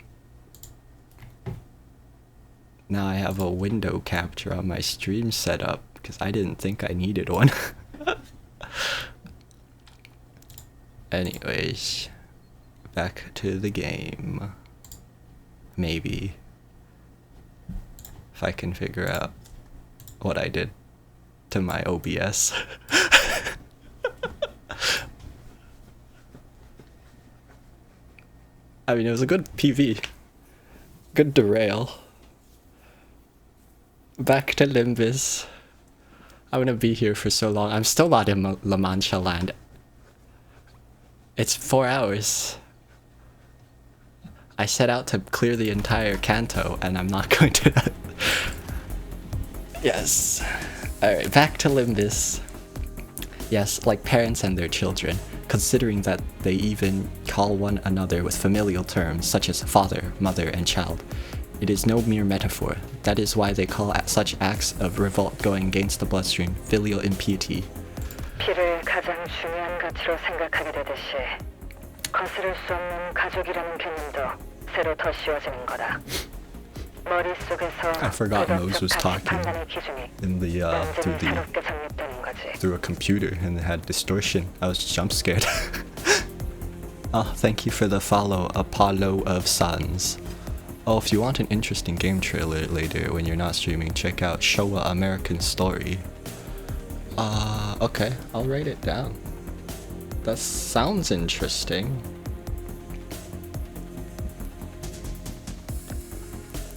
Now I have a window capture on my stream setup because I didn't think I needed one. Anyways, back to the game. Maybe. If I can figure out what I did to my OBS. I mean, it was a good PV. Good derail. Back to Limbus. I'm gonna be here for so long. I'm still not in La Mancha land. It's 4 hours. I set out to clear the entire Canto, and I'm not going to. Yes. Alright, back to Limbus. Yes, like parents and their children, considering that they even call one another with familial terms such as father, mother, and child. It is no mere metaphor. That is why they call such acts of revolt going against the bloodstream filial impiety. 피를 가장 중요한 가치로 생각하게 되듯이 거스를 수 없는 가족이라는 개념도 새로 더 씌워지는 거다. 머릿속에서 I forgot Mose was talking 판단의 기준이 in the 새롭게 정립되는 거지. through a computer and it had distortion. I was jump scared. Oh, thank you for the follow, Apollo of Suns. Oh, if you want an interesting game trailer later when you're not streaming, check out Showa American Story. Okay, I'll write it down. That sounds interesting.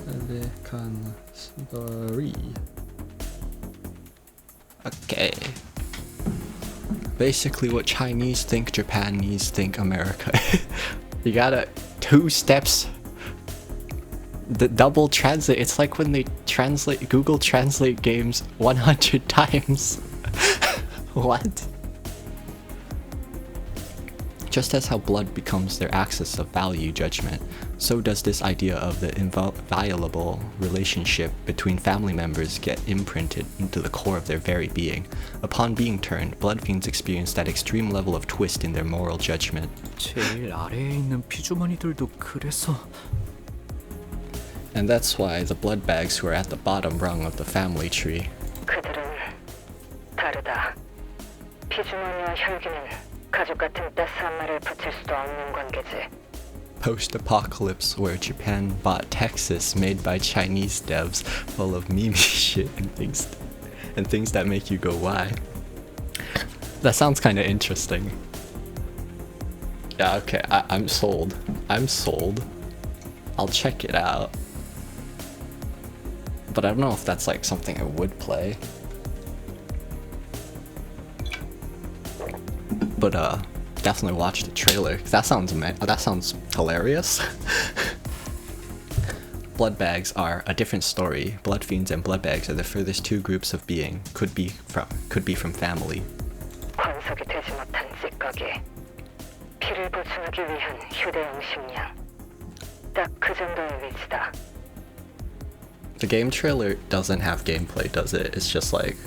American Story. Okay. Basically what Chinese think Japanese think America. You gotta 2 steps. The double translate, it's like when they translate Google Translate games 100 times. What? Just as how blood becomes their axis of value judgment, so does this idea of the inviolable relationship between family members get imprinted into the core of their very being. Upon being turned, blood fiends experience that extreme level of twist in their moral judgment. 제일 아래에 있는 피주머니들도 그래서. And that's why the blood bags who are at the bottom rung of the family tree. 그들은 다르다. 피주머니와 혈기는 가족 같은 따스한 말을 붙일 수도 없는 관계지. Post-apocalypse where Japan bought Texas made by Chinese devs full of meme shit and things that make you go why. That sounds kind of interesting. Yeah, okay, I'm sold. I'm sold. I'll check it out. But I don't know if that's like something I would play. But definitely watch the trailer. 'Cause that sounds hilarious. Blood bags are a different story. Blood fiends and blood bags are the furthest 2 groups of being. Could be from family. 관석이 되지 못한 찌꺼기. 피를 보충하기 위한 휴대용 식량. 딱 그 정도의 위치다. The game trailer doesn't have gameplay, does it? It's just like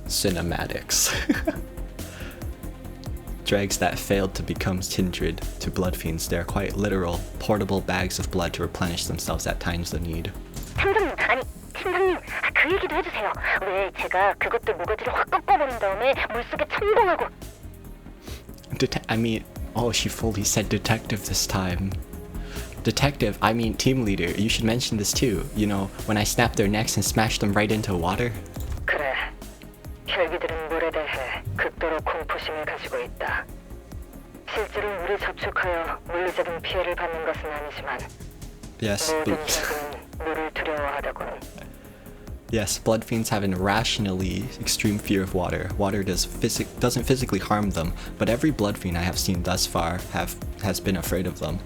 cinematics. Dregs that failed to become kindred to blood fiends, they are quite literal, portable bags of blood to replenish themselves at times of need. 팀장님, 아니 팀장님, 그 얘기도 해주세요. 왜 제가 그것들 모가지를 확 꺾어버린 다음에 물속에 첨벙하고. Oh, she fully said detective this time. Detective, I mean team leader, you should mention this too. You know, when I snapped their necks and smashed them right into water. 그래. 혈기들은 물에 대해 극도로 공포심을 가지고 있다. 실제로 물에 접촉하여 물리적인 피해를 받는 것은 아니지만 Yes, 모든 혈기는 물을 두려워하다고는. Yes, blood fiends have an irrationally extreme fear of water. Water doesn't physically harm them, but every blood fiend I have seen thus far has been afraid of them.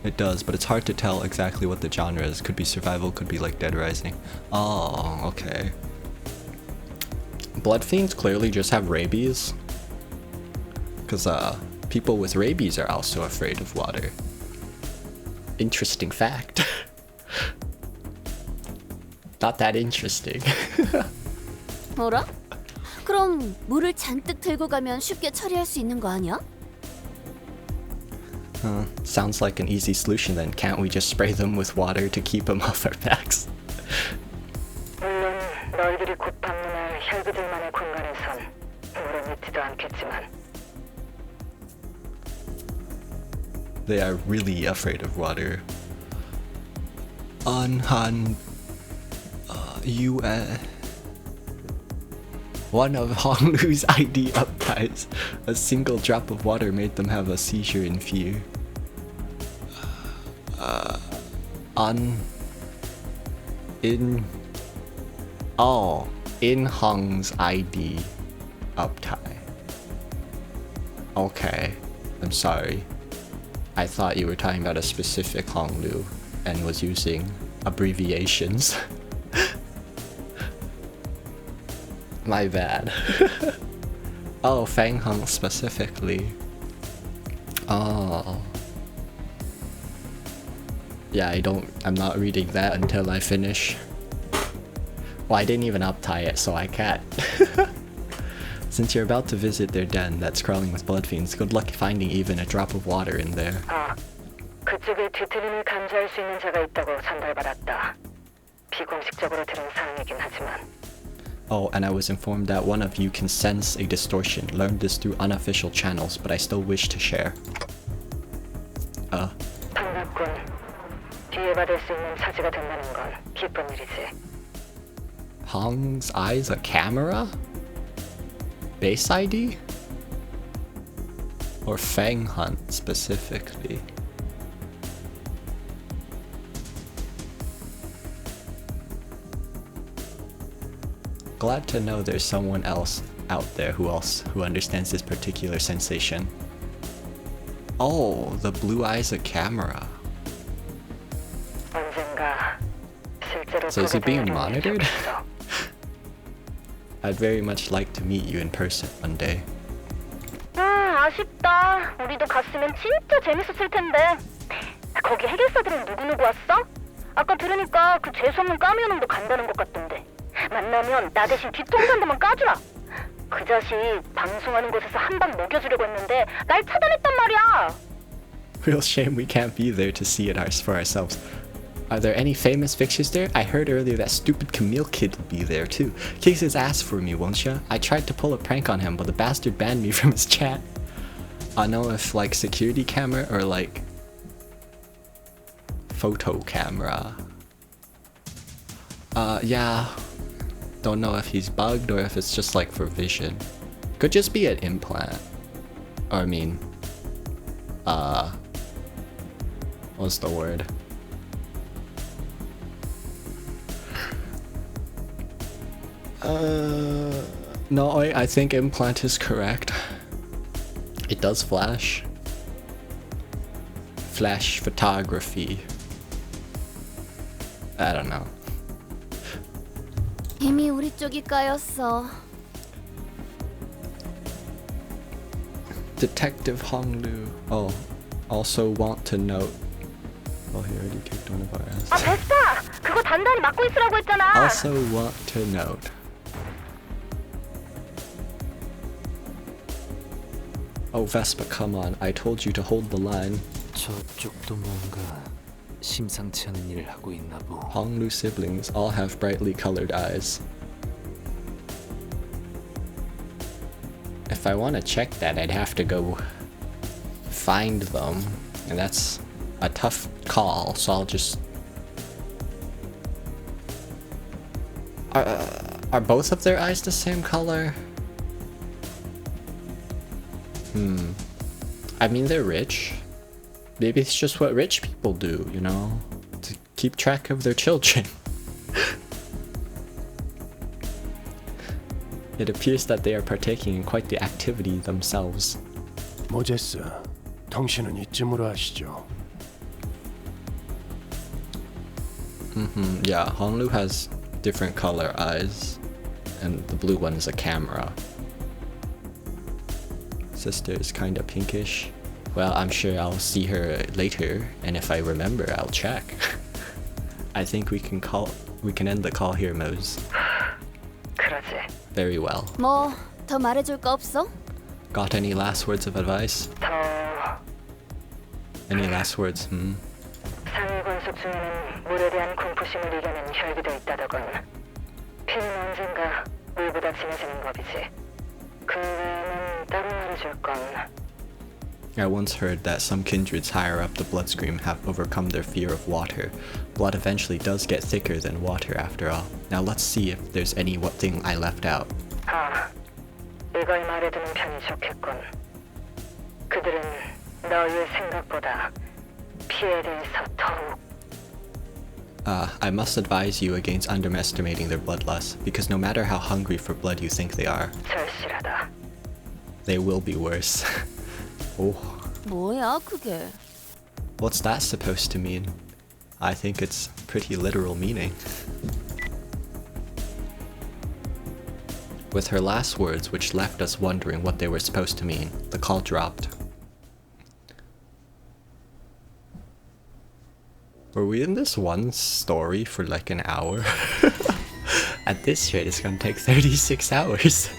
It does, but it's hard to tell exactly what the genre is. Could be survival, could be like Dead Rising. Oh, okay. Blood fiends clearly just have rabies. Because people with rabies are also afraid of water. Interesting fact. Not that interesting. 뭐라? 그럼 물을 잔뜩 들고 가면 쉽게 처리할 수 있는 거 아니야? Sounds like an easy solution then. Can't we just spray them with water to keep them off our backs? 물론 너희들이 곧 방문할 혈기들만의 공간에선 물은 있지도 않겠지만. They are really afraid of water. One of Hong Lu's ID upties. A single drop of water made them have a seizure in fear. In Hong's ID uptie. Okay, I'm sorry. I thought you were talking about a specific Hong Lu and was using abbreviations. My bad. Oh, Fang Hong specifically. Oh. Yeah, I'm not reading that until I finish. Well, I didn't even uptie it, so I can't. Since you're about to visit their den that's crawling with blood fiends, good luck finding even a drop of water in there. 그쪽에 뒤틀림을 감지할 수 있는 자가 있다고 전달받았다. 비공식적으로 들은 사항이긴 하지만. Oh, and I was informed that one of you can sense a distortion. Learned this through unofficial channels, but I still wish to share. 반갑군. 뒤에 받을 수 있는 차지가 된다는 건 기쁜 일이지. Hong's eyes a camera? Base ID? Or Fang Hunt specifically? Glad to know there's someone else out there who understands this particular sensation. Oh, the blue eyes a camera. 언젠가 실제로 So is he 보게 being 되면 monitored? 좋겠어. I'd very much like to meet you in person one day. 아쉽다. 우리도 갔으면 진짜 재밌었을 텐데. 거기 해결사들은 누구 왔어? 아까 들으니까 그 재수없는 까미오놈도 간다는 것 같던데. 만나면 나 대신 뒤통수 한 대만 까주라. 그 자식 방송하는 곳에서 한 방 먹여주려고 했는데 날 차단했단 말이야. Real shame we can't be there to see it for ourselves. Are there any famous fixtures there? I heard earlier that stupid Camille kid will be there too. Kiss his ass for me, won't ya? I tried to pull a prank on him, but the bastard banned me from his chat. I know if like security camera or like photo camera. Yeah. Don't know if he's bugged or if it's just like for vision. Could just be an implant. Or I mean, what's the word? No, I think implant is correct. It does flash. Flash photography. I don't know. 이미 우리 쪽이 까였어. Detective Honglu. Oh, also want to note. Oh, he already kicked one of our asses. 아 베스파, 그거 단단히 막고 있으라고 했잖아. Also want to note. Oh, Vespa, come on. I told you to hold the line. 저쪽도 뭔가 심상치 않은 일을 하고 있나 보. Honglu siblings all have brightly colored eyes. If I want to check that, I'd have to go find them, and that's a tough call, so I'll just... Are both of their eyes the same color? I mean, they're rich. Maybe it's just what rich people do, you know? To keep track of their children. It appears that they are partaking in quite the activity themselves. 모제스, 당신은 이쯤으로 아시죠? Yeah, Honglu has different color eyes, and the blue one is a camera. Sister is kinda pinkish. Well, I'm sure I'll see her later, and if I remember, I'll check. I think we can end the call here, Mose. 그러지. Very well. 뭐 더 말해줄 거 없어? Got any last words of advice? Any last words? 상위 권속 중에는 물에 대한 공포심을 이겨낸 혈기도 있다더군. 피는 언젠가 물보다 진해지는 법이지. 그 외에는 따로 말해줄 건... I once heard that some kindreds higher up the bloodstream have overcome their fear of water. Blood eventually does get thicker than water after all. Now let's see if there's any thing I left out. 이걸 말해두는 편이 좋겠군. 그들은 너희의 생각보다 피에 대해서 더욱... I must advise you against underestimating their bloodlust, because no matter how hungry for blood you think they are, 절실하다. they will be worse. Oh. 뭐야 그게? What's that supposed to mean? I think it's pretty literal meaning. With her last words, which left us wondering what they were supposed to mean, the call dropped. Were we in this one story for like an hour? At this rate, it's gonna take 36 hours.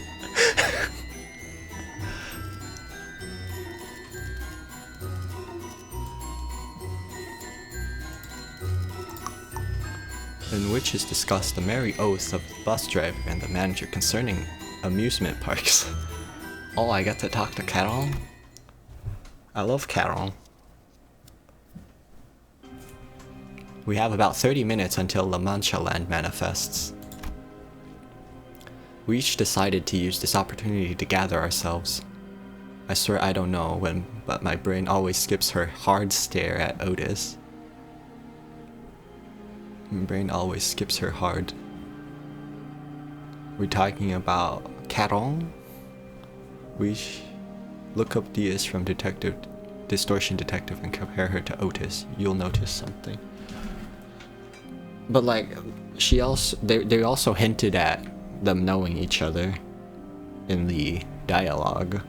In which is discussed the merry oaths of the bus driver and the manager concerning amusement parks. Oh, I get to talk to Carol? I love Carol. We have about 30 minutes until La Mancha land manifests. We each decided to use this opportunity to gather ourselves. I swear I don't know when, but my brain always skips her hard stare at Otis. My brain always skips her hard. We're talking about Carol. We look up Diaz from Distortion Detective and compare her to Otis. You'll notice something. But like, they also hinted at them knowing each other in the dialogue.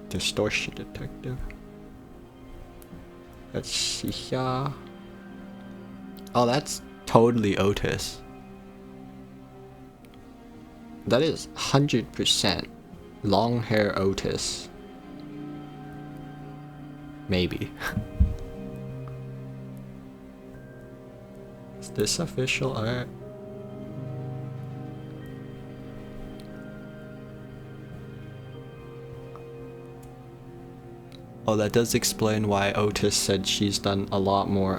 Distortion Detective. Let's see here. Oh, that's totally Otis. That is 100% long hair Otis. Maybe. Is this official art? Oh, that does explain why Otis said she's done a lot more,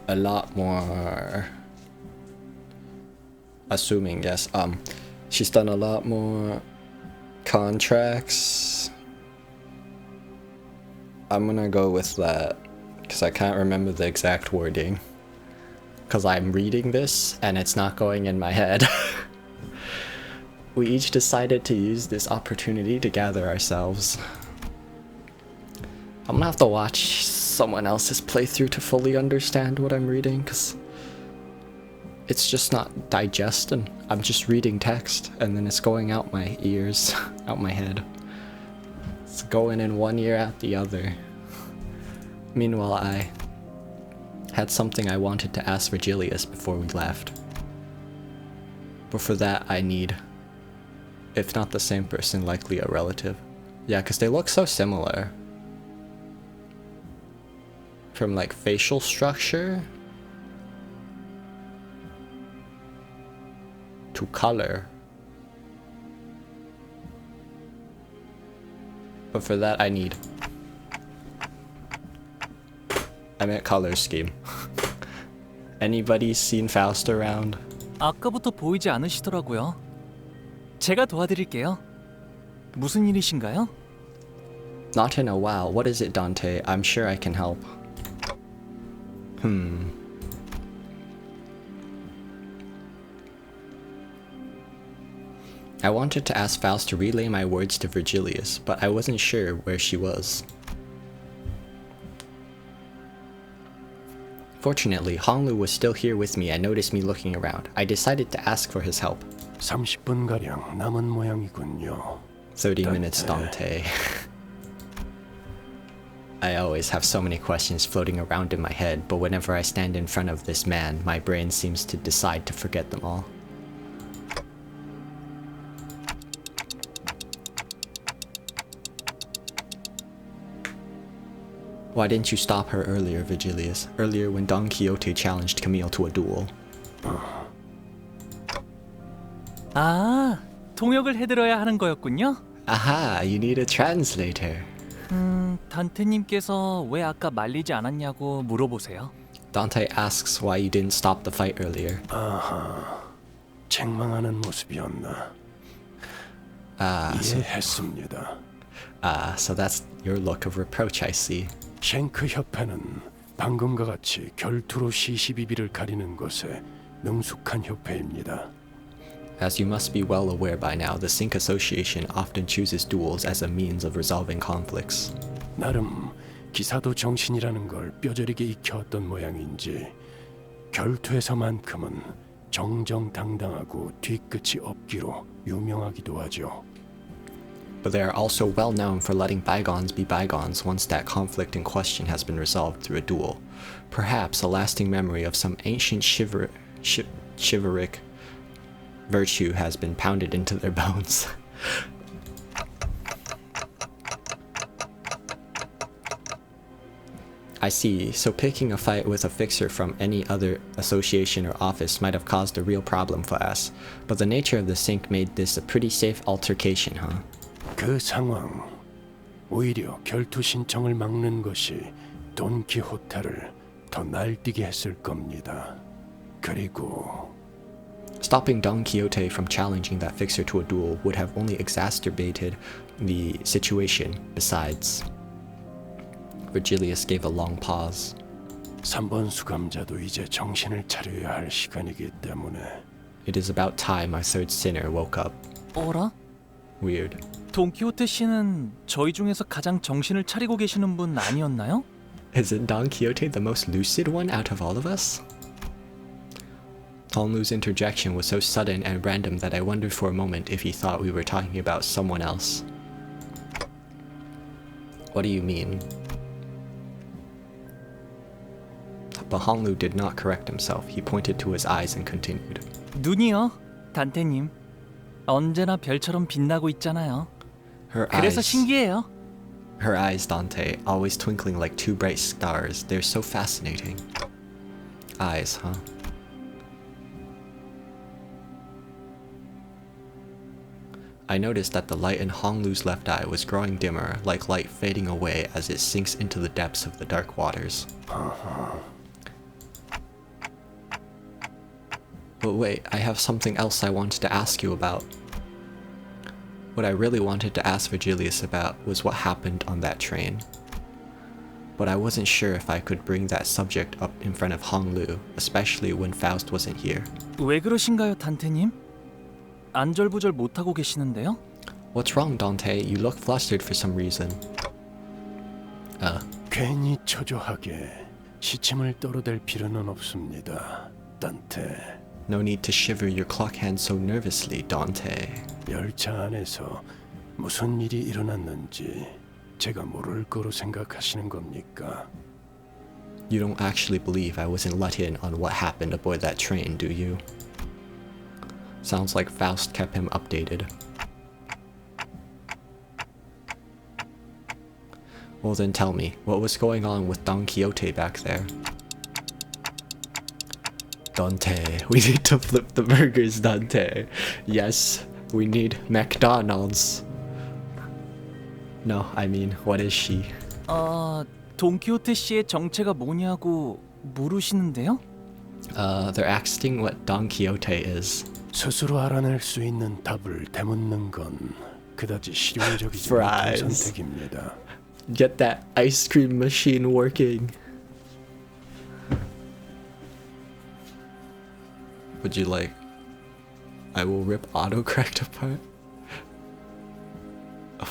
a lot more, assuming, yes, she's done a lot more contracts. I'm gonna go with that, because I can't remember the exact wording. Because I'm reading this, and it's not going in my head. We each decided to use this opportunity to gather ourselves. I'm gonna have to watch someone else's playthrough to fully understand what I'm reading, because it's just not digesting. I'm just reading text, and then it's going out my ears, out my head. It's going in one ear, out the other. Meanwhile, I had something I wanted to ask Virgilius before we left. But for that, I need, if not the same person, likely a relative. Yeah, because they look so similar. From like facial structure to color. But for that I meant color scheme. Anybody seen Faust around? 아까부터 보이지 않으시더라고요. 제가 도와드릴게요. 무슨 일이신가요? Not in a while. What is it, Dante? I'm sure I can help. I wanted to ask Faust to relay my words to Virgilius, but I wasn't sure where she was. Fortunately, Honglu was still here with me and noticed me looking around. I decided to ask for his help. 30분가량 남은 모양이군요. 30 minutes, Dante. I always have so many questions floating around in my head, but whenever I stand in front of this man, my brain seems to decide to forget them all. Why didn't you stop her earlier, Vigilius? Earlier when Don Quixote challenged Camille to a duel. 아, 통역을 해드려야 하는 거였군요. Aha, you need a translator. 단테님께서 왜 아까 말리지 않았냐고 물어보세요. Dante asks why you didn't stop the fight earlier. 아하, 책망하는 모습이었나? 이해했습니다. So that's your look of reproach, I see. 쉔크 협회는 방금과 같이 결투로 시시비비를 가리는 것에 능숙한 협회입니다. As you must be well aware by now, the Sync Association often chooses duels as a means of resolving conflicts. 나름 기사도 정신이라는 걸 뼈저리게 익혀왔던 모양인지 결투에서만큼은 정정당당하고 뒤끝이 없기로 유명하기도 하죠. But they are also well known for letting bygones be bygones once that conflict in question has been resolved through a duel. Perhaps a lasting memory of some ancient chivalric virtue has been pounded into their bones. I see, so picking a fight with a fixer from any other association or office might have caused a real problem for us, but the nature of the sink made this a pretty safe altercation, huh? 그 상황, 오히려 결투 신청을 막는 것이 돈키호테를 더 날뛰게 했을 겁니다. 그리고 Stopping Don Quixote from challenging that fixer to a duel would have only exacerbated the situation. Besides, Virgilius gave a long pause. 3번 수감자도 이제 정신을 차려야 할 시간이기 때문에 It is about time our third sinner woke up. 어라? Weird. 돈키호테 씨는 저희 중에서 가장 정신을 차리고 계시는 분 아니었나요? Isn't Don Quixote the most lucid one out of all of us? Honglu's interjection was so sudden and random that I wondered for a moment if he thought we were talking about someone else. What do you mean? But Honglu did not correct himself. He pointed to his eyes and continued. 눈이요, 단테님. 언제나 별처럼 빛나고 있잖아요. 그래서 신기해요. Her eyes, Dante, always twinkling like two bright stars. They're so fascinating. Eyes, huh? I noticed that the light in Honglu's left eye was growing dimmer, like light fading away as it sinks into the depths of the dark waters. But wait, I have something else I wanted to ask you about. What I really wanted to ask Virgilius about was what happened on that train. But I wasn't sure if I could bring that subject up in front of Honglu, especially when Faust wasn't here. 왜 그러신가요, 단테님? 안절부절 못하고 계시는데요? What's wrong, Dante? You look flustered for some reason. 괜히 초조하게 시침을 떨어댈 필요는 없습니다, 단테. No need to shiver your clock hand so nervously, Dante. 열차 안에서 무슨 일이 일어났는지 제가 모를 거로 생각하시는 겁니까? You don't actually believe I wasn't let in on what happened aboard that train, do you? Sounds like Faust kept him updated. Well then tell me, what was going on with Don Quixote back there? Dante, we need to flip the burgers, Dante. Yes, we need McDonald's. No, I mean, what is she? 돈키호테 씨의 정체가 뭐냐고 물으시는데요? They're asking what Don Quixote is. 스스로 알아낼 수 있는 답을 되묻는 건 그다지 실용적이지 못한 선택입니다. Get that ice cream machine working. Would you like? I will rip autocorrect apart.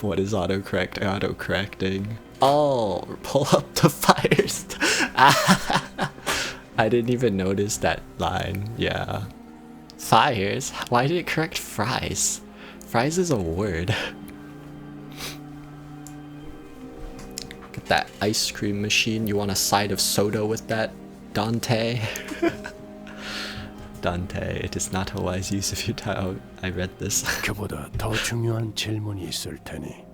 What is autocorrect? Autocorrecting. Oh, pull up the fires. I didn't even notice that line. Yeah. Fires? Why did it correct fries? Fries is a word. Get that ice cream machine. You want a side of soda with that, Dante? Dante, it is not a wise use of your time. I read this. 그보다 더 중요한 질문이 있을 테니.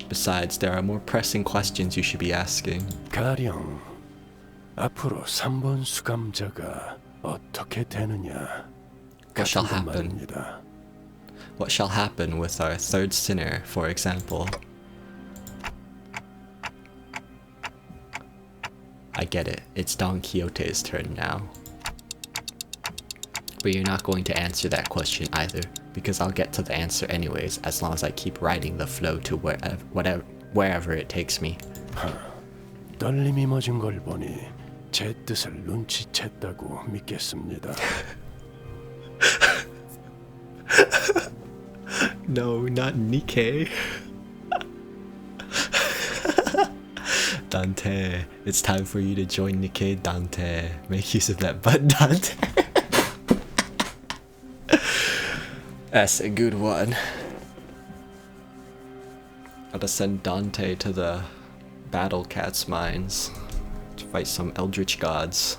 Besides, there are more pressing questions you should be asking. 가령 앞으로 3번 수감자가 어떻게 되느냐. What shall happen? What shall happen with our third sinner, for example? I get it. It's Don Quixote's turn now. But you're not going to answer that question either, because I'll get to the answer anyways, as long as I keep riding the flow to wherever it takes me. 떨림이 멎은 걸 보니 제 뜻을 눈치챘다고 믿겠습니다. No, not Nikkei. Dante, it's time for you to join Nikkei, Dante. Make use of that button, Dante. That's a good one. Gotta send Dante to the Battle Cat's mines to fight some eldritch gods.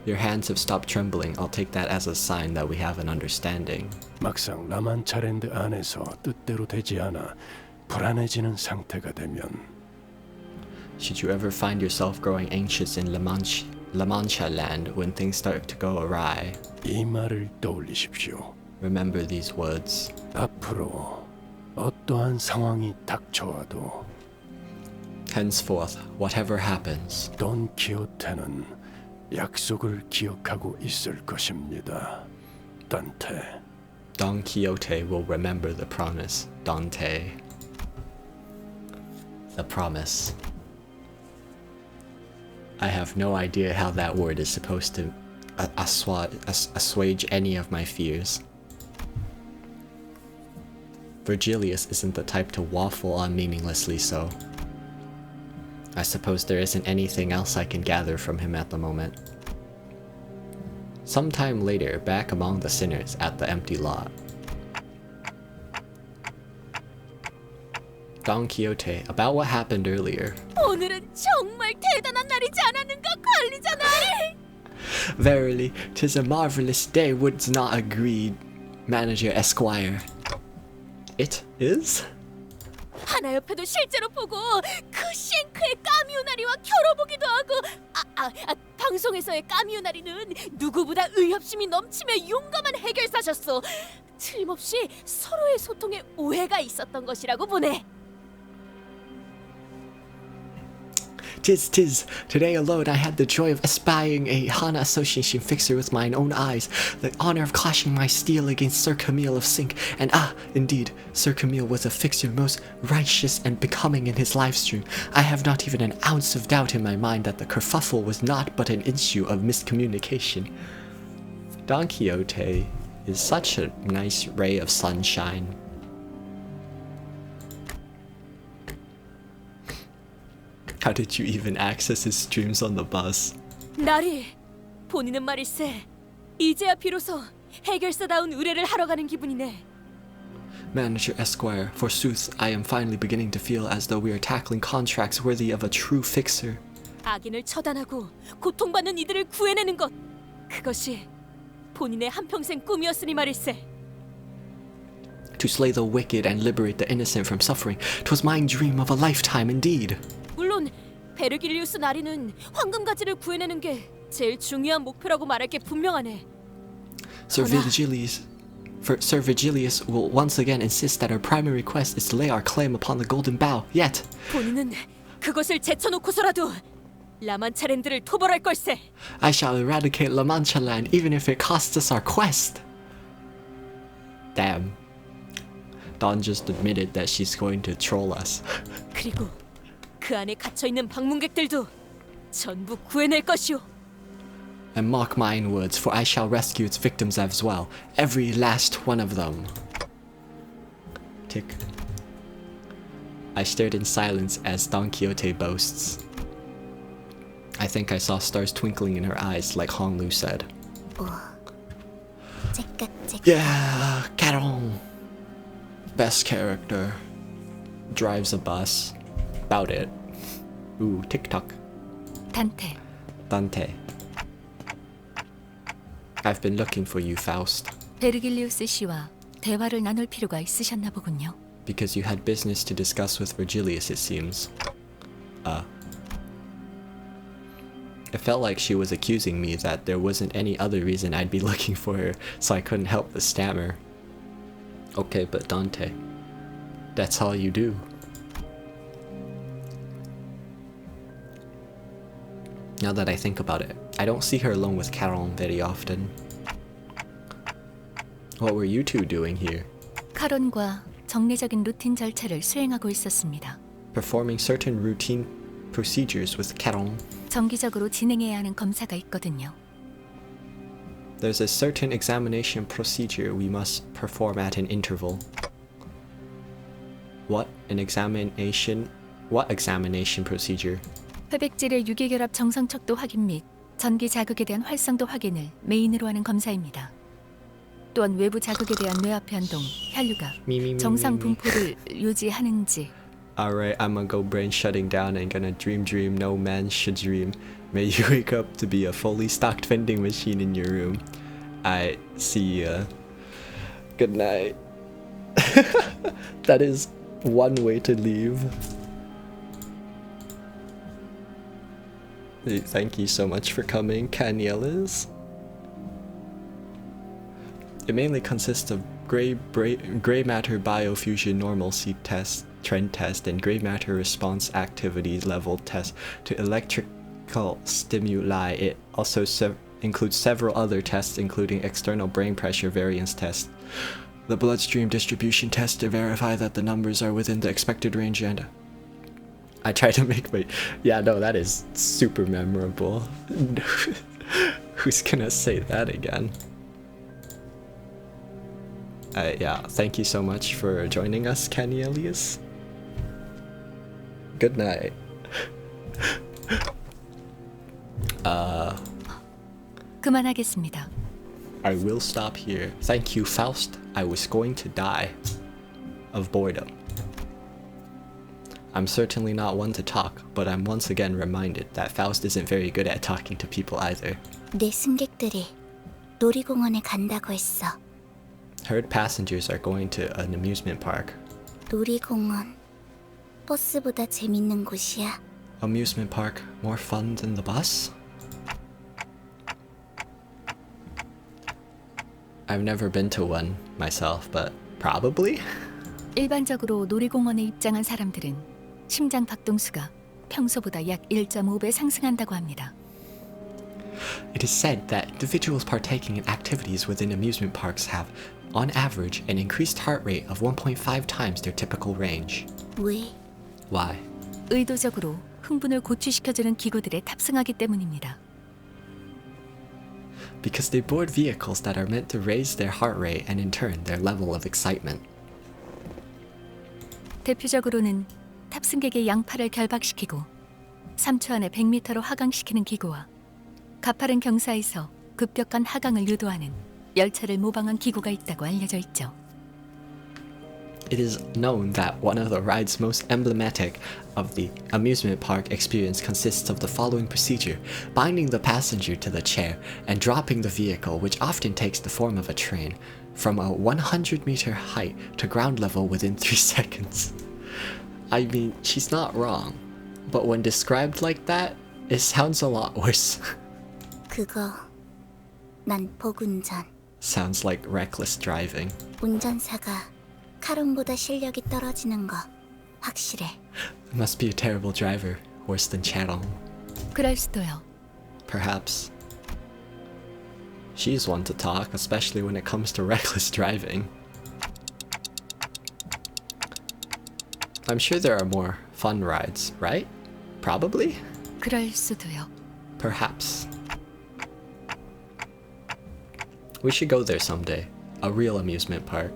Your hands have stopped trembling. I'll take that as a sign that we have an understanding. 막상 라만차랜드 안에서 뜻대로 되지 않아 불안해지는 상태가 되면 Should you ever find yourself growing anxious in La Mancha land when things start to go awry, 이 말을 떠올리십시오. remember these words. 앞으로 어떠한 상황이 닥쳐와도 Henceforth, whatever happens, 돈 키호테는 약속을 기억하고 있을 것입니다. 단테. Don Quixote will remember the promise. Dante. The promise. I have no idea how that word is supposed to assuage any of my fears. Virgilius isn't the type to waffle on meaninglessly so. I suppose there isn't anything else I can gather from him at the moment. Sometime later, back among the sinners at the empty lot. Don Quixote, about what happened earlier. 오늘은 정말 대단한 날이지 않았는가, 관리자 나리? Verily, 'tis a marvelous day, would's not agreed, Manager Esquire. It is? 하나 옆에도 실제로 보고 그 쉔크의 까미우나리와 겨뤄보기도 하고 방송에서의 까미우나리는 누구보다 의협심이 넘치며 용감한 해결사셨어. 틀림없이 서로의 소통에 오해가 있었던 것이라고 보네. Tis. Today alone I had the joy of espying a Hana Association fixer with mine own eyes, the honor of clashing my steel against Sir Camille of Sink, and indeed, Sir Camille was a fixer most righteous and becoming in his livestream. I have not even an ounce of doubt in my mind that the kerfuffle was not but an issue of miscommunication. Don Quixote is such a nice ray of sunshine. How did you even access his streams on the bus? 나리, 본인은 말일세. 이제야 비로소 해결사다운 의뢰를 하러 가는 기분이네. Manager Esquire, forsooth, I am finally beginning to feel as though we are tackling contracts worthy of a true fixer. 악인을 처단하고 고통받는 이들을 구해내는 것, 그것이 본인의 한평생 꿈이었으니 말일세. To slay the wicked and liberate the innocent from suffering, 'twas my dream of a lifetime indeed. 물론 베르길리우스 나리는 황금가지를 구해내는 게 제일 중요한 목표라고 말할 게 분명하네. Sir Vigilius will once again insist that our primary quest is to lay our claim upon the golden bough. Yet, 본인은 그것을 제쳐놓고서라도 라만차랜드를 토벌할 걸세. I shall eradicate La Mancha land even if it costs us our quest. Damn. Dawn just admitted that she's going to troll us. 그리고 그 안에 갇혀있는 방문객들도 전부 구해낼 것이오. And mark mine words, for I shall rescue its victims as well, every last one of them. Tick. I stared in silence as Don Quixote boasts. I think I saw stars twinkling in her eyes, like Hong Lu said. Yeah, Caron. Best character. Drives a bus. About it. Ooh, TikTok. 단테. Dante. I've been looking for you, Faust. 베르길리우스 씨와 대화를 나눌 필요가 있으셨나 보군요. Because you had business to discuss with Virgilius, it seems. It felt like she was accusing me that there wasn't any other reason I'd be looking for her, so I couldn't help but stammer. Okay, but Dante, that's all you do. Now that I think about it, I don't see her alone with Caron very often. What were you two doing here? 카론과 정례적인 루틴 절차를 수행하고 있었습니다. Performing certain routine procedures with Caron. 정기적으로 진행해야 하는 검사가 있거든요. There's a certain examination procedure we must perform at an interval. What examination procedure? 회백질의 유기결합 정상 척도 확인 및 전기 자극에 대한 활성도 확인을 메인으로 하는 검사입니다. 또한 외부 자극에 대한 뇌화폐 활동, 혈류가 정상 분포를 유지하는지. Alright, I'm gonna go brain shutting down and gonna dream no man should dream. May you wake up to be a fully stocked vending machine in your room. I see ya. Good night. That is one way to leave. Thank you so much for coming, Canyelas. It mainly consists of gray matter biofusion normalcy test, trend test, and gray matter response activity level test to electrical stimuli. It also includes several other tests, including external brain pressure variance test, the bloodstream distribution test to verify that the numbers are within the expected range, and I try to make my... Yeah, no, that is super memorable. Who's gonna say that again? Yeah, thank you so much for joining us, Kenny Elias. Good night. 그만하겠습니다. I will stop here. Thank you, Faust. I was going to die of boredom. I'm certainly not one to talk, but I'm once again reminded that Faust isn't very good at talking to people either. 내 승객들이 놀이공원에 간다고 했어. Heard passengers are going to an amusement park. 놀이공원 버스보다 재밌는 곳이야. Amusement park more fun than the bus? I've never been to one myself, but probably? 일반적으로 놀이공원에 입장한 사람들은 심장 박동수가 평소보다 약 1.5배 상승한다고 합니다. It is said that individuals partaking in activities within amusement parks have, on average, an increased heart rate of 1.5 times their typical range. 왜? Why? 의도적으로 흥분을 고취시켜주는 기구들에 탑승하기 때문입니다. Because they board vehicles that are meant to raise their heart rate and in turn their level of excitement. 대표적으로는 탑승객의 양팔을 결박시키고 3초 안에 100m로 하강시키는 기구와 가파른 경사에서 급격한 하강을 유도하는 열차를 모방한 기구가 있다고 알려져 있죠. It is known that one of the rides most emblematic of the amusement park experience consists of the following procedure: binding the passenger to the chair and dropping the vehicle, which often takes the form of a train, from a 100-meter height to ground level within 3 seconds. I mean, she's not wrong, but when described like that, it sounds a lot worse. 그거 난폭운전. Sounds like reckless driving. 운전사가 카론보다 실력이 떨어지는 거 확실해. Must be a terrible driver, worse than Charon. 그럴 수도요. Perhaps. She's one to talk, especially when it comes to reckless driving. I'm sure there are more fun rides, right? Probably? 그럴 수도요. Perhaps. We should go there someday. A real amusement park.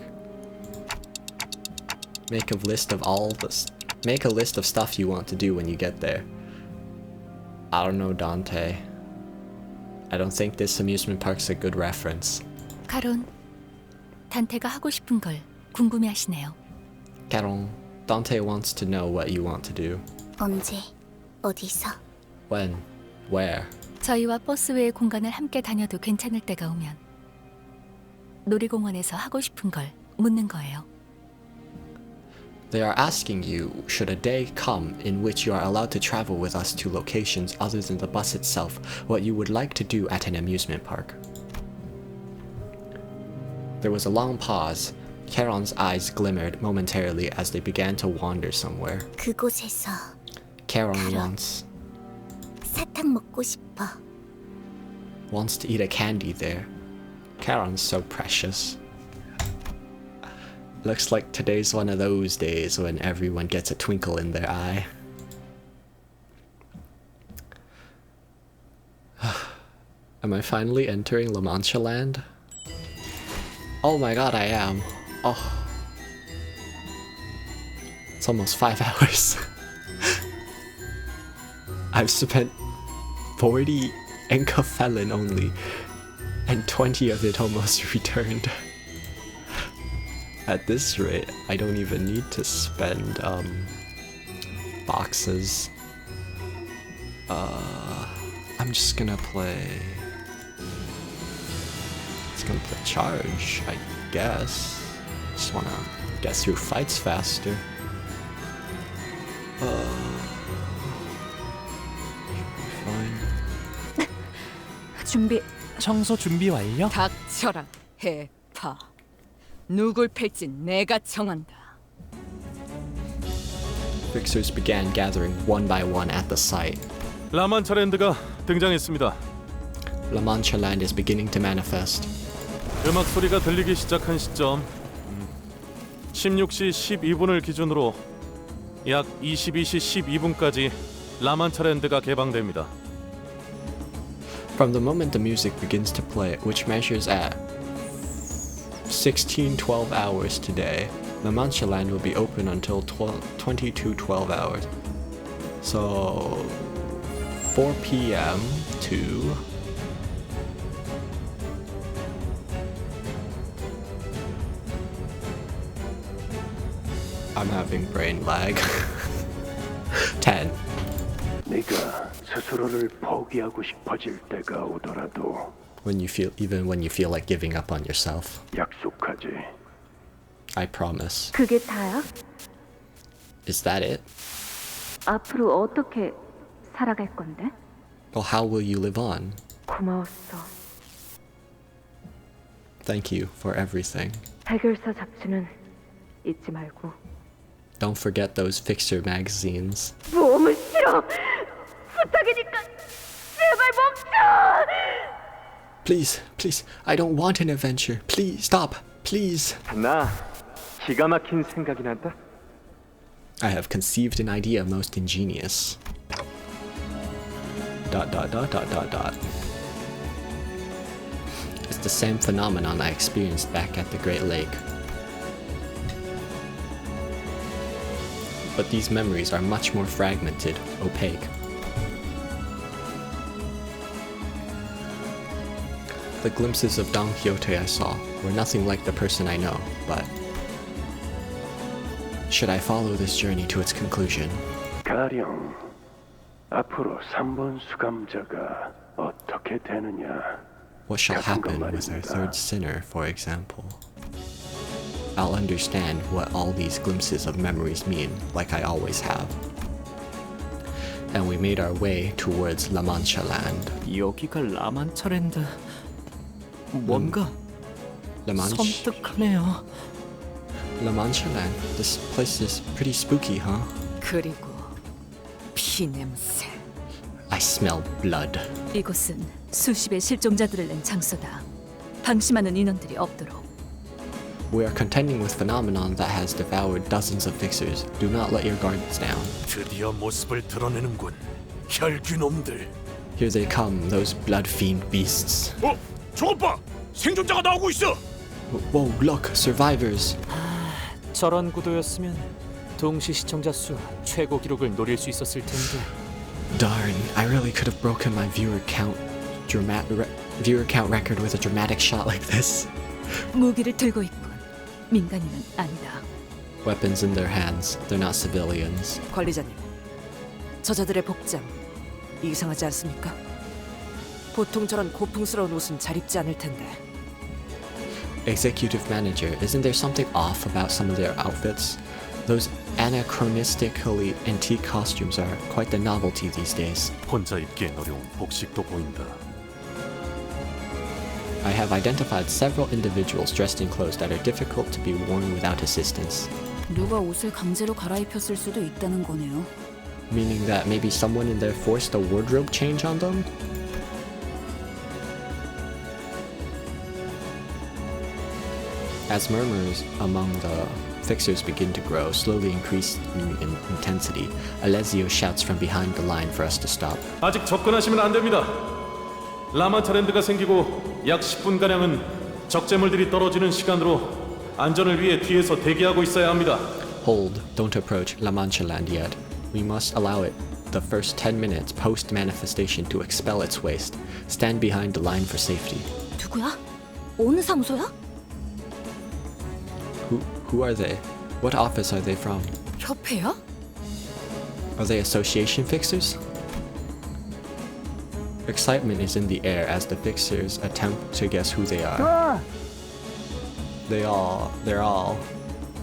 Make a list of stuff you want to do when you get there. I don't know, Dante. I don't think this amusement park's a good reference. 카론, 단테가 하고 싶은 걸 궁금해하시네요. Caron, Dante wants to know what you want to do. 언제? 어디서? When? Where? 저희와 버스 외의 공간을 함께 다녀도 괜찮을 때가 오면 놀이공원에서 하고 싶은 걸 묻는 거예요. They are asking you, should a day come in which you are allowed to travel with us to locations other than the bus itself, what you would like to do at an amusement park. There was a long pause. Charon's eyes glimmered momentarily as they began to wander somewhere. 그곳에서 Charon wants 사탕 먹고 싶어. wants to eat a candy there. Charon's so precious. Looks like today's one of those days when everyone gets a twinkle in their eye. Am I finally entering La Mancha land? Oh my god, I am. Oh. It's almost 5 hours. I've spent 40 Enka Felon only, and 20 of it almost returned. At this rate, I don't even need to spend boxes. I'm just gonna play. It's gonna play charge, I guess. Just wanna get through fights faster. Fine. 준비. 청소 준비 완료? 닥쳐라, 해파. 누굴 팰지 내가 정한다. Fixers began gathering one by one at the site. 라만차랜드가 등장했습니다. La Mancha Land is beginning to manifest. 음악 소리가 들리기 시작한 시점 16시 12분을 기준으로 약 22시 12분까지 라만차랜드가 개방됩니다. From the moment the music begins to play, which measures at 16:12 hours today, La Mancha Land will be open until 22:12 hours. So 4 p.m. to I'm having brain lag. 10. 네가 스스로를 포기하고 싶어질 때가 오더라도 Even when you feel like giving up on yourself. 약속하지. I promise. 그게 다야? Is that it? 앞으로 어떻게 살아갈 건데? Well, how will you live on? 고마웠어. Thank you for everything. 해결사 잡지는 잊지 말고. Don't forget those Fixer magazines. 모험은 싫어. 부탁이니까 제발 멈춰. Please, please, I don't want an adventure. Please, stop, please. 나 기가 막힌 생각이 난다. I have conceived an idea most ingenious. ... It's the same phenomenon I experienced back at the Great Lake. But these memories are much more fragmented, opaque. The glimpses of Don Quixote I saw were nothing like the person I know, but should I follow this journey to its conclusion? 가령 앞으로 3번 수감자가 어떻게 되느냐. What shall happen with our third sinner, for example? I'll understand what all these glimpses of memories mean, like I always have. And we made our way towards La Mancha Land. 여기가 라만차랜드. 뭔가 La Mancha? 섬뜩하네요. La Mancha Land. This place is pretty spooky, huh? 그리고 피냄새. I smell blood. 이곳은 수십의 실종자들을 낸 장소다. 방심하는 인원들이 없도록. We are contending with phenomenon that has devoured dozens of fixers. Do not let your guards down. 드디어 모습을 드러내는군. 혈귀놈들. Here they come, those blood fiend beasts. 저것 봐! 생존자가 나오고 있어! Whoa, look, survivors. 저런 구도였으면 동시 시청자 수 최고 기록을 노릴 수 있었을 텐데. Darn, I really could have broken my viewer count record with a dramatic shot like this. 무기를 들고 있군. 민간인은 아니다. Weapons in their hands. They're not civilians. 관리자님, 저자들의 복장 이상하지 않습니까? 보통 저런 고풍스러운 옷은 잘 입지 않을 텐데. Executive manager, isn't there something off about some of their outfits? Those anachronistically antique costumes are quite the novelty these days. 혼자 입기엔 어려운 복식도 보인다. I have identified several individuals dressed in clothes that are difficult to be worn without assistance. 누가 옷을 강제로 갈아입혔을 수도 있다는 거네요. Meaning that maybe someone in there forced a wardrobe change on them? As murmurs among the fixers begin to grow, slowly increasing in intensity, Alessio shouts from behind the line for us to stop. 아직 접근하시면 안 됩니다. 라마차랜드가 생기고 약 10분가량은 적재물들이 떨어지는 시간으로 안전을 위해 뒤에서 대기하고 있어야 합니다. Hold, don't approach La Mancha Land yet. We must allow it the first 10 minutes post-manifestation to expel its waste. Stand behind the line for safety. 누구야? 어느 상소야? Who are they? What office are they from? 협회야? Are they association fixers? Excitement is in the air as the fixers attempt to guess who they are. They're all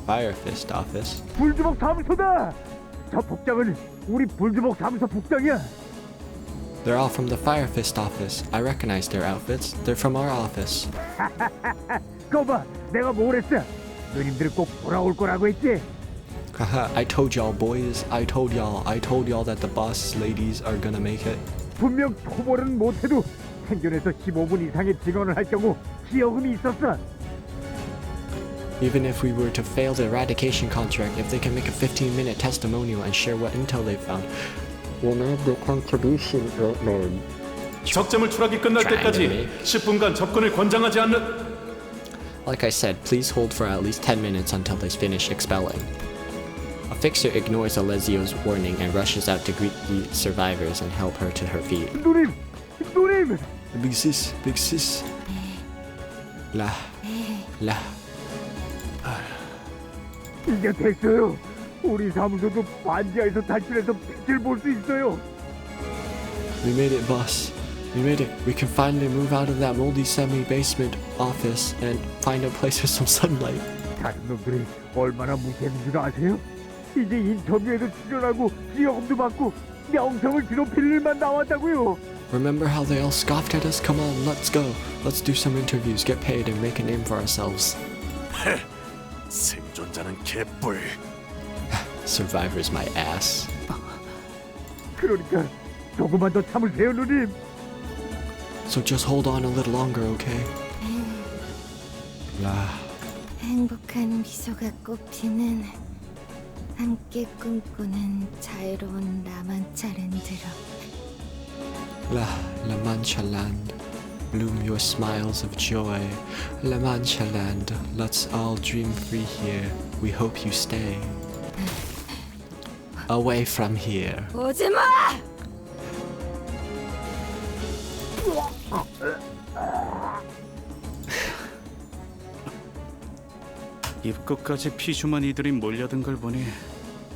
Fire Fist office. 불주먹 사무소다. 저 복장은 우리 불주먹 사무소 복장이야. They're all from the Fire Fist office. I recognize their outfits. They're from our office. 거봐, 내가 뭘 했어? 누님들 꼭 돌아올 거라고 했지? Haha, I told y'all boys. I told y'all that the boss ladies are gonna make it. 분명 토벌은 못해도 생존해서 15분 이상의 증언을 할 경우 기여금이 있었어. Even if we were to fail the eradication contract, if they can make a 15-minute testimonial and share what intel they found, we'll make the contribution made. 적재물 추락이 끝날 때까지 10분간 접근을 권장하지 않는. Like I said, please hold for at least 10 minutes until they finish expelling. A fixer ignores Alezio's warning and rushes out to greet the survivors and help her to her feet. 누님! Big sis. La. 이제 됐어요. 우리 사무소도 반지하에서 탈출해서 빛을 볼 수 있어요. We made it, boss. We made it. We can finally move out of that moldy semi-basement office and find a place with some sunlight. 다른 놈들이 얼마나 무시했는지 아세요? 이제 인터뷰에도 출연하고 기여금도 받고 명성을 드높일 일만 나왔다고요. Remember how they all scoffed at us? Come on, let's go. Let's do some interviews, get paid, and make a name for ourselves. 생존자는 개뿔. Survivor's my ass. 그러니까 조금만 더 참으세요, 누님. So just hold on a little longer, okay? La. 행복한 미소가 꽃피는 함께 꿈꾸는 자유로운 라만차랜드로. La Mancha Land. Bloom your smiles of joy. La Mancha Land. Let's all dream free here. We hope you stay. Away from here. 오지 마! 입구까지 피주머니들이 몰려든 걸 보니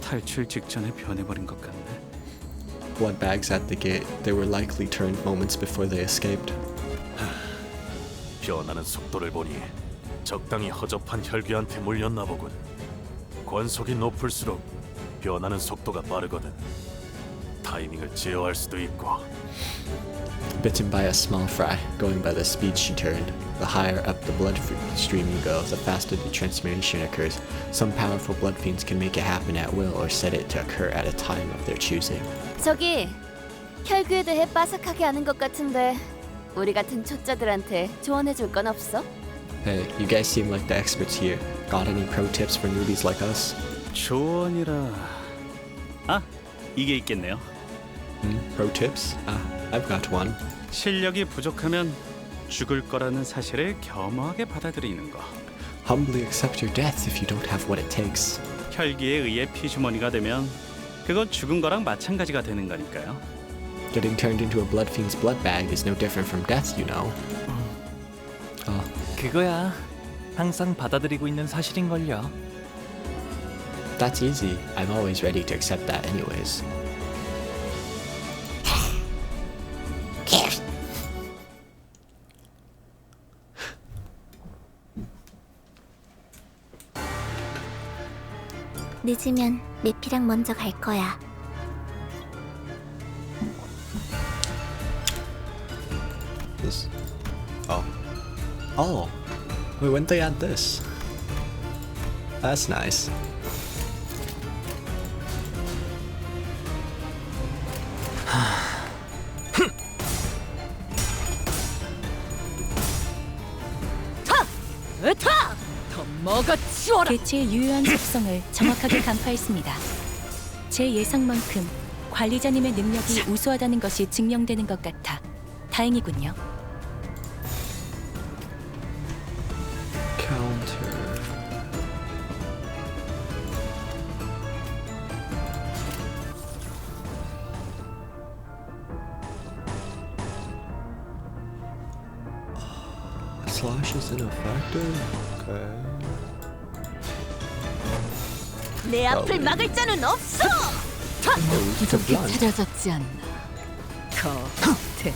탈출 직전에 변해버린 것 같네. Blood bags at the gate. They were likely turned moments before they escaped. 변하는 속도를 보니 적당히 허접한 혈귀한테 물렸나 보군. 권속이 높을수록 변하는 속도가 빠르거든. 타이밍을 제어할 수도 있고. Bitten by a small fry, going by the speed she turned. The higher up the blood stream you go, the faster the transmutation occurs. Some powerful blood fiends can make it happen at will or set it to occur at a time of their choosing. 저기 혈귀에 대해 빠삭하게 아는 것 같은데 우리 같은 초짜들한테 조언해줄 건 없어? Hey, you guys seem like the experts here. Got any pro tips for newbies like us? 조언이라... 아, 이게 있겠네요. Pro tips? I've got one. 실력이 부족하면 죽을 거라는 사실을 겸허하게 받아들이는 거. Humbly accept your death if you don't have what it takes. 혈기에 의해 피주머니가 되면 그건 죽은 거랑 마찬가지가 되는 거니까요. Getting turned into a blood fiend's blood bag is no different from death, you know. 그거야. 항상 받아들이고 있는 사실인걸요. That's easy. I'm always ready to accept that anyways. 늦으면 내피랑 먼저 갈 거야. This. Oh. Wait, when they add this? That's nice. 으타! 더 먹어치워라! 개체의 유효한 속성을 정확하게 간파했습니다. 제 예상만큼 관리자님의 능력이 우수하다는 것이 증명되는 것 같아 다행이군요. Counter. Slash is ineffective? Okay. 내 앞을 막을 자는 없어. 기적이 찾아졌지 않나. 거태.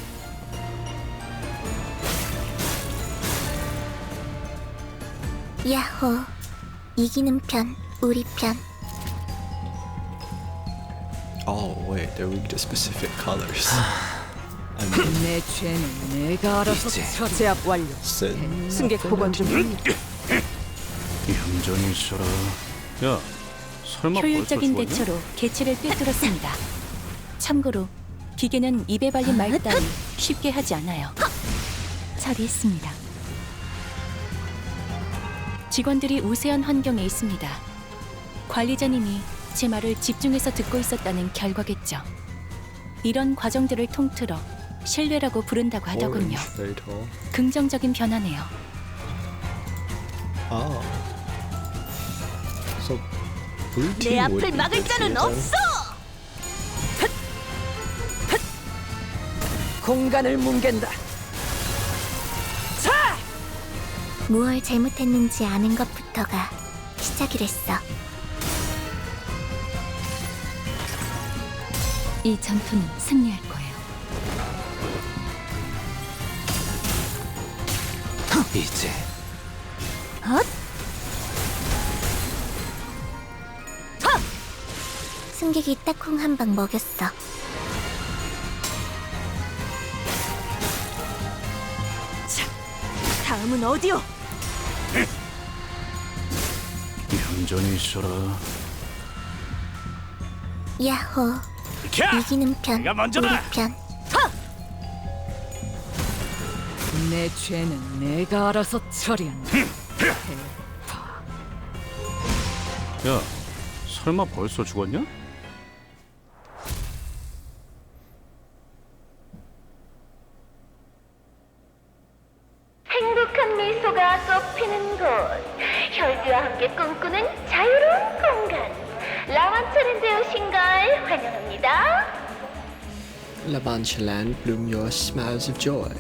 야호. 이기는 편, 우리 편. Oh wait, they're weak to specific colors. 내 죄는 내가 알아서 처리. 제압 완료. Sin. 승객 보관 중. 얌전히 있어라. 야, 설마 효율적인 벌써 죽었냐? 대처로 개체를 꿰뚫었습니다. 참고로 기계는 입에 발린 말 따위 쉽게 하지 않아요. 처리했습니다. 직원들이 우세한 환경에 있습니다. 관리자님이 제 말을 집중해서 듣고 있었다는 결과겠죠. 이런 과정들을 통틀어 신뢰라고 부른다고 하더군요. Orange, very tall. 긍정적인 변화네요. Oh. So blue 내 team would 앞을 be 막을 good 자는 for them. 없어. 공간을 뭉갠다. 무얼 잘못했는지 아는 것부터가 시작이랬어. 이 전투는 승리할 거예요. 이제 승객이 딱콩 한 방 먹였어. 다음은 어디요? 얌전히 있어라. 야호. 이기는 편, 내가 먼저다. 우리 편. 내 죄는 내가 알아서 처리한다. 야, 설마 벌써 죽었냐? 행복한 미소가 꽃피는 곳, 혈기와 함께 꿈꾸는 자유로운 공간. 라만차랜드에 오신 걸 환영합니다. La Mancha Land, bloom your smiles of joy.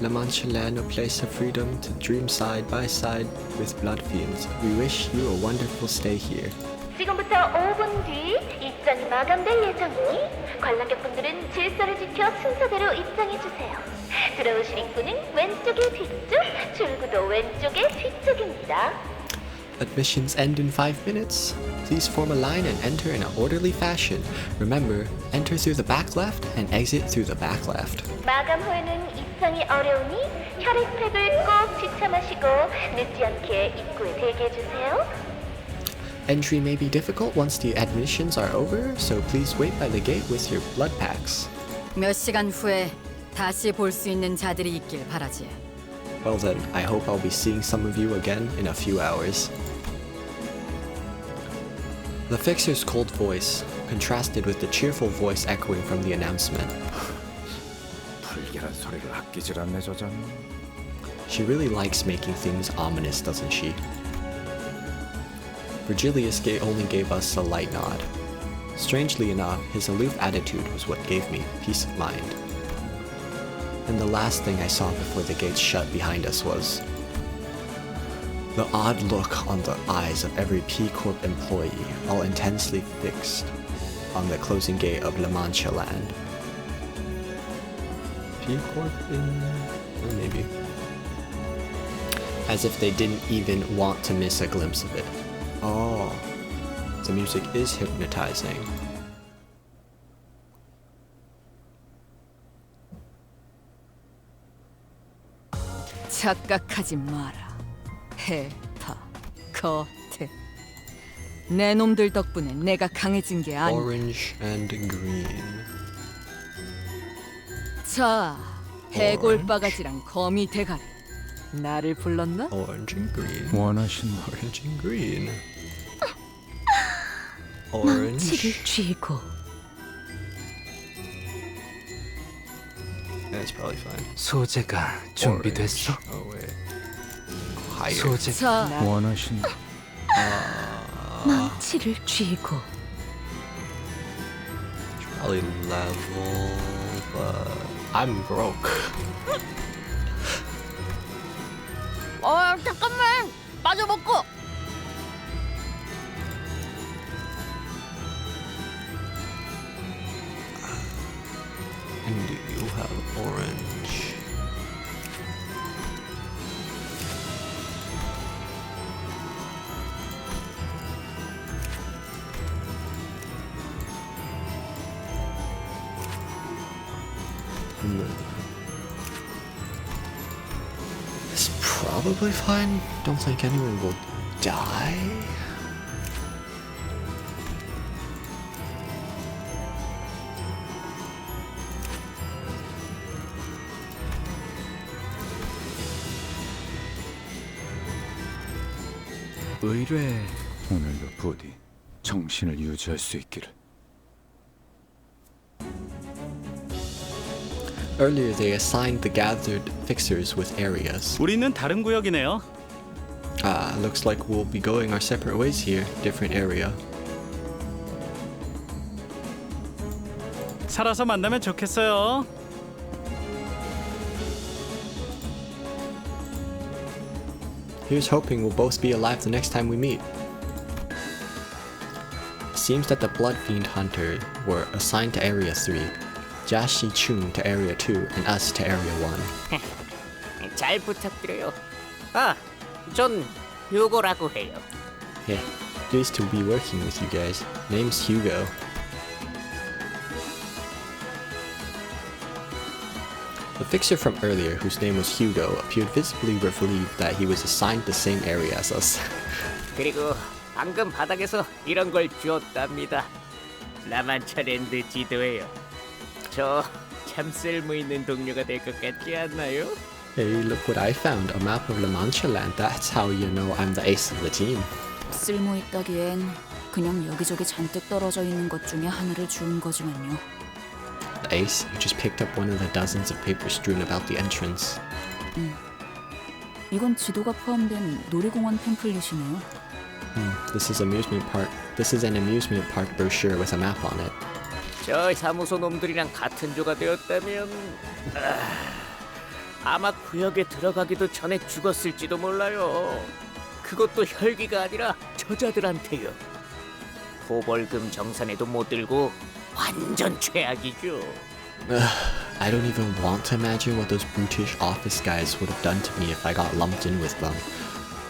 La Mancha Land, a place of freedom to dream side by side with blood fiends. We wish you a wonderful stay here. 지금부터 5분 뒤 입장이 마감될 예정이니 관람객분들은 질서를 지켜 순서대로 입장해주세요. 들어오실 입구는 왼쪽의 뒤쪽, 출구도 왼쪽의 뒤쪽입니다. Admissions end in 5 minutes. Please form a line and enter in an orderly fashion. Remember, enter through the back left and exit through the back left. 마감 후에는 입장이 어려우니 혈액팩을 꼭 지참하시고 늦지 않게 입구에 대기해주세요. Entry may be difficult once the admissions are over, so please wait by the gate with your blood packs. 몇 시간 후에 다시 볼 수 있는 자들이 있길 바라지. Well then, I hope I'll be seeing some of you again in a few hours. The fixer's cold voice contrasted with the cheerful voice echoing from the announcement. 불길한 소리를 아끼질 않네 저장. She really likes making things ominous, doesn't she? Virgilius only gave us a light nod. Strangely enough, his aloof attitude was what gave me peace of mind. And the last thing I saw before the gates shut behind us was the odd look on the eyes of every P Corp employee, all intensely fixed on the closing gate of La Mancha Land. P Corp or maybe. As if they didn't even want to miss a glimpse of it. Oh, the music is hypnotizing. 착각하지 마라. 해파, 거태. 내 놈들 덕분에 내가 강해진 게 아니야. Orange and green. 자, 해골바가지랑 거미 대가리. 나를 불렀나? Orange and green. 원하신 Orange and green. Orange. 망치를 쥐고 That's probably fine. 소재가 준비됐어? Oh wait. Higher. 소재 자, 원하신 망치를 쥐고 Probably level, but I'm broke. 잠깐만, 마저 먹고. Orange. It's probably fine. Don't think anyone will die. 의뢰. 오늘도 부디 정신을 유지할 수 있기를. Earlier they assigned the gathered fixers with areas. 우리는 다른 구역이네요. Looks like we'll be going our separate ways here. Different area. 살아서 만나면 좋겠어요. Here's hoping we'll both be alive the next time we meet. Seems that the Blood Fiend Hunter were assigned to Area 3, Jashi Chun to Area 2, and us to Area 1. 잘 부탁드려요. 전 휴고라고 해요. Yeah, pleased to be working with you guys. Name's Hugo. The fixer from earlier, whose name was Hugo, appeared visibly relieved that he was assigned the same area as us. 그리고 방금 바닥에서 이런 걸 주었답니다. 라만차랜드 지도예요. 저 참 쓸모 있는 동료가 될 것 같지 않나요? Hey, look what I found, a map of La Mancha Land. That's how you know I'm the ace of the team. 쓸모 있다기엔 그냥 여기저기 잔뜩 떨어져 있는 것 중에 하나를 주운 거지만요. The ace, you just picked up one of the dozens of papers strewn about the entrance. 이건 지도가 포함된 놀이공원 팸플릿이네요. This is an amusement park brochure with a map on it. 저 사무소 놈들이랑 같은 조가 되었다면 아마 구역에 들어가기도 전에 죽었을지도 몰라요. 그것도 혈기가 아니라 저자들한테요. 포벌금 정산에도 못 들고 완전 최악이죠. I don't even want to imagine what those brutish office guys would have done to me if I got lumped in with them.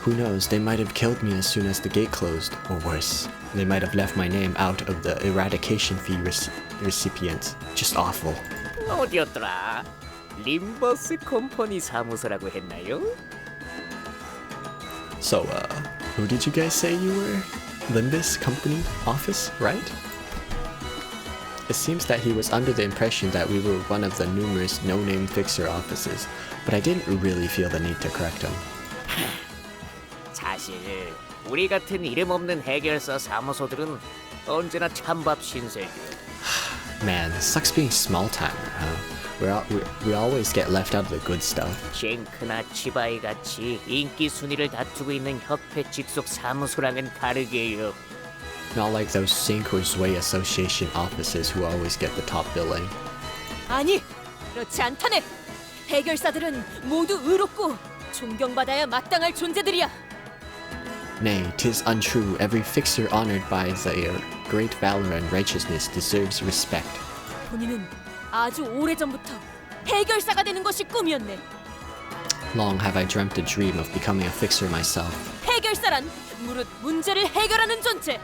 Who knows, they might have killed me as soon as the gate closed, or worse, they might have left my name out of the eradication fee recipient. Just awful. 어디였더라? 림버스 컴퍼니 사무소라고 했나요? So, who did you guys say you were? Limbus Company Office, right? It seems that he was under the impression that we were one of the numerous no-name fixer offices, but I didn't really feel the need to correct him. 사실 우리 같은 이름 없는 해결사 사무소들은 언제나 찬밥 신세죠. Man, sucks being small-timer, huh? We always get left out of the good stuff. 쉔크나 치바이 같이 인기 순위를 다투고 있는 협회 직속 사무소랑은 다르게요. Not like those Sync or Zway Association offices who always get the top billing. 아니, 그렇지 않다네. 해결사들은 모두 의롭고 존경받아야 마땅할 존재들이야. Nay, 'tis untrue. Every fixer honored by their great valor and righteousness deserves respect. 본인은 아주 오래전부터 해결사가 되는 것이 꿈이었네. Long have I dreamt a dream of becoming a fixer myself. 해결사란 무릇 문제를 해결하는 존재.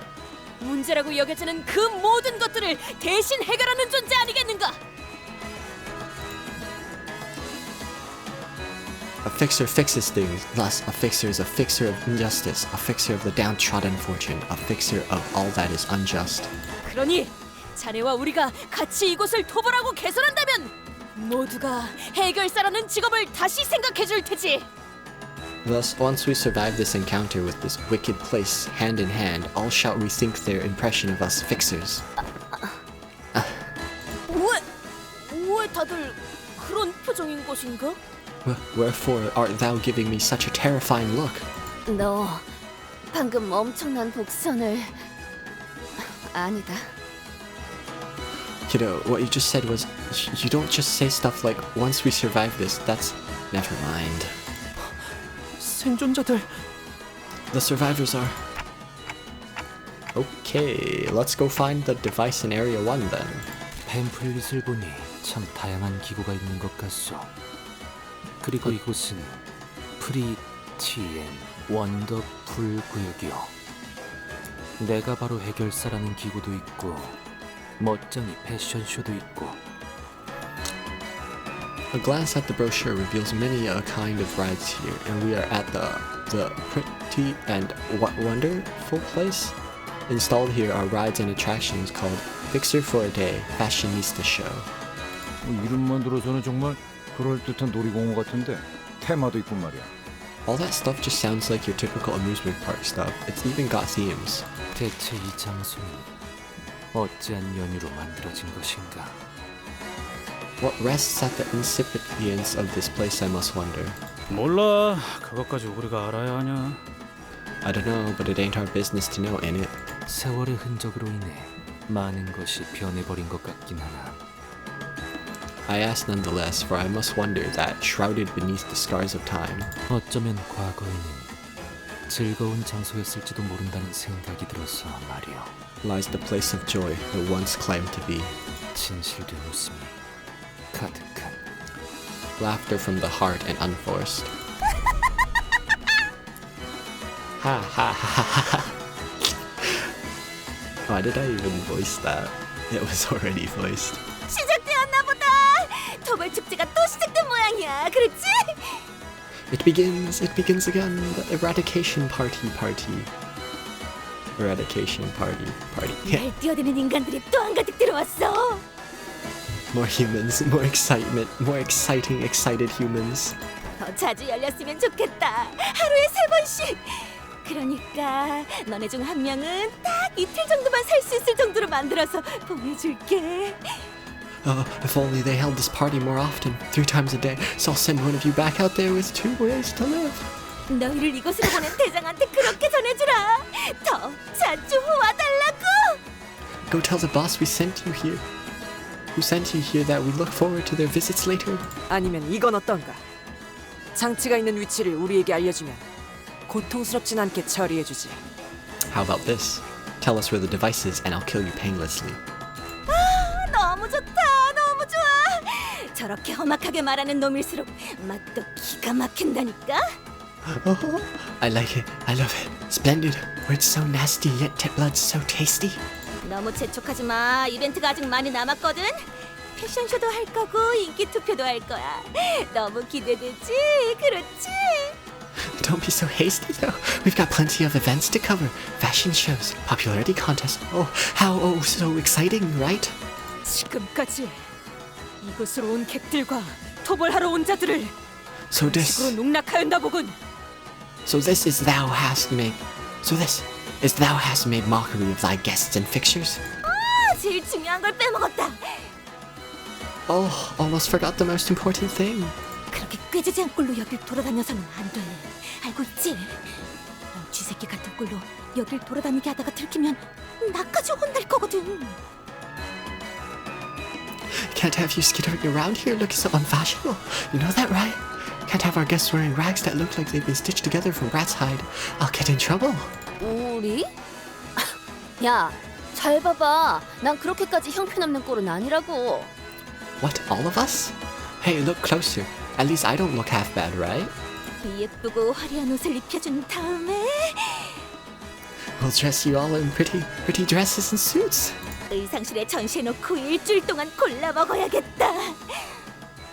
문제라고 여겨지는 그 모든 것들을 대신 해결하는 존재 아니겠는가? A fixer fixes things, thus a fixer is a fixer of injustice, a fixer of the downtrodden fortune, a fixer of all that is unjust. 그러니 자네와 우리가 같이 이곳을 토벌하고 개선한다면 모두가 해결사라는 직업을 다시 생각해 줄 테지. Thus, once we survive this encounter with this wicked place, hand in hand, all shall rethink their impression of us fixers. 왜 다들 그런 표정인 것인가? Wherefore art thou giving me such a terrifying look? 너 방금 엄청난 복선을 아니다. Kiddo, what you just said was, you don't just say stuff like, once we survive this, that's... Never mind. 생존자들... The survivors are... Okay, let's go find the device in Area 1 then. 팸플릿을 보니 참 다양한 기구가 있는 것 같소. 그리고 이곳은 프리티 앤 원더풀 구역이요. 내가 바로 해결사라는 기구도 있고 멋쟁이 패션쇼도 있고. A glance at the brochure reveals many a kind of rides here, and we are at the pretty and wonderful place. Installed here are rides and attractions called Fixer for a Day Fashionista Show. 이름만 들어서는 정말 그럴듯한 놀이공원 같은데 테마도 있군 말이야. All that stuff just sounds like your typical amusement park stuff. It's even got themes. 대체 이 장소는 어찌한 연유로 만들어진 것인가? What rests at the incipience of this place, I must wonder. 몰라. 그것까지 우리가 알아야 하냐? I don't know, but it ain't our business to know, ain't it? 세월의 흔적으로 인해 많은 것이 변해버린 것 같긴 하나. I ask nonetheless, for I must wonder that, shrouded beneath the scars of time, 어쩌면 과거에는 즐거운 장소였을지도 모른다는 생각이 들어서 말이오. lies the place of joy it once claimed to be. 진실된 웃음이 가득한. Laughter from the heart and unforced. Ha ha ha ha ha. Why did I even voice that? It was already voiced. 시작되었나 보다. 토벌 축제가 또 시작된 모양이야. 그렇지? It begins again. The eradication party. Eradication party. 날 뛰어드는 인간들이 또 한가득 들어왔어. More humans, more excitement, more excited humans. 더 자주 열렸으면 좋겠다. 하루에 3번씩. 그러니까 너네 중 한 명은 딱 이틀 정도만 살 수 있을 정도로 만들어서 보내줄게. Oh, if only they held this party more often, 3 times a day, so I'll send one of you back out there with 2 ways to live. 너희를 이곳으로 보낸 대장한테 그렇게 전해주라. 더 자주 와달라고. Go tell the boss we sent you here. Who sent you here that we look forward to their visits later. 아니면 이건 어떤가? 장치가 있는 위치를 우리에게 알려주면 고통스럽진 않게 처리해주지. How about this? Tell us where the device is and I'll kill you painlessly. 아, 너무 좋다. 너무 좋아. 저렇게 험악하게 말하는 놈일수록 맛도 기가 막힌다니까. Oh, I like it. I love it. Splendid. Words so nasty yet blood's so tasty. 너무 재촉하지 마. 이벤트가 아직 많이 남았거든. 패션쇼도 할 거고 인기 투표도 할 거야. 너무 기대되지? 그렇지? Don't be so hasty though. We've got plenty of events to cover. Fashion shows, popularity contests. Oh, how so exciting, right? 지금까지 이곳으로 온 객들과 토벌하러 온 자들을 So this 식으로 농락하였나 보군. So this is thou hast made mockery of thy guests and fixtures? 아, 제일 중요한 걸 빼먹었다. Oh, almost forgot the most important thing. 그렇게 꾀지지 않은 꼴로 여길 돌아다녀서는 안 돼. 알고 있지? 넌 쥐새끼 같은 꼴로 여길 돌아다니게 하다가 들키면 나까지 혼날 거거든. Can't have you skittering around here looking so unfashionable. You know that, right? Can't have our guests wearing rags that look like they've been stitched together from rat's hide. I'll get in trouble. 우리? 야, 잘 봐봐. 난 그렇게까지 형편없는 꼴은 아니라고. What, all of us? Hey, look closer. At least I don't look half bad, right? 예쁘고 화려한 옷을 입혀준 다음에 We'll dress you all in pretty dresses and suits. 의상실에 전시해놓고 일주일 동안 골라 먹어야겠다.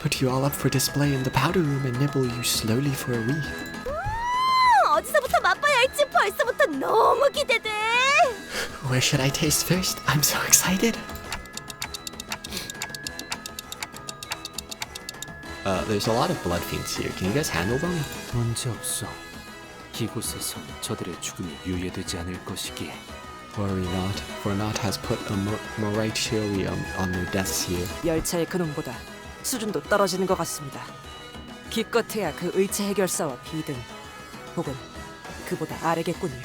Put you all up for display in the powder room and nibble you slowly for a week. 어디서부터 맛봐야 할지 벌써부터 너무 기대돼. Where should I taste first? I'm so excited. There's a lot of blood fiends here. Can you guys handle them? 문제 없어. 이곳에선 저들의 죽음이 유예되지 않을 것이기에. Worry not, for Not has put a moratorium on their deaths here. 열차의 그놈보다 수준도 떨어지는 것 같습니다. 기껏해야 그 의체 해결사와 비등 혹은 그보다 아래겠군요.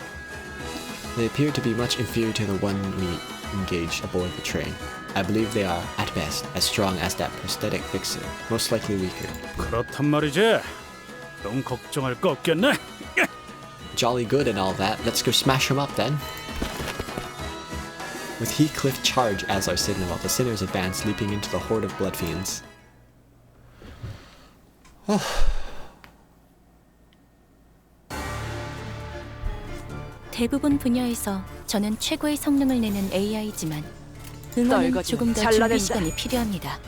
They appear to be much inferior to the one we engaged aboard the train. I believe they are, at best, as strong as that prosthetic fixer, most likely weaker. 그렇단 말이지. 그럼 걱정할 거 없겠네. Jolly good and all that. Let's go smash them up then. With Heathcliff charge as our signal, the sinners advance, leaping into the horde of blood fiends. 대부분 분야에서 저는 최고의 성능을 내는 AI지만 응원은 떨거지면 조금 더 잘라낸다. 준비 시간이 필요합니다.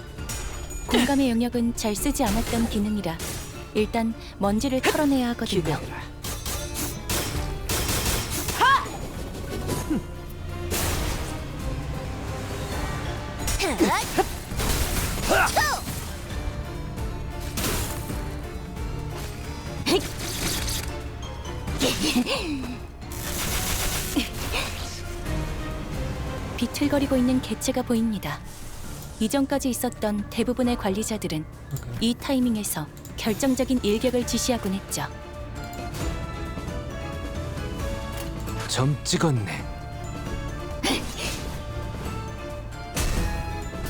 공감의 영역은 잘 쓰지 않았던 기능이라 일단 먼지를 털어내야 하거든요. 비틀거리고 있는 개체가 보입니다. 이전까지 있었던 대부분의 관리자들은 이 타이밍에서 결정적인 일격을 지시하곤 했죠. 점 찍었네.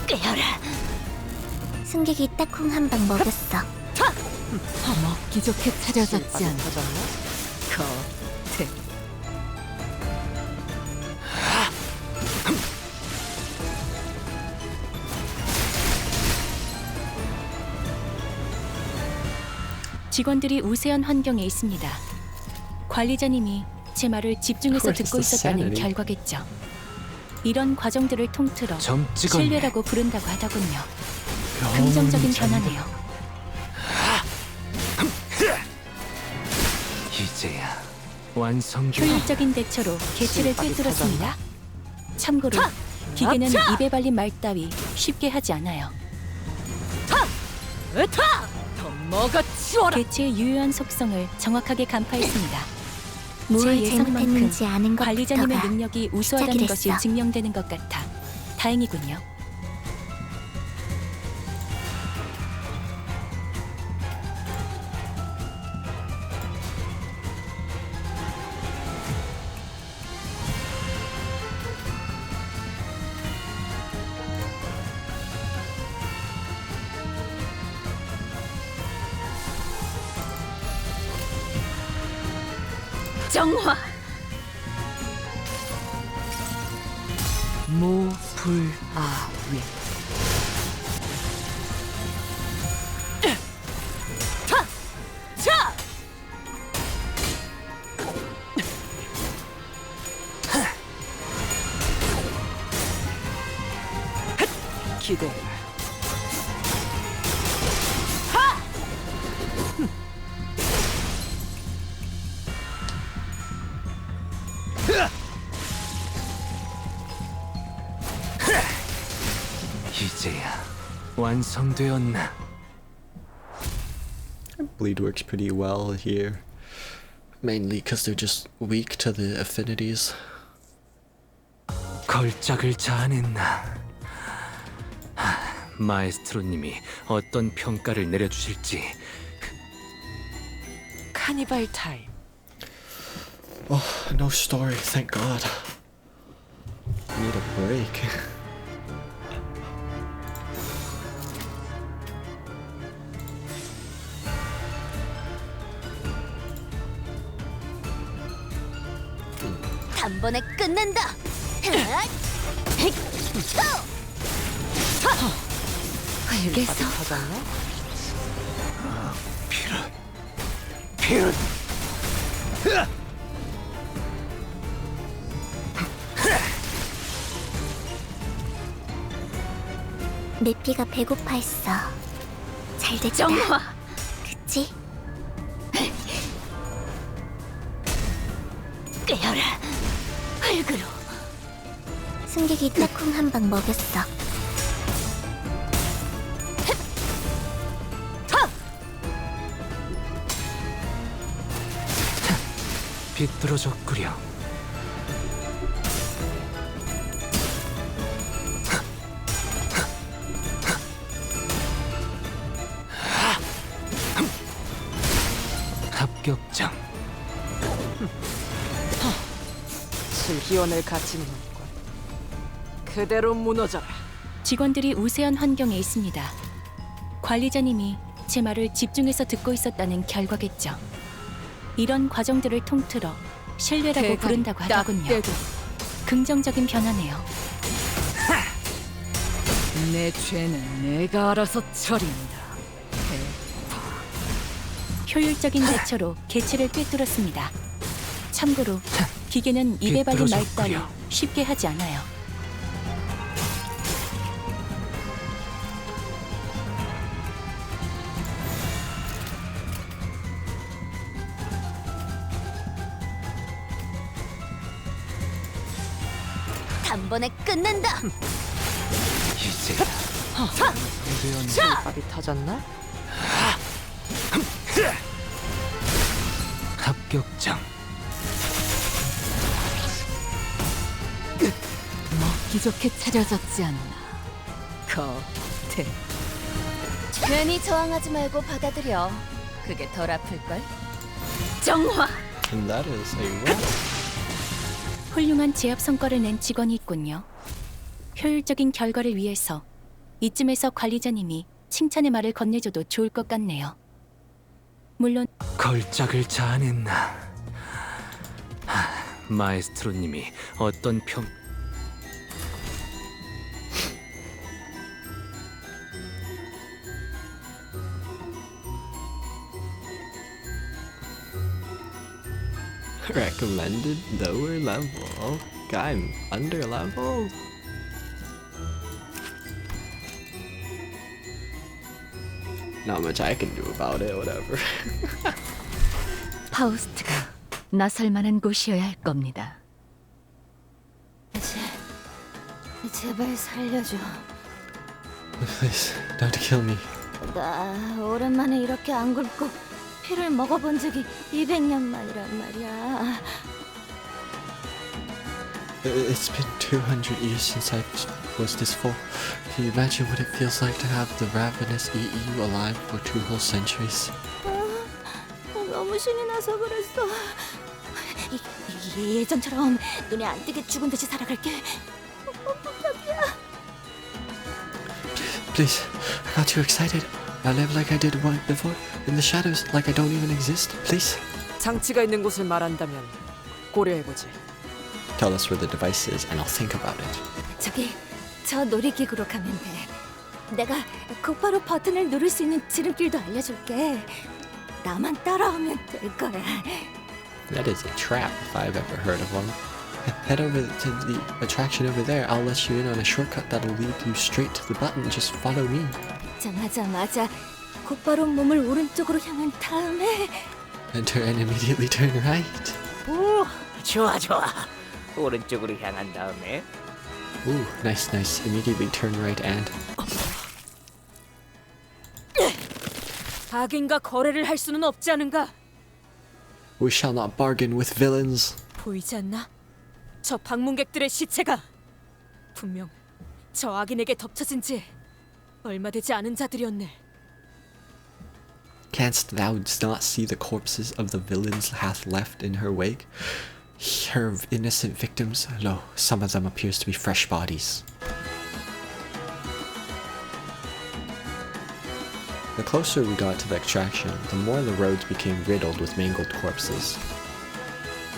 꿰어라. 승객이 딱콩 한 방 먹였어. 먹기 좋게 차려졌지 않나? 겉에 직원들이 우세한 환경에 있습니다. 관리자님이 제 말을 집중해서 Where's 듣고 the 있었다는 sanity? 결과겠죠. 이런 과정들을 통틀어 점 찍었네. 신뢰라고 부른다고 하더군요. 긍정적인 변화네요. 이제야 완성도. 효율적인 대처로 개체를 꿰뚫었습니다. 참고로 기계는 입에 발린 말 따위 쉽게 하지 않아요. 개체의 유효한 속성을 정확하게 간파했습니다. 뭘 제 예상만큼 잘못했는지 아는 관리자님의 것부터가 능력이 우수하다는 시작이랬어. 것이 증명되는 것 같아 다행이군요. 정화. 모불아위. 자. 기대. 이제야 완성되었나? Bleed works pretty well here. Mainly because they're just weak to the affinities. 걸작을 자아냈나? 마에스트로님이 어떤 평가를 내려주실지. 카니발 타임. Oh, no story, thank God. I need a break. 단번에 끝낸다. 알겠어. 필. 내 피가 배고파했어. 잘 됐다. 정화. 그치? 꿰어라. 흙으로. 승객이 딱콩 한 방 먹였어. 비뚤어졌구려. 합격장. 실기원을 같이 놓을 걸. 그대로 무너져라. 직원들이 우세한 환경에 있습니다. 관리자님이 제 말을 집중해서 듣고 있었다는 결과겠죠. 이런 과정들을 통틀어 신뢰라고 대가리 부른다고 딱 하더군요. 떼고. 긍정적인 변화네요. 내 죄는 내가 알아서 처리한다. 효율적인 대처로 개체를 꿰뚫었습니다. 참고로 기계는 입에 발린 말 따위 쉽게 하지 않아요. 단번에 끝낸다. 이제 밥이 터졌나? 합격장. 먹기 좋게 차려졌지 않나. 겉에. 괜히 저항하지 말고 받아들여. 그게 덜 아플걸? 정화. And that is a what? 훌륭한 제압 성과를 낸 직원이 있군요. 효율적인 결과를 위해서 이쯤에서 관리자님이 칭찬의 말을 건네줘도 좋을 것 같네요. 물론 걸작을 자아냈나. 마에스트로님이 어떤 평... Recommended lower level. I'm under level. Not much I can do about it, whatever. 파우스트가 나설 만한 곳이어야 할 겁니다. 제발 살려줘. Please, don't kill me. 나 오랜만에 이렇게 안 굶고 피를 먹어본 적이 200년 만이란 말이야. It's been 200 years since I was this full. Can you imagine what it feels like to have the ravenous eat you alive for 2 whole centuries? 너무 신이 나서 그랬어. 예전처럼 눈에 안 띄게 죽은 듯이 살아갈게. 부탁이야. Please, I got too excited. I live like I did one before, in the shadows, like I don't even exist. Please. 장치가 있는 곳을 말한다면 고려해보지. Tell us where the device is, and I'll think about it. 저기 저 놀이기구로 가면 돼. 내가 곧바로 버튼을 누를 수 있는 지름길도 알려줄게. 나만 따라오면 될 거야. That is a trap, if I've ever heard of one. Head over to the attraction over there. I'll let you in on a shortcut that'll lead you straight to the button. Just follow me. 맞아. 곧바로 몸을 오른쪽으로 향한 다음에 Enter and immediately turn right. 오, 좋아. 오른쪽으로 향한 다음에 Ooh, nice. Immediately turn right and... 악인과 거래를 할 수는 없지 않은가? We shall not bargain with villains. 보이지 않나? 저 방문객들의 시체가 분명 저 악인에게 덮쳐진 지 얼마 되지 않은 자들이었네. Canst thou not see the corpses of the villains hath left in her wake? Her innocent victims? Lo, some of them appears to be fresh bodies. The closer we got to the extraction, the more the roads became riddled with mangled corpses.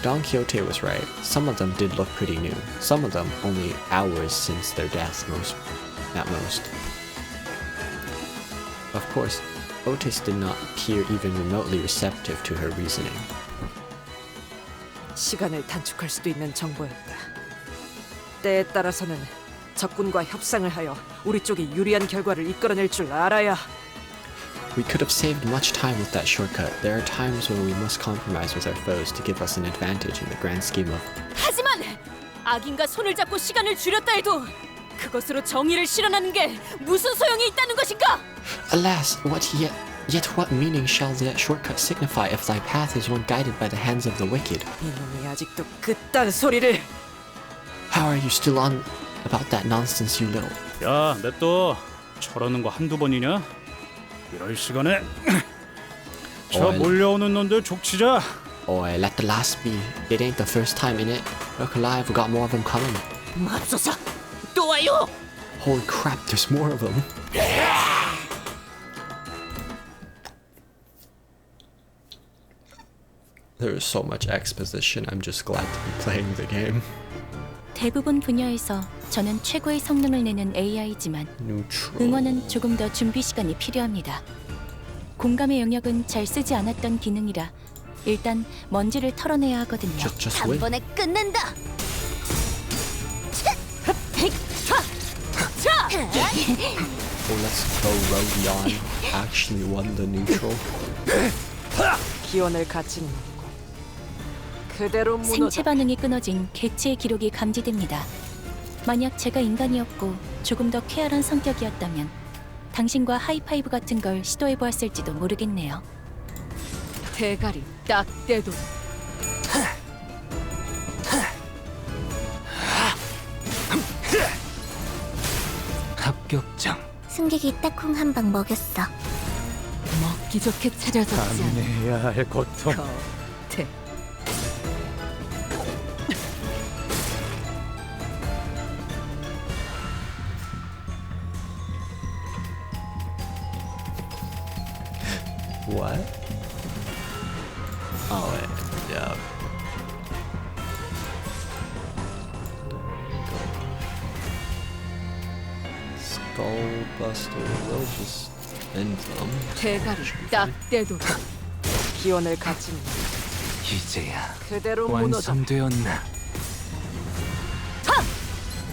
Don Quixote was right. Some of them did look pretty new. Some of them only hours since their death, at most. Of course, Otis did not appear even remotely receptive to her reasoning. 시간을 단축할 수도 있는 정보였다. 때에 따라서는 적군과 협상을 하여 우리 쪽이 유리한 결과를 이끌어낼 줄 알아야. We could have saved much time with that shortcut. There are times when we must compromise with our foes to give us an advantage in the grand scheme of... 하지만 악인과 손을 잡고 시간을 줄였다 해도 그것으로 정의를 실현하는 게 무슨 소용이 있다는 것인가? Alas, yet what meaning shall that shortcut signify if thy path is one guided by the hands of the wicked? 이놈이 아직도 그딴 소리를... How are you still on about that nonsense, you little... 야, 냅둬. 저러는 거 한두 번이냐? 이럴 시간에 저 몰려오는 놈들 족치자. Oi, let the last be. It ain't the first time in it. Look alive, we got more of them coming. 맙소사, 또 와요. Holy crap, there's more of them. There is so much exposition. I'm just glad to be playing the game. 대부분 분야에서 저는 최고의 성능을 내는 AI지만 응원은 조금 더 준비 시간이 필요합니다. 공감의 영역은 잘 쓰지 않았던 기능이라 일단 먼지를 털어내야 하거든요. 단번에 끝낸다. Oh, let's go, Rodion actually won the neutral. 기원을 갖추는 그대로 무너져. 생체 반응이 끊어진 개체의 기록이 감지됩니다. 만약 제가 인간이었고 조금 더 쾌활한 성격이었다면 당신과 하이파이브 같은 걸 시도해 보았을지도 모르겠네요. 대가리 딱 떼도 합격장. 승객이 딱콩 한 방 먹였어. 먹기 좋게 차려졌지 않나. 감내해야 할 고통. 대. What? Oh, wait, yeah. Skullbuster will just end them. 대가리 딱 떼도 기원을 갖추는 이제야 그대로 무너져. 완성되었나?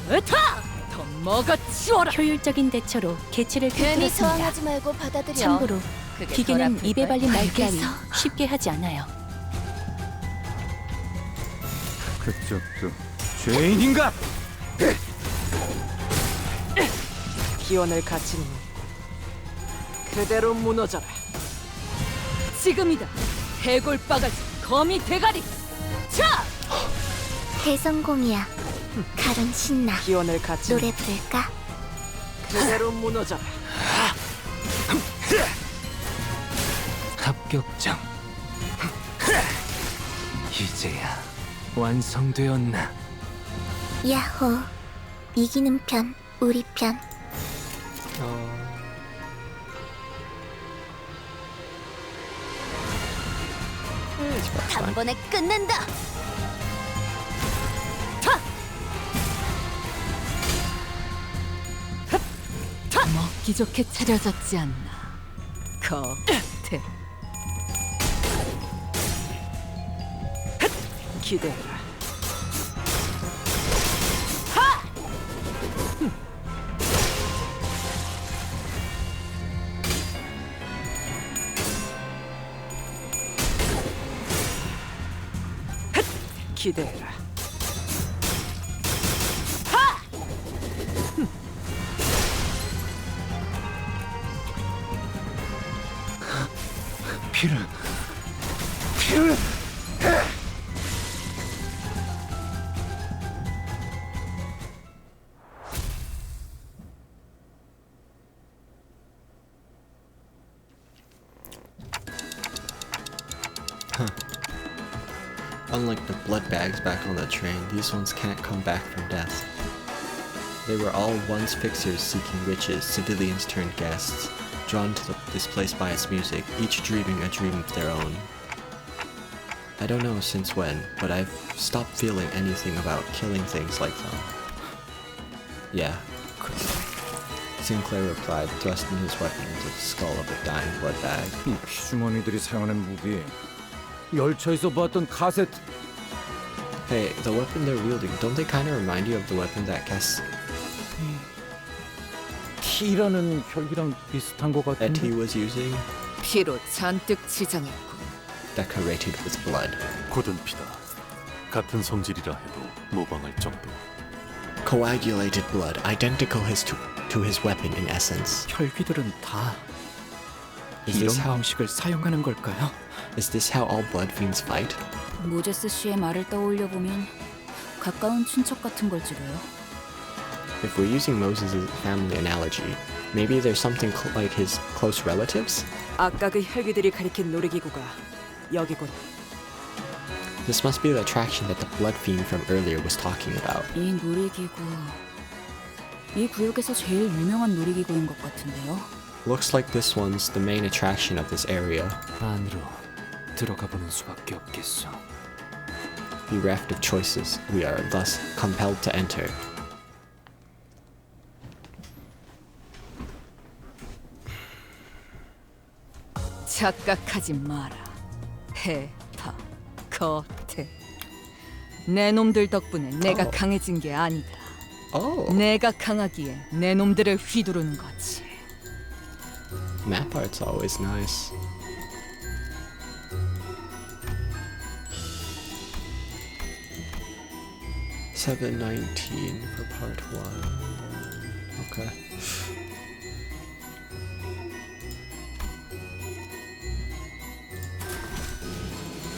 으타! 더 먹어치워라! 효율적인 대처로 개체를 괜히 꿰뚫었습니다. 저항하지 말고 받아들여. 참고로 그게 덜 기계는 아플걸? 입에 발린 말 따위 알겠어. 쉽게 하지 않아요. 그쪽도 죄인인가? 기원을 갖추는 그대로 무너져라. 지금이다! 해골바가지 거미 대가리! 자! 대성공이야. 가령 신나. 기원을 갖추는 노래 부를까? 그대로 무너져라. 합격장. 이제야 완성되었나? 야호. 이기는 편, 우리 편. 단번에 끝낸다. 먹기 좋게 차려졌지 않나. 겉에 기대해라. 기대해라. 피를 Unlike the blood bags back on the train, these ones can't come back from death. They were all once fixers seeking riches, civilians turned guests, drawn to this place by its music, each dreaming a dream of their own. I don't know since when, but I've stopped feeling anything about killing things like them. Yeah. Sinclair replied, thrusting his weapon into the skull of a dying blood bag. 이 피주머니들이 사용하는 무기. 열차에서 봤던 카세트. Hey, the weapon they're wielding, don't they kind of remind you of the weapon that T라는 혈기랑 비슷한 것 that he 같은데. was using? 피로 잔뜩 치장했고 Decorated with blood. 굳은 피다. 같은 성질이라 해도 모방할 정도. Coagulated blood, identical to his weapon in essence. 혈귀들은 다 Is 이런 this how- 방식을 사용하는 걸까요? Is this how all blood fiends fight? 모제스 씨의 말을 떠올려 보면 가까운 친척 같은 걸지도요. If we're using Moses' family analogy, maybe there's something like his close relatives? 아까 그 혈기들이 가리킨 놀이기구가 여기군. This must be the attraction that the blood fiend from earlier was talking about. 이 놀이기구, 이 구역에서 제일 유명한 놀이기구인 것 같은데요. Looks like this one's the main attraction of this area. 안으로 들어가 보는 수밖에 없겠어. Bereft of choices, we are thus compelled to enter. 착각하지 마라. 해타, 거태. 내 놈들 덕분에 내가 강해진 게 아니다. 내가 강하기에 내 놈들을 휘두르는 거지. Map art's always nice. $7.19 for part 1. Okay.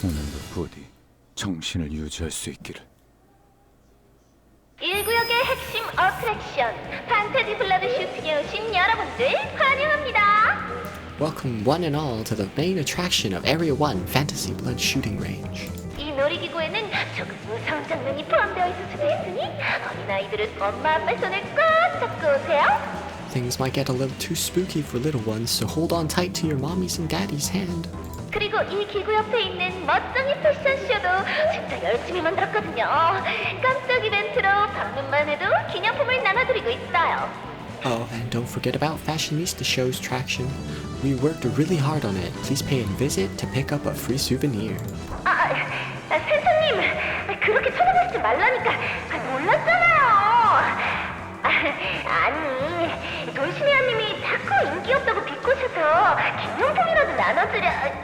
오늘도 부디 정신을 유지할 수 있기를. 1구역의 핵심 어트랙션 판타지 블러드 슈팅에 오신 여러분들 환영합니다. Welcome one and all to the main attraction of Area 1 Fantasy Blood Shooting Range. 이 놀이기구에는 조금 무서운 장면이 포함되어 있을 수도 있으니 어린아이들은 엄마 아빠 손을 꽉 잡고 오세요. Things might get a little too spooky for little ones, so hold on tight to your mommy's and daddy's hand. 그리고 이 기구 옆에 있는 멋쟁이 패션쇼도 진짜 열심히 만들었거든요. 깜짝 이벤트로 방문만 해도 기념품을 나눠드리고 있어요. Oh, and don't forget about Fashionista Show's traction. We worked really hard on it. Please pay a visit to pick up a free souvenir. 센터님, 그렇게 쳐다보지 말라니까 몰랐잖아요. 아니, 돌시미아님이 자꾸 인기 없다고 비꼬셔서 기념품이라도 나눠드려.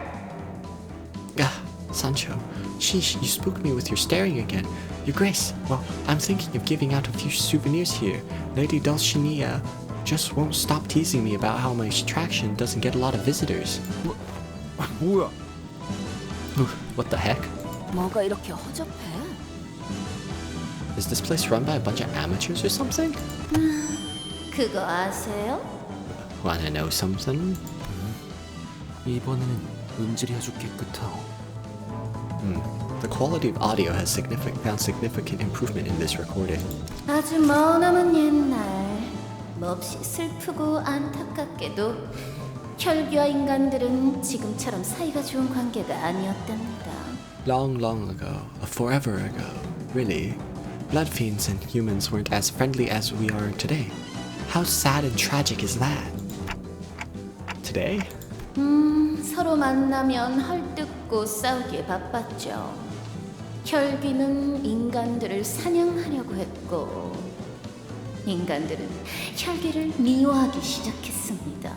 Sancho, sheesh, you spooked me with your staring again. Your Grace, well, I'm thinking of giving out a few souvenirs here. Lady Dulcinea just won't stop teasing me about how my attraction doesn't get a lot of visitors. 뭐야? What the heck? 뭐가 이렇게 허접해? Is this place run by a bunch of amateurs or something? 그거 아세요? Wanna know something? 이번에는 음질이 아주 깨끗하오. The quality of audio has found significant improvement in this recording. 아주 머나먼 옛날 몹시 슬프고 안타깝게도 혈기와 인간들은 지금처럼 사이가 좋은 관계가 아니었답니다. Long ago, forever ago, really, blood fiends and humans weren't as friendly as we are today. How sad and tragic is that? Today? 서로 만나면 헐뜯고 싸우기에 바빴죠. 혈기는 인간들을 사냥하려고 했고 인간들은 혈기를 미워하기 시작했습니다.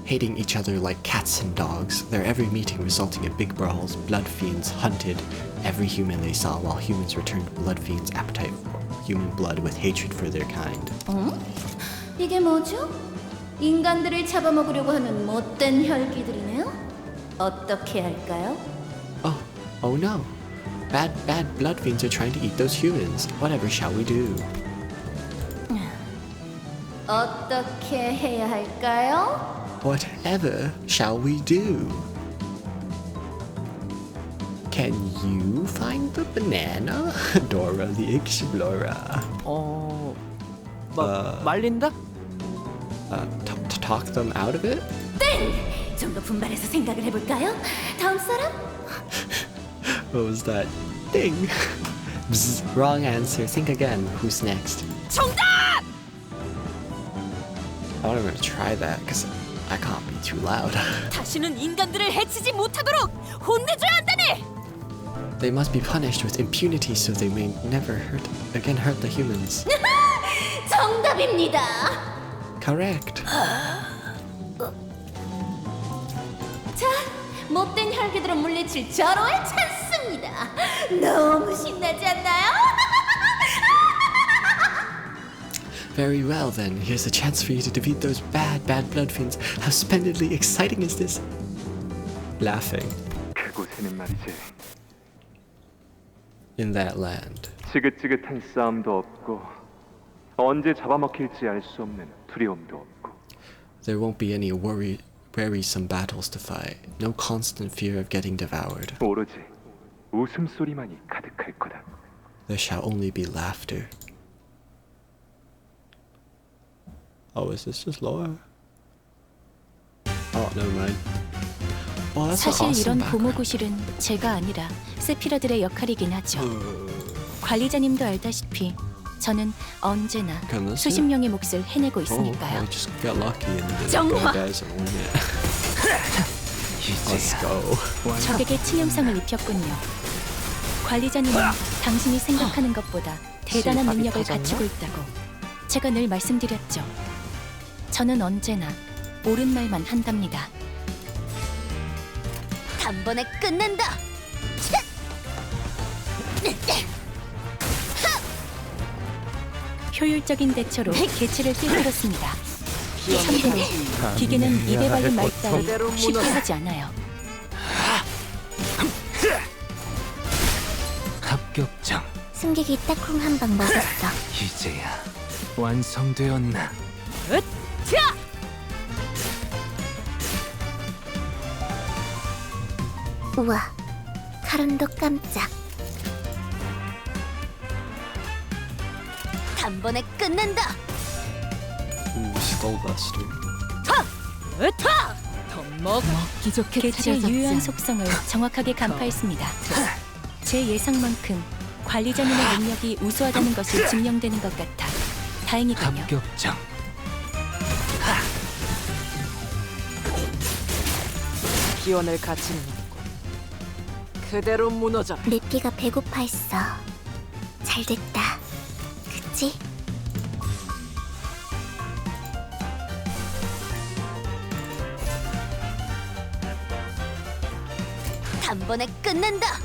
Hating each other like cats and dogs, their every meeting resulting in big brawls, blood fiends hunted every human they saw, while humans returned blood fiends' appetite for human blood with hatred for their kind. 이게 뭐죠? 인간들을 잡아먹으려고 하는 못된 혈기들이네요? 어떻게 할까요? Oh no. Bad blood fiends are trying to eat those humans. Whatever shall we do? 어떻게 해야 할까요? Whatever shall we do? Can you find the banana? Dora the Explorer. 말린다? Talk them out of it? 땡! 좀 더 분발해서 생각을 해볼까요? 다음 사람? What was that? Ding! Bzz, wrong answer. Think again. Who's next? 정답! I want to try that because I can't be too loud. 다시는 인간들을 해치지 못하도록 혼내줘야 한다네! They must be punished with impunity so they may never hurt the humans. 정답입니다. Correct. 자, 못된 혈기들을 물리칠 절호의 찬스입니다. 너무 신나지 않나요? Very well then, here's a chance for you to defeat those bad blood fiends. How splendidly exciting is this? Laughing. 그곳에는 말이지. In that land. 지긋지긋한 싸움도 없고 언제 잡아먹힐지 알 수 없는 두려움도 없고. There won't be any wearisome battles to fight. No constant fear of getting devoured. 오로지 웃음소리만이 가득할 거다. There shall only be laughter. Oh, is this just lore? Oh, never mind. Well, that's 사실 an awesome 이런 background. 보모구실은 제가 아니라 세피라들의 역할이긴 하죠. 관리자님도 알다시피 저는 언제나 Can this 수십 hit? 명의 몫을 해내고 Oh, 있으니까요. I just got lucky and the 정화! guy doesn't win it. Let's go. 적에게 치명상을 입혔군요. 관리자님은 당신이 생각하는 것보다 대단한 실밥이 능력을 터졌나? 갖추고 있다고 제가 늘 말씀드렸죠. 저는 언제나 옳은 말만 한답니다. 단번에 끝낸다. 효율적인 대처로 개체를 꿰뚫었습니다. 참고로 기계는 입에 발린 말 따위 쉽게 하지 않아요. 합격장. 승객이 딱콩 한 방 먹었어. 이제야 완성되었나? 자! 우와, 카론도 깜짝. 단번에 끝낸다. Ooh, Skullbuster. 으타! 먹기 좋게 개체의 유효한 속성을 정확하게 간파했습니다. 제 예상만큼 관리자님의 능력이 우수하다는 것이 증명되는 것 같아 다행이군요. 합격장. 기원을 갖추는 없고 그대로 무너져라. 내 피가 배고파했어. 잘됐다. 그치? 단번에 끝낸다.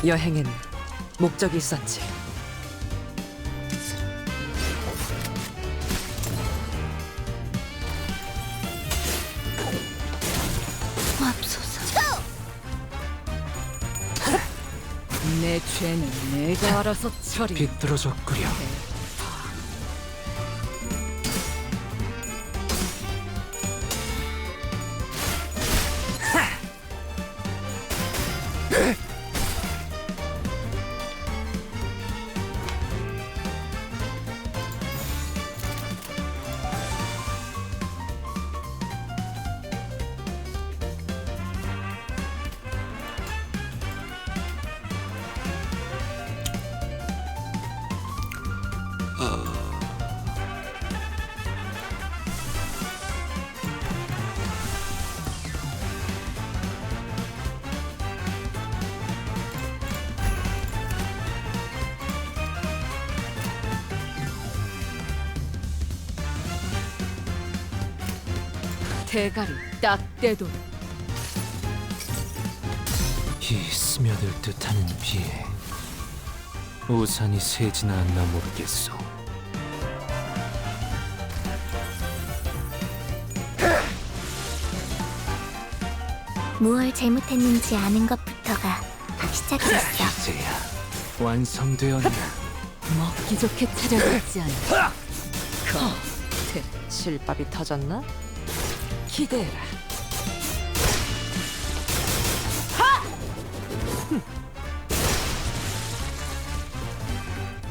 여행엔 목적이 있었지. 맙소사. 내 죄는 내가 알아서 처리. 비뚤어졌구려. 대가리 딱 떼도. 이 스며들 듯하는 비에 우산이 새지나 않나 모르겠소. 무얼 잘못했는지 아는 것부터가 시작이었어. 이제야 완성되었나? 먹기 좋게 차려졌지 않아. 실밥이 터졌나? 기대해라.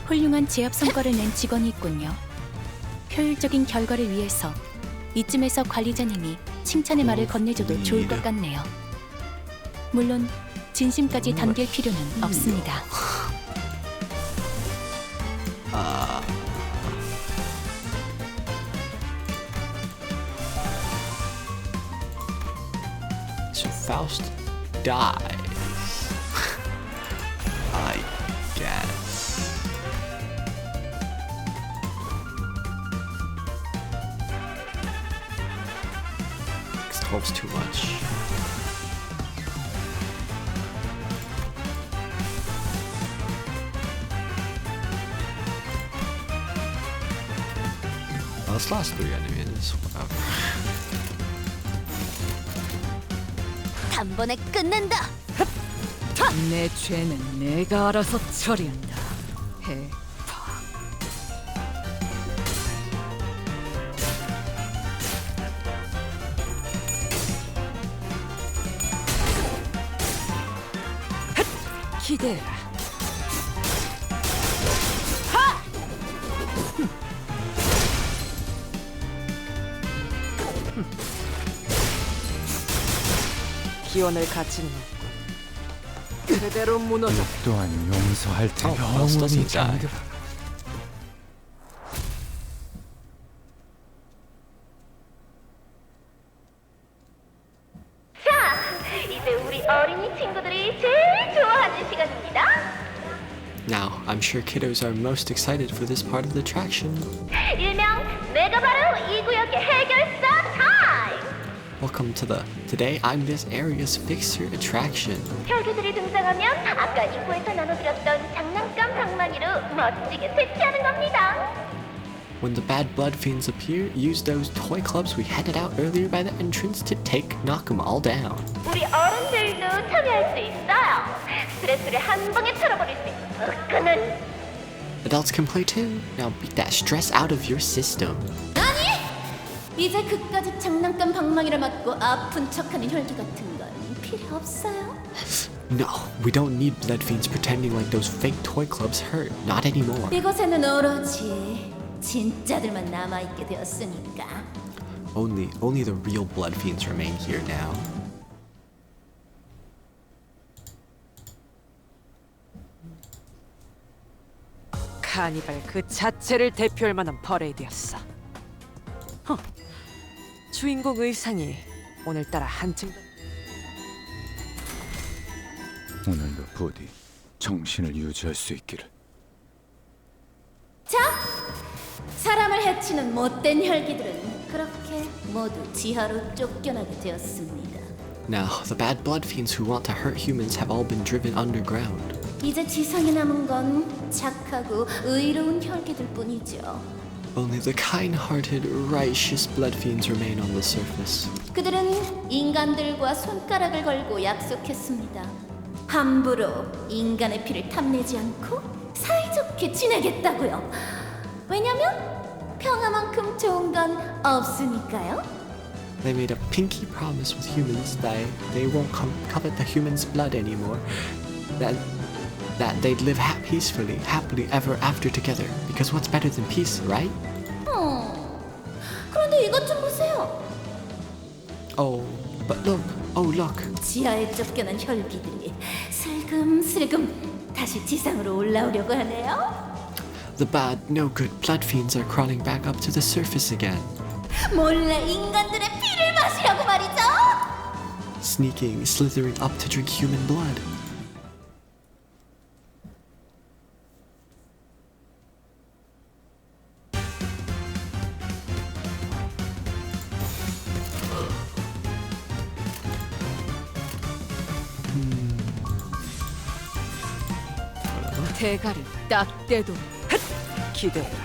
훌륭한 제압 성과를 낸 직원이 있군요. 효율적인 결과를 위해서 이쯤에서 관리자님이 칭찬의 말을 건네줘도 좋을 것 같네요. 물론 진심까지 담길 필요는 없습니다. So Faust dies. I guess. This 12's too much. This last 3 enemies, whatever. 단번에 끝낸다. 내 죄는 내가 알아서 처리한다. 해. 기대해라. 기원을 갖지는 없고 그대로 무너져. 또한 용서할 테니 영원히 잠들어. 자, 이제 우리 어린이 친구들이 제일 좋아하는 시간입니다. Now, I'm sure kiddos are most excited for this part of the attraction. 일명 내가 바로 이 구역의 해결사 타임. Welcome to the Today I'm This Area's Fixer attraction. 혈기들이 등장하면 아까 인포에서 나눠드렸던 장난감 방망이로 멋지게 세치하는 겁니다. When the bad blood fiends appear, use those toy clubs we handed out earlier by the entrance to knock them all down. 우리 어른들도 참여할 수 있어요. 스트레스를 한 방에 털어버릴 수 있는 끈은. Adults can play too. Now beat that stress out of your system. 아니! 이제 그까짓 장난감 방망이를 맞고 아픈 척하는 혈기 같은 건 필요 없어요. No, we don't need blood fiends pretending like those fake toy clubs hurt. Not anymore. 이곳에는 오로지 진짜들만 남아있게 되었으니까. Only the real blood fiends remain here now. 카니발 그 자체를 대표할 만한 퍼레이드였어. 주인공 의상이 오늘따라 한층 더... 오늘도 부디 정신을 유지할 수 있기를. 자, 사람을 해치는 못된 혈기들은 그렇게 모두 지하로 쫓겨나게 되었습니다. Now, the bad blood fiends who want to hurt humans have all been driven underground. 이제 지상에 남은 건 착하고 의로운 혈기들 뿐이죠. Only the kind-hearted, righteous blood fiends remain on the surface. 그들은 인간들과 손가락을 걸고 약속했습니다. 함부로 인간의 피를 탐내지 않고 사이좋게 지내겠다고요. 왜냐면 평화만큼 좋은 건 없으니까요. They made a pinky promise with humans that they won't covet the humans' blood anymore. That they'd live peacefully, happily ever after together. Because what's better than peace, right? 그런데 이것 좀 보세요. Oh, but look. 지하에 쫓겨난 혈기들이 슬금슬금 다시 지상으로 올라오려고 하네요. The bad, no good blood fiends are crawling back up to the surface again. 몰래 인간들의 피를 마시려고 말이죠. Sneaking, slithering up to drink human blood. 대가를 딱 떼도 기대해라.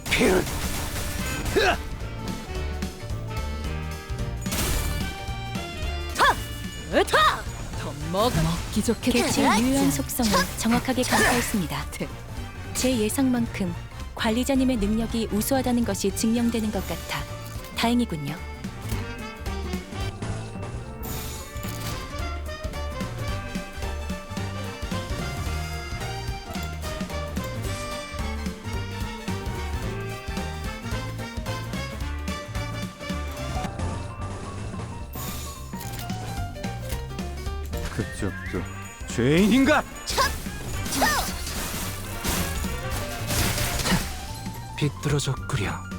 필은 더 먹기 좋게 캐치의 유효한 속성을 정확하게 간파했습니다. 제 예상만큼 관리자님의 능력이 우수하다는 것이 증명되는 것 같아 다행이군요. 그쪽도 죄인인가? 비뚤어졌구려.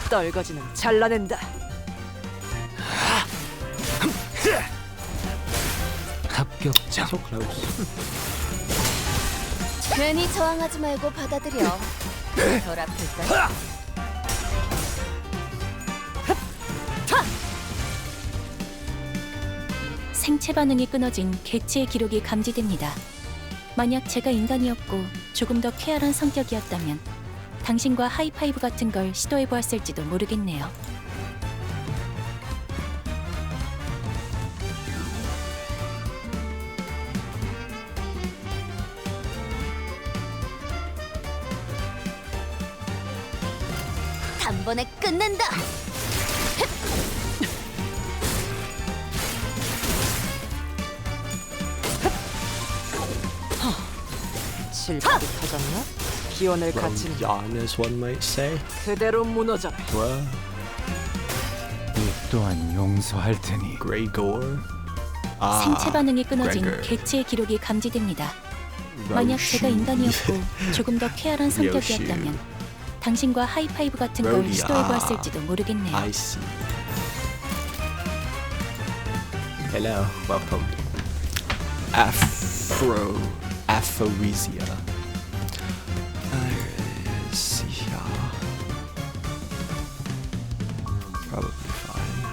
떨거지는 잘라낸다. 합격자. 괜히 저항하지 말고 받아들여. 덜 아플까? 생체 반응이 끊어진 개체의 기록이 감지됩니다. 만약 제가 인간이었고 조금 더 쾌활한 성격이었다면 당신과 하이파이브 같은 걸 시도해보았을지도 모르겠네요. 단번에 끝낸다. 실밥이 터졌나? 기원을 갖춘 yawn as one might say. 그대로 무너져라. Well, 이 또한 용서할 테니. Gregor. 생체 반응이 끊어진 Gregor. 개체의 기록이 감지됩니다. 만약 제가 인간이었고 조금 더 쾌활한 성격이었다면 당신과 하이파이브 같은 걸 Rhodia. 시도해보았을지도 모르겠네요. I see. Hello, welcome. Aphoresia. Aphoresia. Probably fine.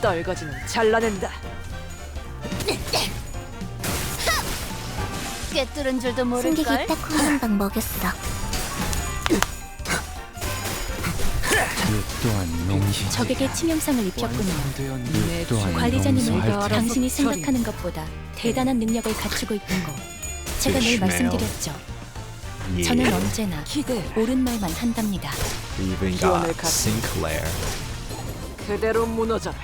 떨거지는 잘라낸다. 꿰뚫은 줄도 승객이 모를걸. 딱 한 방 먹였어. 이 또한 용신. 적에게 치명상을 입혔군요. 이 또한 관리자님은 용서할 테니. 당신이 생각하는 것보다 대단한 능력을 갖추고 있다고 제가 늘 말씀드렸죠. 저는 언제나 옳은 말만 한답니다. We even 기원을 got 갖춘 Sinclair. 그대로 무너져라.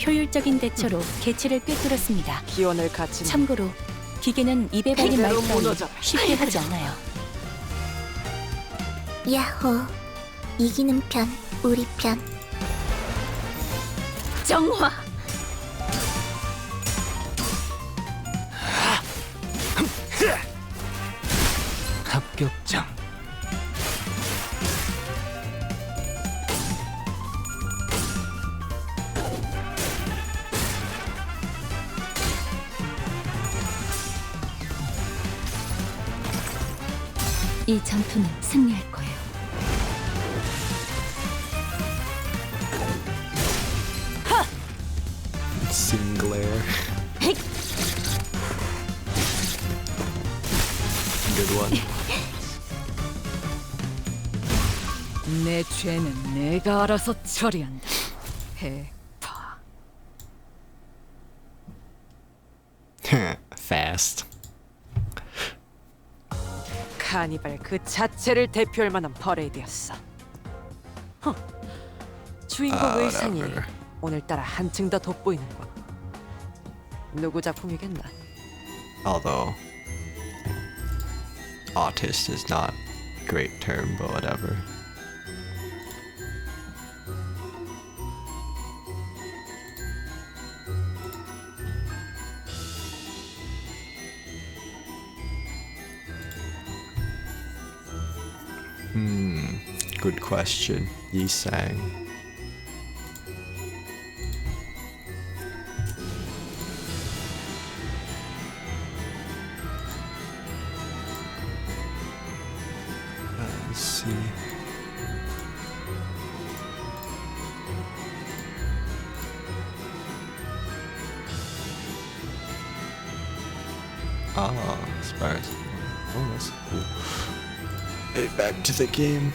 효율적인 대처로 개체를 꿰뚫었습니다. 기원을 갖춘 참고로 기계는 입에 발린 그대로 말 따위 무너져라. 쉽게 하지 않아요. 야호. 이기는 편, 우리 편. 정화. 합격장. 이 전투는 승리할 거예요. Sinclair. Good one. 내 죄는 내가 알아서 처리한다. Fast. 카니발 그 자체를 대표할 만한 퍼레이드였어. 주인공 의상이 whatever. 오늘따라 한층 더 돋보이는군. 누구 작품이겠나? Although artist is not a great term, but whatever. Good question. Yi sang. Let's see. Spars. Oh, that's cool. Hey, back to the game.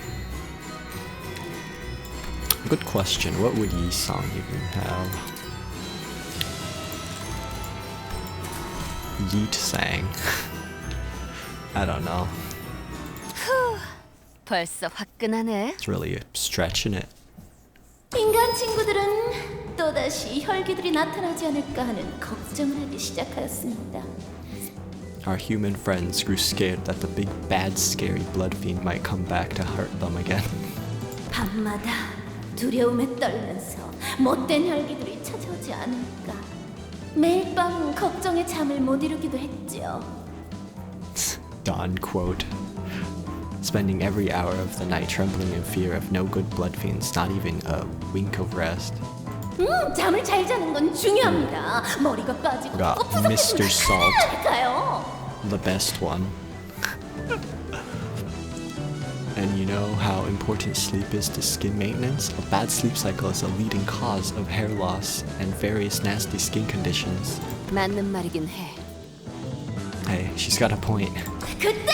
Good question. What would Yi Song even have? Yeet sang. I don't know. 벌써 화끈하네. It's really stretching it. 인간 친구들은 또다시 혈기들이 나타나지 않을까 하는 걱정을 하기 시작하였습니다. Our human friends grew scared that the big bad scary blood fiend might come back to hurt them again. 밤마다 두려움에 떨면서 못된 혈기들이 찾아오지 않을까. 매일 밤 걱정에 잠을 못 이루기도 했죠. Dawn quote. Spending every hour of the night trembling in fear of no good blood fiends, not even a wink of rest. 잠을 잘 자는 건 중요합니다. 머리가 빠지고 Got Mr. Salt, 하니까요. the best one. And you know how important sleep is to skin maintenance? A bad sleep cycle is a leading cause of hair loss and various nasty skin conditions. 맞는 말이긴 해. Hey, she's got a point. 그때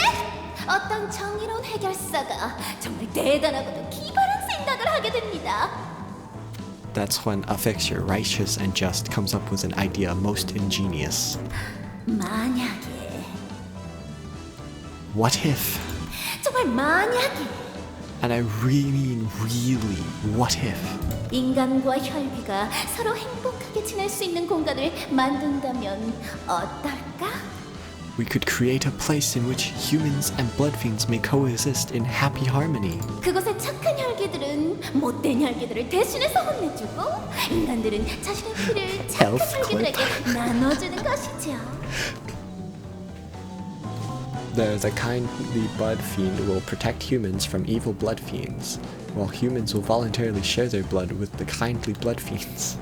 어떤 정의로운 해결사가 정말 대단하고도 기발한 생각을 하게 됩니다. That's when a fixture, righteous and just, comes up with an idea most ingenious. 만약에 What if? 정말 만약에 And I really mean really, what if? 인간과 혈귀가 서로 행복하게 지낼 수 있는 공간을 만든다면 어떨까? We could create a place in which humans and blood fiends may coexist in happy harmony. 그곳의 착한 혈기들은 못된 혈기들을 대신해서 혼내주고 인간들은 자신의 피를 착한 혈기들에게 나눠주는 것이죠. The kindly blood fiend will protect humans from evil blood fiends, while humans will voluntarily share their blood with the kindly blood fiends.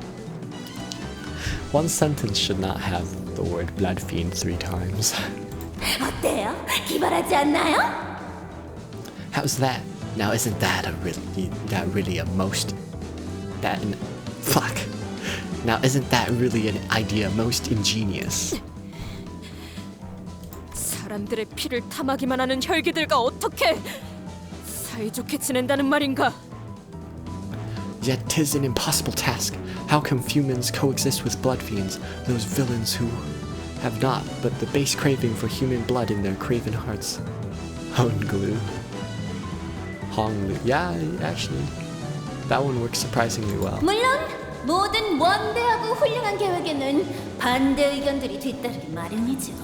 One sentence should not have the word blood fiend 3 times. 어때요? 기발하지 않나요? How's that? Now isn't that really a most fuck. Now isn't that really an idea most ingenious? 사람들의 피를 탐하기만 하는 혈기들과 어떻게 사이좋게 지낸다는 말인가? Yet 'tis an impossible task. How can humans coexist with blood fiends, those villains who have not but the base craving for human blood in their craven hearts? Honglu. Yeah, actually, that one works surprisingly well. 물론 모든 원대하고 훌륭한 계획에는 반대 의견들이 뒤따르기 마련이죠.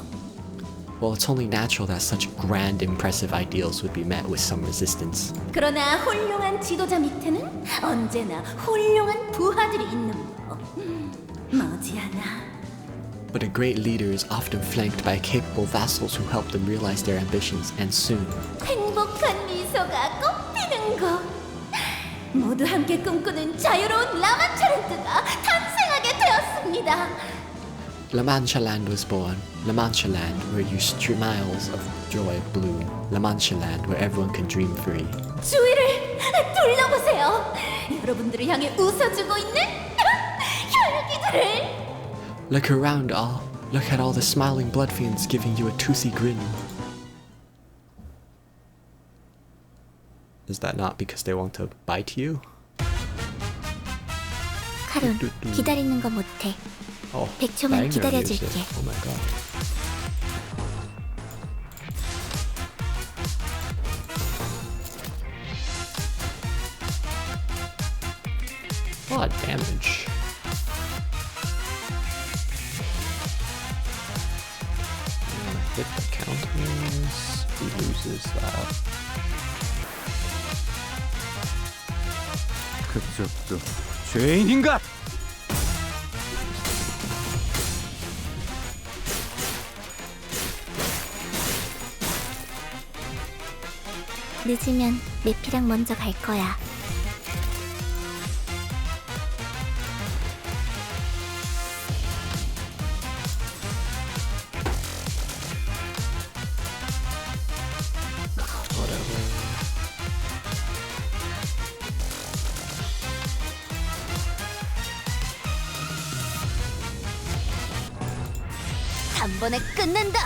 Well, it's only natural that such grand, impressive ideals would be met with some resistance. 그러나 훌륭한 지도자 밑에는 언제나 훌륭한 부하들이 있는 법. 머지않아. But a great leader is often flanked by capable vassals who help them realize their ambitions, and soon. 행복한 미소가 꽃피는 곳. 모두 함께 꿈꾸는 자유로운 라만차렌트가 탄생하게 되었습니다. La Mancha Land was born. La Mancha Land, where you smiles of joy bloom. La Mancha Land, where everyone can dream free. 주위를 둘러보세요. 여러분들을 향해 웃어주고 있는 혈기들을. Look around, all. Look at all the smiling blood fiends giving you a toothy grin. Is that not because they want to bite you? 카론, 기다리는 거 못해. 100초만 기다려줄게. Oh my god. A lot of damage. Hit the counters. He loses that. 그쪽도 죄인인가? 늦으면 메피랑 먼저 갈 거야. 한 번에 끝낸다.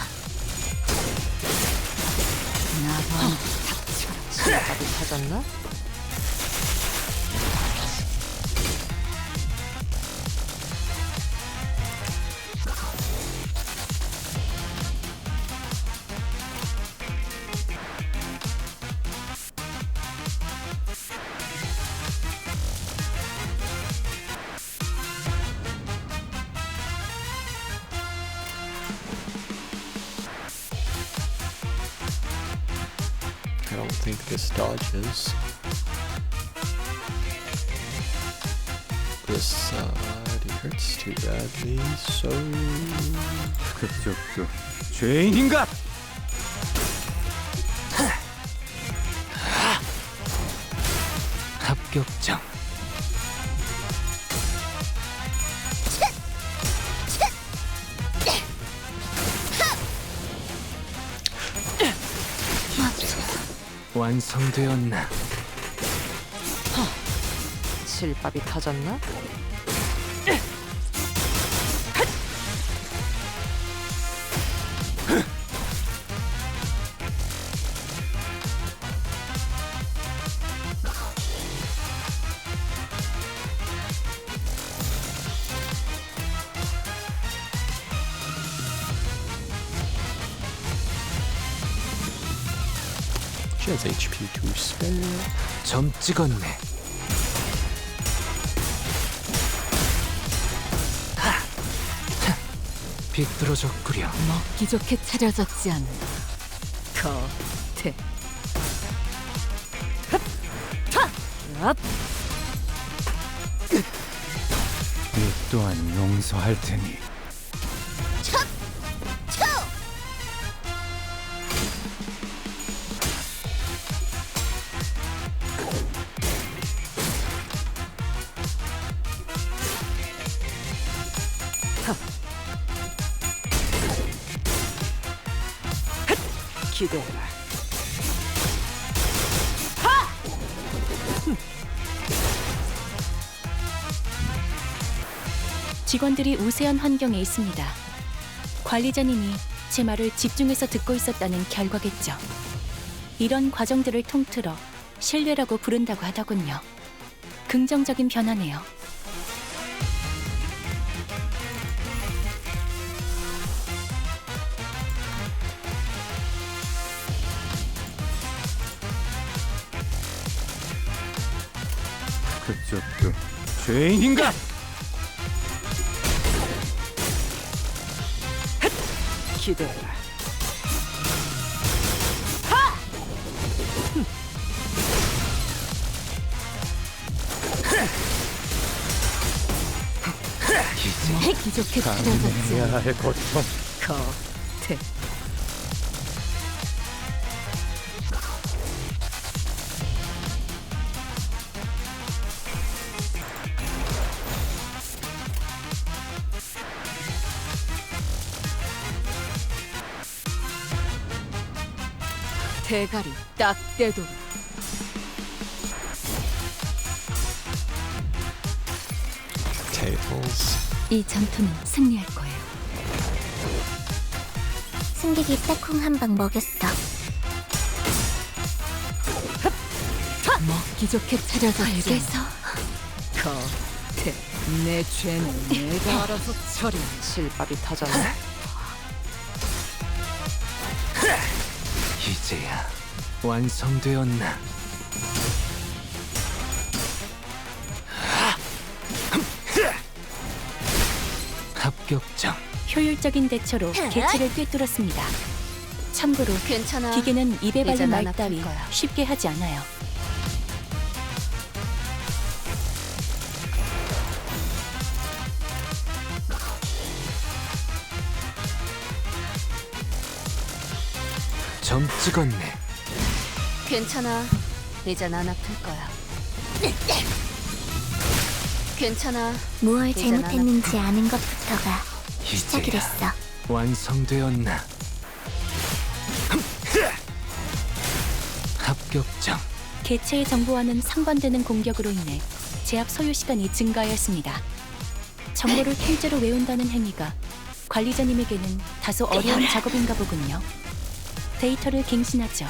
답이 찾았나? I don't think this dodges. This side, it hurts too badly, so... 그쪽도 죄인인가? 합격장. 완성되었나? 실밥이 터졌나? She has HP to spare. 점 찍었네. 비뚤어졌구려. 먹기 좋게 차려졌지 않나. 겉에. 이 또한 용서할 테니. 기대해라. 직원들이 우세한 환경에 있습니다. 관리자님이 제 말을 집중해서 듣고 있었다는 결과겠죠. 이런 과정들을 통틀어 신뢰라고 부른다고 하더군요. 긍정적인 변화네요. 그쪽도 죄인인가? 기대해라. 먹기 좋게 차려졌지 해야 않나. 할 고통. 겉에. 대가리 딱 떼도 Tables. 이 전투는 승리할 거예요. 승객이 딱콩 한 방 먹였어. 먹기 좋게 차려졌지 알겠어. 겉에. 내 죄는 내가 알아서 처리. 실밥이 터졌나? 이제야 완성되었나? 합격점. 효율적인 대처로 개체를 꿰뚫었습니다. 참고로 괜찮아. 기계는 입에 발린 이젠 안 말 아플 따위 거야. 쉽게 하지 않아요. 점 찍었네. 괜찮아. 이젠 안 아플 거야. 괜찮아. 무얼 이젠 안 잘못했는지 아는 것부터가 시작이랬어. 이제야 완성되었나? 합격점. 개체의 정보와는 상반되는 공격으로 인해 제압 소요 시간이 증가하였습니다. 정보를 통째로 외운다는 행위가 관리자님에게는 다소 어려운 작업인가 보군요. 데이터를 갱신하죠.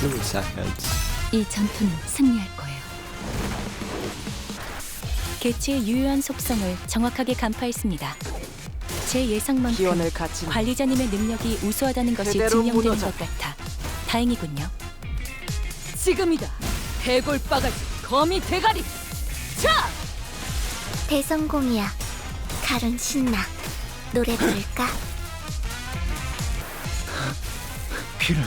3 seconds. 이 전투는 승리할 거예요. 개체의 유효한 속성을 정확하게 간파했습니다. 제 예상만큼 기원을 갖지 마. 관리자님의 능력이 우수하다는 것이 그대로 증명되는 무너져. 것 같아 다행이군요. 지금이다. 해골바가지 거미 대가리. 자! 대성공이야. 가론 신나. 노래 부를까? 피를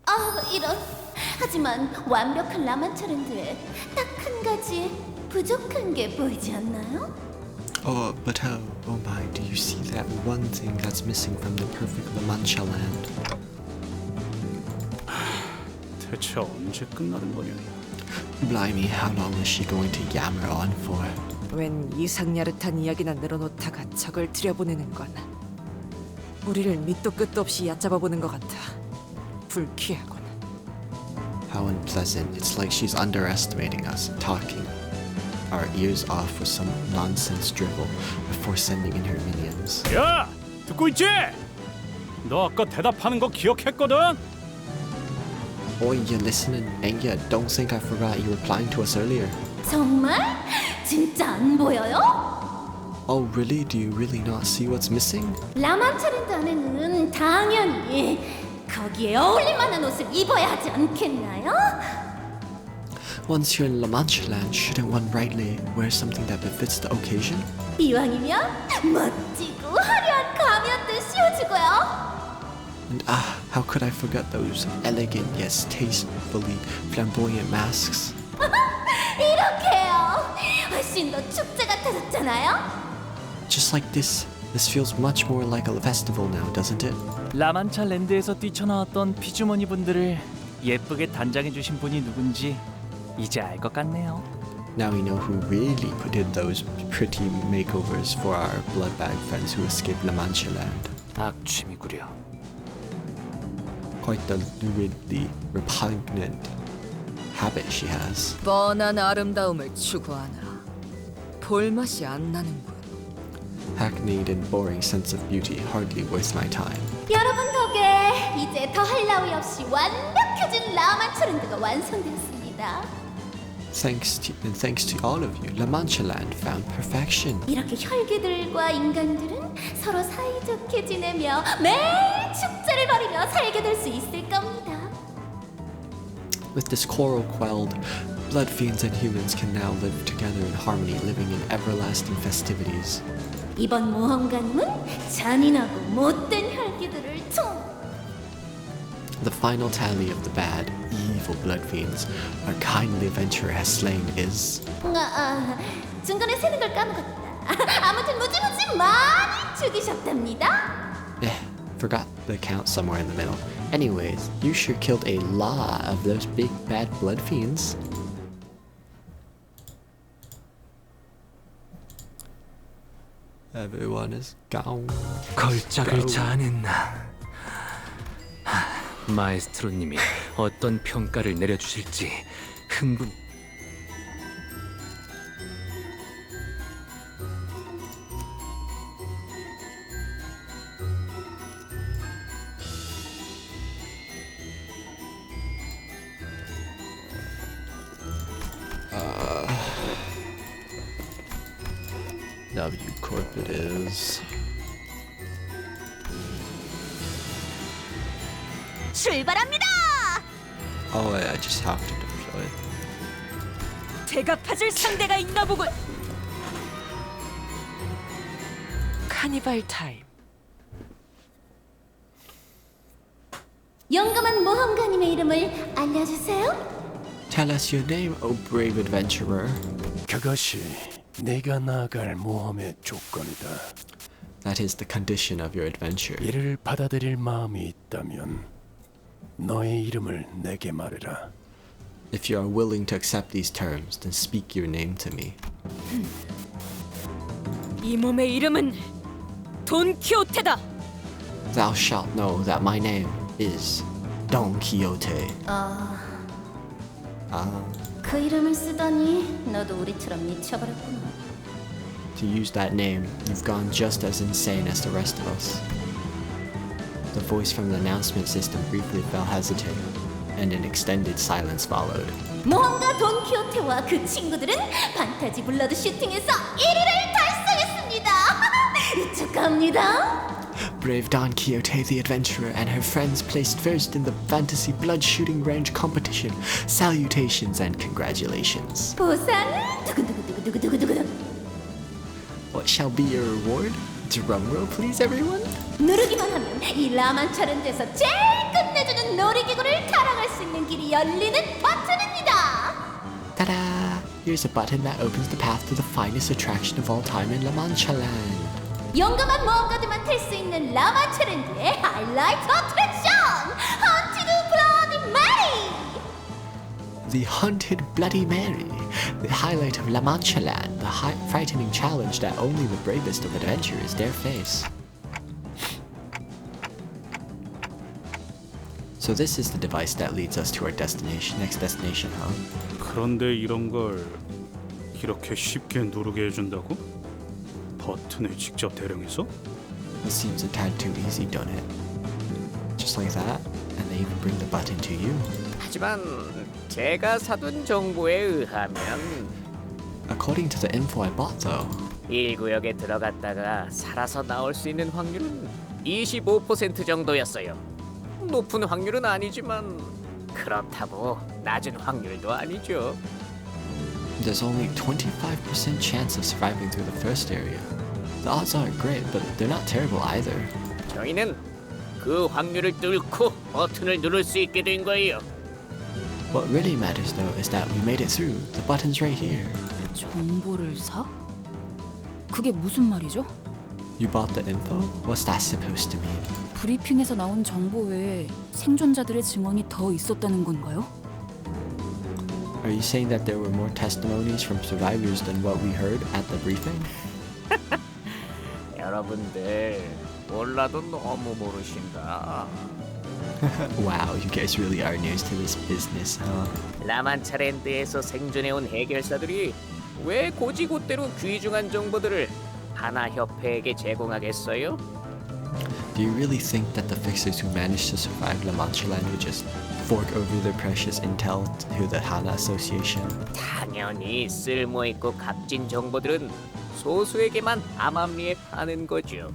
아, 이런. 하지만 완벽한 라만차랜드에 딱 한 가지 부족한 게 보이지 않나요? Oh, but oh my, do you see that one thing that's missing from the perfect La Mancha land? 대체 언제 끝나는 거냐? Blimey, how long is she going to yammer on for? 웬 이상야릇한 이야기나 늘어놓다가 적을 들여보내는 건 우리를 밑도 끝도 없이 얕잡아보는 것 같아. 불쾌하군. How unpleasant. It's like she's underestimating us, talking our ears off with some nonsense drivel before sending in her minions. 야! 듣고 있지? 너 아까 대답하는 거 기억했거든? Oi, you listening? And yeah, don't think I forgot you replying to us earlier. 정말? 진짜 안 보여요? Oh, really? Do you really not see what's missing? 라만차랜드 안에는 당연히 거기에 어울릴 만한 옷을 입어야 하지 않겠나요? Once you're in La Mancha land, shouldn't one rightly wear something that befits the occasion? 이왕이면 멋지고 화려한 가면도 씌워주고요. And how could I forget those elegant yet tastefully flamboyant masks? 이렇게요. 훨씬 더 축제 같아졌잖아요. Just like this feels much more like a festival now, doesn't it? 라만차 랜드에서 뛰쳐나왔던 피주머니 분들을 예쁘게 단장해 주신 분이 누군지 이제 알 것 같네요. Now we know who really put in those pretty makeovers for our bloodbag friends who escaped La Mancha land. 악취미구려. Quite the luridly repugnant habit she has. 뻔한 아름다움을 추구하느라 볼맛이 안 나는군. Hackneyed and boring sense of beauty, hardly worth my time. 여러분 덕에 이제 더할 나위 없이 완벽해진 라만차랜드가 완성되었습니다. Thanks to all of you, La Mancha land found perfection. 이렇게 혈기들과 인간들은 서로 사이좋게 지내며 매일 축제를 벌이며 살게 될 수 있을 겁니다. With this quarrel quelled, blood fiends and humans can now live together in harmony, living in everlasting festivities. 이번 모험가님은 잔인하고 못된 혈기들을 총 The final tally of the bad, evil blood fiends our kindly adventurer has slain is... 중간에 세는 걸 까먹었다. 아무튼 무지무지 많이 죽이셨답니다. Forgot the count somewhere in the middle. Anyways, you sure killed a lot of those big bad blood fiends. Everyone is gone. 걸작을 자아냈나. 마에스트로님이 어떤 평가를 내려주실지 흥분. W Corp it is. 출발합니다. Oh, I just have to deploy. 대갚아줄 상대가 있나 보군. 카니발 타임. 용감한 모험가님의 이름을 알려주세요. Tell us your name, O brave adventurer. 그것이 내가 나아갈 모험의 조건이다. That is the condition of your adventure. 이를 받아들일 마음이 있다면 너의 이름을 내게 말해라. If you are willing to accept these terms, then speak your name to me. 이 몸의 이름은 돈키호테다. Thou shalt know that my name is Don Quixote. 그 이름을 쓰다니 너도 우리처럼 미쳐버렸구나. To use that name, you've gone just as insane as the rest of us. The voice from the announcement system briefly fell hesitant, and an extended silence followed. 모험가 돈키호테와 그 친구들은 판타지 블러드 슈팅에서 1위를 달성했습니다. 축하합니다. Brave Don Quixote the adventurer and her friends placed first in the fantasy blood shooting range competition. Salutations and congratulations. 보상은 두근두근두근두근두근. What shall be your reward? Drumroll please everyone. 누르기만 하면 이 라만차랜드에서 제일 끝내주는 놀이기구를 타락할 수 있는 길이 열리는 버튼입니다. Ta-da! Here's a button that opens the path to the finest attraction of all time in La Mancha land. 용감한 모험가들만 탈 수 있는 라만차랜드의 하이라이트 어트랙션 헌티드 블러디 메리. The Haunted Bloody Mary, the highlight of La Mancha Land, the frightening challenge that only the bravest of adventurers dare face. So this is the device that leads us to our next destination, huh? 그런데 이런 걸 이렇게 쉽게 누르게 해준다고? 버튼을 직접 대령해서? This seems a tad too easy, don't it? Just like that, and they even bring the button to you. 하지만 제가 사둔 정보에 의하면 According to the info I bought, though, 1구역에 들어갔다가 살아서 나올 수 있는 확률은 25% 정도였어요. 높은 확률은 아니지만 그렇다고 낮은 확률도 아니죠. there's only 25% chance of surviving through the first area. The odds aren't great, but they're not terrible either. 저희는 그 확률을 뚫고 버튼을 누를 수 있게 된 거예요. What really matters, though, is that we made it through. The button's right here. 정보를 사? 그게 무슨 말이죠? You bought the info? What's that supposed to mean? 브리핑에서 나온 정보 외에 생존자들의 증언이 더 있었다는 건가요? Are you saying that there were more testimonies from survivors than what we heard at the briefing? 여러분들 몰라도 너무 모르신다. Wow, you guys really are news to this business, huh? 라만차랜드에서 생존해온 해결사들이 왜 고지곳대로 귀중한 정보들을 하나 협회에게 제공하겠어요? Do you really think that the fixers who managed to survive La Mancha Land would just fork over their precious intel to the Hana Association? 당연히 쓸모있고 값진 정보들은 소수에게만 암암리에 파는 거죠.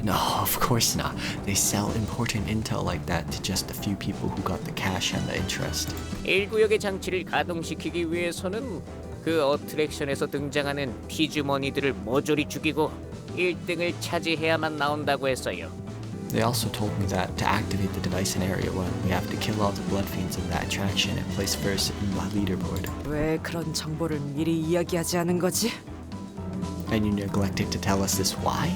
No, of course not. They sell important intel like that to just a few people who got the cash and the interest. 1구역의 장치를 가동시키기 위해서는 그 어트랙션에서 등장하는 피주머니들을 모조리 죽이고 1등을 차지해야만 나온다고 했어요. They also told me that to activate the device in Area 1, we have to kill all the blood fiends in that attraction and place first in the leaderboard. 왜 그런 정보를 미리 이야기하지 않은 거지? And you neglected to tell us this why?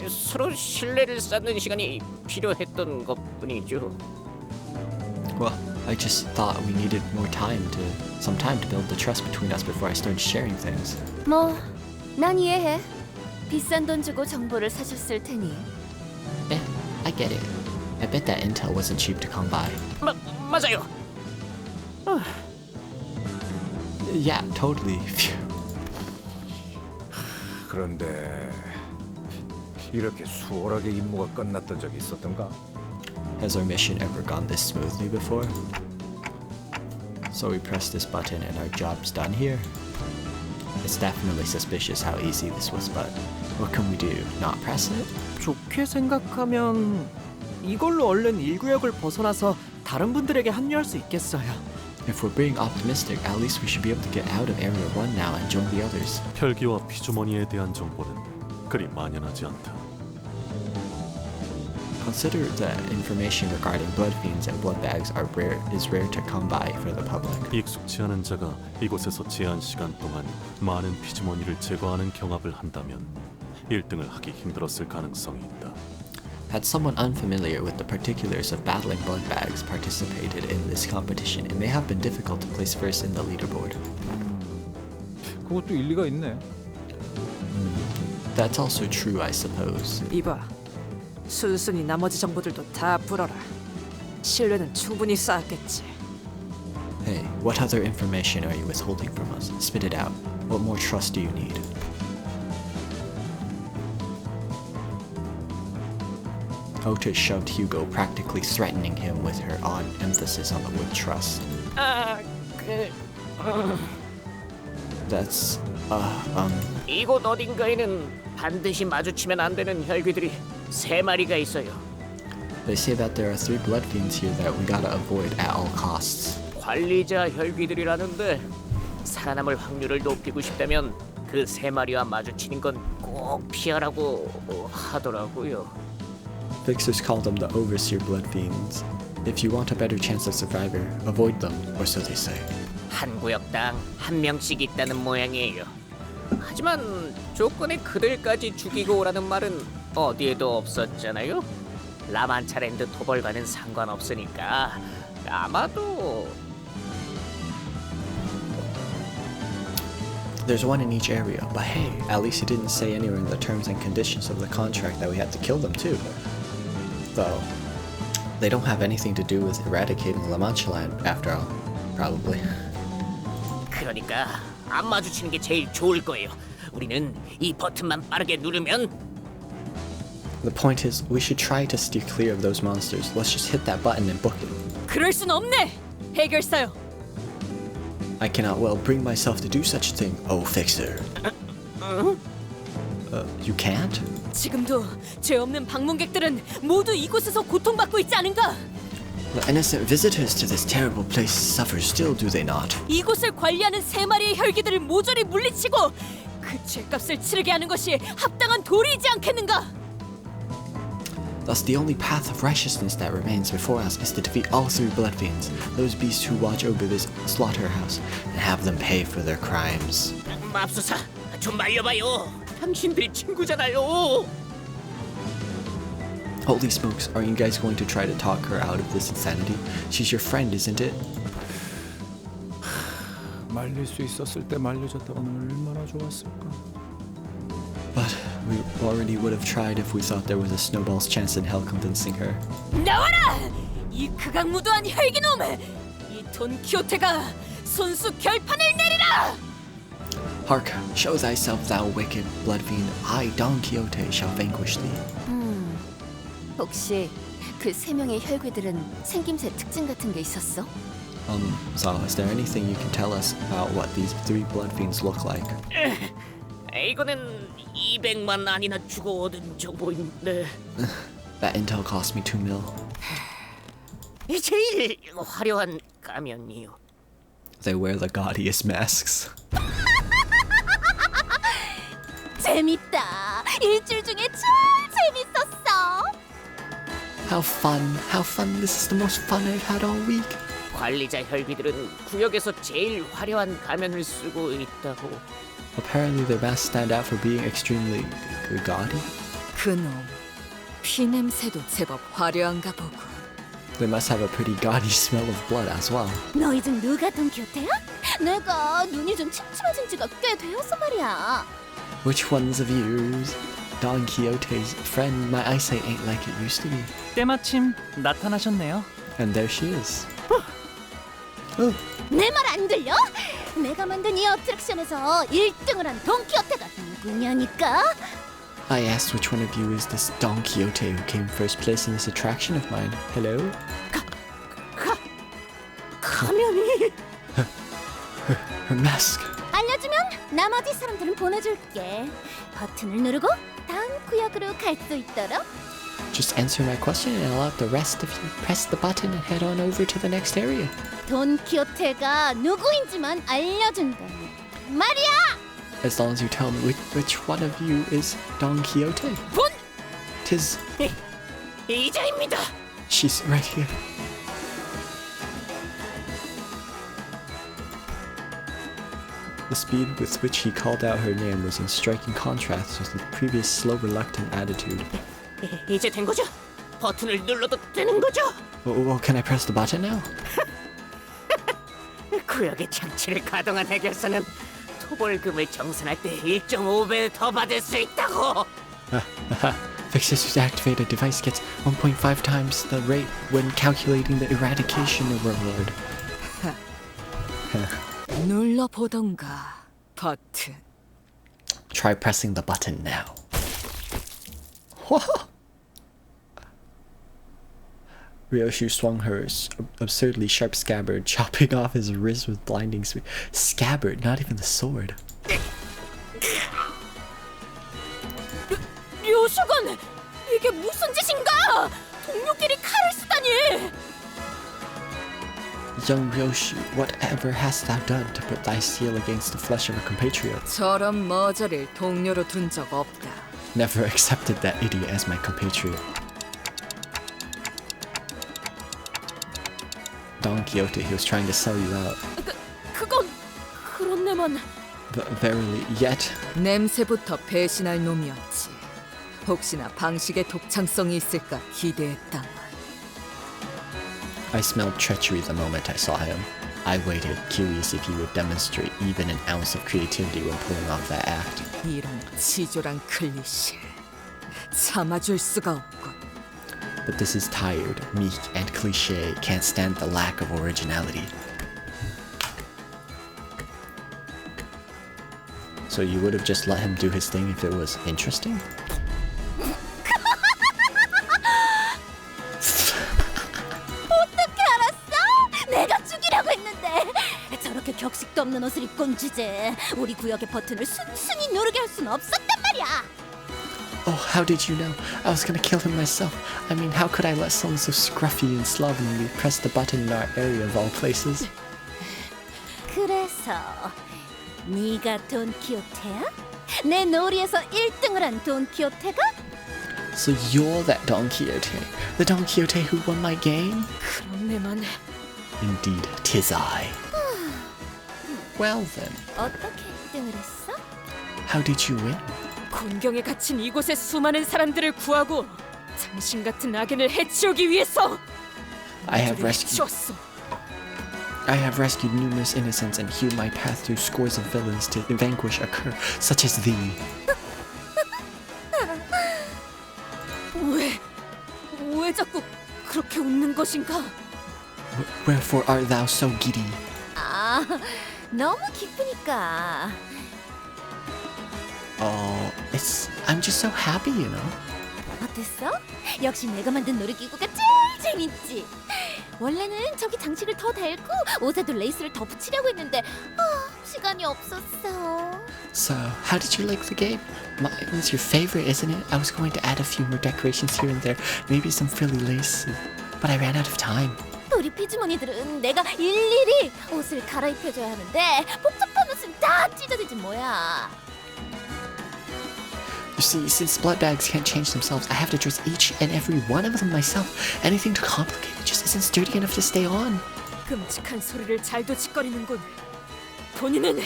서로 신뢰를 쌓는 시간이 필요했던 것뿐이죠. Well, I just thought we needed some time to build the trust between us before I started sharing things. 뭐, 난 이해해. 비싼 돈 주고 정보를 사셨을 테니. I get it. I bet that intel wasn't cheap to come by. 맞아요. Yeah, totally. 그런데 이렇게 수월하게 임무가 끝났던 적이 있었던가? Has our mission ever gone this smoothly before? So we press this button and our job's done here. It's definitely suspicious how easy this was, but what can we do? Not press it? 좋게 생각하면 이걸로 얼른 1구역을 벗어나서 다른 분들에게 합류할 수 있겠어요. If we're being optimistic, at least we should be able to get out of Area 1 now and join the others. 혈기와 피주머니에 대한 정보는 그리 만연하지 않다. Consider that information regarding blood fiends and blood bags is rare to come by for the public. 익숙치 않은 자가 이곳에서 제한 시간 동안 많은 피주머니를 제거하는 경합을 한다면 1등을 하기 힘들었을 가능성이 있다. Had someone unfamiliar with the particulars of battling blood bags participated in this competition, it may have been difficult to place first in the leaderboard. 그것도 일리가 있네. That's also true, I suppose. 이봐, 순순히 나머지 정보들도 다 불어라. 신뢰는 충분히 쌓았겠지. Hey, what other information are you withholding from us? Spit it out. What more trust do you need? Ota shoved Hugo, practically threatening him with her odd emphasis on the word trust. That's, 이곳 어딘가에는 반드시 마주치면 안 되는 혈귀들이 3마리가 있어요. They say that there are 3 blood fiends here that we gotta avoid at all costs. 관리자 혈귀들이라는데 살아남을 확률을 높이고 싶다면 그 3마리와 마주치는 건 꼭 피하라고 하더라고요. Fixers call them the overseer blood fiends. If you want a better chance of survivor, avoid them, or so they say. 한 구역당 1명씩 있다는 모양이에요. 하지만 조건에 그들까지 죽이고 오라는 말은 어디에도 없었잖아요. 라만차랜드 토벌과는 상관없으니까 아마도 There's one in each area, but hey, at least he didn't say anywhere in the terms and conditions of the contract that we had to kill them too. Though, they don't have anything to do with eradicating La Mancha land, after all, probably. 그러니까 안 마주치는 게 제일 좋을 거예요. 우리는 이 버튼만 빠르게 누르면 The point is, we should try to steer clear of those monsters. Let's just hit that button and book it. 그럴 순 없네. 해결사요. I cannot well bring myself to do such a thing, oh fixer. You can't? 지금도 죄 없는 방문객들은 모두 이곳에서 고통받고 있지 않은가? The innocent visitors to this terrible place suffer still, do they not? 이곳을 관리하는 세 마리의 혈기들을 모조리 물리치고 그 죄값을 치르게 하는 것이 합당한 도리이지 않겠는가? Thus, the only path of righteousness that remains before us is to defeat all three blood fiends, those beasts who watch over this slaughterhouse, and have them pay for their crimes. 맙소사, 좀 말려봐요. 당신들이 친구잖아요. Holy smokes, are you guys going to try to talk her out of this insanity? She's your friend, isn't it? 말릴 수 있었을 때 말려줬다고는 얼마나 좋았을까. But we already would have tried if we thought there was a snowball's chance in hell convincing her. 나와라! 이 극악무도한 혈기놈! 이 돈키호테가 손수 결판을 내리라! Hark, show thyself, thou wicked blood fiend. I, Don Quixote, shall vanquish thee. 혹시 그 세 명의 혈귀들은 생김새 특징 같은 게 있었어? So, is there anything you can tell us about what these three blood fiends look like? 이거는 200만 안이나 주고 얻은 정보인데 That intel cost me 2 mil. 제일 화려한 가면이요. They wear the gaudiest masks. 재밌다. 일주일 중에 제일 재밌었어. How fun. This is the most fun I've had all week. 관리자 혈귀들은 구역에서 제일 화려한 가면을 쓰고 있다고. Apparently their masks stand out for being extremely gaudy. 그놈, 피 냄새도 제법 화려한가 보고. They must have a pretty gaudy smell of blood as well. 너희 중 누가 돈키호테야? 내가 눈이 좀 침침해진 지가 꽤 되었어 말이야. Which ones of yours? Don Quixote's friend, my eyesight ain't like it used to be. 때마침 나타나셨네요. And there she is. 내 말 안 들려? 내가 만든 이 어트랙션에서 1등을 한 돈키호테가 누구냐니까? I asked which one of you is this Don Quixote who came first place in this attraction of mine. Hello? 가면이 Her mask. 알려주면 나머지 사람들은 보내줄게. 버튼을 누르고 다음 구역으로 갈 수 있도록. Just answer my question and I'll let the rest of you press the button and head on over to the next area. 돈키호테가 누구인지만 알려준다면 말이야. As long as you tell me which one of you is Don Quixote. 본! Tis... 이자입니다. She's right here. The speed with which he called out her name was in striking contrast with the previous slow, reluctant attitude. 이제 된 거죠? 버튼을 눌러도 되는 거죠? Well, can I press the button now? 구역의 장치를 가동한 해결사는 토벌금을 정산할 때 1.5배 더 받을 수 있다고. Fixers who activate a device gets 1.5 times the rate when calculating the eradication reward. 눌러보던가, 버튼. Try pressing the button now. Ryoshu swung her absurdly sharp scabbard, chopping off his wrist with blinding speed. Scabbard, not even the sword. 류수건! 이게 무슨 짓인가? 동료끼리 칼을 쓰다니! Young Ryoshu, whatever hast thou done to put thy seal against the flesh of a compatriot? 저런 머저리를 동료로 둔 적 없다. Never accepted that idiot as my compatriot. Don Quixote, he was trying to sell you out. 그건 그렇네만. Verily, yet... 냄새부터 배신할 놈이었지. 혹시나 방식에 독창성이 있을까 기대했다만. I smelled treachery the moment I saw him. I waited, curious if he would demonstrate even an ounce of creativity when pulling off that act. 이런 치졸한 클리셰 참아줄 수가 없군. But this is tired, meek, and cliche. Can't stand the lack of originality. So you would have just let him do his thing if it was interesting? 어떻게 알았어? 내가 죽이라고 했는데. 저렇게 격식도 없는 옷을 입고 온 주제에 우리 구역의 버튼을 순순히 누르게 할 수는 없었단 말이야. Oh, how did you know? I was gonna kill him myself. I mean, how could I let someone so scruffy and slovenly press the button in our area of all places? 그래서 네가 돈키호테야? 내 놀이에서 1등을 한 돈키호테가? So you're that Don Quixote, the Don Quixote who won my game? 그럼 내만 Indeed, 'tis I. Well then, 어떻게 1등을 했어? how did you win? 곤경에 갇힌 이곳의 수많은 사람들을 구하고 당신 같은 악인을 해치우기 위해서 I have rescued 해치웠어. I have rescued numerous innocents and hewed my path through scores of villains to vanquish a cur such as thee. 왜 자꾸 그렇게 웃는 것인가? Wherefore art thou so giddy? 아, 너무 기쁘니까. Oh, I'm just so happy, you know. 어땠어? 역시 내가 만든 놀이기구가 제일 재밌지. 원래는 저기 장식을 더 달고 옷에도 레이스를 더 붙이려고 했는데 시간이 없었어. So, how did you like the game? Mine's your favorite, isn't it? I was going to add a few more decorations here and there, maybe some frilly lace, but I ran out of time. 우리 피주머니들은 내가 일일이 옷을 갈아입혀줘야 하는데 복잡한 옷은 다 찢어지지 뭐야. You see, since blood bags can't change themselves, I have to dress each and every one of them myself. Anything too complicated just isn't sturdy enough to stay on. 끔찍한 소리를 잘도 짓거리는군. 본인은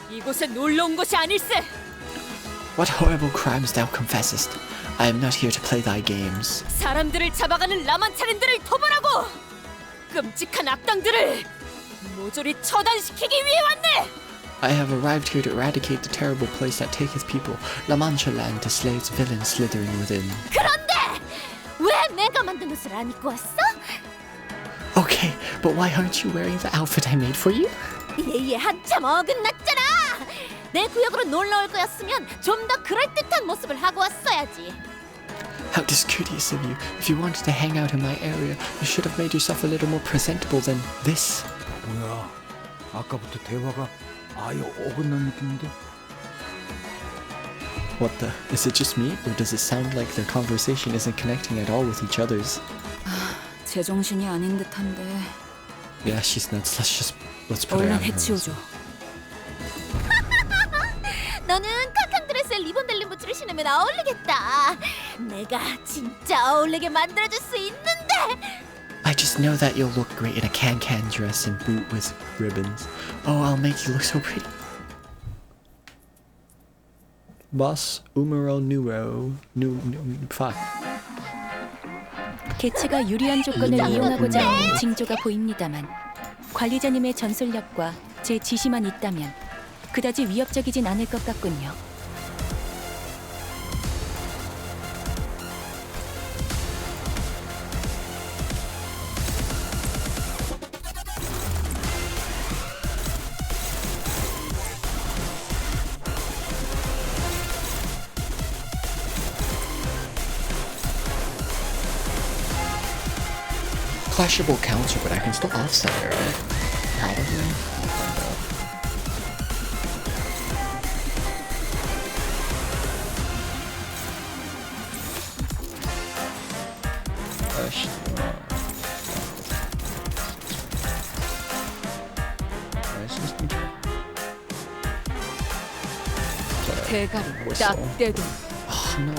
이곳에 놀러 온 것이 아닐세. What horrible crimes thou confessest. I am not here to play thy games. 사람들을 잡아가는 라만차린들을 토벌하고 끔찍한 악당들을 모조리 처단시키기 위해 왔네. I have arrived here to eradicate the terrible place that taketh people, La Mancha land, to slay its villains slithering within. 그런데 왜 내가 만든 옷을 안 입고 왔어? Okay, but why aren't you wearing the outfit I made for you? 얘 한참 어긋났잖아. 내 구역으로 놀러 올 거였으면 좀 더 그럴듯한 모습을 하고 왔어야지. How discourteous of you. If you wanted to hang out in my area, you should have made yourself a little more presentable than this. 뭐야? 아까부터 대화가 아예 어긋난 느낌인데? What the? Is it just me, or does it sound like their conversation isn't connecting at all with each other's? 제정신이 아닌 듯한데. Yeah, she's nuts. Let's put her 얼른 out of her 해치우죠. 너는 카칸 드레스에 리본 달린 부츠를 신으면 어울리겠다. 내가 진짜 어울리게 만들어줄 수 있는데. I just know that you'll look great in a can-can dress and boot with ribbons. Oh, I'll make you look so pretty. Boss Umero Nuro fuck. 개체가 유리한 조건을 이용하고자 하는 징조가 보입니다만 관리자님의 전술력과 제 지시만 있다면 그다지 위협적이진 않을 것 같군요. Clashable counter, but I can still offset it, right? Probably. 대가리 딱 떼도. Oh no.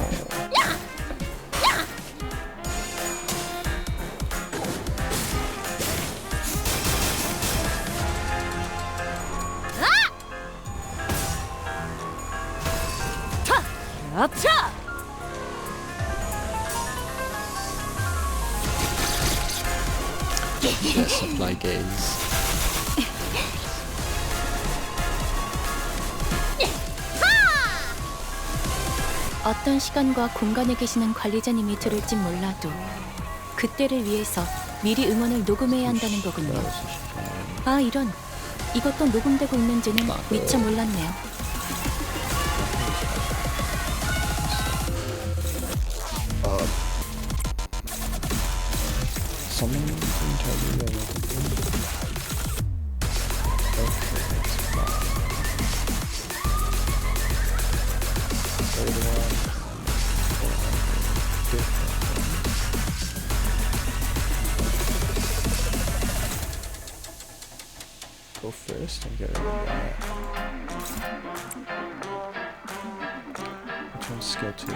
자! Yes, supply gaze. 어떤 시간과 공간에 계시는 관리자님이 들을진 몰라도 그때를 위해서 미리 응원을 녹음해야 한다는 거군요. 아, 이런. 이것도 녹음되고 있는지는 미처 몰랐네요. Someone can tell you what to do. Okay, that's fine. Third one. Go first and get rid of that. Which one's skill 2?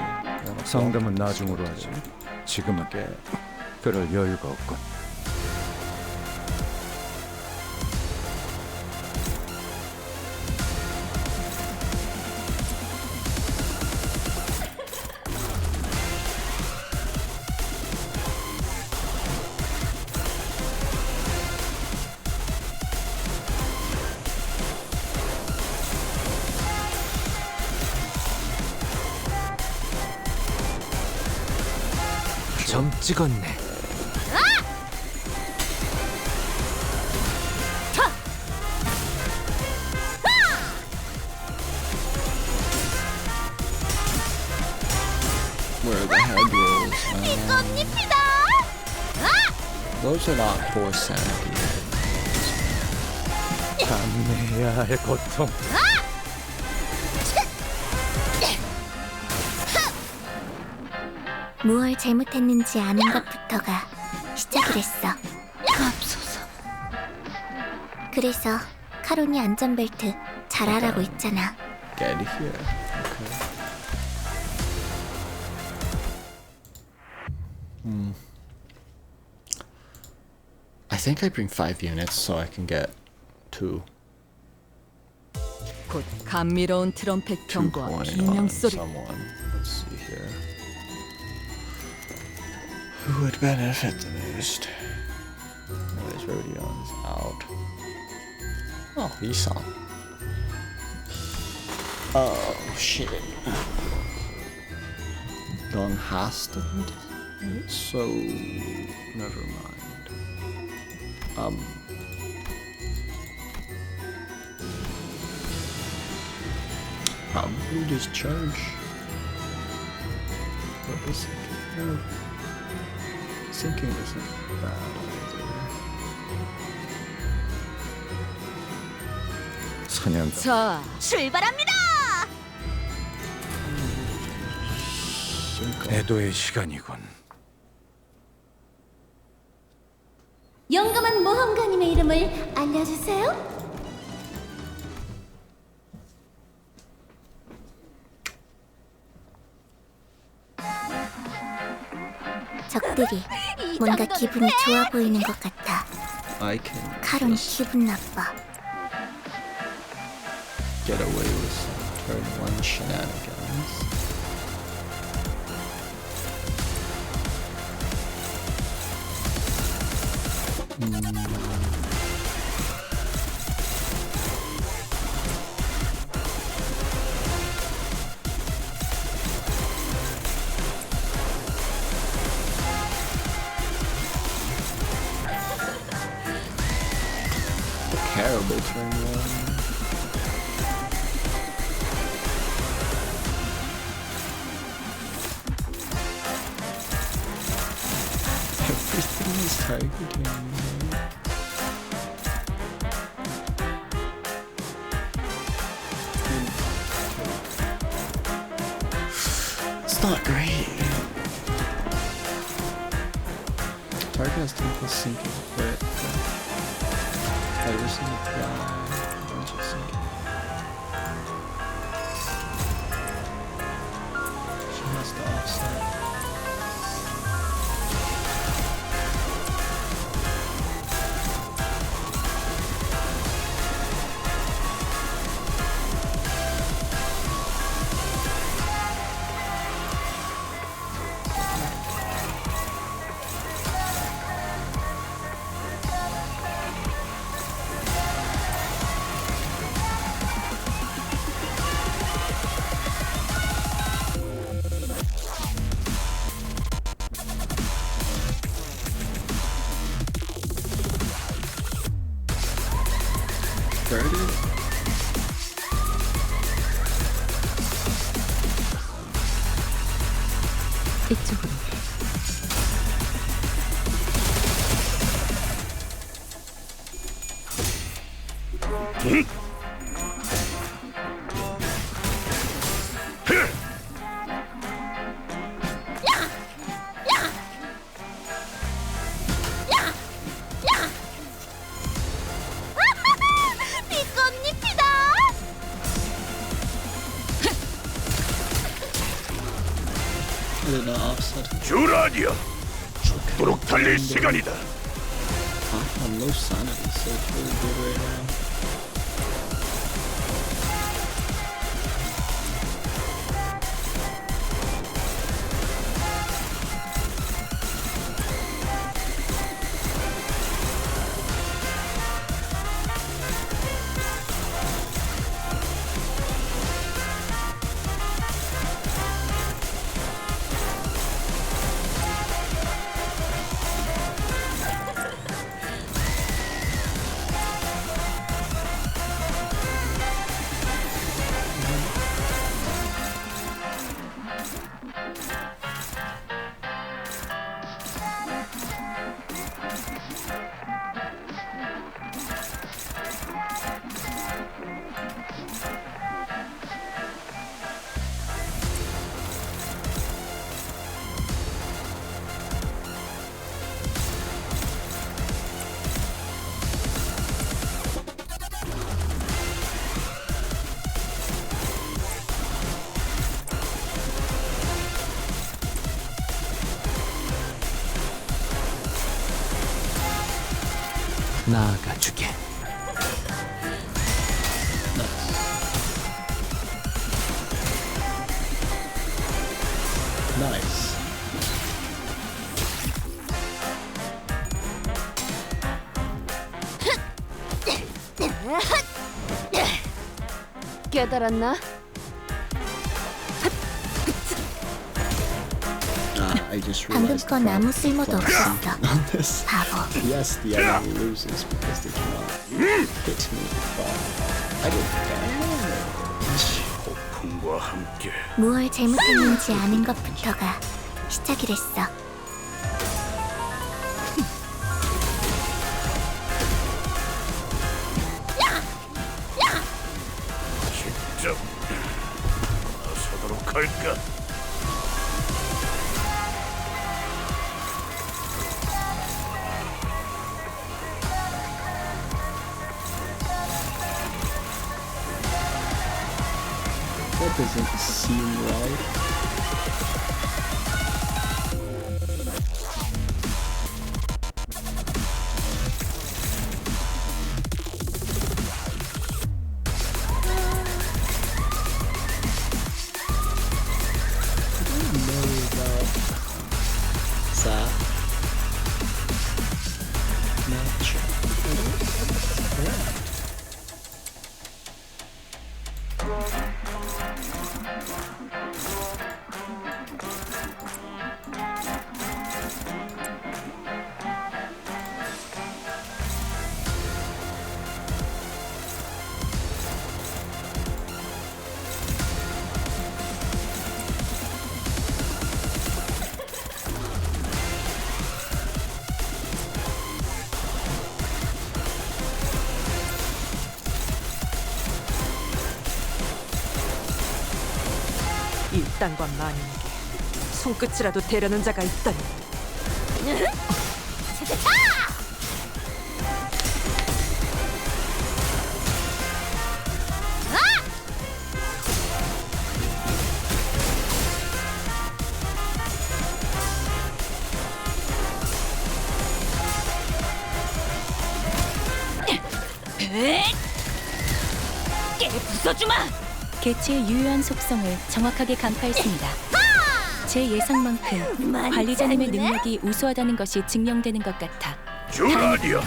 상담은 나중으로 하지. 지금은 그럴 여유가 없군. 점 찍었네. Where are the head rolls? 이겁니다. Those are not force sanity. 감내해야 할 고통. 무얼 잘못했는지 아는 것부터가 시작이랬어. 갑소서. 그래서 카론이 안전벨트 잘 하라고 했잖아. Get here. Okay. I think I bring 5 units so I can get 2. 곧 감미로운 트럼펫 2 경과 coin 비명 on 소리. someone. Let's see here. Who would benefit the most? Anyways, Rodion's out. Oh, he's on. Oh shit. Don Hastad? So never mind. Probably discharge. What was thinking? Sinking isn't bad either. 사냥감. 자, 출발합니다. 애도의 시간이군. 용감한 모험가님의 이름을 알려주세요. 적들이 뭔가 기분이 좋아 보이는 것 같아. I can 카론 just 기분 나빠. get away with some turn 1 shenanigans. Terrible turn 1. Everything is targeting me. It's not great. Target has 10 plus sinking, but I just need to apply a bunch of sinking. She has to offset. inverted? 이쪽으로. I did not offset. 주라니야, 죽도록 달릴 시간이다. I'm low sanity, so it's really good right now. 나아가주게. Nice. 깨달았나? I just 방금 realized 건 아무 쓸모도 없었어. on this. 바보. Yes, the enemy loses because they cannot hit me, but I didn't. 폭풍과 함께 무얼 잘못했는지 아는 것부터가 시작이랬어. 직접 나서도록 할까? That doesn't seem right. 일당과 만인에게 손끝이라도 대려는 자가 있다니. 깨 부숴주마! 개체의 유효한 속성을 정확하게 간파했습니다. 제 예상만큼 관리자님의 능력이 우수하다는 것이 증명되는 것 같아. 주라니야,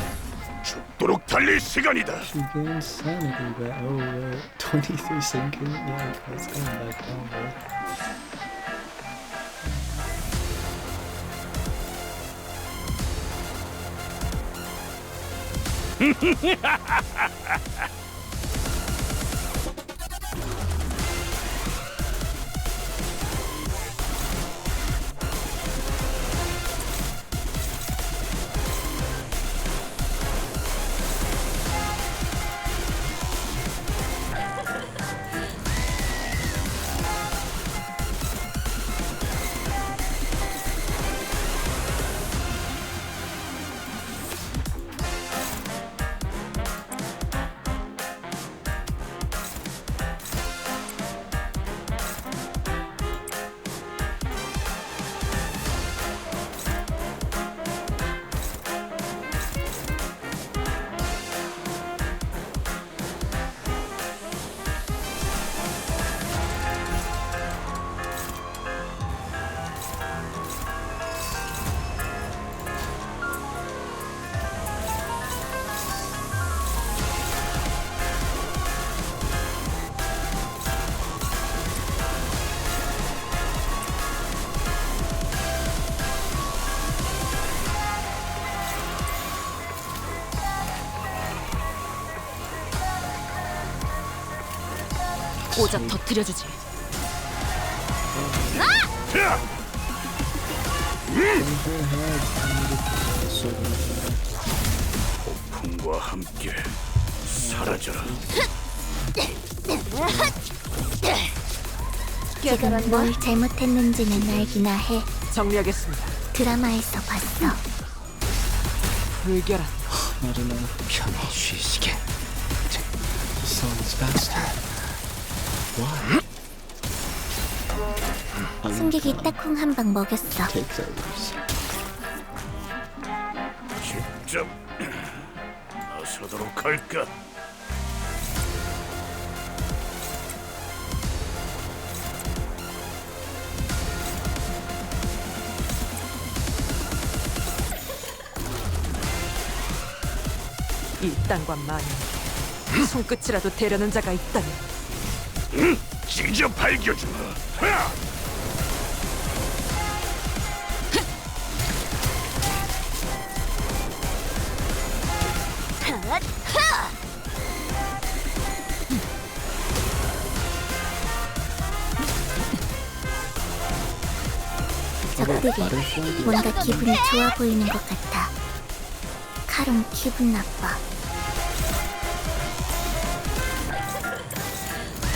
죽도록 달릴 시간이다. She gained sanity, but oh wait, 23 sinking. Yeah, it's going back down, bro. 고작 터뜨려주지. 폭풍과 함께 사라져라. 지금 뭘 잘못했는지는 알기나 해. 정리하겠습니다. 드라마에서 봤어. 불결한 나르나 편히 쉬시게. Sounds faster. What? 승객이 딱콩 한 방 먹였어. Take those. 직접 나서도록 할까? 이 땅과 만인 손끝이라도 대려는 자가 있다면 찢어 발겨주마. 적들이 뭔가 기분이 좋아 보이는 것 같아. 카론 기분 나빠.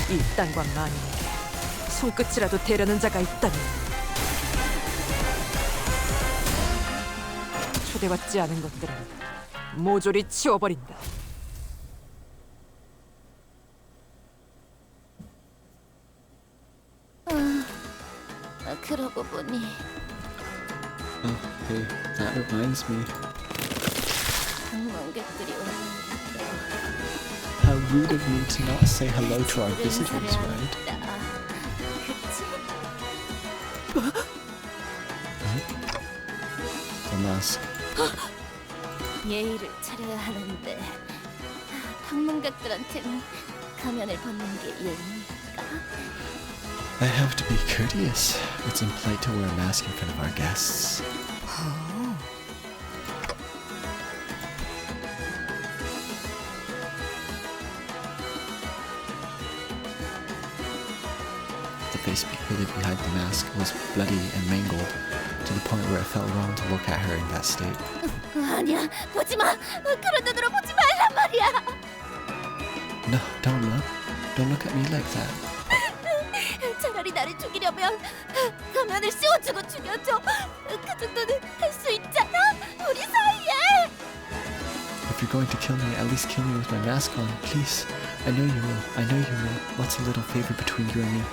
이 땅과 만인에게 손끝이라도 대려는 자가 있다면 초대받지 않은 것들은 모조리 치워버린다. 그러고 보니 Oh, hey, that reminds me. 방문객들이 How rude of me to not say hello to our visitors, right? The mask. 예의를 차려야 하는데 방문객들한테는 가면을 벗는 게 예의니까. I have to be courteous. It's impolite to wear a mask in front of our guests. The face hidden behind the mask was bloody and mangled, to the point where it felt wrong to look at her in that state. 아니야, 보지 마. 그런 눈으로 보지 말란 말이야. No, don't look. Don't look at me like that. 차라리 나를 죽이려면 가면을 씌워주고 죽여줘. 그 정도는 할 수 있잖아. 우리 사이에. If you're going to kill me, at least kill me with my mask on, please. I know you will. I know you will. What's a little favor between you and me?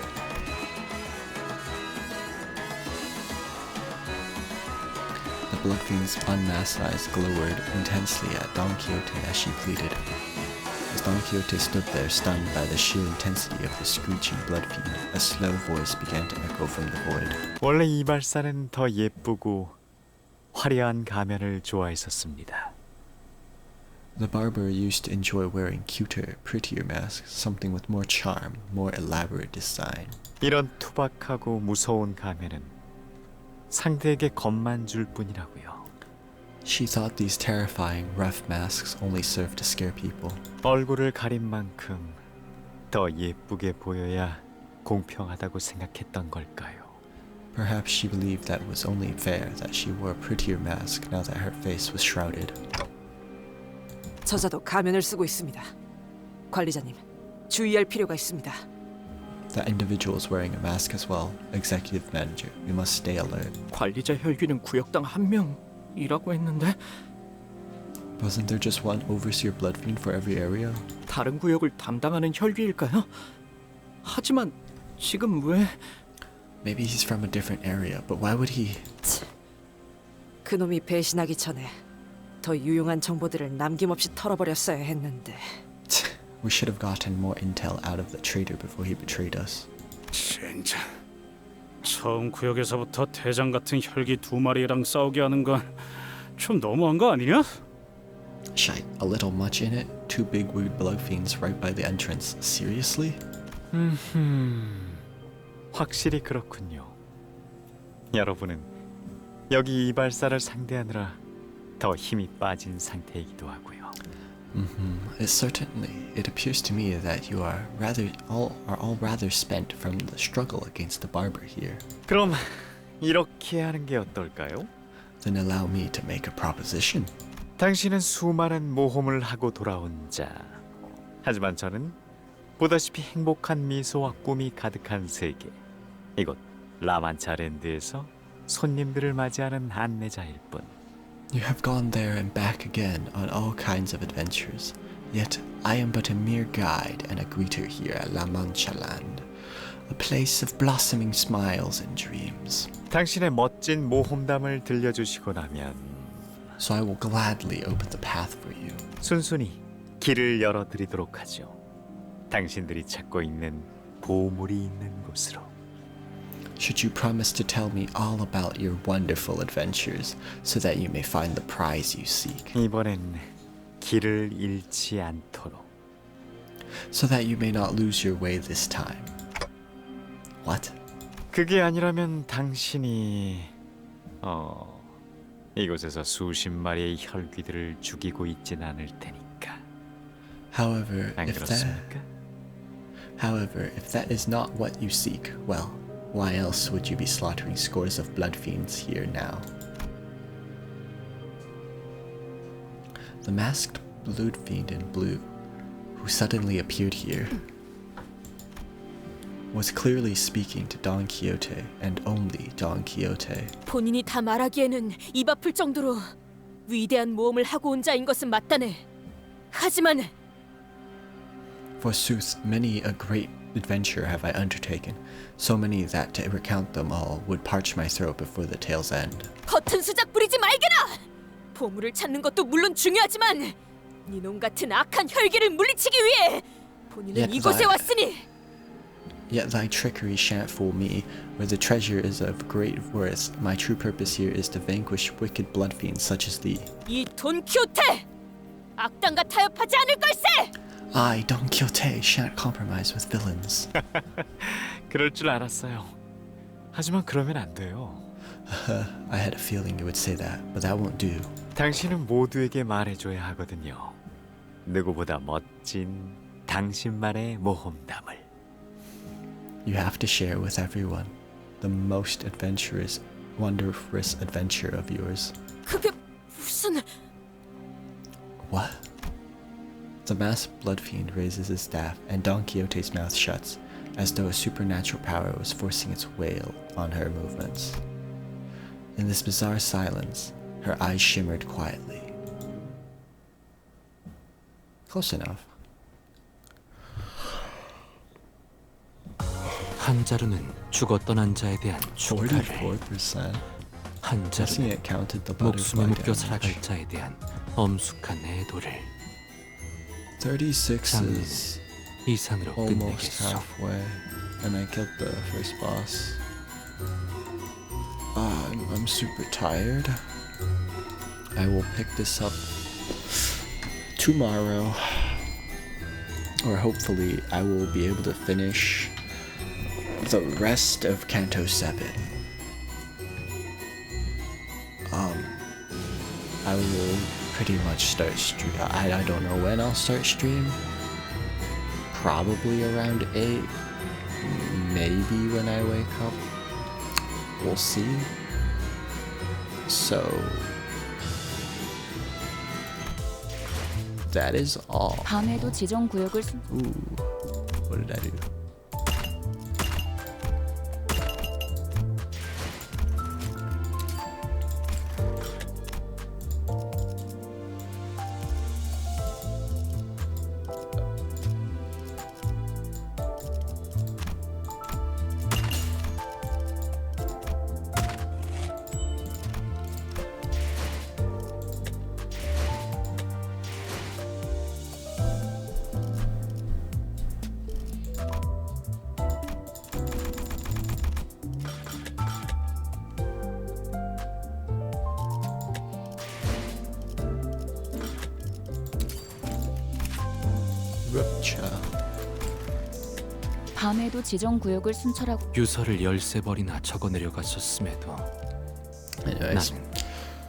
The Blood Fiend's unmasked eyes glowered intensely at Don Quixote as she pleaded. As Don Quixote stood there, stunned by the sheer intensity of the screeching Blood Fiend, a slow voice began to echo from the void. 원래 이발사는 더 예쁘고 화려한 가면을 좋아했었습니다. The barber used to enjoy wearing cuter, prettier masks, something with more charm, more elaborate design. 이런 투박하고 무서운 가면은 상대에게 겁만 줄 뿐이라고요. She thought these terrifying, rough masks only served to scare people. 얼굴을 가린 만큼 더 예쁘게 보여야 공평하다고 생각했던 걸까요? Perhaps she believed that it was only fair that she wore a prettier mask now that her face was shrouded. 저자도 가면을 쓰고 있습니다. 관리자님, 주의할 필요가 있습니다. That individual is wearing a mask as well. Executive manager, we must stay alert. 관리자 혈귀는 구역당 한 명이라고 했는데 Wasn't there just one overseer blood fiend for every area? 다른 구역을 담당하는 혈귀일까요? 하지만 지금 왜? Maybe he's from a different area, but why would he? 그놈이 배신하기 전에 더 유용한 정보들을 남김없이 털어버렸어야 했는데. We should have gotten more intel out of the traitor before he betrayed us. 젠장. 처음 구역에서부터 대장 같은 혈기 두 마리랑 싸우게 하는 건 좀 너무한 거 아니냐? Shite, a little much in it? Two big weird blood fiends right by the entrance. Seriously? 확실히 그렇군요. 여러분은 여기 이발사를 상대하느라 더 힘이 빠진 상태이기도 하고요. It appears to me that you are all rather spent from the struggle against the barber here. 그럼 이렇게 하는 게 어떨까요? Then allow me to make a proposition. 당신은 수많은 모험을 하고 돌아온 자. 하지만 저는 보다시피 행복한 미소와 꿈이 가득한 세계. 이곳 라만차랜드에서 손님들을 맞이하는 안내자일 뿐. You have gone there and back again on all kinds of adventures. Yet I am but a mere guide and a greeter here at La Mancha Land, a place of blossoming smiles and dreams. 당신의 멋진 모험담을 들려주시고 나면 So I will gladly open the path for you. 순순히 길을 열어드리도록 하죠. 당신들이 찾고 있는 보물이 있는 곳으로. Should you promise to tell me all about your wonderful adventures so that you may find the prize you seek? 이번엔 길을 잃지 않도록. So that you may not lose your way this time. What? 그게 아니라면 당신이 이곳에서 수십 마리의 혈귀들을 죽이고 있진 않을 테니까. However, 안 그렇습니까? if that is not what you seek, well, why else would you be slaughtering scores of blood fiends here now? The masked blood fiend in blue, who suddenly appeared here, was clearly speaking to Don Quixote and only Don Quixote. 본인이 다 말하기에는 입 아플 정도로 위대한 모험을 하고 온 자인 것은 맞다네. 하지만 Forsooth, many a great adventure have I undertaken, so many that to recount them all would parch my throat before the tale's end. 허튼 수작 부리지 말게나! 보물을 찾는 것도 물론 중요하지만 니놈 같은 악한 혈기를 물리치기 위해 본인은 이곳에 왔으니 Yet thy trickery shan't fool me. Where the treasure is of great worth, my true purpose here is to vanquish wicked blood fiends such as thee. 이 돈키호테! 악당과 타협하지 않을 걸세! I, Don Quixote, shan't compromise with villains. 그럴 줄 알았어요. 하지만 그러면 안 돼요. I had a feeling you would say that, but that won't do. 당신은 모두에게 말해줘야 하거든요. 누구보다 멋진 당신만의 모험담을. You have to share with everyone the most wondrous adventure of yours. 그게 무슨... What? The masked blood fiend raises his staff, and Don Quixote's mouth shuts, as though a supernatural power was forcing its way on her movements. In this bizarre silence, her eyes shimmered quietly. Close enough. 한 자루는 죽어 떠난 자에 대한 축하를, 44%. 한 자루는 목숨에 묶여 살아갈 자에 대한 엄숙한 애도를 36 is 이상으로 almost 끝내겠소. halfway, and I killed the first boss. I'm super tired. I will pick this up tomorrow, or hopefully I will be able to finish the rest of Canto 7. I will pretty much start stream. I don't know when I'll start stream. Probably around 8. Maybe when I wake up. We'll see. So that is all. 밤에도 지정 구역을 Ooh, what did I do? 밤에도 지정 구역을 순찰하고 유서를 13번이나 적어 내려갔었음에도 Anyways, 나는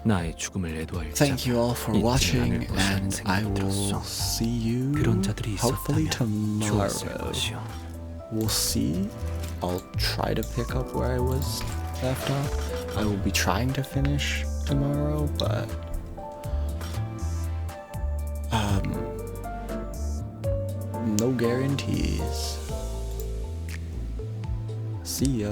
나의 죽음을 애도할 Thank you all for 잊지 watching, 않을 것이라는 and I 생각이 will 들었어. see you 그런 자들이 hopefully 있었다면 좋았을 tomorrow. 것이요. We'll see. I'll try to pick up where I was left off. I will be trying to finish tomorrow, but no guarantees. See ya.